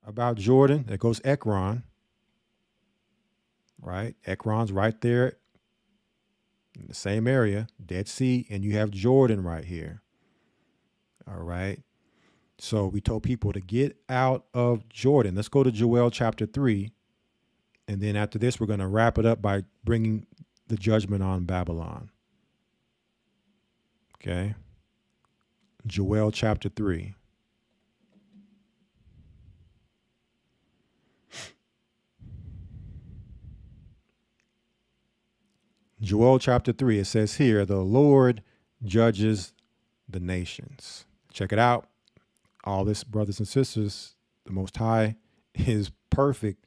about Jordan? There goes Ekron, right? Ekron's right there in the same area, Dead Sea, and you have Jordan right here. All right. So we told people to get out of Jordan. Let's go to Joel chapter 3. And then after this, we're going to wrap it up by bringing the judgment on Babylon. Okay. Joel chapter 3. Joel chapter 3, it says here, the Lord judges the nations. Check it out. All this, brothers and sisters, the Most High is perfect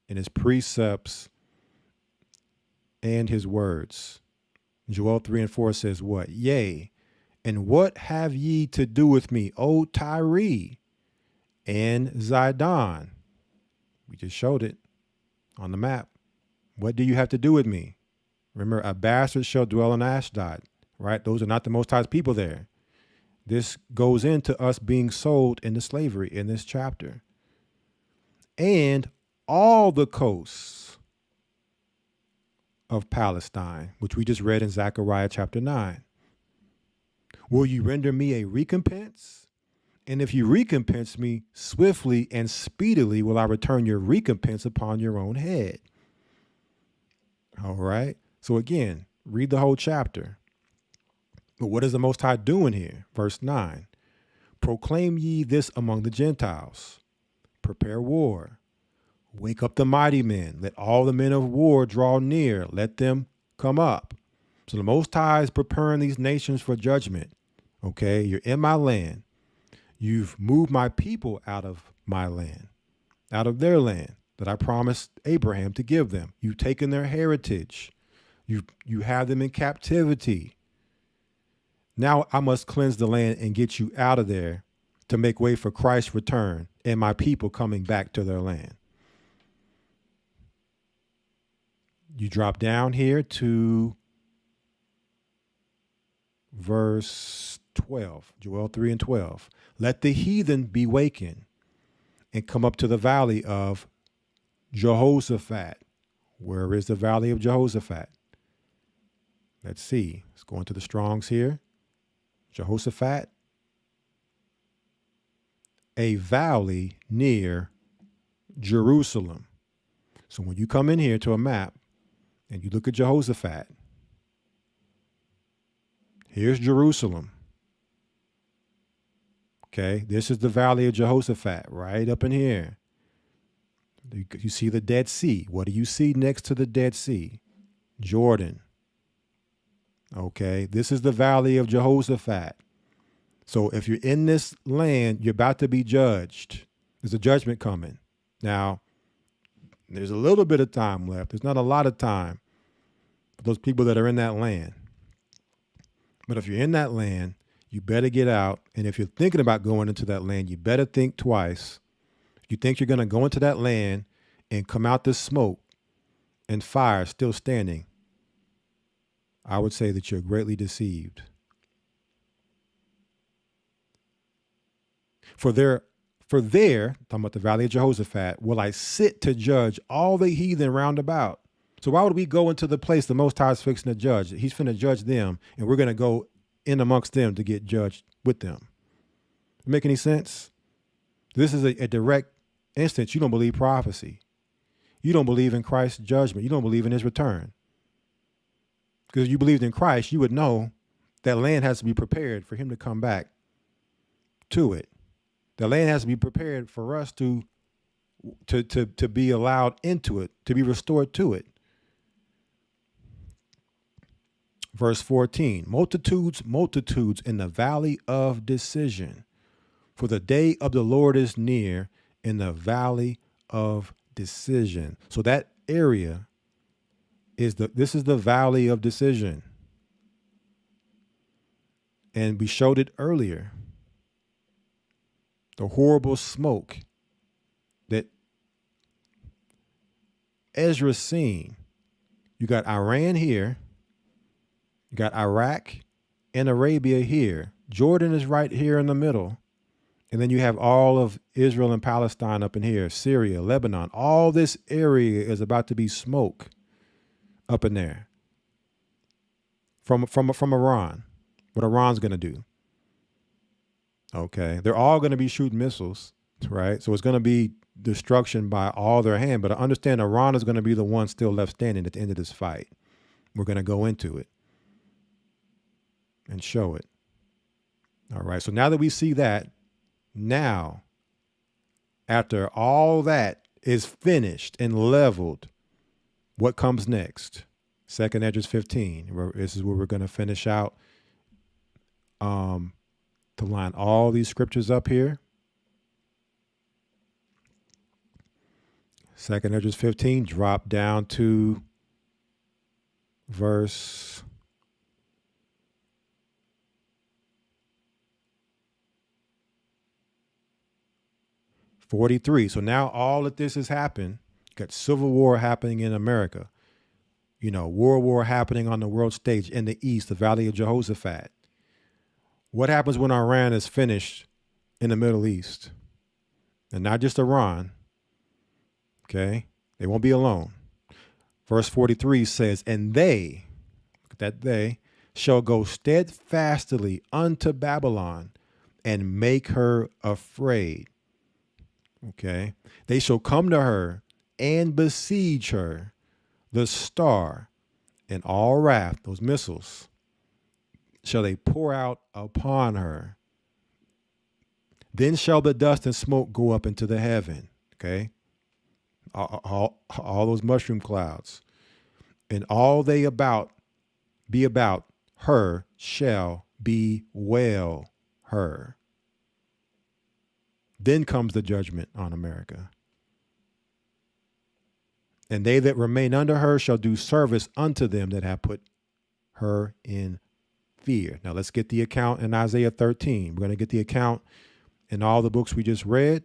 in his precepts and his words. Joel 3 and 4 says what? Yea, and what have ye to do with me, O Tyre and Zidon? We just showed it on the map. What do you have to do with me? Remember, a bastard shall dwell in Ashdod, right? Those are not the Most High's people there. This goes into us being sold into slavery in this chapter. And all the coasts of Palestine, which we just read in Zechariah chapter 9. Will you render me a recompense? And if you recompense me swiftly and speedily, will I return your recompense upon your own head? All right. So again, read the whole chapter. But what is the Most High doing here? Verse 9. Proclaim ye this among the Gentiles. Prepare war. Wake up the mighty men. Let all the men of war draw near. Let them come up. So the Most High is preparing these nations for judgment. Okay, you're in my land. You've moved my people out of my land, out of their land that I promised Abraham to give them. You've taken their heritage. You have them in captivity. Now I must cleanse the land and get you out of there to make way for Christ's return and my people coming back to their land. You drop down here to verse 12, Joel 3 and 12. Let the heathen be wakened and come up to the valley of Jehoshaphat. Where is the valley of Jehoshaphat? Let's see. Let's go into the Strongs here. Jehoshaphat. A valley near Jerusalem. So when you come in here to a map and you look at Jehoshaphat, here's Jerusalem. Okay, this is the valley of Jehoshaphat, right up in here. You see the Dead Sea. What do you see next to the Dead Sea? Jordan. Okay, this is the valley of Jehoshaphat. So if you're in this land, you're about to be judged. There's a judgment coming. Now, there's a little bit of time left. There's not a lot of time for those people that are in that land. But if you're in that land, you better get out. And if you're thinking about going into that land, you better think twice. If you think you're going to go into that land and come out this smoke and fire still standing, I would say that you're greatly deceived. For there, talking about the valley of Jehoshaphat, will I sit to judge all the heathen round about. So why would we go into the place the Most High is fixing to judge? He's finna judge them, and we're going to go in amongst them to get judged with them. Make any sense? This is a direct instance. You don't believe prophecy. You don't believe in Christ's judgment. You don't believe in his return. Because if you believed in Christ, you would know that land has to be prepared for him to come back to it. The land has to be prepared for us to be allowed into it, to be restored to it. Verse 14, multitudes, multitudes in the valley of decision. For the day of the Lord is near in the valley of decision. So that area this is the valley of decision. And we showed it earlier. The horrible smoke that Ezra's seen. You got Iran here. You got Iraq and Arabia here. Jordan is right here in the middle. And then you have all of Israel and Palestine up in here, Syria, Lebanon. All this area is about to be smoke up in there from Iran. What Iran's going to do. Okay, they're all going to be shooting missiles, right? So it's going to be destruction by all their hand. But I understand Iran is going to be the one still left standing at the end of this fight. We're going to go into it and show it. All right, so now that we see that, now, after all that is finished and leveled, what comes next? 2nd Esdras 15. This is where we're going to finish out. To line all these scriptures up here. 2nd Esdras 15, drop down to verse 43. So now all of this has happened. Got civil war happening in America. You know, world war happening on the world stage in the east, the valley of Jehoshaphat. What happens when Iran is finished in the Middle East? And not just Iran. Okay? They won't be alone. Verse 43 says, and they, look at that they, shall go steadfastly unto Babylon and make her afraid. Okay? They shall come to her and besiege her, the star, and all wrath, those missiles, shall they pour out upon her. Then shall the dust and smoke go up into the heaven. Okay? All those mushroom clouds. And all they be about her shall bewail her. Then comes the judgment on America. And they that remain under her shall do service unto them that have put her in fear. Now let's get the account in Isaiah 13. We're going to get the account in all the books we just read,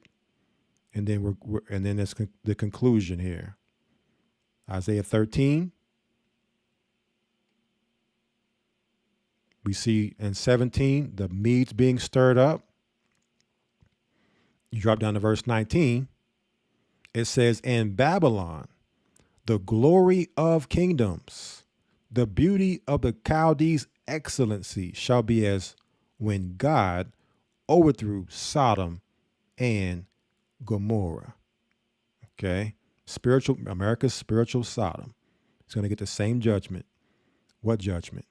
and then that's the conclusion here. Isaiah 13. We see in 17 the Medes being stirred up. You drop down to verse 19. It says, "And Babylon, The glory of kingdoms, the beauty of the Chaldees' excellency shall be as when God overthrew Sodom and Gomorrah. Okay. America's spiritual Sodom. It's going to get the same judgment. What judgment?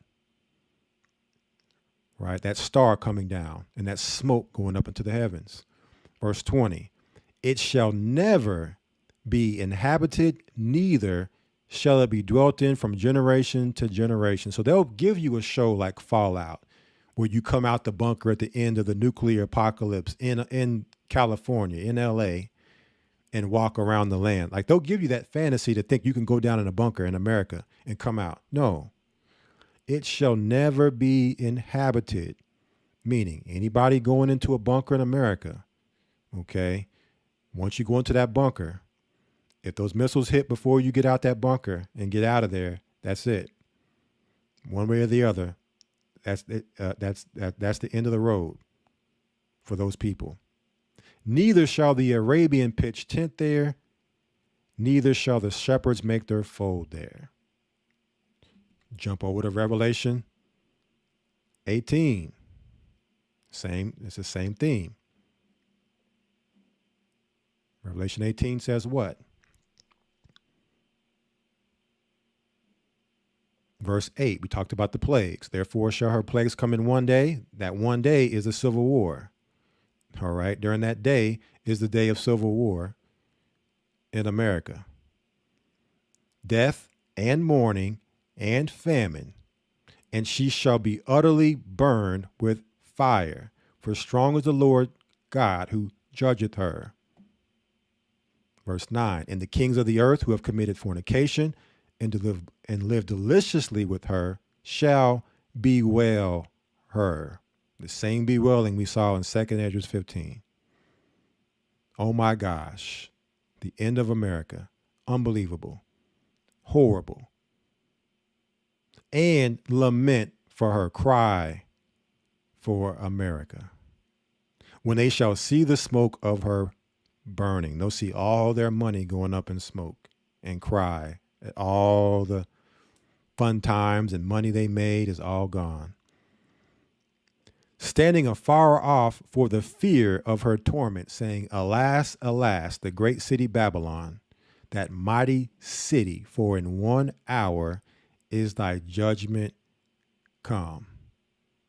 Right? That star coming down and that smoke going up into the heavens. Verse 20, it shall never be inhabited, neither shall it be dwelt in from generation to generation. So they'll give you a show like Fallout, where you come out the bunker at the end of the nuclear apocalypse in California, in LA, and walk around the land. Like they'll give you that fantasy to think you can go down in a bunker in America and come out. No, it shall never be inhabited, meaning anybody going into a bunker in America, okay, once you go into that bunker, if those missiles hit before you get out that bunker and get out of there, that's it. One way or the other, that's it. That's the end of the road for those people. Neither shall the Arabian pitch tent there, neither shall the shepherds make their fold there. Jump over to Revelation 18. It's the same theme. Revelation 18 says what? Verse 8, we talked about the plagues. Therefore shall her plagues come in one day. That one day is a civil war. All right. During that day is the day of civil war in America. Death and mourning and famine. And she shall be utterly burned with fire. For strong is the Lord God who judgeth her. Verse 9, and the kings of the earth who have committed fornication and live deliciously with her shall bewail her. The same bewailing we saw in 2 Esdras 15. Oh my gosh. The end of America. Unbelievable. Horrible. And lament for her. Cry for America. When they shall see the smoke of her burning, they'll see all their money going up in smoke and cry at all the fun times and money they made is all gone. Standing afar off for the fear of her torment, saying, alas, alas, the great city Babylon, that mighty city, for in 1 hour is thy judgment come.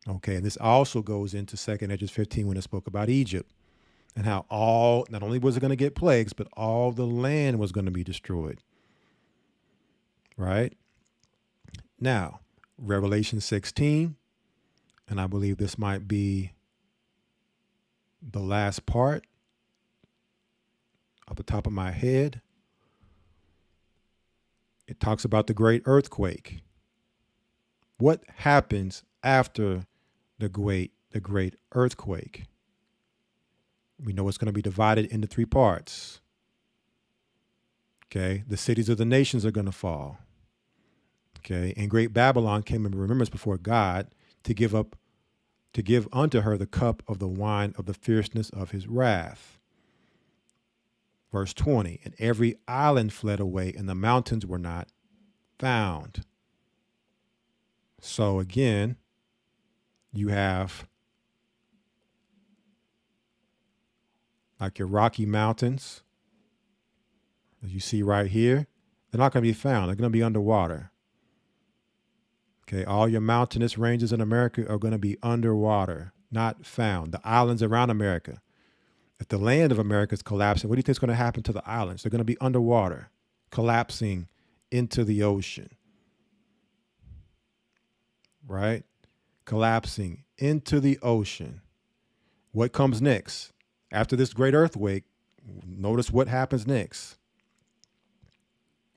Okay, and this also goes into 2 Esdras 15 when it spoke about Egypt and how not only was it going to get plagues, but all the land was going to be destroyed. Right? Now, Revelation 16, and I believe this might be the last part off the top of my head. It talks about the great earthquake. What happens after the great earthquake? We know it's going to be divided into 3 parts. Okay, the cities of the nations are going to fall. Okay, and great Babylon came in remembrance before God to give unto her the cup of the wine of the fierceness of his wrath. Verse 20, and every island fled away, and the mountains were not found. So again, you have like your Rocky Mountains, as you see right here, they're not going to be found. They're going to be underwater. Okay, all your mountainous ranges in America are going to be underwater, not found. The islands around America. If the land of America is collapsing, what do you think is going to happen to the islands? They're going to be underwater, collapsing into the ocean. Right? Collapsing into the ocean. What comes next? After this great earthquake, notice what happens next.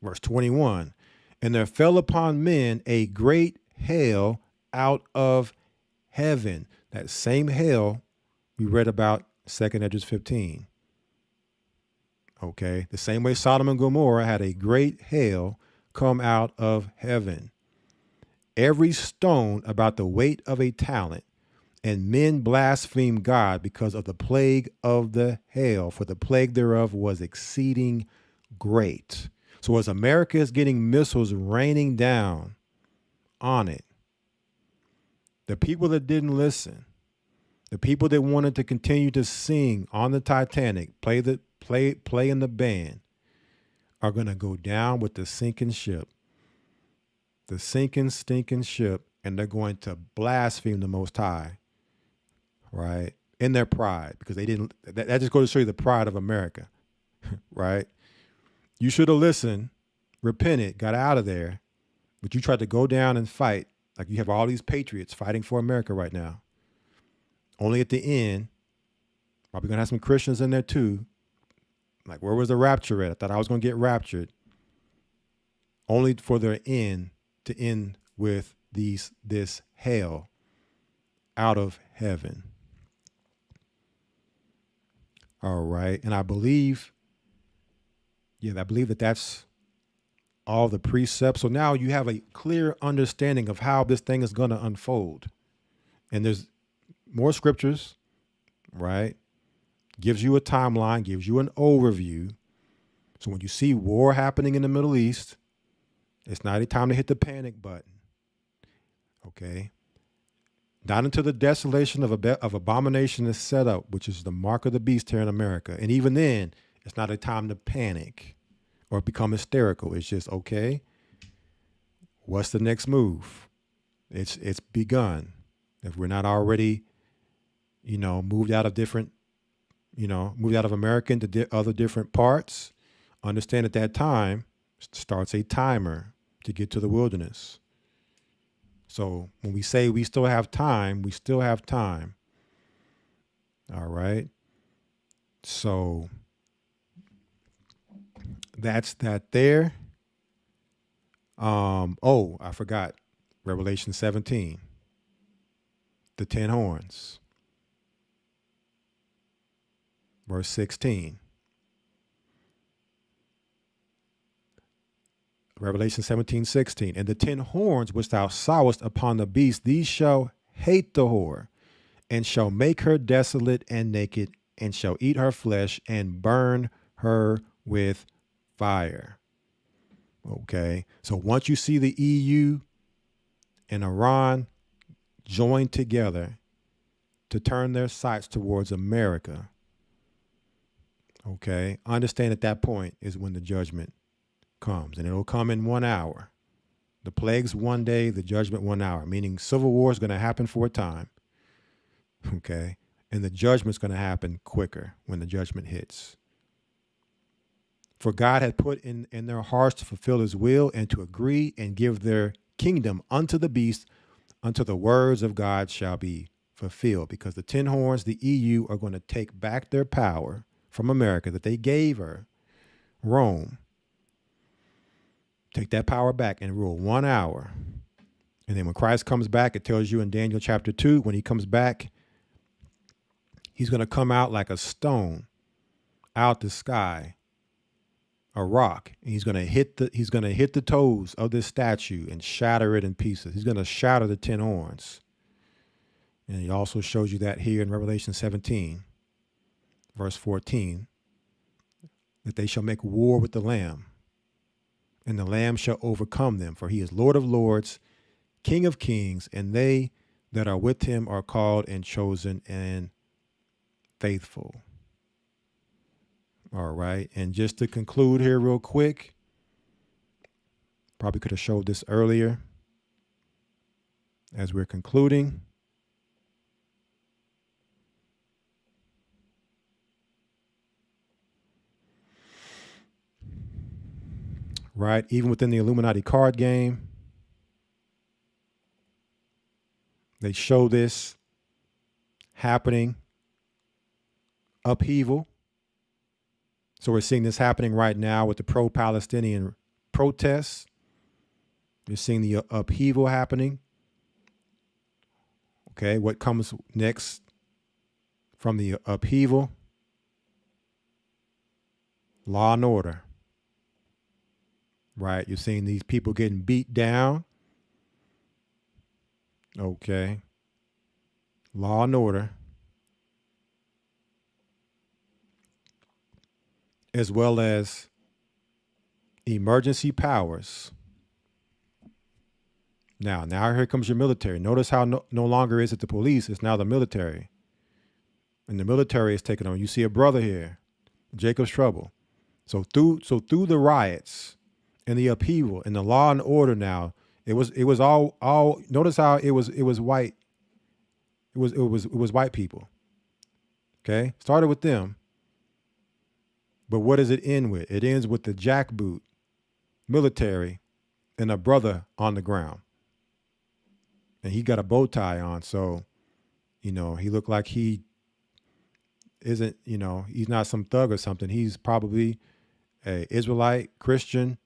Verse 21, and there fell upon men a great hail out of heaven. That same hail we read about 2 Esdras 15. Okay, the same way Sodom and Gomorrah had a great hail come out of heaven. Every stone about the weight of a talent, and men blasphemed God because of the plague of the hail, for the plague thereof was exceeding great. So as America is getting missiles raining down on it, the people that didn't listen, the people that wanted to continue to sing on the Titanic, play in the band, are going to go down with the sinking ship. The sinking, stinking ship, and they're going to blaspheme the Most High, right? In their pride, because they didn't, that just goes to show you the pride of America, right? You should have listened, repented, got out of there, but you tried to go down and fight. Like you have all these patriots fighting for America right now. Only at the end, probably going to have some Christians in there too. Like, where was the rapture at? I thought I was going to get raptured. Only for their end to end with this hell out of heaven. All right. And I believe that that's all the precepts. So now you have a clear understanding of how this thing is going to unfold. And there's more scriptures, right? Gives you a timeline, gives you an overview. So when you see war happening in the Middle East, it's not a time to hit the panic button. Okay? Not until the desolation of abomination is set up, which is the mark of the beast here in America. And even then, it's not a time to panic or become hysterical. It's just, okay, what's the next move? It's begun. If we're not already, moved out of America into other different parts, understand at that time starts a timer to get to the wilderness. So when we say we still have time, we still have time. All right. So that's that there. I forgot. Revelation 17. The 10 horns. Verse 16. Revelation 17:16. And the 10 horns which thou sawest upon the beast, these shall hate the whore, and shall make her desolate and naked, and shall eat her flesh, and burn her with fire. Okay. So once you see the EU and Iran join together to turn their sights towards America, okay, understand at that point is when the judgment comes, and it'll come in 1 hour. The plagues 1 day, the judgment 1 hour, meaning civil war is going to happen for a time. Okay. And the judgment's going to happen quicker when the judgment hits. For God had put in their hearts to fulfill his will and to agree and give their kingdom unto the beast, until the words of God shall be fulfilled. Because the 10 horns, the EU, are going to take back their power from America that they gave her, Rome. Take that power back and rule 1 hour. And then when Christ comes back, it tells you in Daniel chapter 2, when he comes back, he's going to come out like a stone out the sky, a rock. And he's going to hit the toes of this statue and shatter it in pieces. He's going to shatter the 10 horns. And he also shows you that here in Revelation 17, verse 14, that they shall make war with the Lamb, and the Lamb shall overcome them, for he is Lord of lords, King of kings, and they that are with him are called and chosen and faithful. All right. And just to conclude here real quick, probably could have showed this earlier as we're concluding. Right? Even within the Illuminati card game, they show this happening, upheaval. So we're seeing this happening right now with the pro-Palestinian protests. You're seeing the upheaval happening. Okay, what comes next from the upheaval? Law and order. Right, you're seeing these people getting beat down. Okay. Law and order. As well as emergency powers. Now here comes your military. Notice how no longer is it the police, it's now the military. And the military is taking on. You see a brother here, Jacob's Trouble. So through the riots and the upheaval and the law and order now, it was all notice how it was white. It was white people. Okay? Started with them. But what does it end with? It ends with the jackboot, military, and a brother on the ground. And he got a bow tie on, so, he looked like he isn't, he's not some thug or something. He's probably a Israelite, Christian,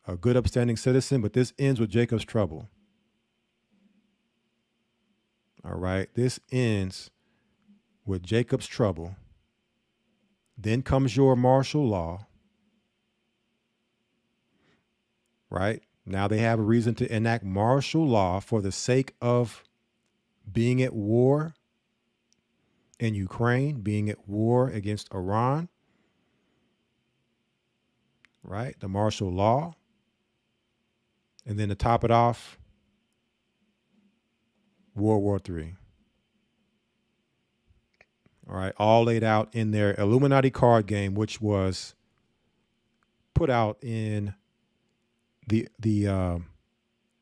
a good upstanding citizen, but this ends with Jacob's Trouble. All right, this ends with Jacob's Trouble. Then comes your martial law. Right? Now they have a reason to enact martial law for the sake of being at war in Ukraine, being at war against Iran. Right? The martial law. And then to top it off, World War III. All right, all laid out in their Illuminati card game, which was put out in the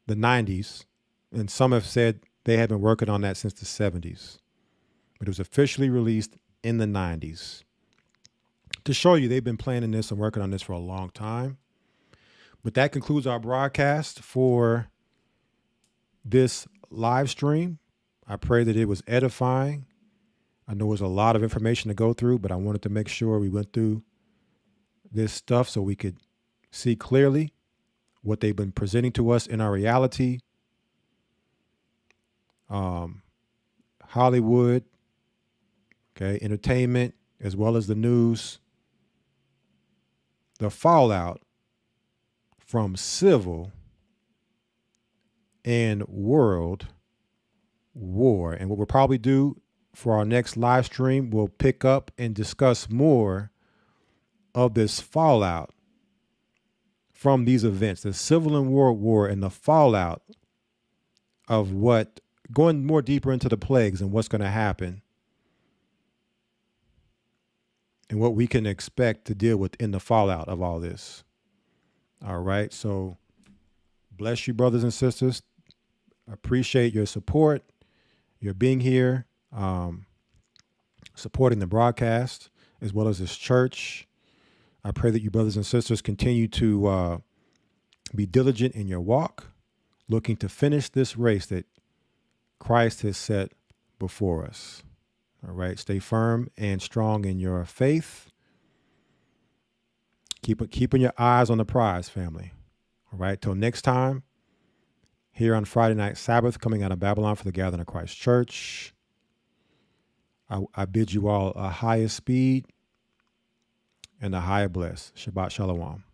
90s, and some have said they had been working on that since the 70s, but it was officially released in the 90s. To show you, they've been planning this and working on this for a long time. But that concludes our broadcast for this live stream. I pray that it was edifying. I know it was a lot of information to go through, but I wanted to make sure we went through this stuff so we could see clearly what they've been presenting to us in our reality. Hollywood, okay, entertainment, as well as the news. The fallout from civil and world war. And what we'll probably do for our next live stream, we'll pick up and discuss more of this fallout from these events, the civil and world war, and the fallout of what, going more deeper into the plagues and what's going to happen and what we can expect to deal with in the fallout of all this. All right. So bless you, brothers and sisters. I appreciate your support, your being here, supporting the broadcast as well as this church. I pray that you brothers and sisters continue to be diligent in your walk, looking to finish this race that Christ has set before us. All right. Stay firm and strong in your faith. Keeping your eyes on the prize, family. All right. Till next time, here on Friday Night Sabbath, coming out of Babylon for the Gathering of Christ Church. I bid you all a higher speed and a higher bless. Shabbat Shalom.